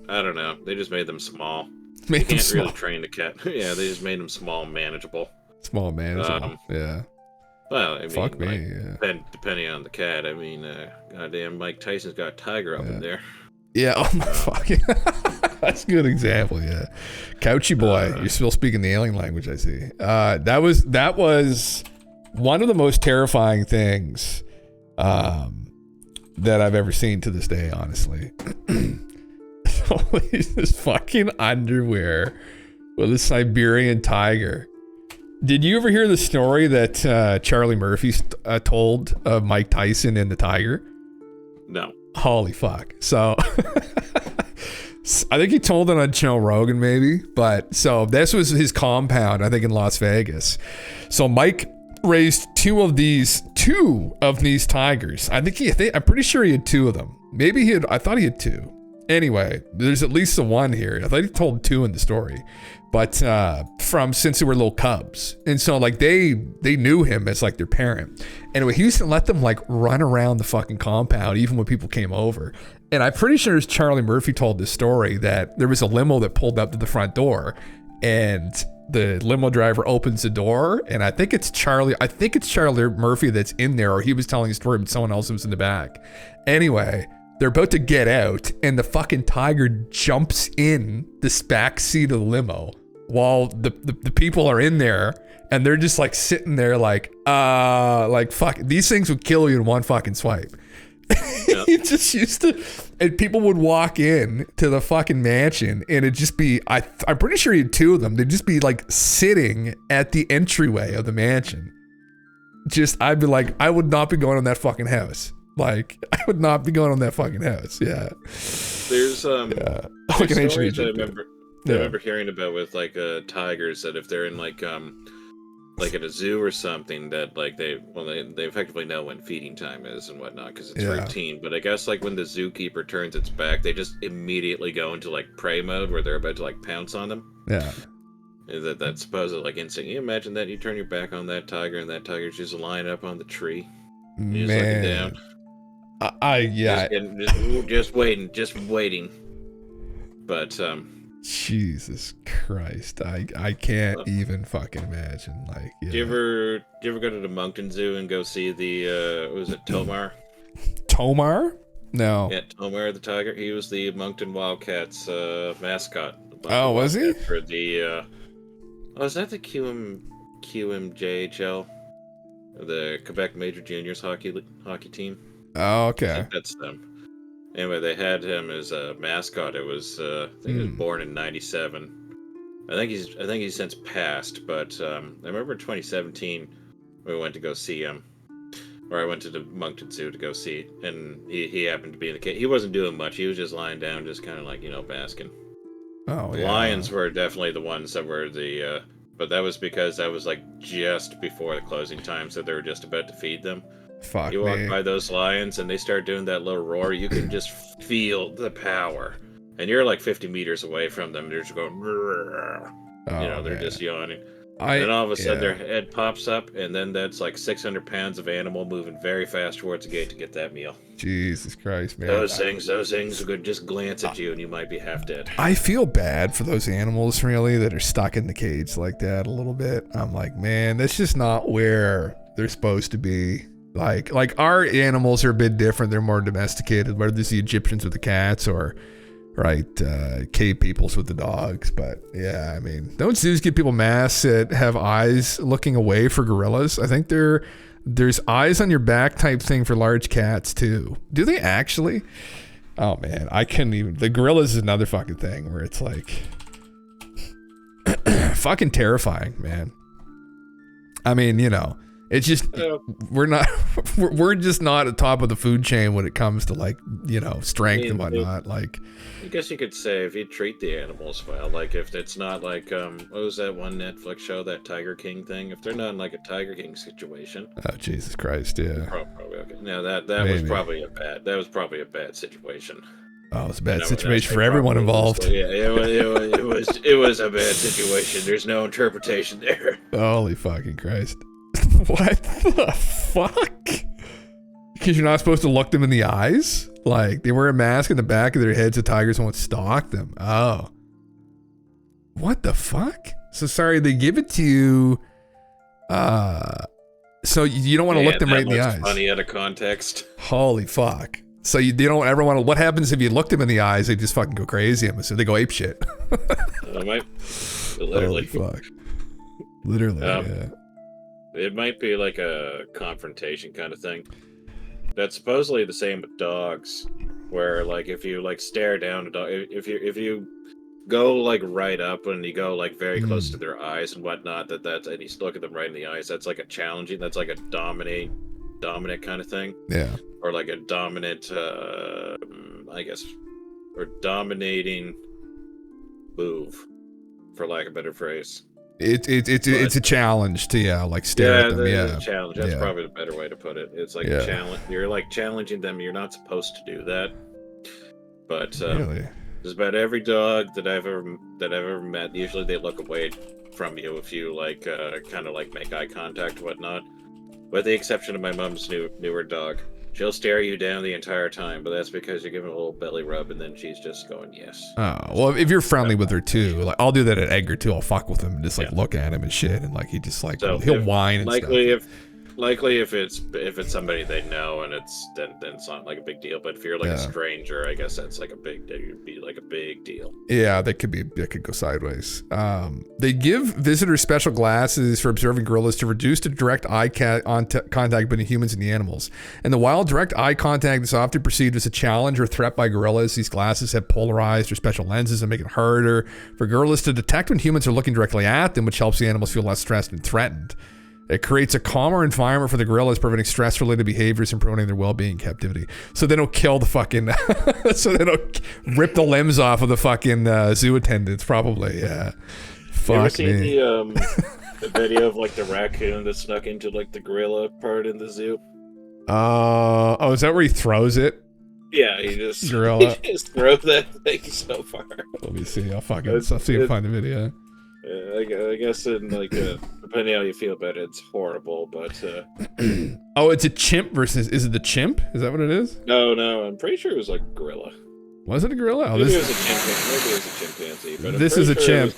don't know. They just made them small. Made you them can't small. really train the cat. Yeah, they just made them small, manageable. Small, manageable. Yeah. Well, I mean, fuck me. Depending on the cat. I mean, goddamn, Mike Tyson's got a tiger up in there. Yeah. Oh my fuck. That's a good example. Yeah. Couchy boy. You're still speaking the alien language, I see. That was one of the most terrifying things that I've ever seen to this day, honestly. This fucking underwear with a Siberian tiger. Did you ever hear the story that Charlie Murphy told of Mike Tyson and the tiger? No. Holy fuck. So I think he told it on Joe Rogan maybe, but so this was his compound, I think in Las Vegas. So Mike raised two of these tigers. I'm pretty sure he had two of them. I thought he had two. Anyway, there's at least the one here. I thought he told two in the story. But since they were little cubs. And so like they knew him as like their parent. Anyway, he used to let them like run around the fucking compound even when people came over. And I'm pretty sure Charlie Murphy told this story that there was a limo that pulled up to the front door and the limo driver opens the door, and I think it's Charlie Murphy that's in there, or he was telling a story, but someone else was in the back. Anyway, they're about to get out, and the fucking tiger jumps in this back seat of the limo while the people are in there, and they're just like sitting there like fuck, these things would kill you in one fucking swipe. Yep. He just used to, and people would walk in to the fucking mansion, and it'd just be, I'm pretty sure he had two of them. They'd just be like sitting at the entryway of the mansion. I'd be like, I would not be going in that fucking house. Like, I would not be going on that fucking house. Yeah. There's Like an ancient stories I Egypt. remember hearing about with like tigers, that if they're in like at a zoo or something, that like they effectively know when feeding time is and whatnot because it's routine. But I guess like when the zookeeper turns its back, they just immediately go into like prey mode where they're about to like pounce on them. Yeah. That's supposedly like instant. You imagine that you turn your back on that tiger and that tiger's just lying up on the tree. You're just looking down. Just waiting. But Jesus Christ, I can't even fucking imagine. Like, yeah. Do you ever go to the Moncton Zoo and go see the was it Tomar? Tomar? No. Yeah, Tomar the tiger. He was the Moncton Wildcats mascot. Oh, was he? For the is that the QMJHL? The Quebec Major Juniors hockey team. Oh, okay. I think that's them. Anyway, they had him as a mascot. It was I think he was born in '97. I think he's since passed, but I remember in 2017 we went to go see him, or I went to the Moncton Zoo to go see, and he happened to be in the cage. He wasn't doing much. He was just lying down, just kind of like basking. Oh, the lions were definitely the ones that were but that was because that was like just before the closing time, so they were just about to feed them. Fuck You me. walk by those lions and they start doing that little roar, you can just feel the power. And you're like 50 meters away from them. They're just going, they're just yawning. And then all of a sudden their head pops up, and then that's like 600 pounds of animal moving very fast towards the gate to get that meal. Jesus Christ, man. Those things could just glance at you and you might be half dead. I feel bad for those animals, really, that are stuck in the cage like that a little bit. I'm like, man, that's just not where they're supposed to be. Like our animals are a bit different. They're more domesticated, whether it's the Egyptians with the cats or, cave peoples with the dogs. But yeah, I mean, don't zoos give people masks that have eyes looking away for gorillas? I think there's eyes on your back type thing for large cats too. Do they actually? Oh man, I couldn't even. The gorillas is another fucking thing where it's like fucking terrifying, man. I mean, it's just we're just not at the top of the food chain when it comes to strength and whatnot. Like, I guess you could say if you treat the animals well, like if it's not like what was that one Netflix show, that Tiger King thing? If they're not in like a Tiger King situation. Oh Jesus Christ, yeah. Probably okay. No, that was probably a bad situation. Oh, it's a bad situation for everyone involved. Yeah, it was a bad situation. There's no interpretation there. Holy fucking Christ. What the fuck? Because you're not supposed to look them in the eyes? Like, they wear a mask in the back of their heads so tigers won't stalk them. Oh. What the fuck? So sorry, they give it to you. So you don't want to look them right in the eyes. Funny out of context. Holy fuck. So you don't ever want to. What happens if you look them in the eyes? They just fucking go crazy. So they go ape shit. Literally. Holy fuck. Literally, yeah. It might be like a confrontation kind of thing. That's supposedly the same with dogs, where like if you like stare down a dog, if you go like right up and you go like very close to their eyes and whatnot, and you look at them right in the eyes, that's like a challenging. That's like a dominant kind of thing. Yeah. Or like a dominant, I guess, or dominating move, for lack of a better phrase. It's a challenge to stare at them. A challenge. That's probably the better way to put it. It's like a challenge. You're like challenging them. You're not supposed to do that. But really? Just about every dog that I've ever met, usually they look away from you if you like kind of like make eye contact and whatnot. With the exception of my mom's newer dog. She'll stare you down the entire time, but that's because you're giving a little belly rub, and then she's just going, yes. Oh, well, if you're friendly with her, too, like, I'll do that at Edgar, too. I'll fuck with him and just, look at him and shit, and, he just, he'll whine and stuff. Likely if it's somebody they know and then it's not like a big deal. But if you're like a stranger, I guess that's like a big deal. It'd be like a big deal. Yeah, that could go sideways. They give visitors special glasses for observing gorillas to reduce the direct eye contact between humans and the animals. And the wild, direct eye contact is often perceived as a challenge or threat by gorillas. These glasses have polarized or special lenses and make it harder for gorillas to detect when humans are looking directly at them, which helps the animals feel less stressed and threatened. It creates a calmer environment for the gorillas, preventing stress-related behaviors and promoting their well-being in captivity. So they don't kill the fucking... so they don't rip the limbs off of the fucking zoo attendants, probably. Yeah. Fuck you ever seen me. the video of like the raccoon that snuck into like the gorilla part in the zoo? Oh, is that where he throws it? Yeah, he just throws that thing so far. Let me see. I'll see if I find the video. I guess in like depending how you feel about it, it's horrible. But oh, it's a chimp versus. Is it the chimp? Is that what it is? No, I'm pretty sure it was like gorilla. Was it a gorilla? Oh, maybe it was a chimpanzee. Maybe it was a chimpanzee. But this is a chimp.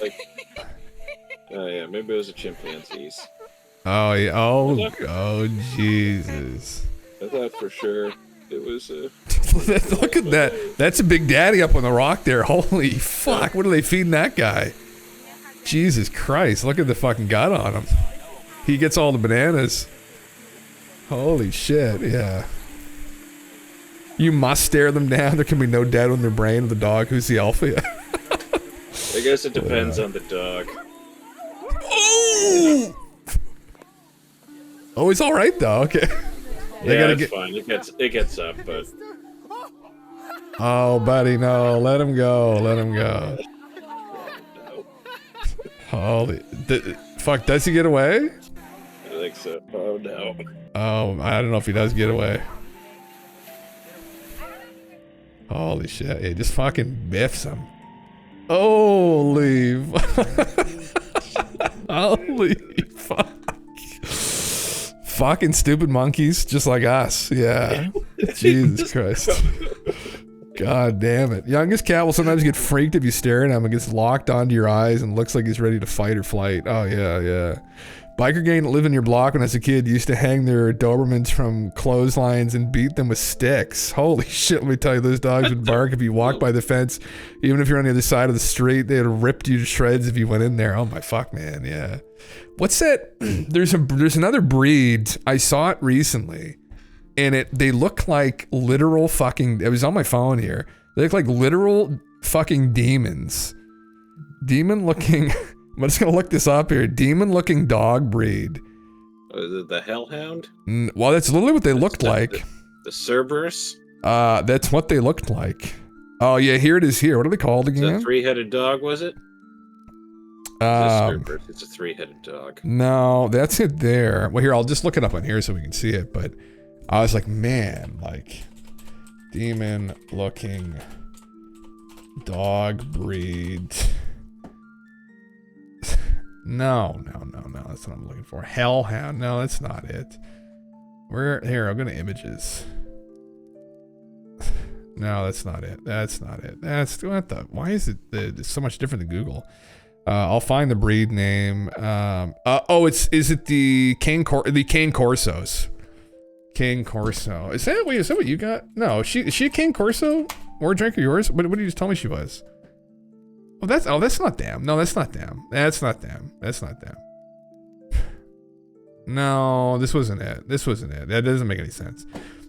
Oh yeah, maybe it was a chimpanzees. Oh yeah. Oh Jesus. I thought for sure it was. Look at that. That's a big daddy up on the rock there. Holy fuck! What are they feeding that guy? Jesus Christ, look at the fucking gut on him. He gets all the bananas. Holy shit, yeah. You must stare them down. There can be no doubt on their brain of the dog who's the alpha. I guess it depends on the dog. Oh, he's all right though. Okay. It's fine. It gets up, but. Oh, buddy, no. Let him go. Let him go. Holy fuck! Does he get away? I think so. Oh no. Oh, I don't know if he does get away. Holy shit. He just fucking biffs him. Holy. Holy fuck. Fucking stupid monkeys just like us. Yeah. Jesus Christ. God damn it. Youngest cat will sometimes get freaked if you stare at him and gets locked onto your eyes and looks like he's ready to fight or flight. Oh, yeah, yeah. Biker gang that lived in your block when I was a kid used to hang their Dobermans from clotheslines and beat them with sticks. Holy shit, let me tell you, those dogs would bark if you walked by the fence. Even if you're on the other side of the street, they'd have ripped you to shreds if you went in there. Oh my fuck, man, yeah. What's that? There's another breed. I saw it recently. And they look like literal fucking, it was on my phone here. They look like literal fucking demons. Demon looking, I'm just gonna look this up here. Demon looking dog breed. Is it the Hellhound? Well, that's literally what they looked like. The Cerberus? That's what they looked like. Oh yeah, here it is here. What are they called Is again? that a three-headed dog, was it? Cerberus, it's a three-headed dog. No, that's it there. Well, here, I'll just look it up on here so we can see it, but I was like, man, like, demon looking dog breed. No, that's what I'm looking for. Hellhound. No, that's not it. Here, I'm going to images. No, that's not it. That's not it. That's, what the, why is it it's so much different than Google? I'll find the breed name. Is it the Cane Corsos? Cane Corso. Is that what you got? No, is she a Cane Corso? Or drink of yours? What did you just tell me she was? That's not them. No, that's not them. That's not them. That's not them. No, this wasn't it. This wasn't it. That doesn't make any sense.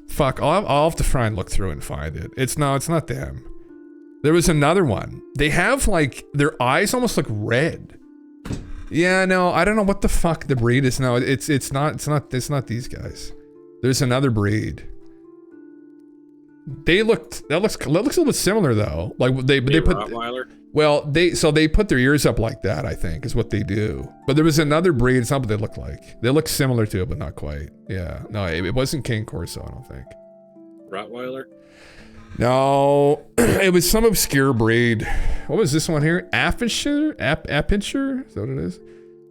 Fuck, I'll have to try and look through and find it. It's not them. There was another one. They have like, their eyes almost look red. Yeah, no, I don't know what the fuck the breed is. No, it's not these guys. There's another breed. That looks a little bit similar though. Like they put Rottweiler? Well, they put their ears up like that, I think, is what they do. But there was another breed, it's not what they look like. They look similar to it, but not quite. Yeah. No, it wasn't Cane Corso, I don't think. Rottweiler? No, it was some obscure breed. What was this one here? Affenshire? Is that what it is?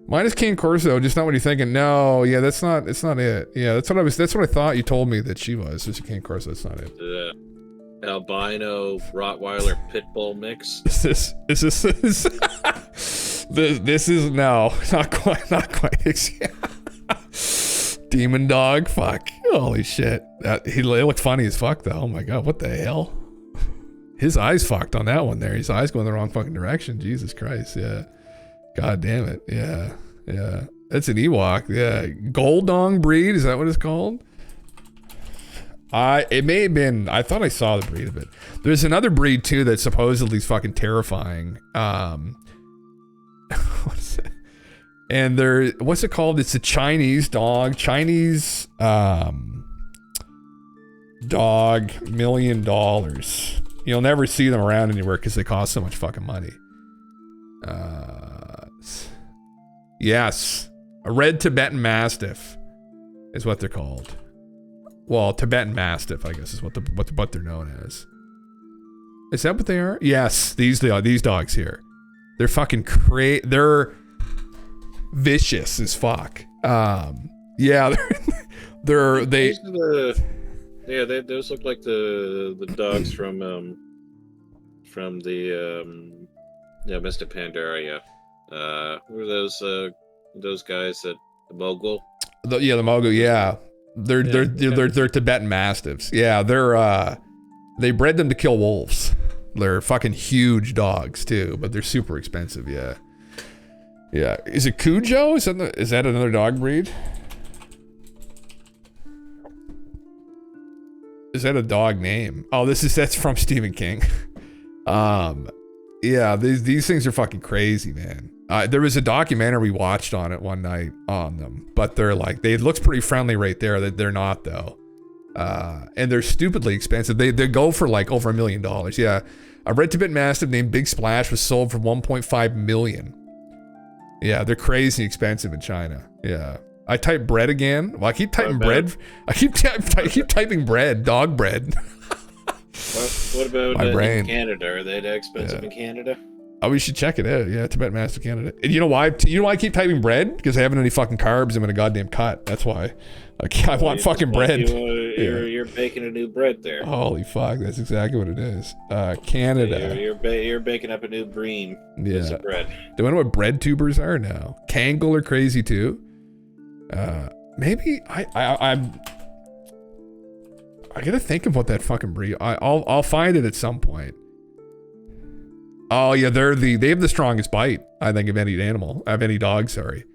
Mine is Cane Corso, just not what you're thinking. No, yeah, it's not it. Yeah, that's what I thought you told me that she was. It's a Cane Corso, that's not it. The albino Rottweiler pit bull mix. This is no, not quite. Demon dog, fuck. Holy shit. He looked funny as fuck though. Oh my god, what the hell? His eyes fucked on that one there. His eyes going the wrong fucking direction. Jesus Christ, yeah. God damn it. Yeah. Yeah. That's an Ewok. Yeah. Goldong breed, is that what it's called? It may have been, I thought I saw the breed of it. There's another breed too that's supposedly fucking terrifying. What is it? And what's it called? It's a Chinese dog. Chinese dog, $1 million. You'll never see them around anywhere because they cost so much fucking money. Yes. A red Tibetan Mastiff is what they're called. Well, Tibetan Mastiff, I guess, is what they're known as. Is that what they are? Yes, these dogs here. They're fucking they're vicious as fuck. Yeah, those look like the dogs from the Mr. Pandaria. Who are those guys that the Mogul? The Mogul, yeah. They're Tibetan Mastiffs. Yeah, they bred them to kill wolves. They're fucking huge dogs too, but they're super expensive. Yeah, yeah. Is it Cujo? Is that another dog breed? Is that a dog name? Oh, that's from Stephen King. Yeah, these things are fucking crazy, man. There was a documentary we watched on it one night on them, but they looks pretty friendly right there. They're not though. And they're stupidly expensive. They go for like over $1 million. Yeah. A red Tibetan Mastiff named Big Splash was sold for $1.5 million. Yeah, they're crazy expensive in China. Yeah. I type bread again. Well, I keep typing bread. I keep typing bread. Dog bread. What about My brain. in Canada? Are they that expensive in Canada? Oh, we should check it out. Yeah, Tibet Master Canada. And you know why? You know why I keep typing bread? Because I haven't any fucking carbs. I'm in a goddamn cut. That's why. I want fucking bread. You're baking a new bread there. Holy fuck! That's exactly what it is. Canada. You're baking up a new bream. Piece of bread. Do I know what bread tubers are now? Kangol are crazy too. Maybe I'm. I gotta think of what that fucking breed. I'll find it at some point. Oh yeah, they have the strongest bite, I think, of any animal, of any dog. Sorry,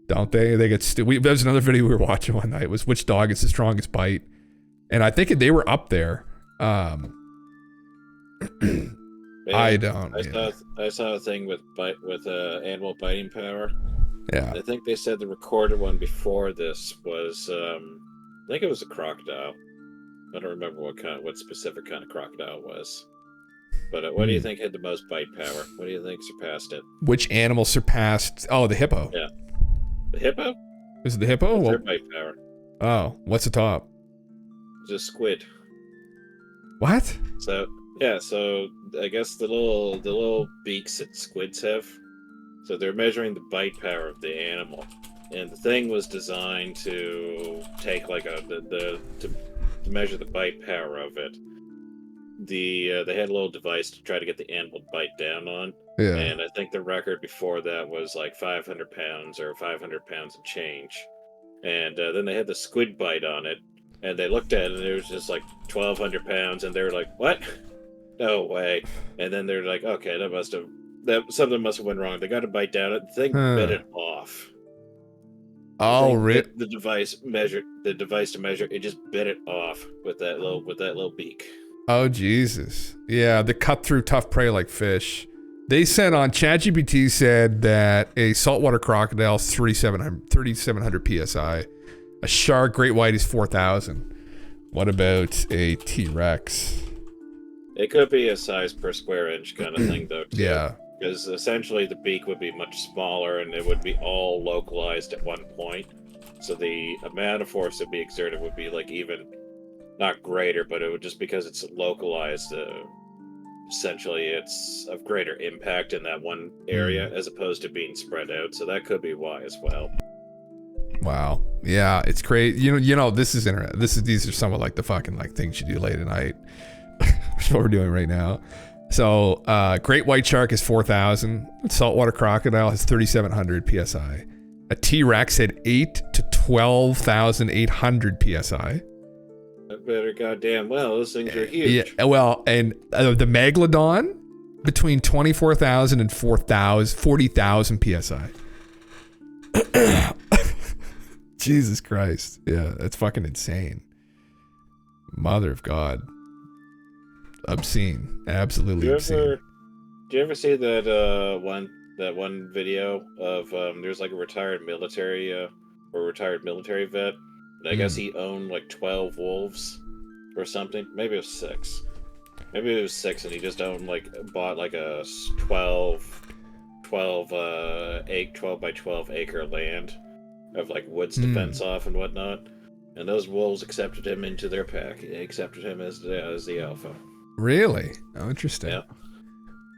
don't they? They get there's another video we were watching one night. Was which dog gets the strongest bite, and I think they were up there. I saw a thing with animal biting power. Yeah. I think they said the recorded one before this was I think it was a crocodile. I don't remember what specific kind of crocodile it was. But what do you think had the most bite power? What do you think surpassed it? Which animal surpassed? Oh, the hippo. Yeah. The hippo? Is it the hippo? What's Well, their bite power? oh, what's the top? It's a squid. What? So I guess the little beaks that squids have. So they're measuring the bite power of the animal, and the thing was designed to take like to measure the bite power of it. They had a little device to try to get the animal to bite down on. Yeah. And I think the record before that was like 500 pounds or 500 pounds and change. And then they had the squid bite on it, and they looked at it, and it was just like 1,200 pounds, and they were like, "What? No way!" And then they're like, "Okay, something must have went wrong." They got to bite down. The thing bit it off. Oh, really? The device to measure it just bit it off with that little beak. Oh, Jesus. Yeah, they cut through tough prey like fish. They said on ChatGPT said that a saltwater crocodile is 3,700 PSI. A shark great white is 4,000. What about a T-Rex? It could be a size per square inch kind of thing, though, too. Yeah. Because essentially the beak would be much smaller, and it would be all localized at one point. So the amount of force that would be exerted would be like even... not greater, but it would just because it's localized, essentially it's of greater impact in that one area as opposed to being spread out. So that could be why as well. Wow. Yeah, it's crazy. You know, this is internet. These are some of like the fucking like things you do late at night. Which is what we're doing right now. So, great white shark is 4,000. Saltwater crocodile has 3,700 PSI. A T-Rex had 8 to 12,800 PSI. Better goddamn well, those things are huge. Yeah, well, and the Megalodon between 24,000 and 40,000 PSI. Jesus Christ. Yeah, that's fucking insane. Mother of God. Obscene. Absolutely obscene. Do you ever see that one video of there's like a retired military vet? I guess he owned like 12 wolves or something. Maybe it was 6. Maybe it was 6, and he just bought like a 12 by 12 acre land of like woods to fence off and whatnot. And those wolves accepted him into their pack. They accepted him as the alpha. Really? Oh, interesting. Yeah.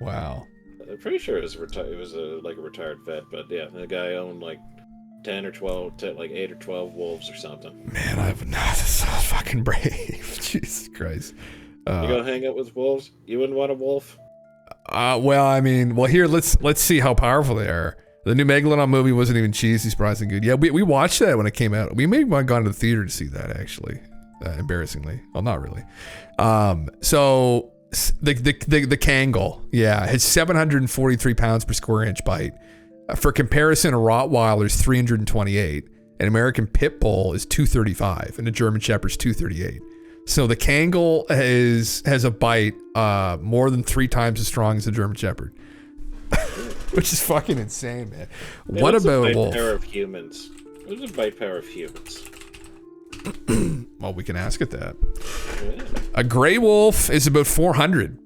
Wow. I'm pretty sure it was a retired vet, but yeah, the guy owned like 10 or 12, like 8 or 12 wolves or something. Man, I would not. That's so fucking brave. Jesus Christ. You go hang out with wolves? You wouldn't want a wolf? Well, I mean, here, let's see how powerful they are. The new Megalodon movie wasn't even cheesy, surprisingly good. Yeah, we watched that when it came out. We may have gone to the theater to see that, actually. Embarrassingly. Well, not really. So the Kangol, yeah, has 743 pounds per square inch bite. For comparison, a Rottweiler is 328, an American Pit Bull is 235, and a German Shepherd is 238. So the Kangol has a bite more than 3 times as strong as a German Shepherd, which is fucking insane, man. Yeah, what about a wolf? bite power of humans? What's the bite power of humans? Well, we can ask it that. Yeah. A gray wolf is about 400,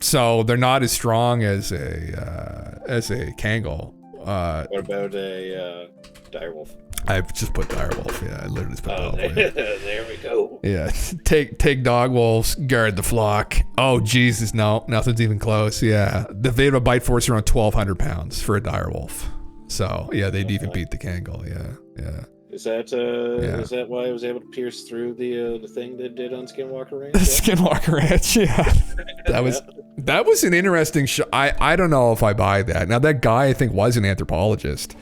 so they're not as strong as a Kangol. What about a dire wolf? I've just put direwolf. Yeah, I literally just put direwolf. There we go. Yeah, take dog wolves, guard the flock. Oh Jesus, no, nothing's even close. Yeah, they have a bite force around 1,200 pounds for a direwolf. So yeah, they'd even beat the Kangol. Yeah. Is that why I was able to pierce through the thing that did on Skinwalker Ranch? Skinwalker Ranch, yeah. That was an interesting show. I don't know if I buy that. Now that guy I think was an anthropologist.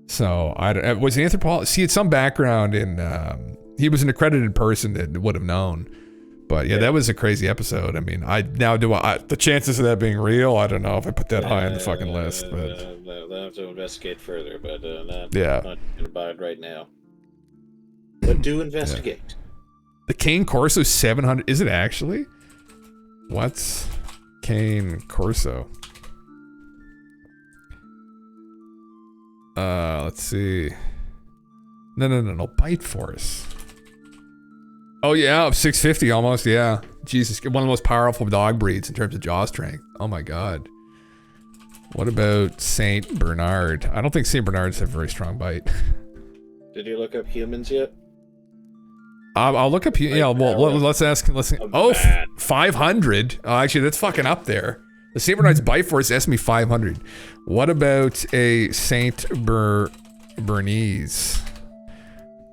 So was an anthropologist. He had some background in he was an accredited person that would have known. But yeah, that was a crazy episode. I mean, the chances of that being real, I don't know if I put that high on the fucking list, but I'll have to investigate further, but not Yeah. gonna buy it right now. But do investigate. the Cane Corso 700, is it actually? What's Cane Corso? Let's see. No. Bite Force. Oh yeah, 650 almost. Yeah, Jesus, one of the most powerful dog breeds in terms of jaw strength. Oh my God. What about Saint Bernard? I don't think Saint Bernards have a very strong bite. Did you look up humans yet? I'll look up. Yeah, well, let's ask. Oh, 500. Oh, actually, that's fucking up there. The Saint Bernard's bite force is me 500. What about a Saint Bernese?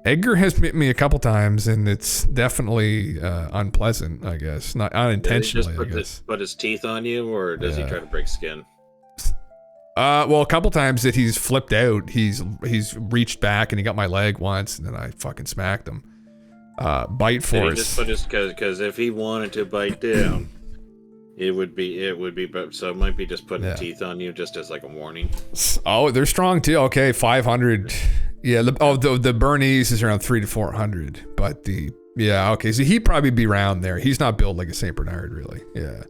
Edgar has bit me a couple times, and it's definitely unpleasant. I guess not unintentionally. Does he just put his teeth on you, or does he try to break skin? Well, a couple times that he's flipped out. He's reached back and he got my leg once, and then I fucking smacked him. Bite force. Did he just put his, because if he wanted to bite down, it would be. So it might be just putting teeth on you, just as like a warning. Oh, they're strong too. Okay, 500. Yeah. The Bernese is around 300 to 400, but okay. So he'd probably be around there. He's not built like a Saint Bernard, really. Yeah.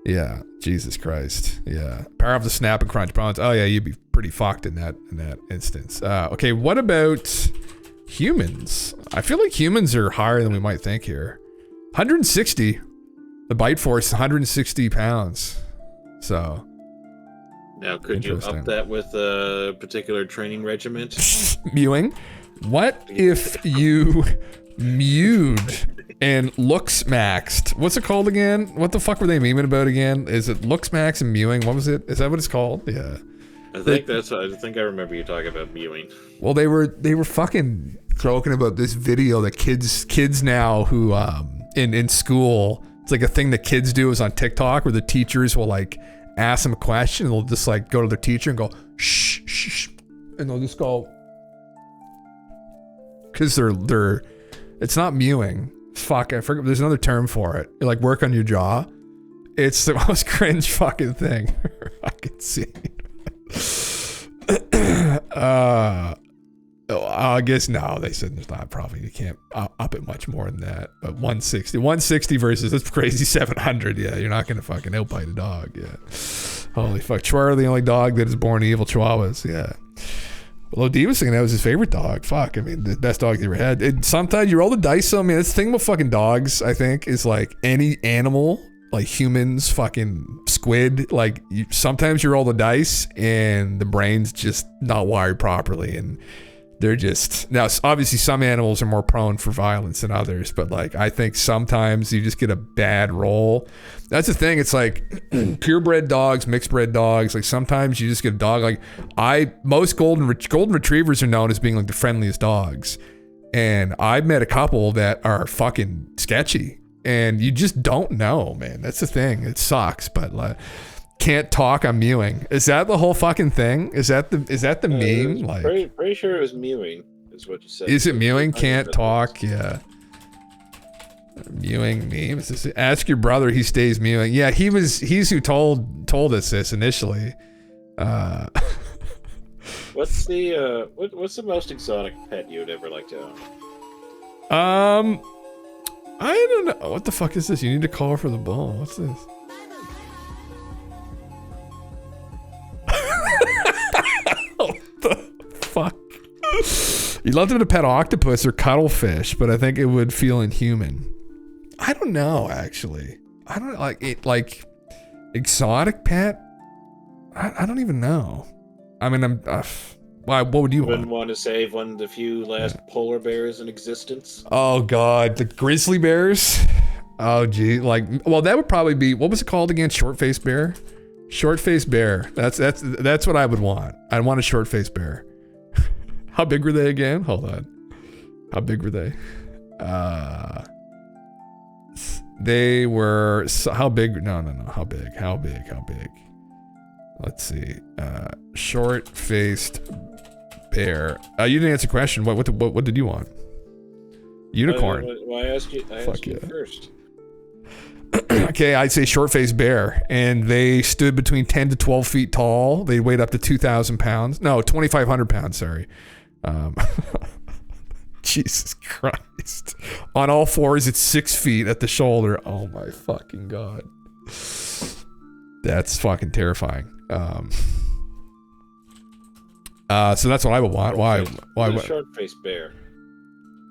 Yeah, Jesus Christ. Yeah, power of the snap and crunch bones. Oh yeah, you'd be pretty fucked in that instance. Okay, what about humans? I feel like humans are higher than we might think here. 160. The bite force, 160 pounds. So. Now, could you up that with a particular training regiment? Mewing. What if you mewed and looks maxed? What's it called again? What the fuck were they memeing about again? Is it looks max and mewing? What was it? Is that what it's called? Yeah. I think I remember you talking about mewing. Well, they were fucking joking about this video that kids now who in school, it's like a thing that kids do is on TikTok where the teachers will like ask them a question and they'll just like go to their teacher and go shh shh, and they'll just go because they're it's not mewing. Fuck, I forget. There's another term for it. You like work on your jaw. It's the most cringe fucking thing I can see. I guess no. They said there's not probably. You can't up it much more than that. But 160 versus that's crazy 700. Yeah, you're not gonna fucking outbite a dog. Yeah. Holy fuck, Chihuahua the only dog that is born evil. Chihuahuas. Yeah. Well, Odi was saying that was his favorite dog. Fuck, I mean, the best dog he ever had. Sometimes you roll the dice. So I mean, that's the thing with fucking dogs. I think is like any animal, like humans, fucking squid. Like sometimes you roll the dice and the brain's just not wired properly, and they're just now. Obviously, some animals are more prone for violence than others, but like I think sometimes you just get a bad roll. That's the thing. It's like purebred dogs, mixed bred dogs. Like sometimes you just get a dog. Like most golden retrievers are known as being like the friendliest dogs, and I've met a couple that are fucking sketchy, and you just don't know, man. That's the thing. It sucks, but like. Can't talk, I'm mewing. Is that the whole fucking thing? Is that the meme? Like pretty sure it was mewing, is what you said. Is it mewing? Can't talk, yeah. Mewing memes. Ask your brother, he stays mewing. Yeah, he's who told us this initially. What's the most exotic pet you'd ever like to own? I don't know. What the fuck is this? You need to call for the ball. What's this? Fuck. You'd love them to pet octopus or cuttlefish, but I think it would feel inhuman. I don't know, actually. I don't like it. Like exotic pet. I don't even know. I mean, Why? What would you Wouldn't want? want to save one of the few last polar bears in existence. Oh God, the grizzly bears. Oh gee, like, well, that would probably be, what was it called again? Short-faced bear. Short-faced bear. That's what I would want. I'd want a short-faced bear. How big were they again? Hold on. How big were they? They were how big? No. How big? Let's see. Short-faced bear. You didn't answer the question. What did you want? Unicorn. Why ask you? I asked you first. Okay, I'd say short-faced bear, and they stood between 10 to 12 feet tall. They weighed up to 2,000 pounds. No, 2,500 pounds. Sorry. Jesus Christ. On all fours, it's 6 feet at the shoulder. Oh my fucking God. That's fucking terrifying. So that's what I would want. Why? The short-faced bear.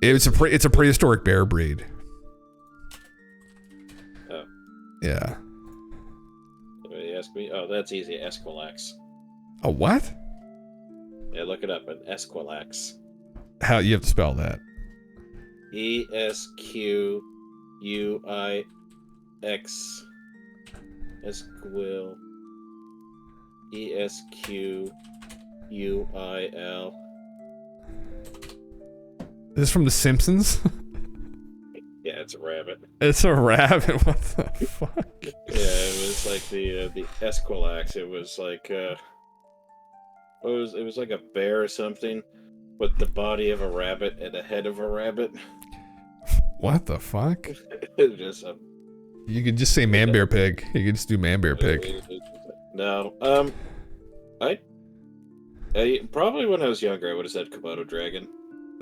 It's a prehistoric bear breed. Oh. Yeah. Somebody ask me. Oh, that's easy. Esquilax. A what? Yeah, look it up. An Esquilax. How you have to spell that? ESQUIX. Esquil. ESQUIL. Is this from The Simpsons? Yeah, it's a rabbit. It's a rabbit. What the fuck? Yeah, it was like the Esquilax. It was like it was like a bear or something, with the body of a rabbit and the head of a rabbit. What the fuck? It was just You could just say man bear pig. You could just do man bear pig. No. I probably when I was younger I would have said Komodo dragon.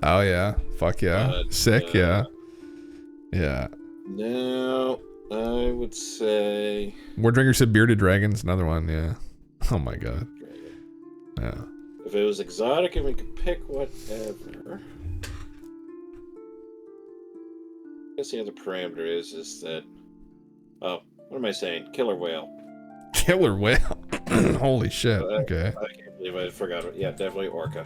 Oh yeah. Fuck yeah. Sick, yeah. Yeah. No, I would say Wardringer said bearded dragons, another one, yeah. Oh my God. Yeah. if it was exotic and we could pick whatever. I guess the other parameter is that what am I saying? Killer whale. Killer whale. Holy shit. Okay. I can't believe I forgot it. Yeah, definitely orca.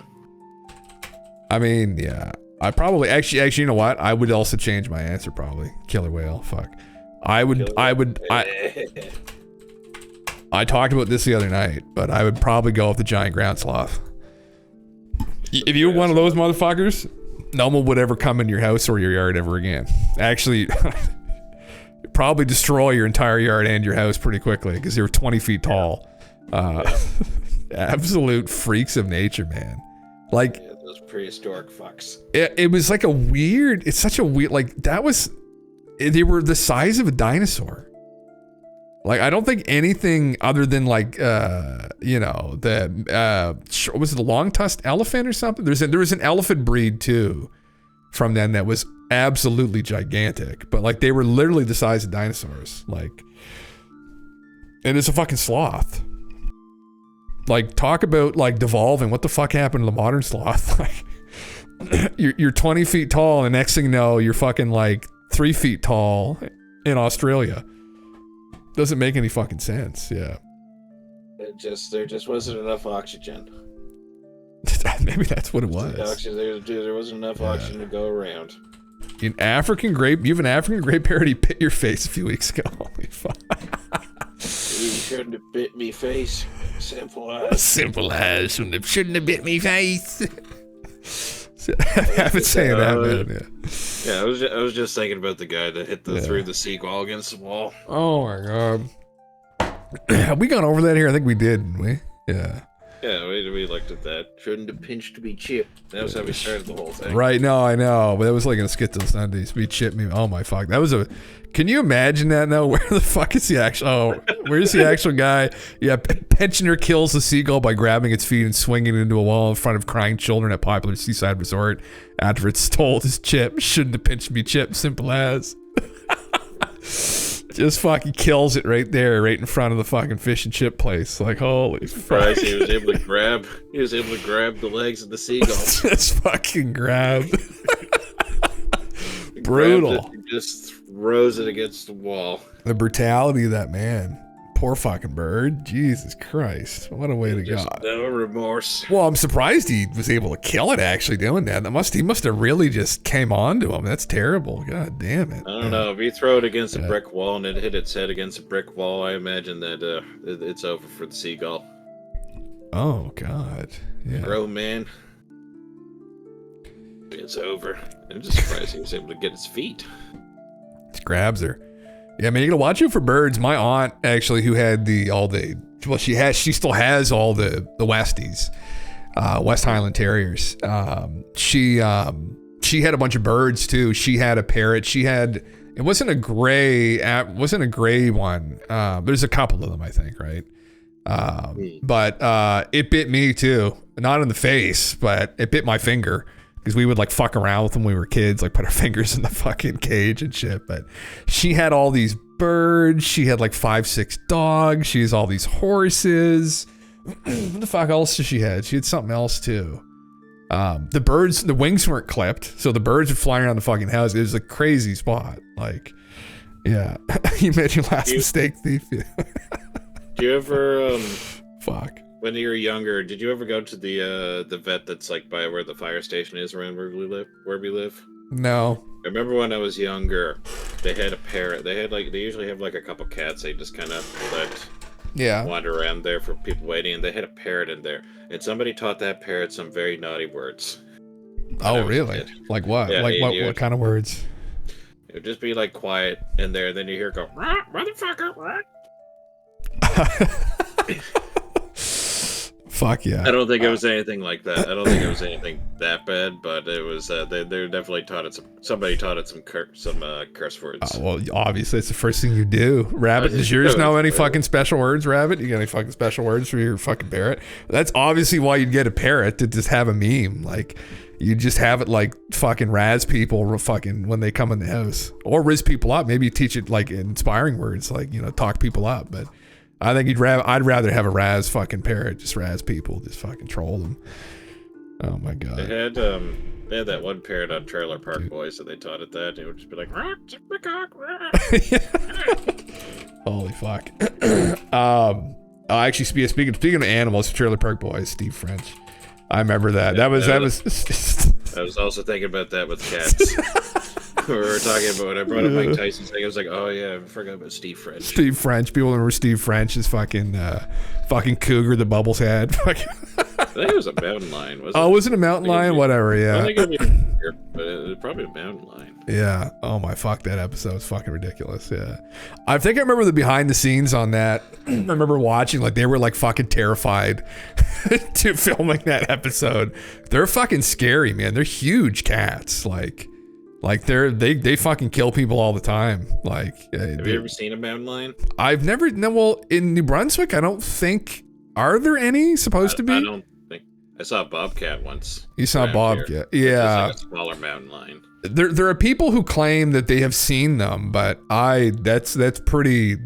I mean, yeah. I probably actually you know what? I would also change my answer probably. Killer whale. Fuck. I talked about this the other night, but I would probably go with the giant ground sloth. If you were one of those motherfuckers, no one would ever come in your house or your yard ever again. Actually, probably destroy your entire yard and your house pretty quickly because they were 20 feet tall. Absolute freaks of nature, man. Like, yeah, those prehistoric fucks. It was like it's such a weird, like, they were the size of a dinosaur. Like, I don't think anything other than like, was it the long-tusked elephant or something? There was an elephant breed too from then that was absolutely gigantic, but like they were literally the size of dinosaurs. Like, and it's a fucking sloth. Like, talk about like devolving. What the fuck happened to the modern sloth? Like, you're 20 feet tall, and the next thing you know, you're fucking like 3 feet tall in Australia. Doesn't make any fucking sense. Yeah. There just wasn't enough oxygen. Maybe that's what it was. There wasn't enough oxygen to go around. You have an African gray parody bit your face a few weeks ago. Holy fuck. You shouldn't have bit me face. Simple as. Simple as. Shouldn't have bit me face. I've been saying that, man. Yeah, I was just thinking about the guy that threw the seagull against the wall. Oh my god. Have we gone over that here? I think we did, didn't we? Yeah. Yeah, we looked at that. Shouldn't have pinched to be chipped. That was how we started the whole thing. Right, no, I know. But that was like in a skit till Sundays. We chipped me. Oh my fuck. That was can you imagine that now? Where the fuck is the actual where's the actual guy? Yeah, pensioner kills the seagull by grabbing its feet and swinging it into a wall in front of crying children at popular seaside resort after it stole his chip. Shouldn't have pinched me chip, simple as. Just fucking kills it right there, right in front of the fucking fish and chip place. Like, holy fuck. He was able to grab the legs of the seagull. Just fucking grab. Brutal. Just throws it against the wall. The brutality of that man. Poor fucking bird. Jesus Christ. What a way to go. Just no remorse. Well, I'm surprised he was able to kill it actually doing that. He must have really just came on to him. That's terrible. God damn it. I don't know. If you throw it against a brick wall and it hit its head against a brick wall, I imagine that it's over for the seagull. Oh, God. Yeah. Grown man. It's over. I'm just surprised he was able to get his feet. Just grabs her. Yeah, man, you gotta watch out for birds. My aunt, actually, who had she still has all the Westies, West Highland Terriers. She had a bunch of birds too. She had a parrot. It wasn't a gray one. There's a couple of them, I think, right? But it bit me too. Not in the face, but it bit my finger. Because we would like fuck around with them when we were kids, like put our fingers in the fucking cage and shit. But she had all these birds. She had like 5-6 dogs. She has all these horses. What the fuck else did she had? She had something else too. The birds, the wings weren't clipped, so the birds would fly around the fucking house. It was a crazy spot. Like, yeah, you made your last mistake, thief. Do you ever fuck? When you were younger, did you ever go to the vet that's like by where the fire station is around where we live? No. I remember when I was younger, they had a parrot. They usually have like a couple cats. They just kind of let wander around there for people waiting, and they had a parrot in there. And somebody taught that parrot some very naughty words. Oh, really? Like what? Yeah, what kind of words? It would just be like quiet in there, and then you hear it go, "Rah, motherfucker, rah." Fuck yeah. I don't think it was anything like that. I don't think it was anything that bad, but it was. They definitely taught it somebody taught it some curse words. Well, obviously, it's the first thing you do. Rabbit, does yours know any fucking special words, Rabbit? You got any fucking special words for your fucking parrot? That's obviously why you'd get a parrot, to just have a meme. Like, you just have it like fucking razz people fucking when they come in the house. Or riz people up. Maybe you teach it like inspiring words, like, talk people up. But I think I'd rather have a razz fucking parrot, just razz people, just fucking troll them. Oh my god. They had that one parrot on Trailer Park Boys, so they taught it that. It would just be like, "Rah, check my cock, rah." Holy fuck. Actually, speaking of animals, Trailer Park Boys, Steve French. I remember that. Yeah, that was. I was also thinking about that with cats. We were talking about when I brought up Mike Tyson's thing. I was like, oh yeah, I forgot about Steve French. Steve French. People remember Steve French's fucking cougar that Bubbles had. I think it was a mountain lion, wasn't it? Oh, was it a mountain lion? Whatever, yeah. I think it was a but it was probably a mountain lion. Yeah. Oh my fuck, that episode was fucking ridiculous. Yeah. I think I remember the behind the scenes on that. I remember watching, like, they were like fucking terrified to filming that episode. They're fucking scary, man. They're huge cats. Like they fucking kill people all the time. Like, have you ever seen a mountain lion? I've never. No, well, in New Brunswick, I don't think. Are there any supposed to be? I don't think. I saw a bobcat once. You saw a bobcat? Yeah. It's like a smaller mountain lion. There are people who claim that they have seen them, but that's pretty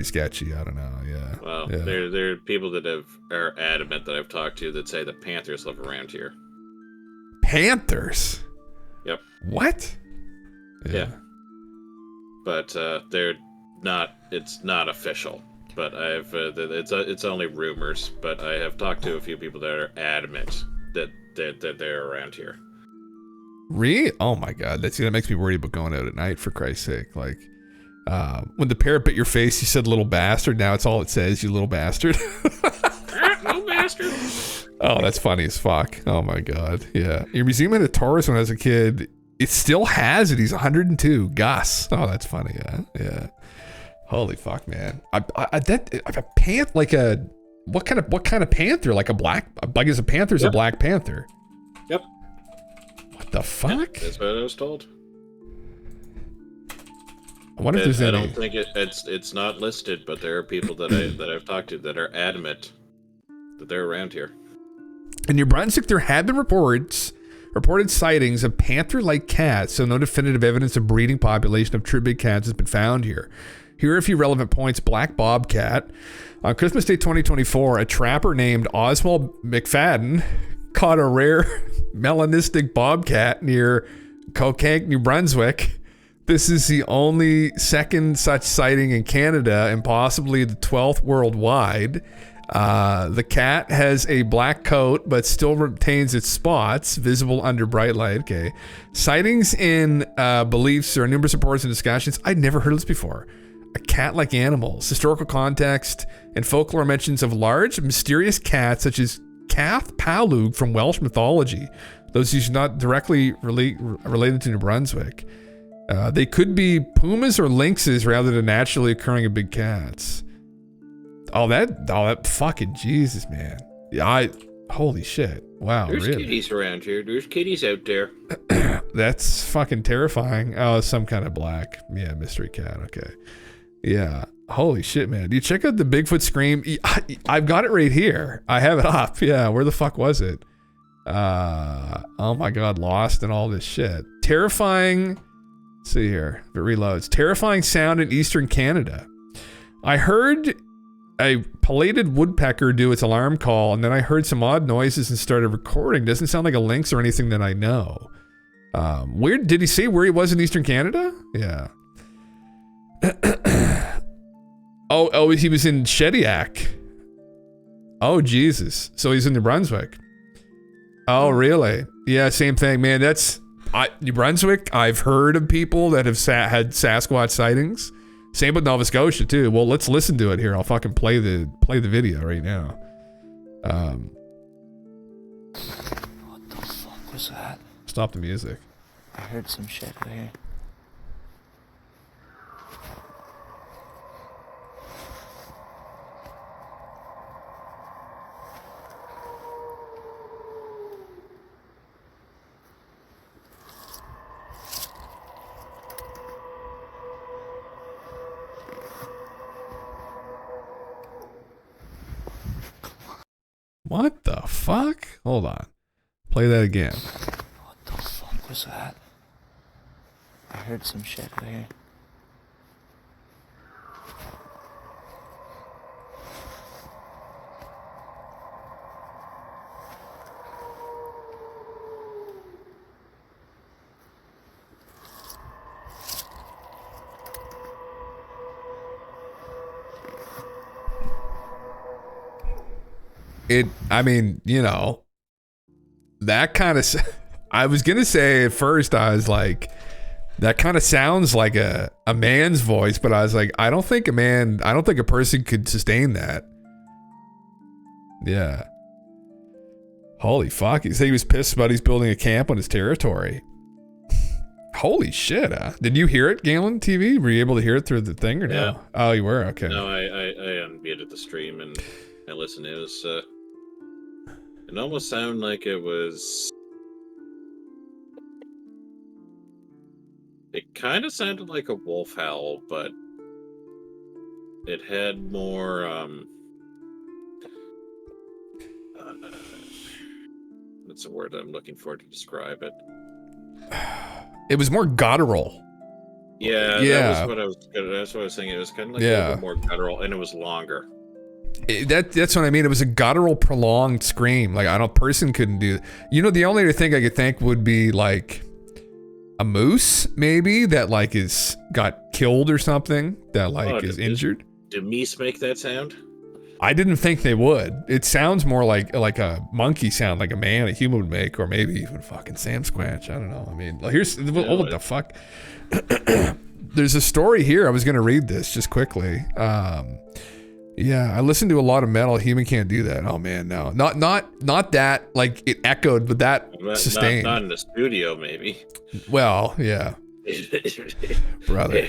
sketchy. I don't know. Yeah. Well, yeah. there are people that are adamant that I've talked to that say that panthers live around here. Panthers? Yep. What? Yeah. But they're not. It's not official. But I've it's only rumors. But I have talked to a few people that are adamant that they're around here. Really? Oh my god, that makes me worried about going out at night. For Christ's sake, like when the parrot bit your face, you said "little bastard." Now it's all it says, "you little bastard." Little bastard. Oh, that's funny as fuck. Oh my god, yeah. Your museum had a Taurus when I was a kid. It still has it. He's 102. Gus. Oh, that's funny. Yeah. Holy fuck, man. A panther, like a what kind of panther? Like a black? Like is a panther's a black panther? Yep. What the fuck? Yeah, that's what I was told. I wonder if there's any. I don't think it's not listed, but there are people that I've talked to that are adamant that they're around here. In New Brunswick, there have been reported sightings of panther-like cats, so no definitive evidence of breeding population of true big cats has been found here. Here are a few relevant points. Black bobcat. On Christmas Day 2024, a trapper named Oswald McFadden caught a rare melanistic bobcat near Kokank, New Brunswick. This is the only second such sighting in Canada and possibly the 12th worldwide. The cat has a black coat but still retains its spots visible under bright light. Okay. Sightings in beliefs. There are numerous reports and discussions. I'd never heard of this before. A cat-like animals. Historical context and folklore mentions of large, mysterious cats such as Cath Palug from Welsh mythology. Those who's not directly related to New Brunswick. They could be pumas or lynxes rather than naturally occurring big cats. Oh, that fucking Jesus, man. Holy shit. Wow, There's really? kitties around here. There's kitties out there. That's fucking terrifying. Oh, some kind of black. Yeah, mystery cat. Okay. Yeah. Holy shit, man. Dude, check out the Bigfoot Scream. I've got it right here. I have it up. Yeah, where the fuck was it? Oh my god, lost and all this shit. Terrifying. Let's see here. If it reloads. Terrifying sound in eastern Canada. I heard a pileated woodpecker do its alarm call, and then I heard some odd noises and started recording. Doesn't sound like a lynx or anything that I know. Where did he say where he was in eastern Canada? Yeah. oh, he was in Shediac. Oh, Jesus. So he's in New Brunswick. Oh, really? Yeah, same thing, man. New Brunswick. I've heard of people that have had Sasquatch sightings. Same with Nova Scotia too. Well, let's listen to it here. I'll fucking play the video right now. What the fuck was that? Stop the music. I heard some shit out here. What the fuck? Hold on. Play that again. What the fuck was that? I heard some shit out here. I mean, you know, that kind of, I was going to say at first, I was like, that kind of sounds like a man's voice, but I was like, I don't think a person could sustain that. Yeah. Holy fuck. He said he was pissed about he's building a camp on his territory. Holy shit, huh? Did you hear it, Galen TV? Were you able to hear it through the thing or no? Yeah. Oh, you were? Okay. No, I unmuted the stream and I listened. It was, it almost sounded like it was... It kind of sounded like a wolf howl, but it had more, what's the word I'm looking for to describe it? It was more guttural. Yeah, yeah. That's what I was saying. It was kind of like a little bit more guttural, and it was longer. That's what I mean. It was a guttural, prolonged scream. Like, a person couldn't do. You know, the only other thing I could think would be like a moose, maybe that like got killed or something that like is injured. Did meese make that sound? I didn't think they would. It sounds more like a monkey sound, like a human would make, or maybe even fucking Sasquatch. I don't know. I mean, here's what the fuck. There's a story here. I was gonna read this just quickly. Yeah, I listen to a lot of metal. Human can't do that. Oh man, no, not that. Like it echoed, but that sustained. Not in the studio, maybe. Well, yeah, brother.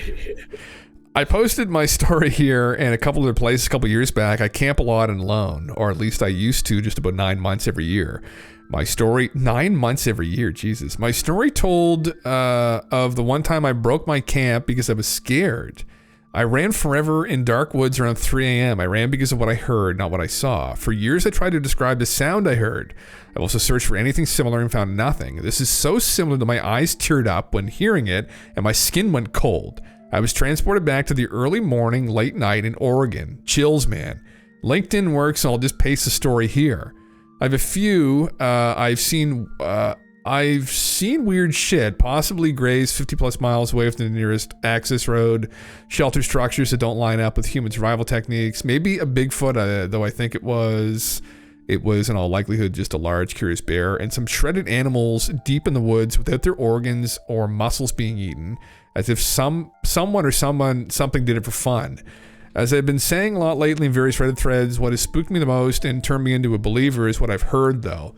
I posted my story here and a couple other places a couple years back. I camp a lot and alone, or at least I used to, just about 9 months every year. My story, 9 months every year, Jesus. My story told of the one time I broke my camp because I was scared. I ran forever in dark woods around 3 a.m. I ran because of what I heard, not what I saw. For years, I tried to describe the sound I heard. I also searched for anything similar and found nothing. This is so similar that my eyes teared up when hearing it and my skin went cold. I was transported back to the early morning, late night in Oregon. Chills, man. LinkedIn works, and I'll just paste the story here. I have a few. I've seen I've seen weird shit, possibly graze 50 plus miles away from the nearest access road, shelter structures that don't line up with human survival techniques, maybe a Bigfoot, though I think it was in all likelihood just a large curious bear, and some shredded animals deep in the woods without their organs or muscles being eaten, as if something did it for fun. As I've been saying a lot lately in various Reddit threads, what has spooked me the most and turned me into a believer is what I've heard, though.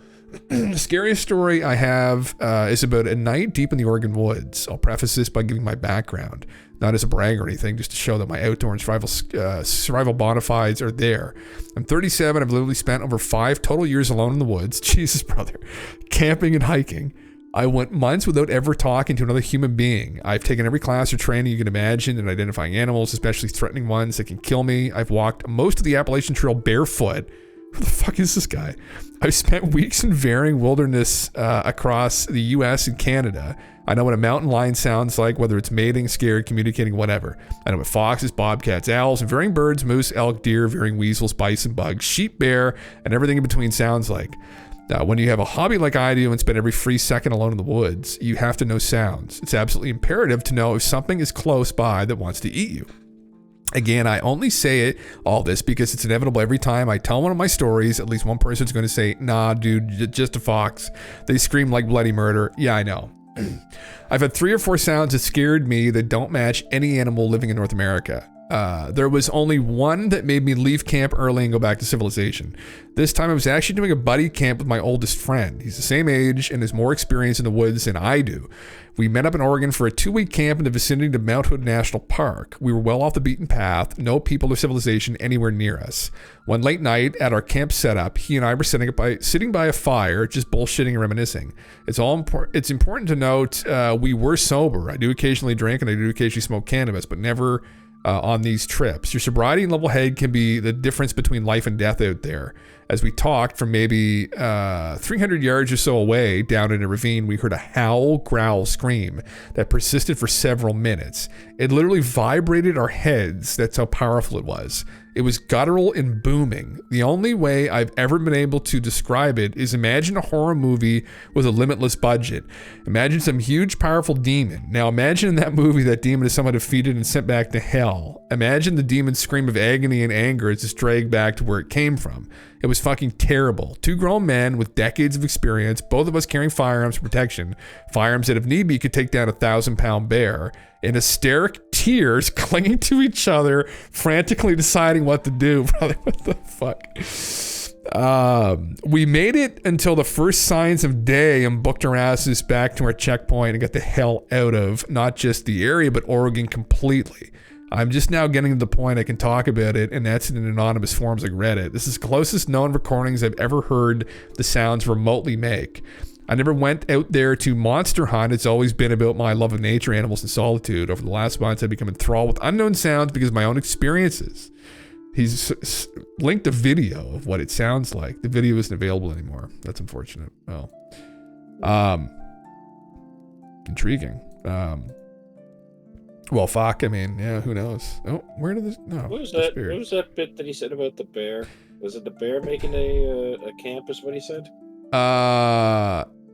The scariest story I have is about a night deep in the Oregon woods. I'll preface this by giving my background, not as a brag or anything, just to show that my outdoor and survival bona fides are there. I'm 37. I've literally spent over 5 total years alone in the woods. Jesus, brother. Camping and hiking. I went months without ever talking to another human being. I've taken every class or training you can imagine in identifying animals, especially threatening ones that can kill me. I've walked most of the Appalachian Trail barefoot. Who the fuck is this guy? I've spent weeks in varying wilderness across the US and Canada. I know what a mountain lion sounds like, whether it's mating, scared, communicating, whatever. I know what foxes, bobcats, owls, and varying birds, moose, elk, deer, varying weasels, bison, bugs, sheep, bear, and everything in between sounds like. When you have a hobby like I do and spend every free second alone in the woods, you have to know sounds. It's absolutely imperative to know if something is close by that wants to eat you. Again, I only say all this because it's inevitable every time I tell one of my stories, at least one person's going to say, nah, dude, just a fox. They scream like bloody murder. Yeah, I know. I've had 3 or 4 sounds that scared me that don't match any animal living in North America. There was only one that made me leave camp early and go back to civilization. This time I was actually doing a buddy camp with my oldest friend. He's the same age and has more experience in the woods than I do. We met up in Oregon for a 2-week camp in the vicinity of Mount Hood National Park. We were well off the beaten path, no people or civilization anywhere near us. One late night at our camp setup, he and I were sitting by a fire, just bullshitting and reminiscing. It's important to note we were sober. I do occasionally drink and I do occasionally smoke cannabis, but never on these trips. Your sobriety and level head can be the difference between life and death out there. As we talked from maybe 300 yards or so away down in a ravine, we heard a howl, growl, scream that persisted for several minutes. It literally vibrated our heads. That's how powerful it was. It was guttural and booming. The only way I've ever been able to describe it is imagine a horror movie with a limitless budget. Imagine some huge, powerful demon. Now imagine in that movie that demon is somehow defeated and sent back to hell. Imagine the demon's scream of agony and anger as it's dragged back to where it came from. It was fucking terrible. 2 grown men with decades of experience, both of us carrying firearms for protection, firearms that if need be could take down a 1,000-pound bear, in hysteric tears clinging to each other, frantically deciding what to do. Brother, what the fuck? We made it until the first signs of day and booked our asses back to our checkpoint and got the hell out of not just the area, but Oregon completely. I'm just now getting to the point I can talk about it, and that's in anonymous forums like Reddit. This is the closest known recordings I've ever heard the sounds remotely make. I never went out there to monster hunt. It's always been about my love of nature, animals, and solitude. Over the last months, I've become enthralled with unknown sounds because of my own experiences. He's linked a video of what it sounds like. The video isn't available anymore. That's unfortunate. Well, intriguing. Well, fuck. I mean, yeah, who knows? Oh, where did this? No. What was that? What was that bit that he said about the bear? Was it the bear making a camp? Is what he said?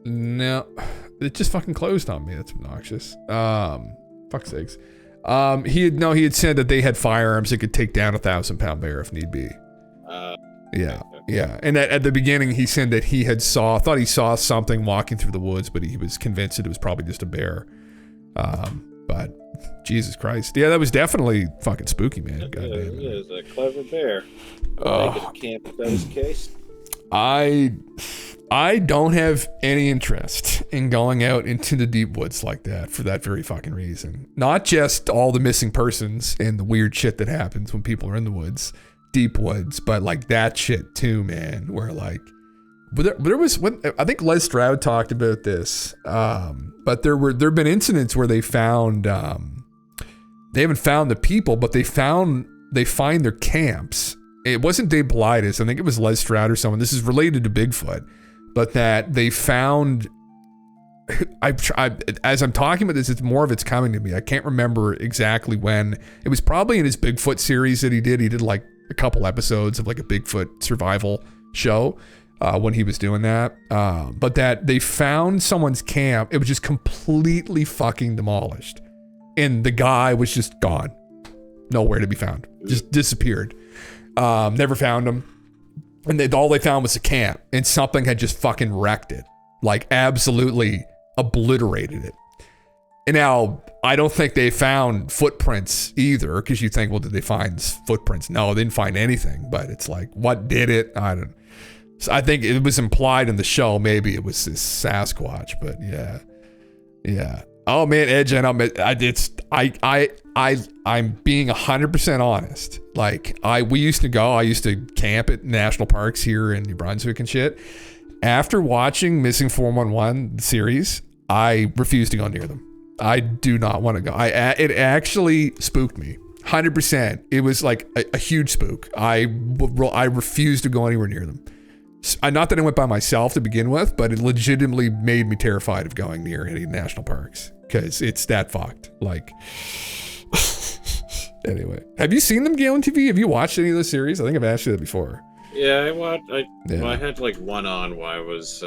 No, it just fucking closed on me. That's obnoxious. Fuck's sakes. He had said that they had firearms that could take down a 1,000-pound bear if need be. Yeah. And at the beginning, he said that he thought he saw something walking through the woods, but he was convinced that it was probably just a bear. But Jesus Christ, yeah, that was definitely fucking spooky, man. Goddamn. Yeah, it's a clever bear. Making a camp if that was the case. I don't have any interest in going out into the deep woods like that for that very fucking reason. Not just all the missing persons and the weird shit that happens when people are in the woods, deep woods, but like that shit too, man. Where like, but there was when I think Les Stroud talked about this, but there've been incidents where they found they haven't found the people, but they find their camps. It wasn't Dave Paulides. I think it was Les Stroud or someone. This is related to Bigfoot, but that they found. As I'm talking about this, it's more of it's coming to me. I can't remember exactly when. It was probably in his Bigfoot series that he did. He did like a couple episodes of like a Bigfoot survival show. when he was doing that. But that they found someone's camp. It was just completely fucking demolished. And the guy was just gone. Nowhere to be found. Just disappeared. Never found him. And all they found was a camp. And something had just fucking wrecked it. Like absolutely obliterated it. And now, I don't think they found footprints either, because you think, well, did they find footprints? No, they didn't find anything. But it's like, what did it? I don't know. So I think it was implied in the show, maybe it was this Sasquatch, but yeah. Yeah. Oh man, Edge, and I'm being 100% honest. Like I used to camp at national parks here in New Brunswick and shit. After watching Missing 411 series, I refuse to go near them. I do not want to go. It actually spooked me. 100%. It was like a huge spook. I refuse to go anywhere near them. Not that I went by myself to begin with, but it legitimately made me terrified of going near any national parks because it's that fucked. Like, anyway, have you seen them, Galen TV? Have you watched any of the series? I think I've asked you that before. Yeah, I watched. I had like one on while I was.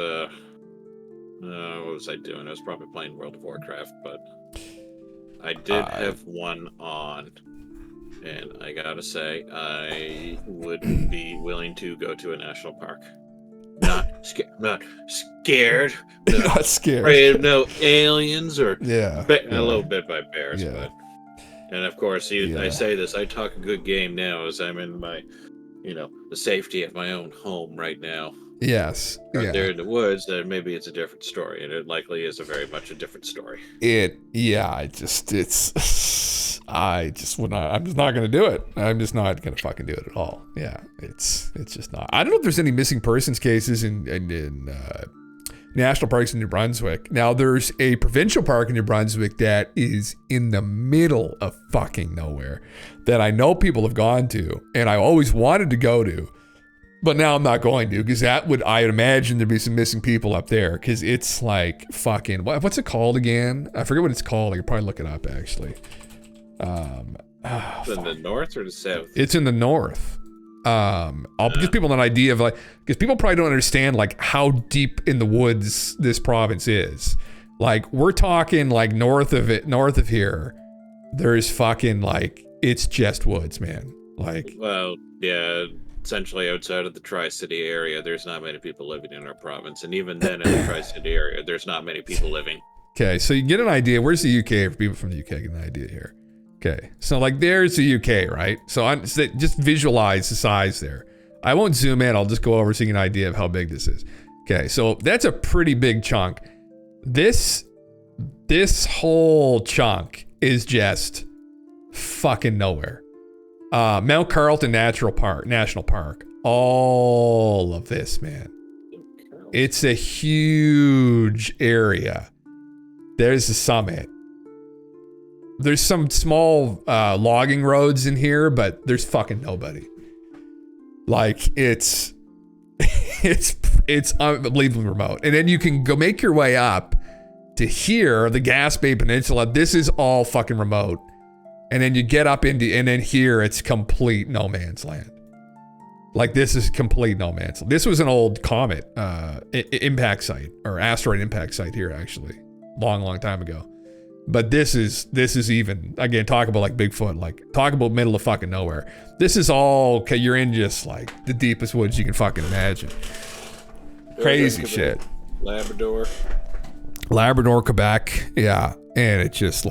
What was I doing? I was probably playing World of Warcraft, but I did have one on, and I gotta say, I would be willing to go to a national park. Not scared. Not scared. Not scared. Afraid of no aliens or a little bit by bears, but. And of course, I say this. I talk a good game now, as I'm in my, the safety of my own home right now. Yes. Out there in the woods, then maybe it's a different story, and it likely is very much a different story. I'm just not going to do it. I'm just not going to fucking do it at all. Yeah, it's just not. I don't know if there's any missing persons cases in national parks in New Brunswick. Now, there's a provincial park in New Brunswick that is in the middle of fucking nowhere that I know people have gone to, and I always wanted to go to. But now I'm not going to, because I'd imagine there'd be some missing people up there, because it's like fucking, what's it called again? I forget what it's called. I could probably look it up, actually. In the north or the south? It's in the north. I'll give people an idea of because people probably don't understand how deep in the woods this province is. Like, we're talking north of here, there's fucking it's just woods, man. Well, yeah. Essentially outside of the Tri-City area, there's not many people living in our province. And even then in the Tri-City area, there's not many people living. Okay, so you get an idea. Where's the UK for people from the UK get an idea here? Okay, so there's the UK, right? So just visualize the size there. I won't zoom in. I'll just go over so you get an idea of how big this is. Okay, so that's a pretty big chunk. This whole chunk is just fucking nowhere. Mount Carlton National Park. All of this, man. It's a huge area. There's the summit. There's some small logging roads in here, but there's fucking nobody. It's unbelievably remote. And then you can go make your way up to here, the Gaspé Peninsula. This is all fucking remote. And then you get up and then here it's complete no man's land. This is complete no man's land. This was an old comet impact site, or asteroid impact site here, actually, long time ago. But this is even, again, talk about Bigfoot, talk about middle of fucking nowhere. This is all, okay, you're in just the deepest woods you can fucking imagine. Crazy shit. Labrador, Quebec, yeah. And it's just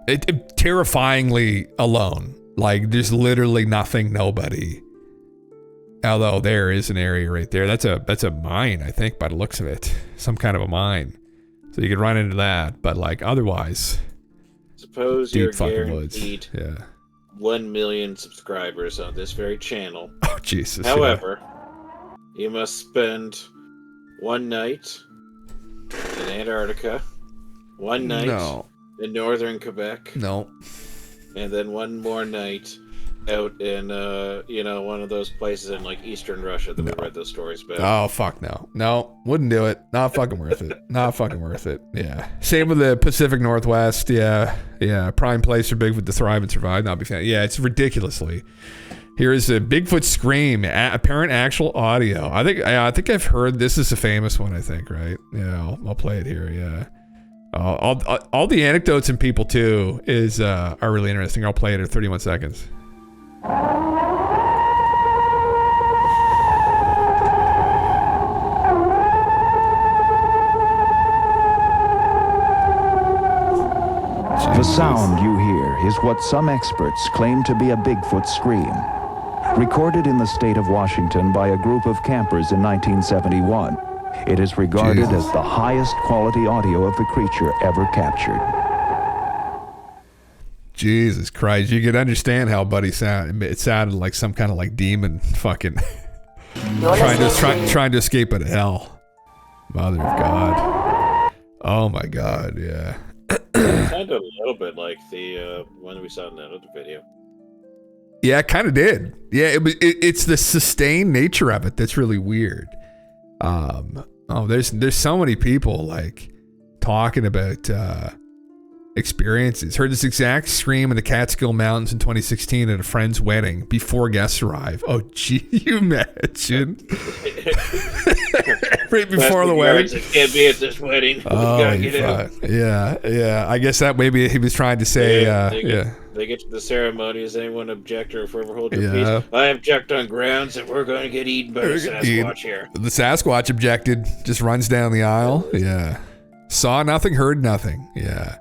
it terrifyingly alone. There's literally nothing, nobody. Although there is an area right there. That's a mine, I think, by the looks of it. Some kind of a mine. So you could run into that, but otherwise, suppose deep you're fucking woods. guaranteed Yeah. 1 million subscribers on this very channel. Oh Jesus! However, you must spend one night in Antarctica, one night in northern Quebec, and then one more night out in one of those places in eastern Russia that we read those stories about. Oh fuck no, wouldn't do it. Not fucking worth it. Not fucking worth it. Yeah. Same with the Pacific Northwest. Yeah. Prime place for Bigfoot to thrive and survive. Not be fan. Yeah, it's ridiculously Here is a Bigfoot scream, apparent actual audio. I think I've heard this is a famous one. I think, right? Yeah, I'll play it here. Yeah. All the anecdotes and people too are really interesting. I'll play it in 31 seconds. The sound you hear is what some experts claim to be a Bigfoot scream. Recorded in the state of Washington by a group of campers in 1971, it is regarded as the highest quality audio of the creature ever captured. Jesus Christ, you could understand how Buddy sounded. It sounded like some kind of like demon fucking trying to escape out of hell. Mother of God. Oh my God, yeah. It sounded a little bit like the one we saw in that other video. Yeah, it kind of did. Yeah, it's the sustained nature of it that's really weird. There's so many people like talking about experiences. Heard this exact scream in the Catskill Mountains in 2016 at a friend's wedding before guests arrive. Oh, gee, you imagine? Right before the wedding. It can't be at this wedding. Oh, yeah. I guess that maybe he was trying to say. They get to the ceremony. Does anyone object or forever hold your peace? I object on grounds that we're going to get eaten by the Sasquatch here. The Sasquatch objected. Just runs down the aisle. Yeah. Saw nothing, heard nothing. Yeah.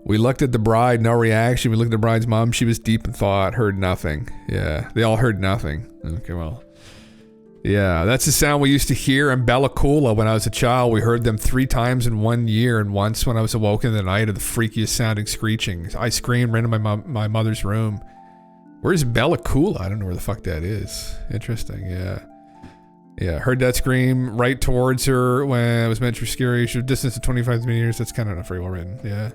We looked at the bride, no reaction. We looked at the bride's mom. She was deep in thought, heard nothing. Yeah. They all heard nothing. Okay, well. Yeah, that's the sound we used to hear in Bella Coola when I was a child. We heard them 3 times in 1 year, and once when I was awoken in the night of the freakiest sounding screeching. I screamed, ran into my mother's room. Where's Bella Coola? I don't know where the fuck that is. Interesting, yeah. Yeah, heard that scream right towards her when it was meant for scary. She was distance of 25 meters. That's kind of not very well written, yeah.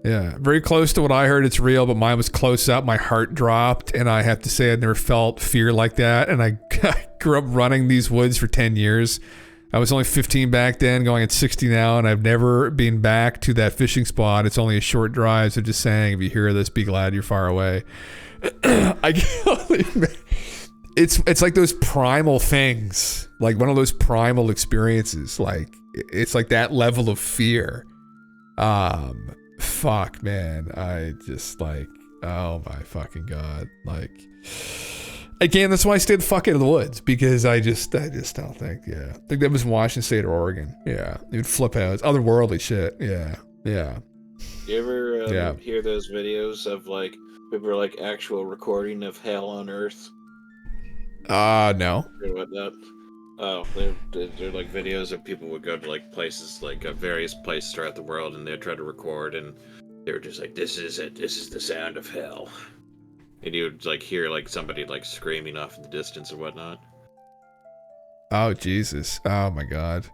Yeah, very close to what I heard. It's real, but mine was close up. My heart dropped, and I have to say I'd never felt fear like that. And I grew up running these woods for 10 years. I was only 15 back then, going at 60 now, and I've never been back to that fishing spot. It's only a short drive, so just saying, if you hear this, be glad you're far away. It's like those primal things, like one of those primal experiences. Like it's like that level of fear. Fuck, man. I just like, oh my fucking God. Like, again, that's why I stayed the fuck out of the woods, because I just don't think, yeah. I think that was in Washington State or Oregon. Yeah. They would flip out. It's otherworldly shit. Yeah. Yeah. You ever hear those videos of like, people are like actual recording of hell on Earth? No. Or whatnot? Oh, they're like videos of people would go to like places, like various places throughout the world, and they'd try to record, and they were just like, "This is it. This is the sound of hell." And you would like hear like somebody like screaming off in the distance and whatnot. Oh Jesus! Oh my God!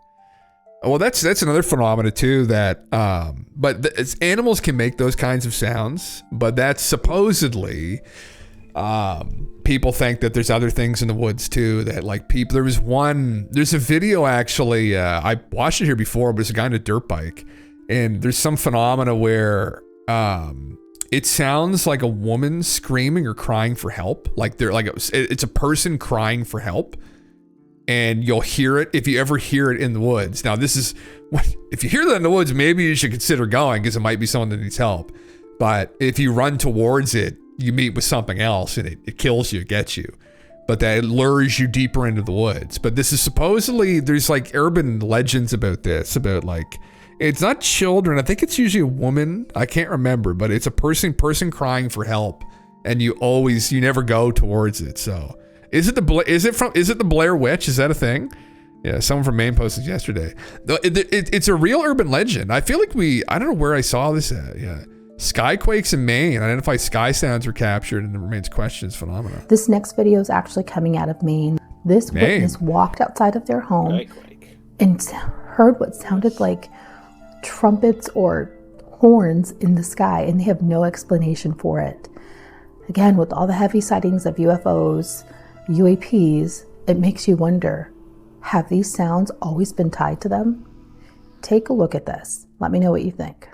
Well, that's another phenomena too. That animals can make those kinds of sounds, but that's supposedly. People think that there's other things in the woods too, that like people, there's a video actually, I watched it here before, but it's a guy on a dirt bike, and there's some phenomena where it sounds like a woman screaming or crying for help, like they're like it's a person crying for help, and you'll hear it if you ever hear it in the woods. Now this is if you hear that in the woods, maybe you should consider going, because it might be someone that needs help. But if you run towards it, you meet with something else, and it kills you, it gets you. But that lures you deeper into the woods. But this is supposedly, there's like urban legends about this, about like, it's not children. I think it's usually a woman. I can't remember, but it's a person crying for help, and you never go towards it. So is it the Blair Witch? Is that a thing? Yeah, someone from Maine posted yesterday. It's a real urban legend. I feel like I don't know where I saw this at. Yeah. Skyquakes in Maine. Identify sky sounds were captured, and it remains questions phenomena. This next video is actually coming out of Maine. This witness walked outside of their home and heard what sounded like trumpets or horns in the sky, and they have no explanation for it. Again, with all the heavy sightings of UFOs, UAPs, it makes you wonder, have these sounds always been tied to them? Take a look at this. Let me know what you think.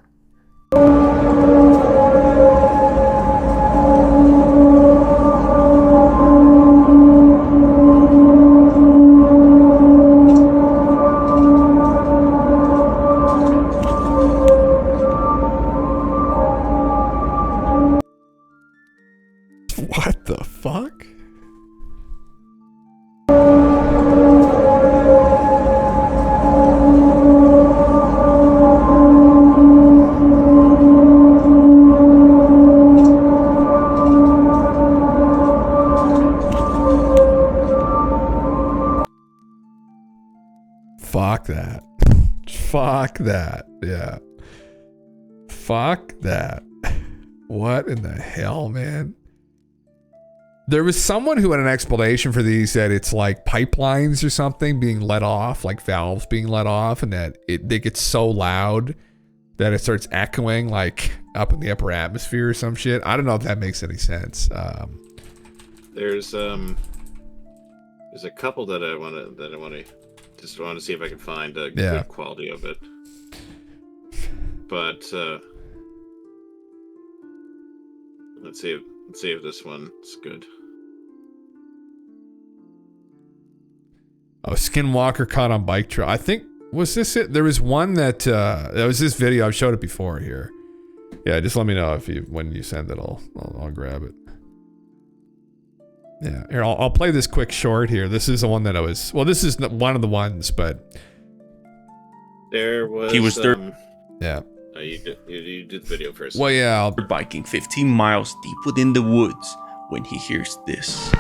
The fuck? Fuck that. Fuck that. Yeah. Fuck that. What in the hell, man? There was someone who had an explanation for these that it's like pipelines or something being let off, like valves being let off, and that they get so loud that it starts echoing like up in the upper atmosphere or some shit. I don't know if that makes any sense. There's a couple that I want to see if I can find a good quality of it. But let's see if this one's good. Oh, Skinwalker caught on bike trail. I think, was this it? There was one that was this video. I've showed it before here. Yeah, just let me know when you send it. I'll grab it. Yeah, here I'll play this quick short here. This is the one that I was. Well, this is one of the ones, but there was. He was yeah. You did the video first. Well, yeah. Biking 15 miles deep within the woods when he hears this.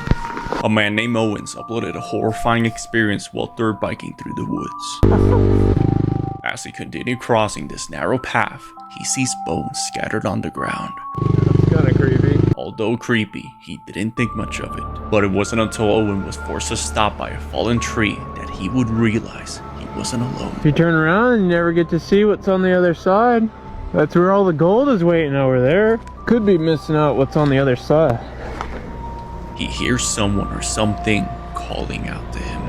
A man named Owens uploaded a horrifying experience while dirt biking through the woods. As he continued crossing this narrow path, he sees bones scattered on the ground. That's kind of creepy. Although creepy, he didn't think much of it. But it wasn't until Owen was forced to stop by a fallen tree that he would realize he wasn't alone. If you turn around, you never get to see what's on the other side. That's where all the gold is waiting over there. Could be missing out what's on the other side. He hears someone or something calling out to him.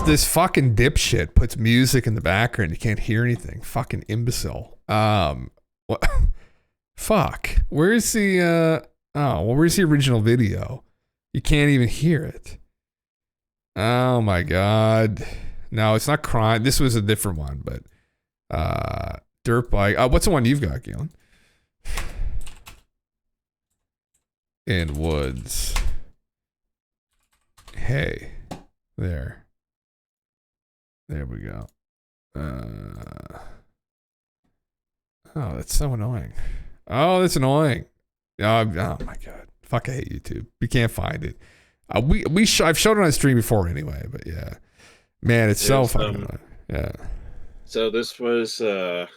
This fucking dipshit puts music in the background. You can't hear anything. Fucking imbecile. What? Fuck. Where's the where's the original video? You can't even hear it. Oh my god. No, it's not crime. This was a different one, but dirt bike. What's the one you've got, Galen? In woods. Hey. There. There we go. Oh, that's so annoying. Oh, that's annoying. Oh my god. Fuck, I hate YouTube. We can't find it. I've showed it on stream before anyway, but yeah. Man, it's so fucking annoying. Yeah. So this was I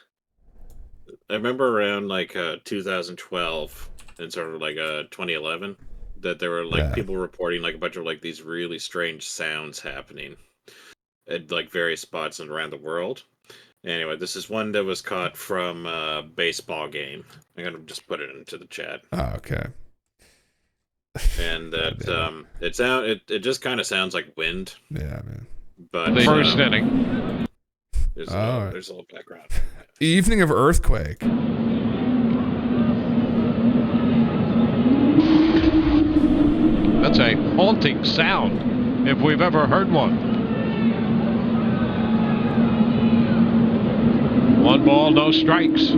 remember around like 2012 and sort of like 2011 that there were like people reporting like a bunch of like these really strange sounds happening at like various spots around the world. Anyway, this is one that was caught from a baseball game. I'm gonna just put it into the chat. Oh, okay. And that it just kind of sounds like wind. Yeah, man. But the first inning. There's a little background. Evening of Earthquake. That's a haunting sound, if we've ever heard one. One ball, no strikes.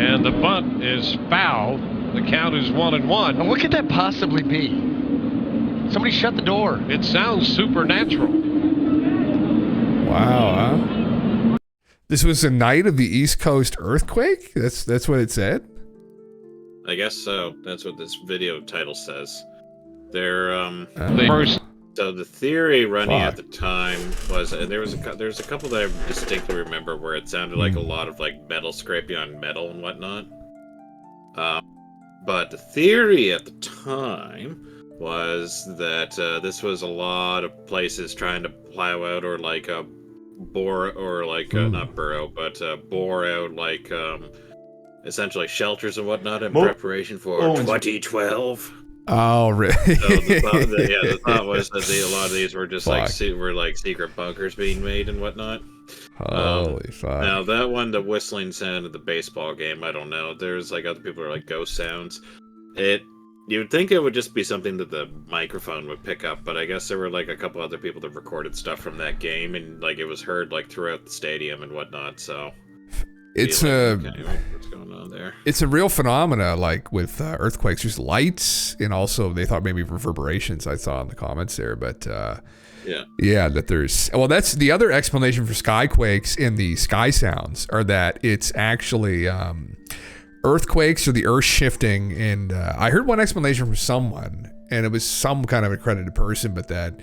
And the bunt is foul. The count is 1-1. And what could that possibly be? Somebody shut the door. It sounds supernatural. Wow, huh? This was the night of the East Coast earthquake? That's what it said? I guess so. That's what this video title says. They're So the theory running at the time was there's a couple that I distinctly remember where it sounded like a lot of like metal scraping on metal and whatnot. But the theory at the time was that this was a lot of places trying to plow out or like bore or like not burrow but bore out like essentially shelters and whatnot in preparation for 2012. Oh, really? So the thought was that a lot of these were just like secret bunkers being made and whatnot. Holy fuck! Now that one, the whistling sound of the baseball game, I don't know. There's like other people are like ghost sounds. It You'd think it would just be something that the microphone would pick up, but I guess there were like a couple other people that recorded stuff from that game, and like it was heard like throughout the stadium and whatnot. So it's what's going on there? It's a real phenomena, like with earthquakes. There's lights, and also they thought maybe reverberations. I saw in the comments there, but that there's that's the other explanation for skyquakes and the sky sounds are that it's actually earthquakes or the earth shifting. And I heard one explanation from someone, and it was some kind of accredited person, but that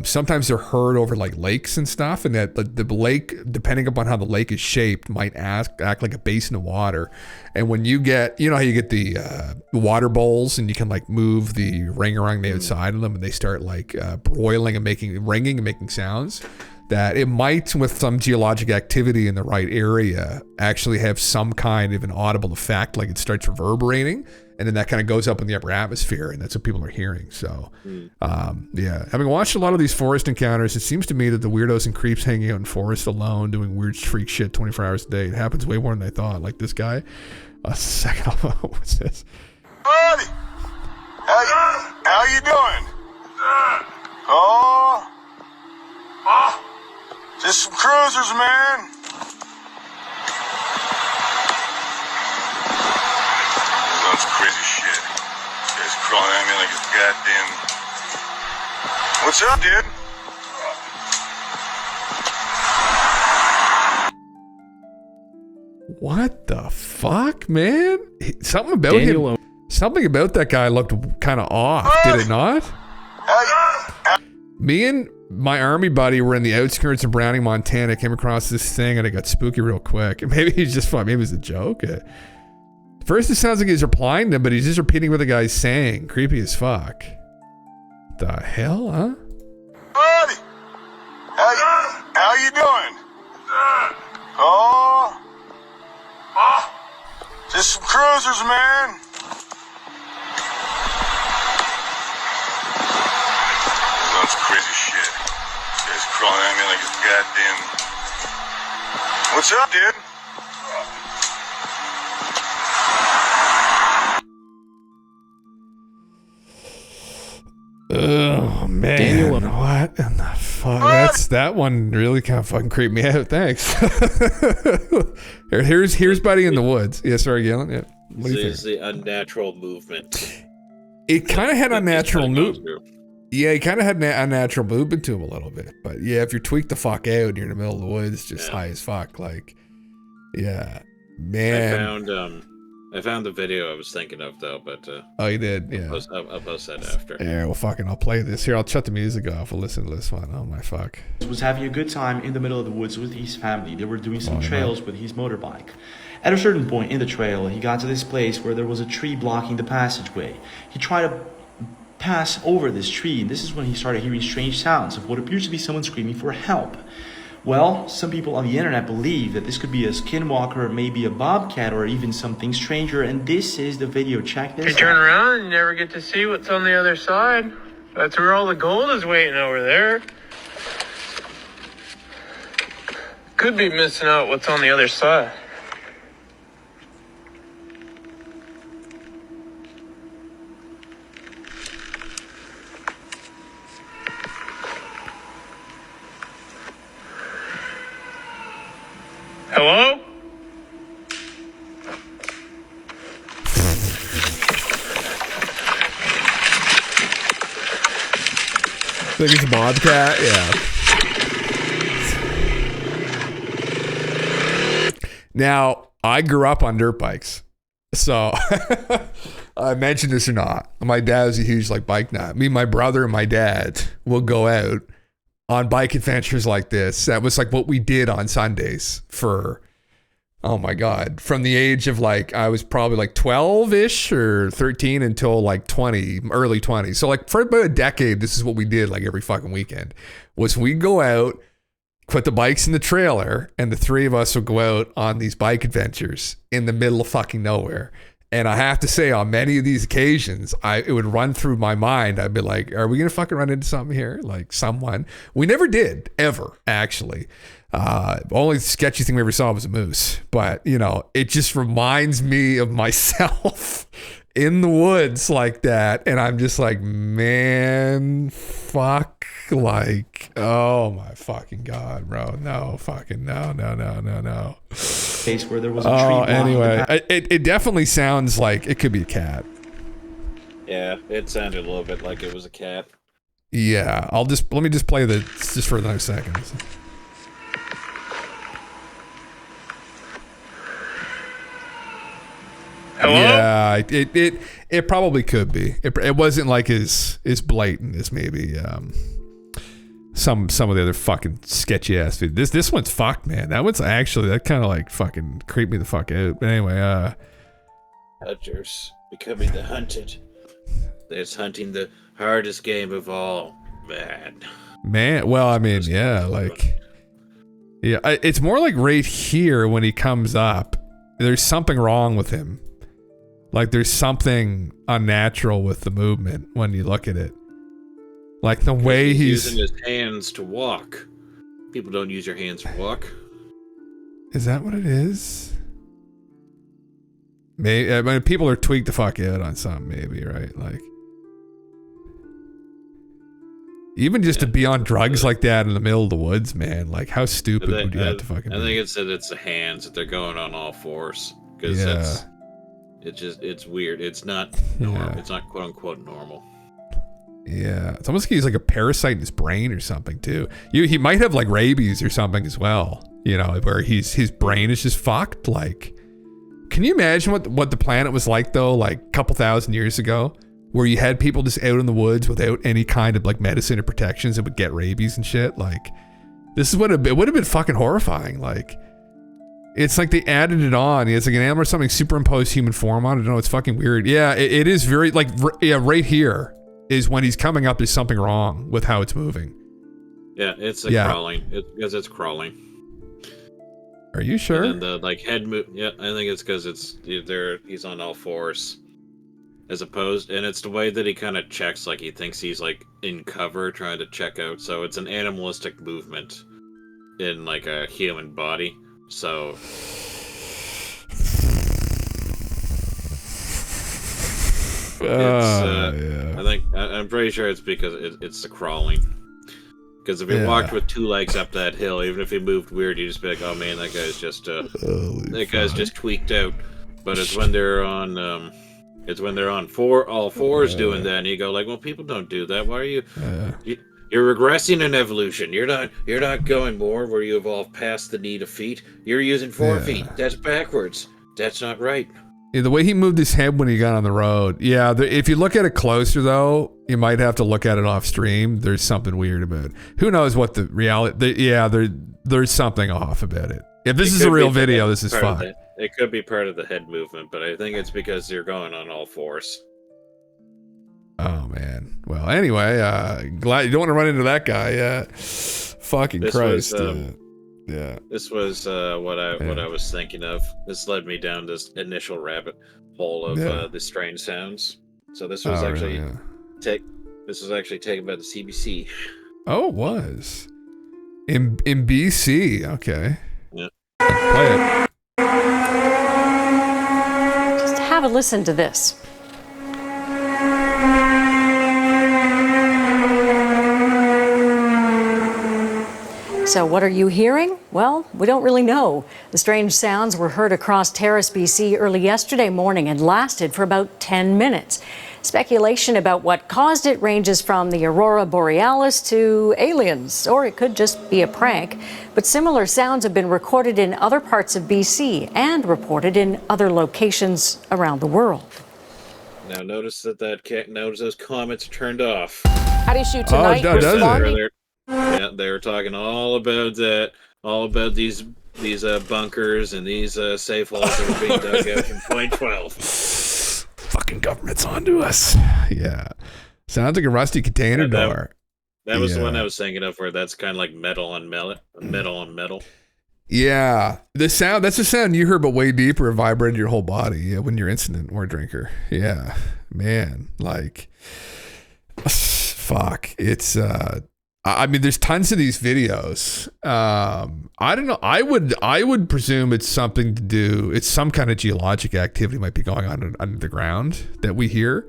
sometimes they're heard over like lakes and stuff, and that the lake, depending upon how the lake is shaped, might act like a basin of water. And when you get, you know how you get the water bowls and you can like move the ring around the outside of them, and they start like broiling and ringing and making sounds, that it might, with some geologic activity in the right area, actually have some kind of an audible effect, like it starts reverberating, and then that kind of goes up in the upper atmosphere, and that's what people are hearing. So, having watched a lot of these forest encounters, it seems to me that the weirdos and creeps hanging out in forests alone, doing weird freak shit 24 hours a day, it happens way more than I thought. Like this guy. Second, what's this? Buddy, how you doing? Just some cruisers, man. That's crazy shit. Guys crawling at me like a goddamn. What's up, dude? What the fuck, man? Something about that guy looked kind of off, did it not? Me and my army buddy were in the outskirts of Browning, Montana, came across this thing, and it got spooky real quick. Maybe he's just fun. Maybe it's a joke. First, it sounds like he's replying to him, but he's just repeating what the guy's saying. Creepy as fuck. The hell, huh? Buddy, how you doing? Just some cruisers, man. That's crazy shit. Guys crawling at me like a goddamn. What's up, dude? Oh man, Daniel, what in the fuck? That one really kind of fucking creeped me out. Thanks. here's Buddy in the woods. Yeah, sorry, Galen. Yeah. What do you think? It's the unnatural movement. It kind of had unnatural movement. Yeah, he kind of had unnatural movement to him a little bit. But yeah, if you're tweaked the fuck out and you're in the middle of the woods, just high as fuck, like, yeah, man. I found the video I was thinking of though, but oh, you did, yeah. I'll post that after. Yeah, well, fucking, I'll play this here. I'll shut the music off. We'll listen to this one. Oh my fuck. Was having a good time in the middle of the woods with his family. They were doing some trails with his motorbike. At a certain point in the trail, he got to this place where there was a tree blocking the passageway. He tried to pass over this tree, and this is when he started hearing strange sounds of what appears to be someone screaming for help. Well, some people on the internet believe that this could be a skinwalker, maybe a bobcat, or even something stranger, and this is the video. Check this out. You turn around and you never get to see what's on the other side. That's where all the gold is waiting over there. Could be missing out what's on the other side. Hello? Think it's a bobcat? Yeah. Now, I grew up on dirt bikes. So, I mentioned this or not, my dad was a huge bike nut. Me, my brother, and my dad will go out on bike adventures like this. That was what we did on Sundays for, oh my God, from the age of I was probably 12-ish or 13 until 20, early 20s. So for about a decade, this is what we did every fucking weekend, was we'd go out, put the bikes in the trailer, and the three of us would go out on these bike adventures in the middle of fucking nowhere. And I have to say, on many of these occasions, it would run through my mind. I'd be like, are we going to fucking run into something here? Someone. We never did, ever, actually. Only sketchy thing we ever saw was a moose. But, it just reminds me of myself in the woods like that, and I'm just like, man, fuck, like, oh my fucking god, bro, no, fucking no. Case where there was a tree. Oh, anyway, it definitely sounds like it could be a cat. Yeah, it sounded a little bit like it was a cat. Yeah, let me just play just for another second. Hello? Yeah, it probably could be. It wasn't like as blatant as maybe some of the other fucking sketchy ass videos. This one's fucked, man. That kind of like fucking creeped me the fuck out. But anyway, Hunters becoming the hunted. It's hunting the hardest game of all, man. Well, I mean, yeah, like, yeah, it's more like right here when he comes up. There's something wrong with him. Like there's something unnatural with the movement when you look at it. Like the way he's using his hands to walk. People don't use their hands to walk. Is that what it is? Maybe, I mean, people are tweaked the fuck out on something, maybe, right? Like, even just to be on drugs like that in the middle of the woods, man. Like, how stupid would you have to fucking be? I think it's the hands that they're going on all fours because it's weird. It's not normal. It's not quote unquote normal. Yeah, it's almost like he's like a parasite in his brain or something too. He might have like rabies or something as well. You know, where his brain is just fucked. Like, can you imagine what the planet was like though? Like a couple thousand years ago, where you had people just out in the woods without any kind of like medicine or protections and would get rabies and shit. Like, this is what it would have been fucking horrifying. Like, it's like they added it on. It's like an animal or something superimposed human form on it. I don't know. It's fucking weird. Yeah, it is very like right here is when he's coming up. There's something wrong with how it's moving. Yeah, it's crawling. Because it's crawling. Are you sure? And the like head move. Yeah, I think it's because he's on all fours. As opposed, and it's the way that he kind of checks, like he thinks he's like in cover trying to check out. So it's an animalistic movement in like a human body. So I'm pretty sure it's because it's the crawling. Because if he walked with two legs up that hill, even if he moved weird, you'd just be like, "Oh man, that guy's just just tweaked out." But it's when they're on all fours doing that, and you go like, "Well, people don't do that. Why are you? You're regressing in evolution. You're not going more where you evolve past the need of feet. You're using 4 feet. That's backwards. That's not right." Yeah, the way he moved his head when he got on the road. Yeah, if you look at it closer, though, you might have to look at it off stream. There's something weird about it. Who knows what the reality... there's something off about it. If this is a real video, this is fine. It could be part of the head movement, but I think it's because you're going on all fours. Oh, man. Well, anyway, glad you don't want to run into that guy. Fucking Christ. Yeah. This was what I was thinking of. This led me down this initial rabbit hole of the strange sounds. So this was this was actually taken by the CBC. Oh, it was in BC. Okay. Yeah. Play it. Just have a listen to this. So what are you hearing? Well, we don't really know. The strange sounds were heard across Terrace, BC early yesterday morning and lasted for about 10 minutes. Speculation about what caused it ranges from the aurora borealis to aliens, or it could just be a prank. But similar sounds have been recorded in other parts of BC and reported in other locations around the world. Now notice notice those comments turned off. How do you shoot tonight? Yeah, they were talking all about that, all about these bunkers and these safe holes that were being dug out from Point 12. Fucking government's onto us. Yeah, sounds like a rusty container door. That was the one I was thinking of, where that's kind of like metal on metal. Yeah, that's the sound you heard, but way deeper. It vibrated your whole body. Yeah, when you're incident or a drinker. Yeah, man, like, fuck, it's I mean, there's tons of these videos. I don't know. I would presume it's something to do. It's some kind of geologic activity might be going on under the ground that we hear.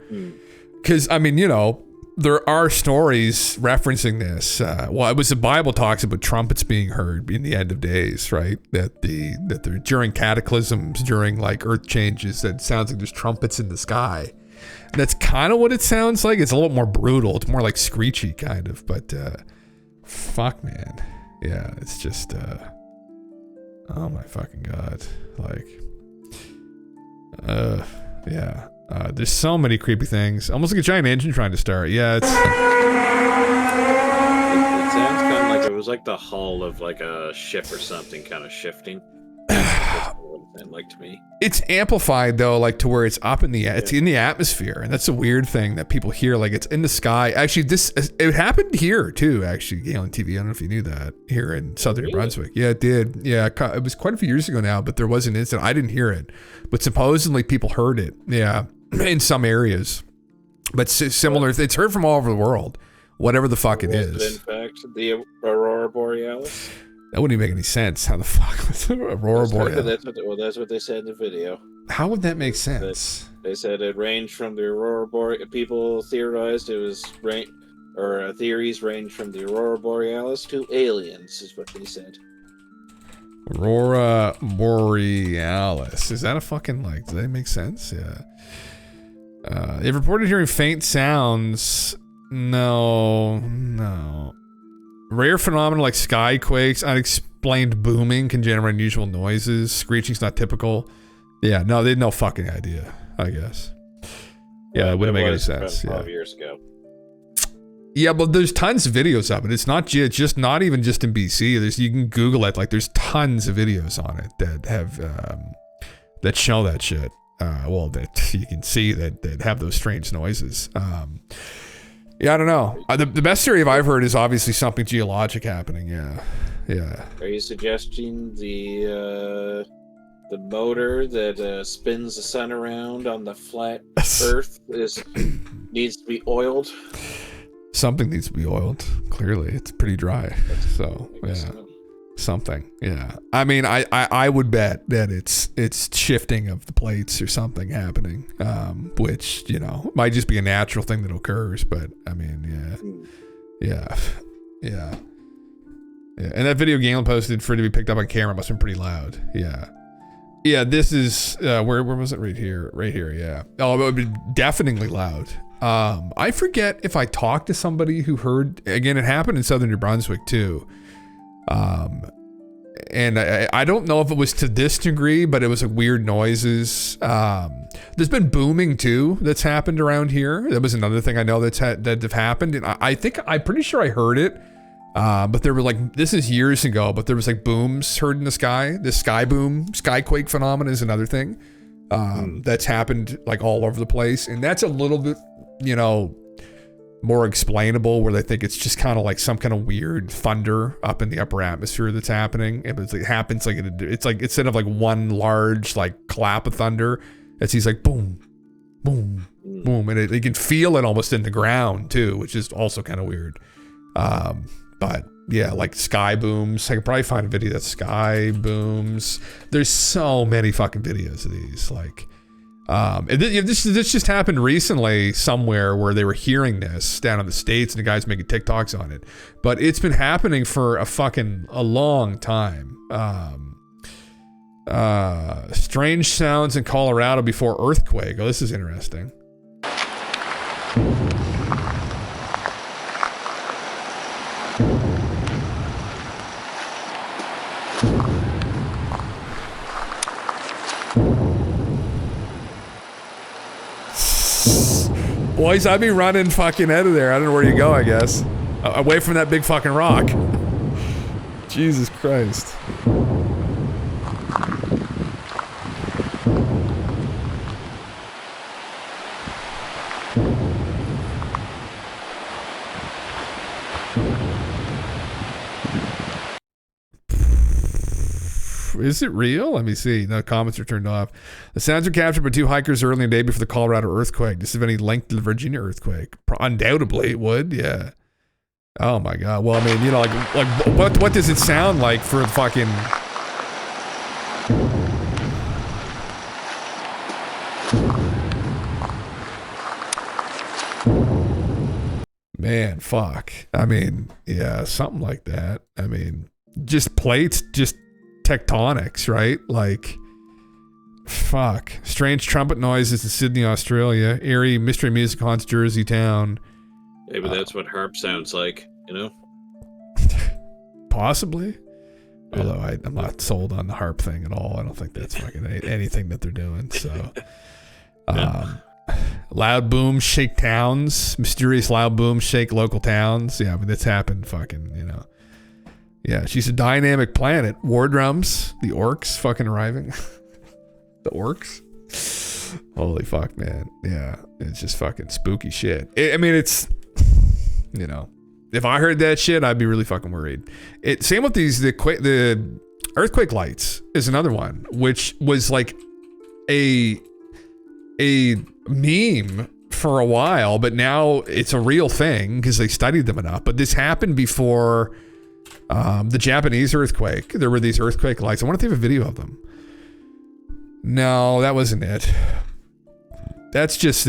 Because I mean, you know, there are stories referencing this. Well, it was the Bible talks about trumpets being heard in the end of days, right? That they're during cataclysms, during like earth changes, that sounds like there's trumpets in the sky. That's kind of what it sounds like. It's a little more brutal. It's more like screechy kind of, but fuck, man. Yeah, it's just oh my fucking god. Like yeah. There's so many creepy things. Almost like a giant engine trying to start. Yeah, it's It sounds kind of like it was like the hull of like a ship or something kind of shifting. That's what it sounded like to me. It's amplified though, like to where it's up in the in the atmosphere, and that's a weird thing that people hear. Like it's in the sky. Actually, it happened here too. Actually, Galen TV. I don't know if you knew that here in southern New Brunswick. Yeah, it did. Yeah, it was quite a few years ago now, but there was an incident. I didn't hear it, but supposedly people heard it. Yeah, in some areas, but similar. It's heard from all over the world. Whatever the fuck it is. In fact, the Aurora Borealis. That wouldn't even make any sense. How the fuck was Aurora Borealis? That's what they said in the video. How would that make sense? They said it ranged from the Aurora Borealis. People theorized it was theories range from the Aurora Borealis to aliens, is what they said. Aurora Borealis. Is that a fucking like? Does that make sense? Yeah. They've reported hearing faint sounds. No. Rare phenomena like skyquakes, unexplained booming can generate unusual noises. Screeching's not typical. Yeah, no, they had no fucking idea, I guess. Yeah, it wouldn't make any sense. 5 years ago. Yeah, but there's tons of videos of it. It's not just not even just in BC. You can Google it. Like, there's tons of videos on it that have that show that shit. Well, that you can see that have those strange noises. Yeah, I don't know. The best theory I've heard is obviously something geologic happening. Yeah. Are you suggesting the motor that spins the sun around on the flat Earth needs to be oiled? Something needs to be oiled. Clearly, it's pretty dry. So yeah, something. Yeah. I mean, I would bet that it's shifting of the plates or something happening, which, you know, might just be a natural thing that occurs. But I mean, yeah. And that video Galen posted for it to be picked up on camera must have been pretty loud. Yeah. This is where was it? Right here. Yeah. Oh, it would be deafeningly loud. I forget if I talked to somebody who heard. Again, it happened in southern New Brunswick too. And I don't know if it was to this degree, but it was like weird noises. There's been booming too that's happened around here. That was another thing I know that have happened. And I'm pretty sure I heard it. But there were like, this is years ago, but there was like booms heard in the sky. The sky boom, skyquake phenomenon is another thing that's happened like all over the place. And that's a little bit, you know, more explainable, where they think it's just kind of like some kind of weird thunder up in the upper atmosphere that's happening. It happens like it's like instead of like one large like clap of thunder, it's these like boom, boom, boom, and you can feel it almost in the ground too, which is also kind of weird. But yeah, like sky booms. I could probably find a video that's sky booms. There's so many fucking videos of these, like. And this just happened recently somewhere where they were hearing this down in the States and the guy's making TikToks on it, but it's been happening for a long time. Strange sounds in Colorado before earthquake. Oh, this is interesting. Boys, I'd be running fucking out of there. I don't know where you go, I guess. Away from that big fucking rock. Jesus Christ. Is it real? Let me see. No, comments are turned off. The sounds were captured by two hikers early in the day before the Colorado earthquake. Does this have any link to the Virginia earthquake? Undoubtedly it would, yeah. Oh my god. Well, I mean, you know, like what does it sound like for fucking? Man, fuck. I mean, yeah, something like that. I mean, just plates, just tectonics, right? Like, fuck. Strange trumpet noises in Sydney, Australia. Eerie mystery music haunts Jersey town. Maybe that's what harp sounds like, you know? Possibly. Although I'm not sold on the harp thing at all. I don't think that's fucking anything that they're doing. So, loud booms shake towns. Mysterious loud booms shake local towns. Yeah, I mean, that's happened fucking, you know. Yeah, she's a dynamic planet. War drums. The orcs fucking arriving. The orcs. Holy fuck, man. Yeah, it's just fucking spooky shit. I mean, it's, you know, if I heard that shit, I'd be really fucking worried. Same with the earthquake lights is another one, which was like a meme for a while, but now it's a real thing because they studied them enough. But this happened before the Japanese earthquake. There were these earthquake lights. I wonder if they have a video of them. No, that wasn't it. That's just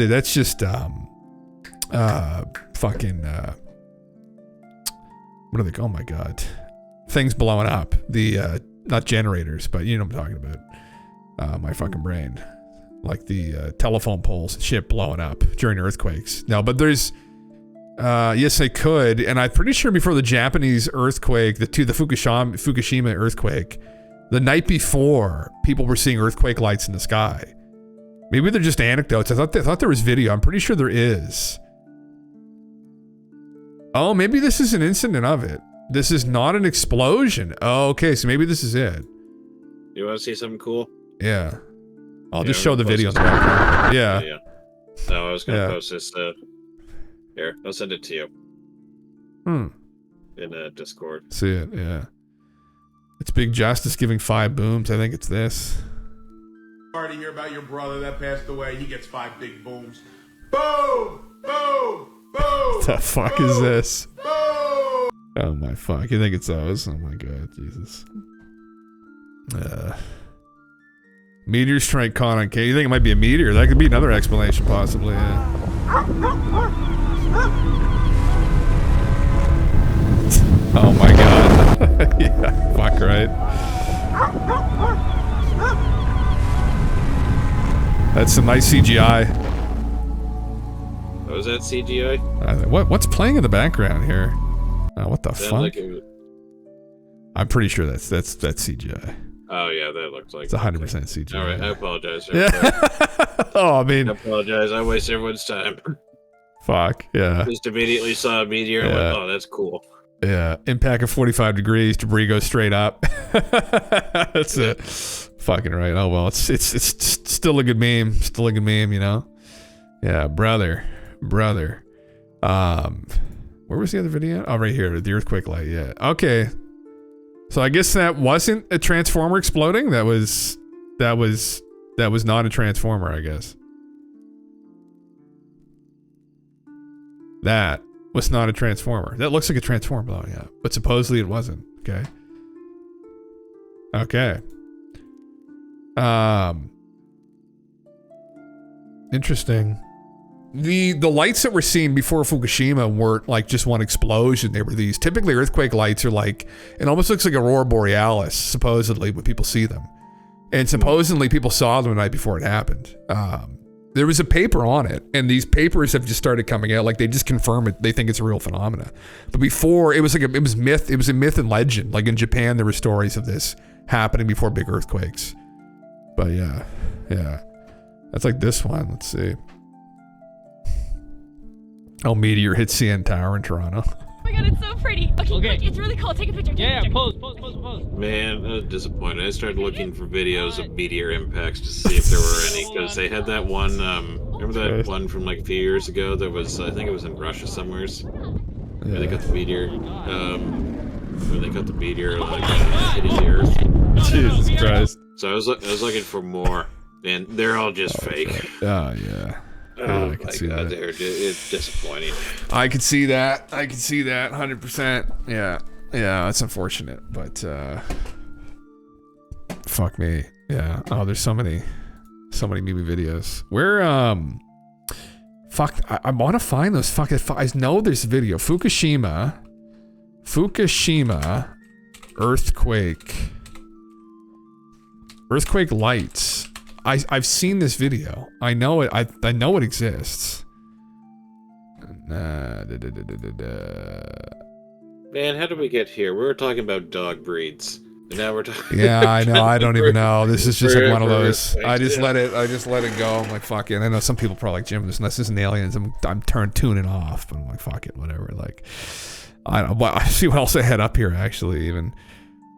fucking what are they called? Oh my god, things blowing up. The not generators, but you know what I'm talking about. My fucking brain, like the telephone poles and shit blowing up during earthquakes. No, but there's yes, they could, and I'm pretty sure before the Japanese earthquake, the Fukushima earthquake, the night before, people were seeing earthquake lights in the sky. Maybe they're just anecdotes. I thought there was video. I'm pretty sure there is. Oh, maybe this is an incident of it. This is not an explosion. Oh, okay, so maybe this is it. You want to see something cool? Yeah. I'll just show the video in the background. Yeah. No, I was going to post this. Here, I'll send it to you. In Discord. See it, yeah. It's Big Justice giving 5 booms. I think it's this. Sorry to hear about your brother that passed away. He gets 5 big booms. Boom! Boom! Boom! What the fuck is this? Boom! Oh my fuck. You think it's those? Oh my god, Jesus. Meteor strike caught on K. You think it might be a meteor? That could be another explanation, possibly. Yeah. Oh my god. Yeah, fuck right. That's some nice CGI. Oh, is that CGI? What's playing in the background here? What the fuck? Like I'm pretty sure that's CGI. Oh yeah, that looks like it's 100% CGI. All right, I apologize. Yeah. Oh, I mean, I apologize. I waste everyone's time. Fuck yeah. Just immediately saw a meteor. And went, oh, that's cool. Yeah, impact of 45 degrees, debris goes straight up. That's it. Fucking right. Oh well, it's still a good meme. Still a good meme, you know. Yeah, brother. Where was the other video? Oh, right here, the earthquake light. Yeah. Okay. So I guess that wasn't a transformer exploding. That was not a transformer, I guess. That was not a transformer. That looks like a transformer blowing up, but supposedly it wasn't. Okay. Okay. Interesting. The lights that we're seeing before Fukushima weren't like just one explosion. They were these. Typically, earthquake lights are like, it almost looks like aurora borealis, supposedly, when people see them. And supposedly, people saw them the night before it happened. There was a paper on it, and these papers have just started coming out. Like, they just confirm it. They think it's a real phenomena. But before, it was myth. It was a myth and legend. Like in Japan, there were stories of this happening before big earthquakes. But yeah. That's like this one. Let's see. Oh, meteor hit CN Tower in Toronto. Oh my god, it's so pretty. Okay, look, it's really cool. Take a picture. Pose. Man, I was disappointed. I started looking for videos of meteor impacts to see if there were any, because they had that one, remember that one from like a few years ago that was, I think it was in Russia somewheres? Where they got the meteor, like hitting the earth. Jesus Christ. So I was looking for more, and they're all just fake. Oh, yeah. Oh, I can see that. It's disappointing. I could see that. 100%. Yeah, that's unfortunate, but fuck me. Yeah. Oh, there's so many movie videos. Where fuck, I want to find those fucking. I know there's a video. Fukushima earthquake lights. I've seen this video. I know it. I know it exists. Man, how did we get here? We were talking about dog breeds, and now we're talking. Yeah, I know. I don't even know. This is just like one of those. I just let it go. I'm like, fuck it. I know some people probably like, Jim, this isn't aliens. I'm tuning off, but I'm like, fuck it, whatever. Like, I see what else I had up here actually. Even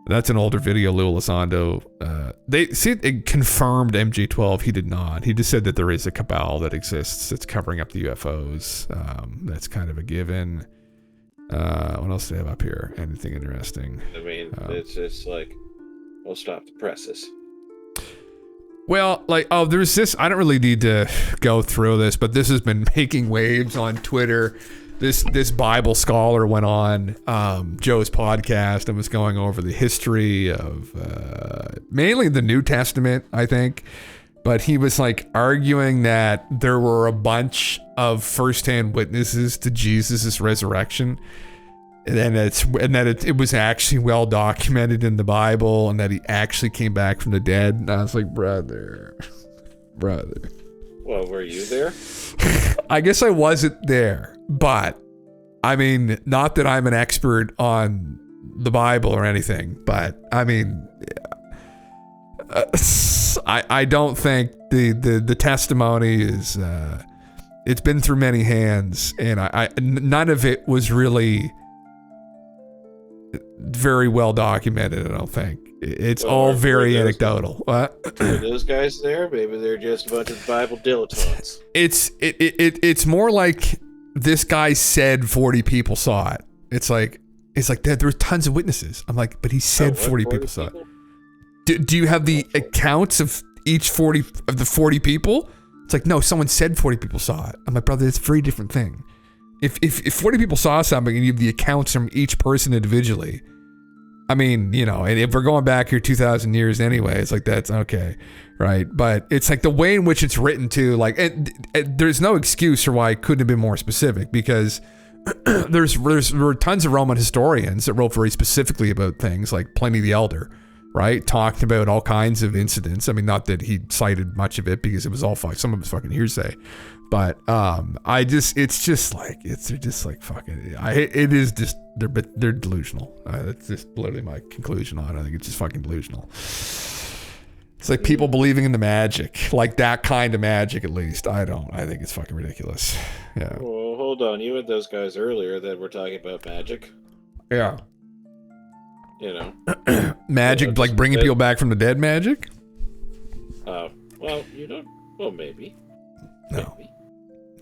that's an older video. Lou Elizondo. It confirmed MJ12. He did not. He just said that there is a cabal that exists that's covering up the UFOs. That's kind of a given. What else do they have up here? Anything interesting? I mean, it's just like, we'll stop the presses. Well, like, there's this. I don't really need to go through this, but this has been making waves on Twitter. This Bible scholar went on Joe's podcast and was going over the history of mainly the New Testament, I think. But he was like arguing that there were a bunch of firsthand witnesses to Jesus' resurrection, and that it was actually well documented in the Bible, and that he actually came back from the dead. And I was like, brother. Well, were you there? I guess I wasn't there, but I mean, not that I'm an expert on the Bible or anything, but I mean, I don't think the testimony is it's been through many hands, and none of it was really very well documented. I don't think it's all very anecdotal. What? Are those guys there? Maybe they're just a bunch of Bible dilettantes. It's more like this guy said 40 people saw it. It's like there were tons of witnesses. I'm like, but he said 40 people saw it. Do you have the accounts of each 40 of the 40 people? It's like, no, someone said 40 people saw it. I'm like, brother, it's a very different thing. If 40 people saw something and you have the accounts from each person individually, I mean, you know, and if we're going back here 2,000 years anyway, it's like, that's okay, right? But it's like the way in which it's written too, like, there's no excuse for why it couldn't have been more specific, because there were tons of Roman historians that wrote very specifically about things, like Pliny the Elder, right? Talked about all kinds of incidents. I mean, not that he cited much of it, because it was all some of it's fucking hearsay. But it's just like fucking. It is just they're delusional. That's just literally my conclusion on it. I think it's just fucking delusional. It's like people believing in the magic, like that kind of magic. At least I don't. I think it's fucking ridiculous. Yeah. Well, hold on. You had those guys earlier that were talking about magic. Yeah. You know, magic, like bringing people back from the dead. Magic. Well, you don't. Well, maybe. No. Maybe.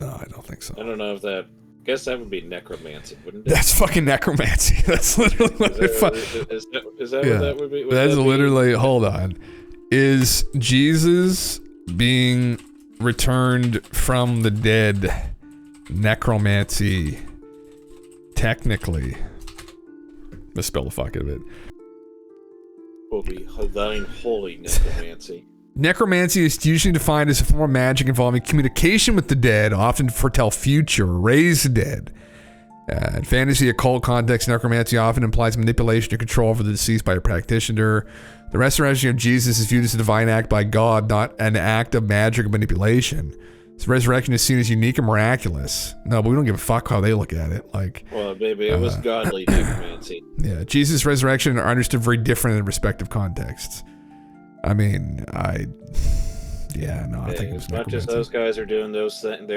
No, I don't think so. I don't know if that. I guess that would be necromancy, wouldn't it? That's fucking necromancy. That's literally what is that what that would be? That's literally. Hold on. Is Jesus being returned from the dead necromancy? Technically, let's spell the fuck out of it. Will be thine holy necromancy. Necromancy is usually defined as a form of magic involving communication with the dead, often to foretell future or raise the dead. In fantasy, occult context, necromancy often implies manipulation or control over the deceased by a practitioner. The resurrection of Jesus is viewed as a divine act by God, not an act of magic or manipulation. This resurrection is seen as unique and miraculous. No, but we don't give a fuck how they look at it. Like, well, maybe it was godly necromancy. Yeah, Jesus' resurrection are understood very different in respective contexts. I mean, I think it was as much as those guys are doing their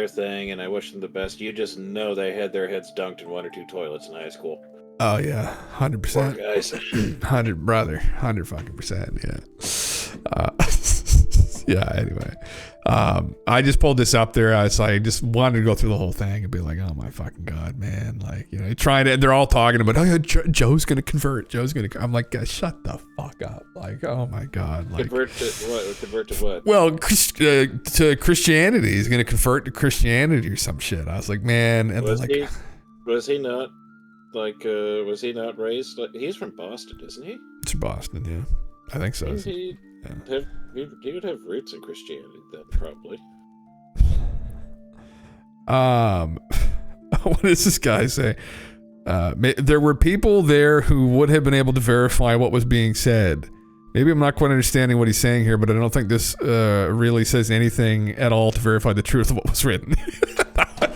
thing, and I wish them the best. You just know they had their heads dunked in 1 or 2 toilets in high school. Oh yeah, 100%. Guys, 100 fucking percent. Yeah. Yeah, anyway. I just pulled this up there. I just wanted to go through the whole thing and be like, oh my fucking God, man. Like, you know, trying to, and they're all talking about, oh yeah, Joe's going to convert. I'm like, shut the fuck up. Like, oh my God. Like, Convert to what? Well, to Christianity. He's going to convert to Christianity or some shit. I was like, man. And was he not raised? He's from Boston, isn't he? It's Boston, yeah. I think so. He would have roots in Christianity then, probably. What does this guy say? There were people there who would have been able to verify what was being said. Maybe I'm not quite understanding what he's saying here, but I don't think this really says anything at all to verify the truth of what was written.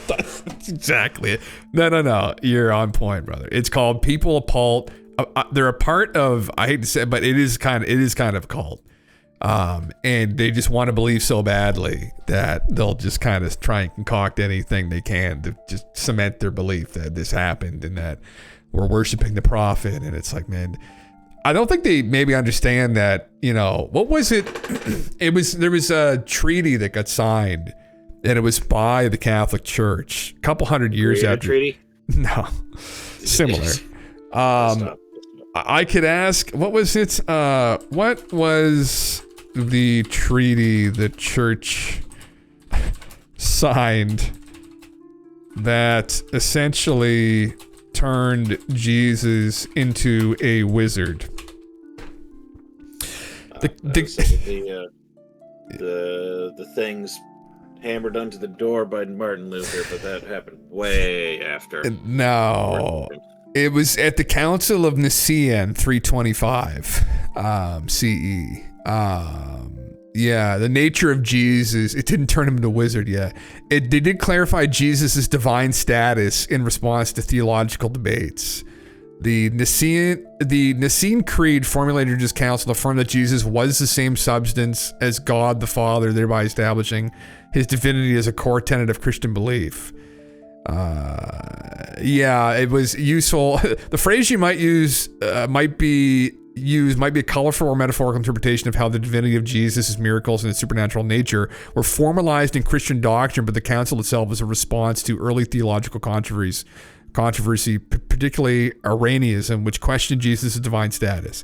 That's exactly it. No. You're on point, brother. It's called People a Cult. They're a part of, I hate to say it, but it is kind of a cult. And they just want to believe so badly that they'll just kind of try and concoct anything they can to just cement their belief that this happened and that we're worshiping the prophet. And it's like, man, I don't think they maybe understand that, you know, what was it? There was a treaty that got signed and it was by the Catholic Church a couple hundred years after. Treaty? No, similar. I could ask, what was it? What was the treaty the church signed that essentially turned Jesus into a wizard? The things hammered onto the door by Martin Luther, but that happened way after. No. It was at the Council of Nicaea in 325 CE. Yeah, the nature of Jesus, it didn't turn him into a wizard yet. They did clarify Jesus' divine status in response to theological debates. The Nicene Creed formulated this council affirmed that Jesus was the same substance as God the Father, thereby establishing his divinity as a core tenet of Christian belief. Yeah, it was useful. The phrase you might use might be a colorful or metaphorical interpretation of how the divinity of Jesus' miracles and its supernatural nature were formalized in Christian doctrine, but the council itself was a response to early theological controversy, particularly Arianism, which questioned Jesus' divine status.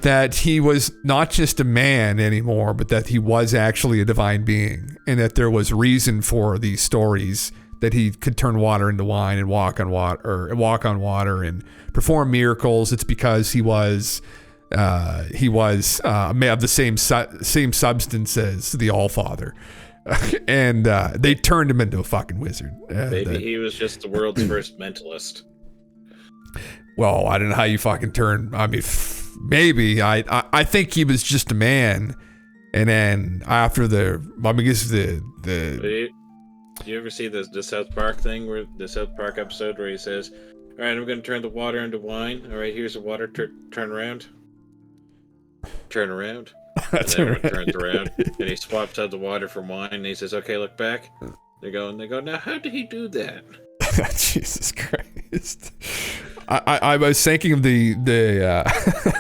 That he was not just a man anymore, but that he was actually a divine being, and that there was reason for these stories that he could turn water into wine and walk on water and perform miracles. It's because he was of the same substance as the All-Father. And they turned him into a fucking wizard. Maybe he was just the world's first mentalist. Well, I don't know how you fucking turn. I mean, maybe. I think he was just a man, and then after do you ever see the South Park thing, where the South Park episode where he says, "All right, I'm going to turn the water into wine. All right, here's the water. Turn around. Turn around." And then everyone turns around, and he swaps out the water for wine, and he says, "Okay, look back." They go, now how did he do that? Jesus Christ. I was thinking of the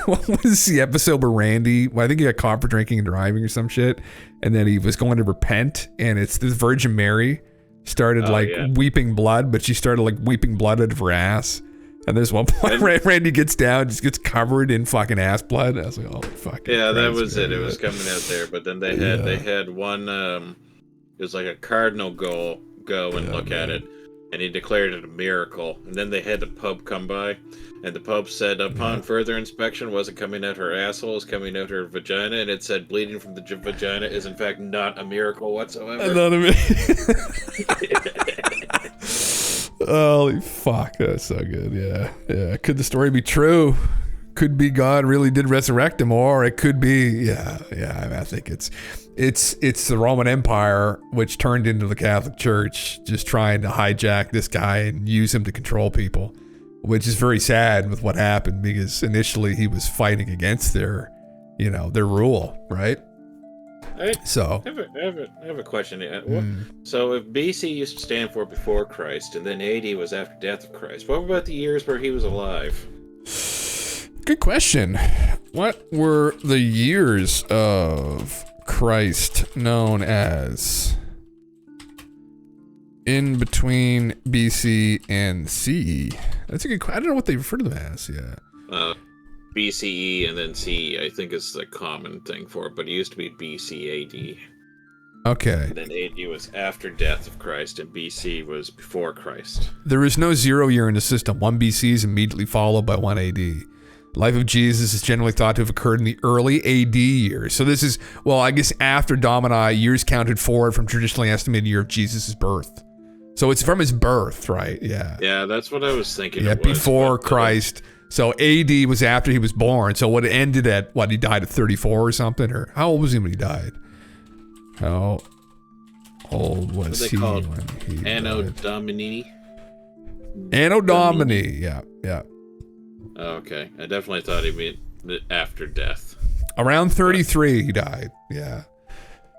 what was the episode where Randy, I think he got caught for drinking and driving or some shit, and then he was going to repent, and it's this Virgin Mary started weeping blood, but she started like weeping blood out of her ass. And there's one point Randy gets down, just gets covered in fucking ass blood. I was like, oh fuck. Yeah, that was it. It was coming out there, but then they had one. It was like a cardinal go and look at it, and he declared it a miracle. And then they had the Pope come by, and the Pope said, upon further inspection, wasn't coming out her asshole, it was coming out her vagina, and it said bleeding from the vagina is in fact not a miracle whatsoever. Holy fuck, that's so good. Yeah. Could the story be true? Could be God really did resurrect him, or it could be I mean, I think it's the Roman Empire which turned into the Catholic Church, just trying to hijack this guy and use him to control people, which is very sad with what happened, because initially he was fighting against their rule, right? I have a question. So if BC used to stand for before Christ, and then AD was after death of Christ, what about the years where he was alive? Good question. What were the years of Christ known as in between BC and CE? That's a good question. I don't know what they refer to them as. Yeah. BCE and then CE, I think is the common thing for it, but it used to be BCAD. Okay. And then AD was after death of Christ, and BC was before Christ. There is no 0 year in the system. 1 BC is immediately followed by 1 AD. Life of Jesus is generally thought to have occurred in the early AD years. So this is, well, I guess after Domini, years counted forward from traditionally estimated year of Jesus' birth. So it's from his birth, right? Yeah. Yeah, that's what I was thinking. Yeah, it was, before Christ. So AD was after he was born. So what it ended at, what, he died at 34 or something? Or how old was he when he died? How old was he when he Anno died? Domini? Anno Domini, yeah. Okay, I definitely thought he meant after death. Around 33 he died, yeah.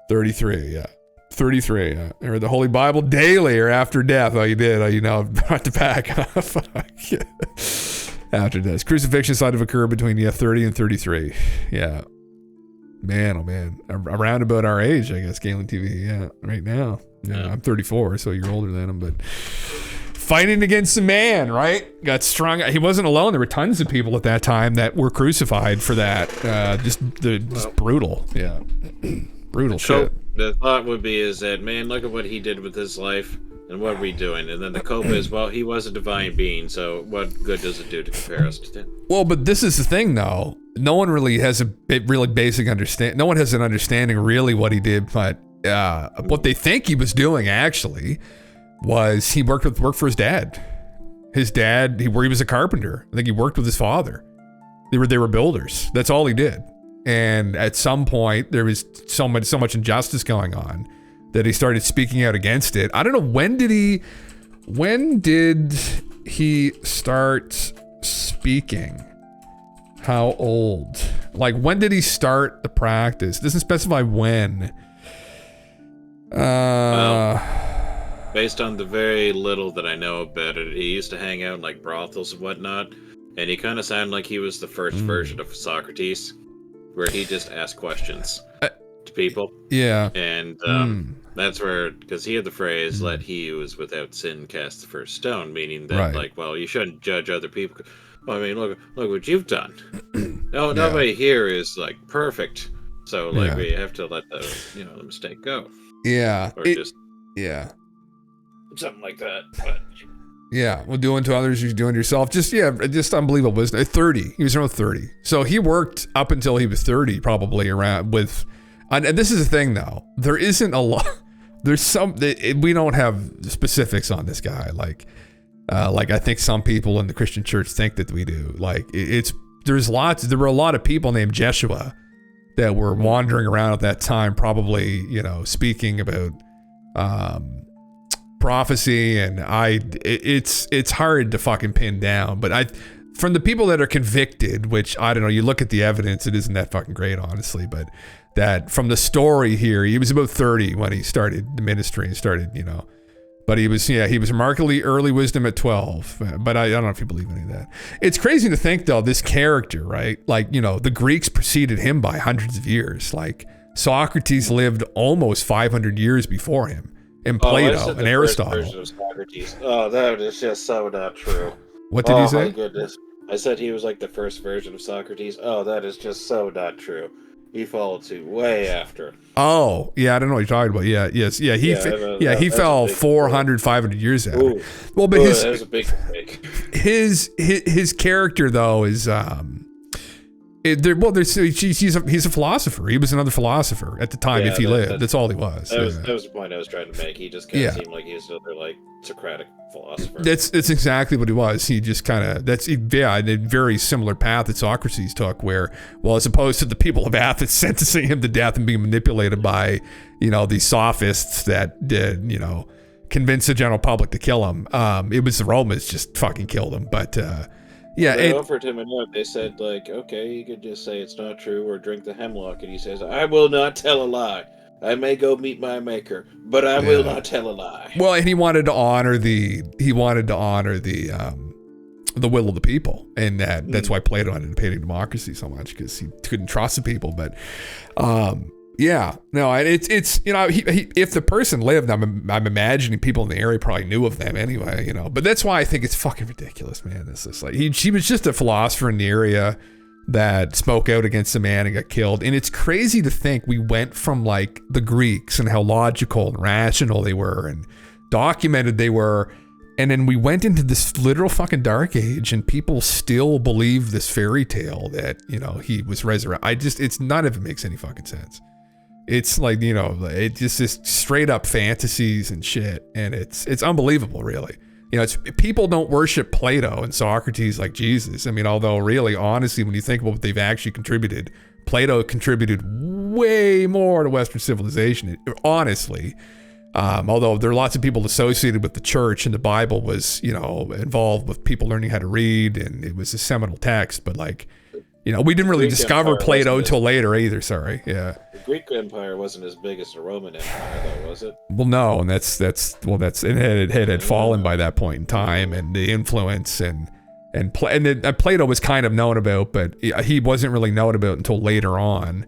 33, yeah. 33, yeah. I read the Holy Bible daily or after death. Oh, you did. Oh, you know, brought the back. After death. Crucifixion is thought to have occurred between 30 and 33. Yeah. Man, oh man. Around about our age, I guess, Galen TV. Yeah, right now. Yeah, I'm 34, so you're older than him, but fighting against a man, right? Got strung. He wasn't alone. There were tons of people at that time that were crucified for that. Just brutal. Yeah. Brutal shit. The thought would be is that, man, look at what he did with his life, and what are we doing? And then the cope is, well, he was a divine being, so what good does it do to compare us to him? Well, but this is the thing, though. No one really has a really basic understand. No one has an understanding really what he did, but what they think he was doing actually was he worked for his dad. His dad, he was a carpenter. I think he worked with his father. They were builders. That's all he did. And at some point, there was so much injustice going on that he started speaking out against it. I don't know, when did he start speaking? How old? Like, when did he start the practice? It doesn't specify when. Well, based on the very little that I know about it, he used to hang out in like brothels and whatnot, and he kind of sounded like he was the first version of Socrates, where he just asked questions to people. Yeah. And that's where, because he had the phrase, let he who is without sin cast the first stone, meaning that, like, well, you shouldn't judge other people. Well, I mean, look what you've done. No, nobody here is, like, perfect. So, like, we have to let the mistake go. Yeah. Or something like that. But yeah, well, do unto others you're doing to yourself. Just unbelievable wisdom. At 30, he was around 30. So he worked up until he was 30, probably around with. And this is the thing, though. There isn't a lot. There's some. We don't have specifics on this guy. Like I think some people in the Christian church think that we do. Like there were a lot of people named Jeshua that were wandering around at that time, probably speaking about prophecy, and it's hard to fucking pin down. But from the people that are convicted, which I don't know, you look at the evidence, it isn't that fucking great, honestly. But that from the story here, he was about 30 when he started the ministry and started, But he was remarkably early wisdom at 12. But I don't know if you believe any of that. It's crazy to think, though, this character, right? Like, the Greeks preceded him by hundreds of years. Like, Socrates lived almost 500 years before him. And Plato and Aristotle. Oh, that is just so not true. What did he say? Oh, my goodness. I said he was like the first version of Socrates. Oh, that is just so not true. He followed suit way after. Oh, yeah, I don't know what you're talking about. Yeah, yes, yeah, he fell 400, 500 years after. Ooh. Well, but that was a big mistake. His character, though, is he's a philosopher. He was another philosopher at the time, if he lived. That's all he was. That was the point I was trying to make. He just kind of seemed like he was another like Socratic philosopher. That's exactly what he was. He just kind of a very similar path that Socrates took, where, well, as opposed to the people of Athens sentencing him to death and being manipulated by these sophists that did convince the general public to kill him, it was the Romans just fucking killed him. But they offered him a note. They said, like, okay, you could just say it's not true or drink the hemlock. And he says, I will not tell a lie. I may go meet my maker, but I will not tell a lie. Well, and he wanted to honor the will of the people. And that's why Plato ended up hating democracy so much, because he couldn't trust the people. But Yeah, no, and it's you know, if the person lived, I'm imagining people in the area probably knew of them anyway, you know. But that's why I think it's fucking ridiculous, man. This is like she was just a philosopher in the area that spoke out against a man and got killed. And it's crazy to think we went from like the Greeks and how logical and rational they were and documented they were, and then we went into this literal fucking dark age, and people still believe this fairy tale that, you know, he was resurrected. It's none of it makes any fucking sense. It's like, you know, it just is straight up fantasies and shit, and it's unbelievable, really. You know, it's people don't worship Plato and Socrates like Jesus. I mean, although really, honestly, when you think about what they've actually contributed, Plato contributed way more to Western civilization, honestly. Although there are lots of people associated with the church, and the Bible was, you know, involved with people learning how to read, and it was a seminal text, but like, you know, we didn't really discover Plato until later either. Sorry. Yeah. The Greek Empire wasn't as big as the Roman Empire, though, was it? Well, no. And it had fallen by that point in time, and the influence and Plato was kind of known about, but he wasn't really known about until later on.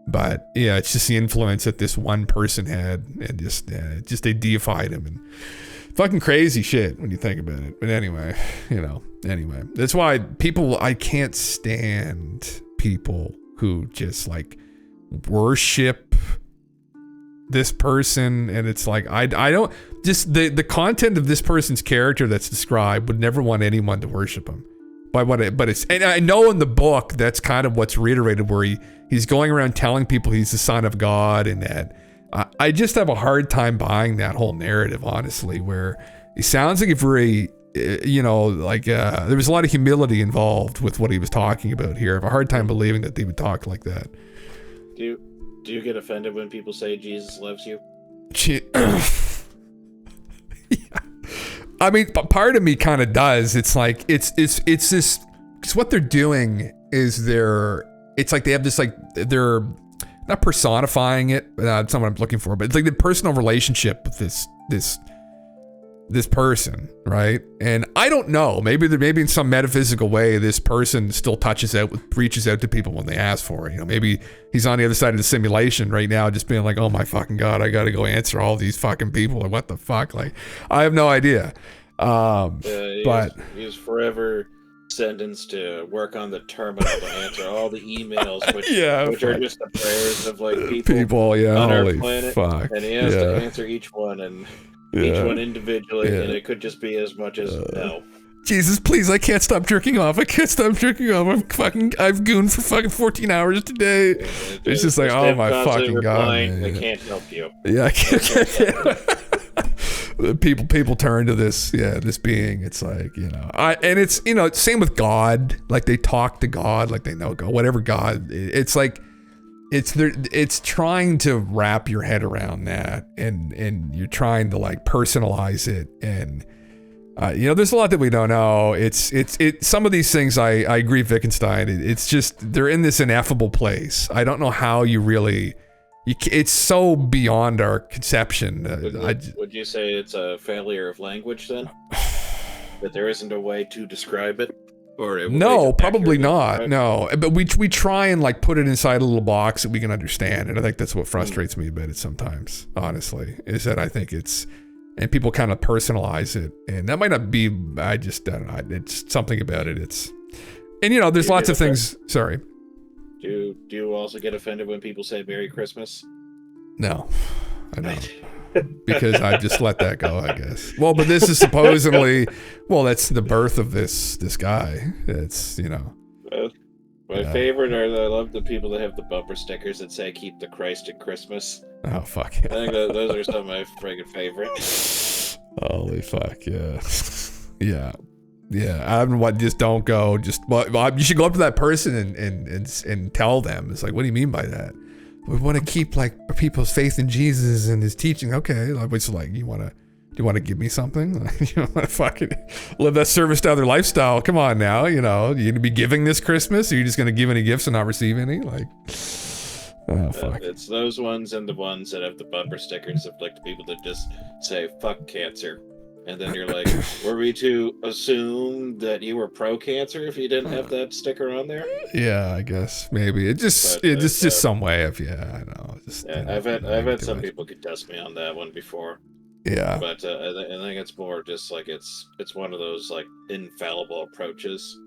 But yeah, it's just the influence that this one person had, and just they deified him, and fucking crazy shit when you think about it. But anyway, you know, that's why I can't stand people who just like worship this person, and it's like I don't just the content of this person's character that's described would never want anyone to worship him. And I know in the book that's kind of what's reiterated, where he's going around telling people he's the son of God, and that I just have a hard time buying that whole narrative, honestly, where he sounds like a very, you know, like there was a lot of humility involved with what he was talking about here. I have a hard time believing that they would talk like that. Do you get offended when people say Jesus loves you? Yeah. I mean, part of me kind of does. It's like it's this, because what they're doing is it's like they have this, like, they're not personifying it. That's not what I'm looking for, but it's like the personal relationship with this person, right? And I don't know, maybe in some metaphysical way, this person still reaches out to people when they ask for it. You know, maybe he's on the other side of the simulation right now, just being like, oh my fucking God, I gotta go answer all these fucking people. Like, what the fuck? Like, I have no idea. But he was forever sentenced to work on the terminal to answer all the emails, which are just the prayers of like people on our planet. Fuck. And he has to answer each one, and each one individually, and it could just be as much as no. Jesus, please, I can't stop jerking off. I've gooned for fucking 14 hours today. It's just like, oh my fucking God. Man. They can't help you. Yeah, I can't. People turn to this being. It's like, you know, and it's, you know, same with God. Like, they talk to God like they know God, whatever God. It's like, it's trying to wrap your head around that, and you're trying to like personalize it, and you know, there's a lot that we don't know. It's some of these things. I agree, Wittgenstein. It's just they're in this ineffable place. I don't know how you really. It's so beyond our conception. Would you say it's a failure of language then? That there isn't a way to describe it? Or no, probably not. Right? No, but we try and like put it inside a little box that we can understand, and I think that's what frustrates me about it sometimes. Honestly, is that I think and people kind of personalize it, and that might not be. I don't know. It's something about it. And you know, there's lots of things. Sorry. Do you also get offended when people say Merry Christmas? No, I don't. Because I just let that go, I guess. Well, but this is supposedly, that's the birth of this guy. It's, you know. My favorite I love the people that have the bumper stickers that say "Keep the Christ at Christmas." Oh fuck yeah! I think those are some of my friggin' favorites. Holy fuck yeah, yeah. I don't know, just don't go. You should go up to that person and tell them. It's like, what do you mean by that? We want to keep like people's faith in Jesus and his teaching. Okay, it's like, do you want to give me something? You want to fucking live that service to other lifestyle? Come on now, you know, you gonna be giving this Christmas? Or are you just gonna give any gifts and not receive any? Like, oh fuck. It's those ones and the ones that have the bumper stickers of like the people that just say "fuck cancer." And then you're like, were we to assume that you were pro-cancer if you didn't have that sticker on there? Yeah, I guess maybe it just it's just some way of I know. Just, Yeah, I've had some people contest me on that one before. Yeah. But I think it's more just like it's one of those like infallible approaches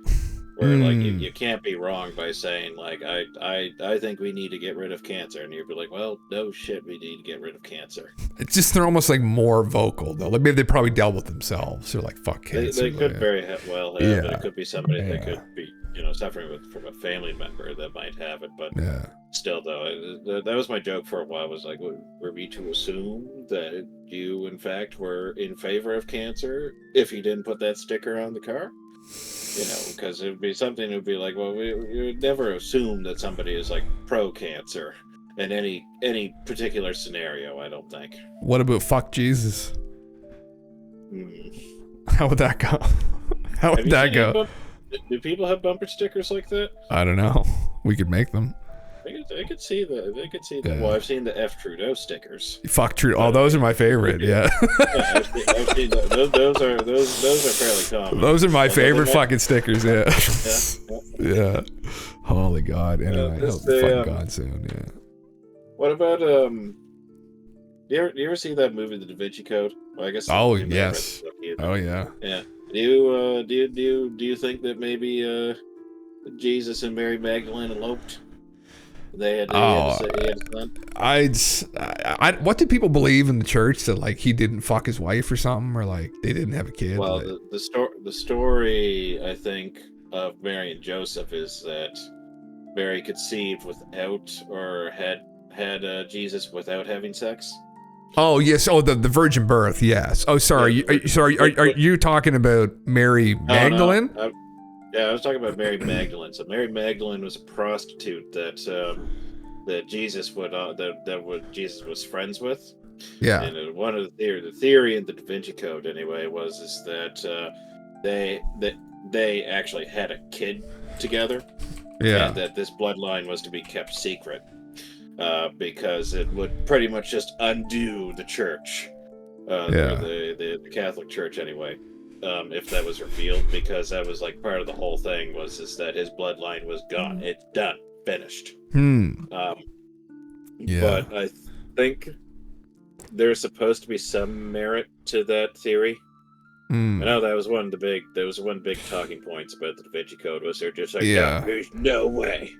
where like you can't be wrong by saying like I think we need to get rid of cancer, and you'd be like, well, no shit, we need to get rid of cancer. It's just they're almost like more vocal though. Like maybe they probably dealt with themselves. They're like, fuck cancer. They could very well have, but Yeah. it could be somebody that could be suffering from a family member that might have it. But still, though, that was my joke for a while. Was like, were we to assume that you, in fact, were in favor of cancer if you didn't put that sticker on the car? Because it would be something. It would be like, well, we would never assume that somebody is like pro-cancer in any particular scenario. I don't think. What about fuck Jesus? How would that go? How would that go? Do people have bumper stickers like that? I don't know. We could make them. I could see that. I could see that. Well, I've seen the F Trudeau stickers. Fuck true. Oh, those are my favorite. Yeah. I've seen those are fairly common. Those are my favorite might- fucking stickers. Yeah. Yeah. Yeah. Holy God. Anyway, this- hope the fucking um, gone soon. Yeah. What about Do you ever see that movie, The Da Vinci Code? Well, I guess. Oh you may have yes. read the book, Oh yeah. Yeah. Do you think that maybe Jesus and Mary Magdalene eloped? They had a son? What did people believe in the church that like he didn't fuck his wife or something, or like they didn't have a kid? Well, the story I think of Mary and Joseph is that Mary conceived without or had Jesus without having sex. Oh yes. Oh, the virgin birth. Yes. Oh, sorry. Are you talking about Mary Magdalene? No. I was talking about Mary Magdalene. So Mary Magdalene was a prostitute that Jesus Jesus was friends with. Yeah. And one of the theory in the Da Vinci Code anyway is that they actually had a kid together. Yeah. And that this bloodline was to be kept secret. Because it would pretty much just undo the church, the Catholic Church anyway, if that was revealed, because that was like part of the whole thing is that his bloodline was gone. It's done, finished. But I think there's supposed to be some merit to that theory. I know that was one big talking points about the Da Vinci Code was they're just like, no, there's no way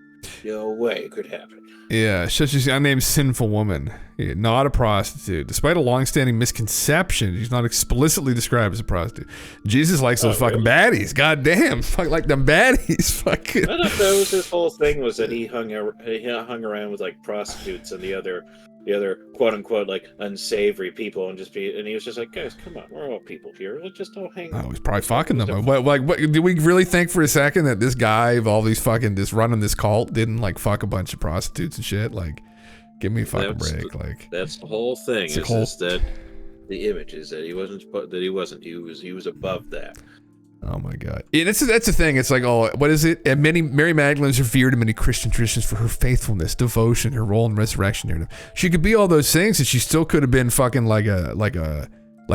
it could happen. Yeah, she's an unnamed sinful woman, not a prostitute. Despite a long-standing misconception, she's not explicitly described as a prostitute. Jesus likes those fucking baddies. God damn, fuck like them baddies. Fucking. I thought that was his whole thing was that he hung around with like prostitutes and the other quote unquote like unsavory people and he was just like, guys, come on, we're all people here. Let's just all hang. Oh, he's probably fucking them. What? Do we really think for a second that this guy of all these fucking running this cult didn't like fuck a bunch of prostitutes and shit? Like, give me a fucking break. Like, that's the whole thing. Is that the image is that he wasn't. He was above that. Oh my God. Yeah, that's the thing. It's like, oh, what is it? And Mary Magdalene is revered in many Christian traditions for her faithfulness, devotion, her role in resurrection narrative. She could be all those things, and she still could have been fucking like a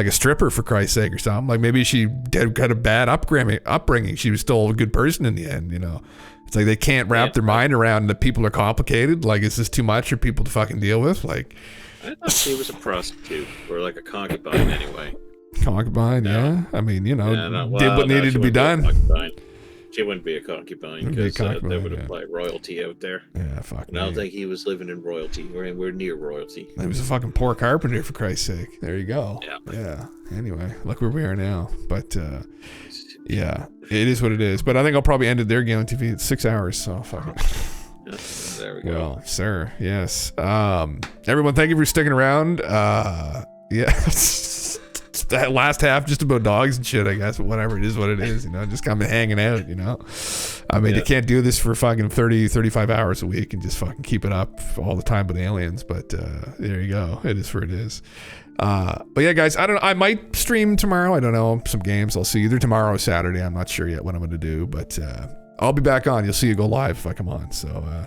stripper for Christ's sake or something. Like maybe she had a bad upbringing. She was still a good person in the end. It's like they can't wrap their mind around that people are complicated. Like, is this too much for people to fucking deal with? Like, I thought she was a prostitute or like a concubine anyway. Concubine, yeah. I mean, did what needed to be done. She wouldn't be a concubine because that would imply royalty out there. Yeah, fuck. And I don't think he was living in royalty. We're near royalty. He was a fucking poor carpenter, for Christ's sake. There you go. Yeah. Anyway, look where we are now. But yeah, it is what it is. But I think I'll probably end it there, Galen TV. It's 6 hours, so fuck it. There we go. Well, sir, yes. Everyone, thank you for sticking around. That last half just about dogs and shit, I guess. But whatever, it is what it is, just kind of hanging out, I mean, you can't do this for fucking 30, 35 hours a week and just fucking keep it up all the time with aliens. But there you go. It is where it is. But yeah, guys, I might stream tomorrow. I don't know, some games. I'll see either tomorrow or Saturday. I'm not sure yet what I'm going to do, but I'll be back on. You'll see you go live if I come on. So,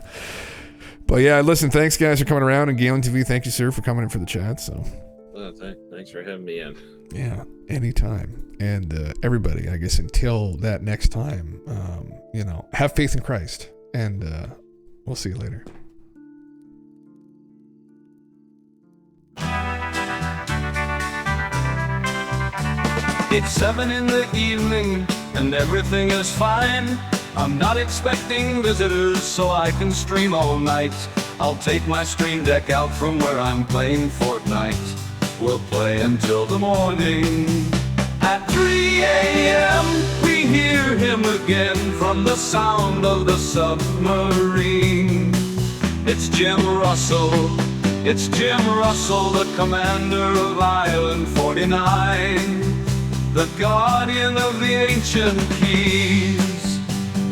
but yeah, listen, thanks guys for coming around, and Galen TV, thank you, sir, for coming in for the chat. So. Thanks for having me in. Yeah, anytime. And everybody, I guess until that next time, have faith in Christ. And we'll see you later. It's 7 in the evening and everything is fine. I'm not expecting visitors, so I can stream all night. I'll take my stream deck out from where I'm playing Fortnite. We'll play until the morning. At 3 a.m. we hear him again from the sound of the submarine. It's Jim Russell, it's Jim Russell, the commander of Island 49. The guardian of the ancient keys,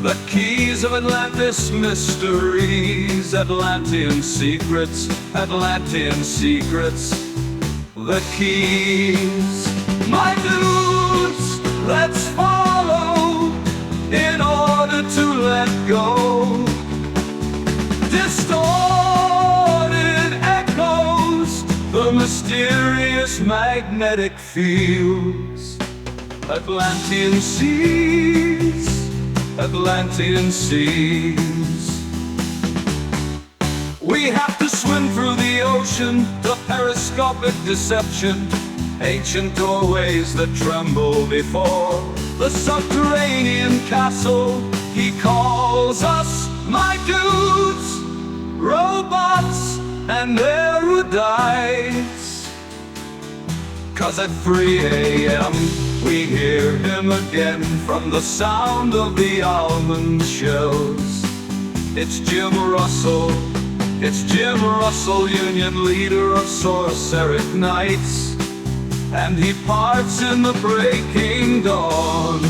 the keys of Atlantis mysteries, Atlantean secrets, Atlantean secrets, the keys. My dudes, let's follow in order to let go. Distorted echoes, the mysterious magnetic fields. Atlantean seas, Atlantean seas. We have to swim through the ocean, the periscopic deception, ancient doorways that tremble before the subterranean castle. He calls us, my dudes, robots and erudites. 'Cause at 3 a.m. we hear him again from the sound of the almond shells. It's Jim Russell, it's Jim Russell, Union leader of Sorceric Knights. And he parts in the breaking dawn.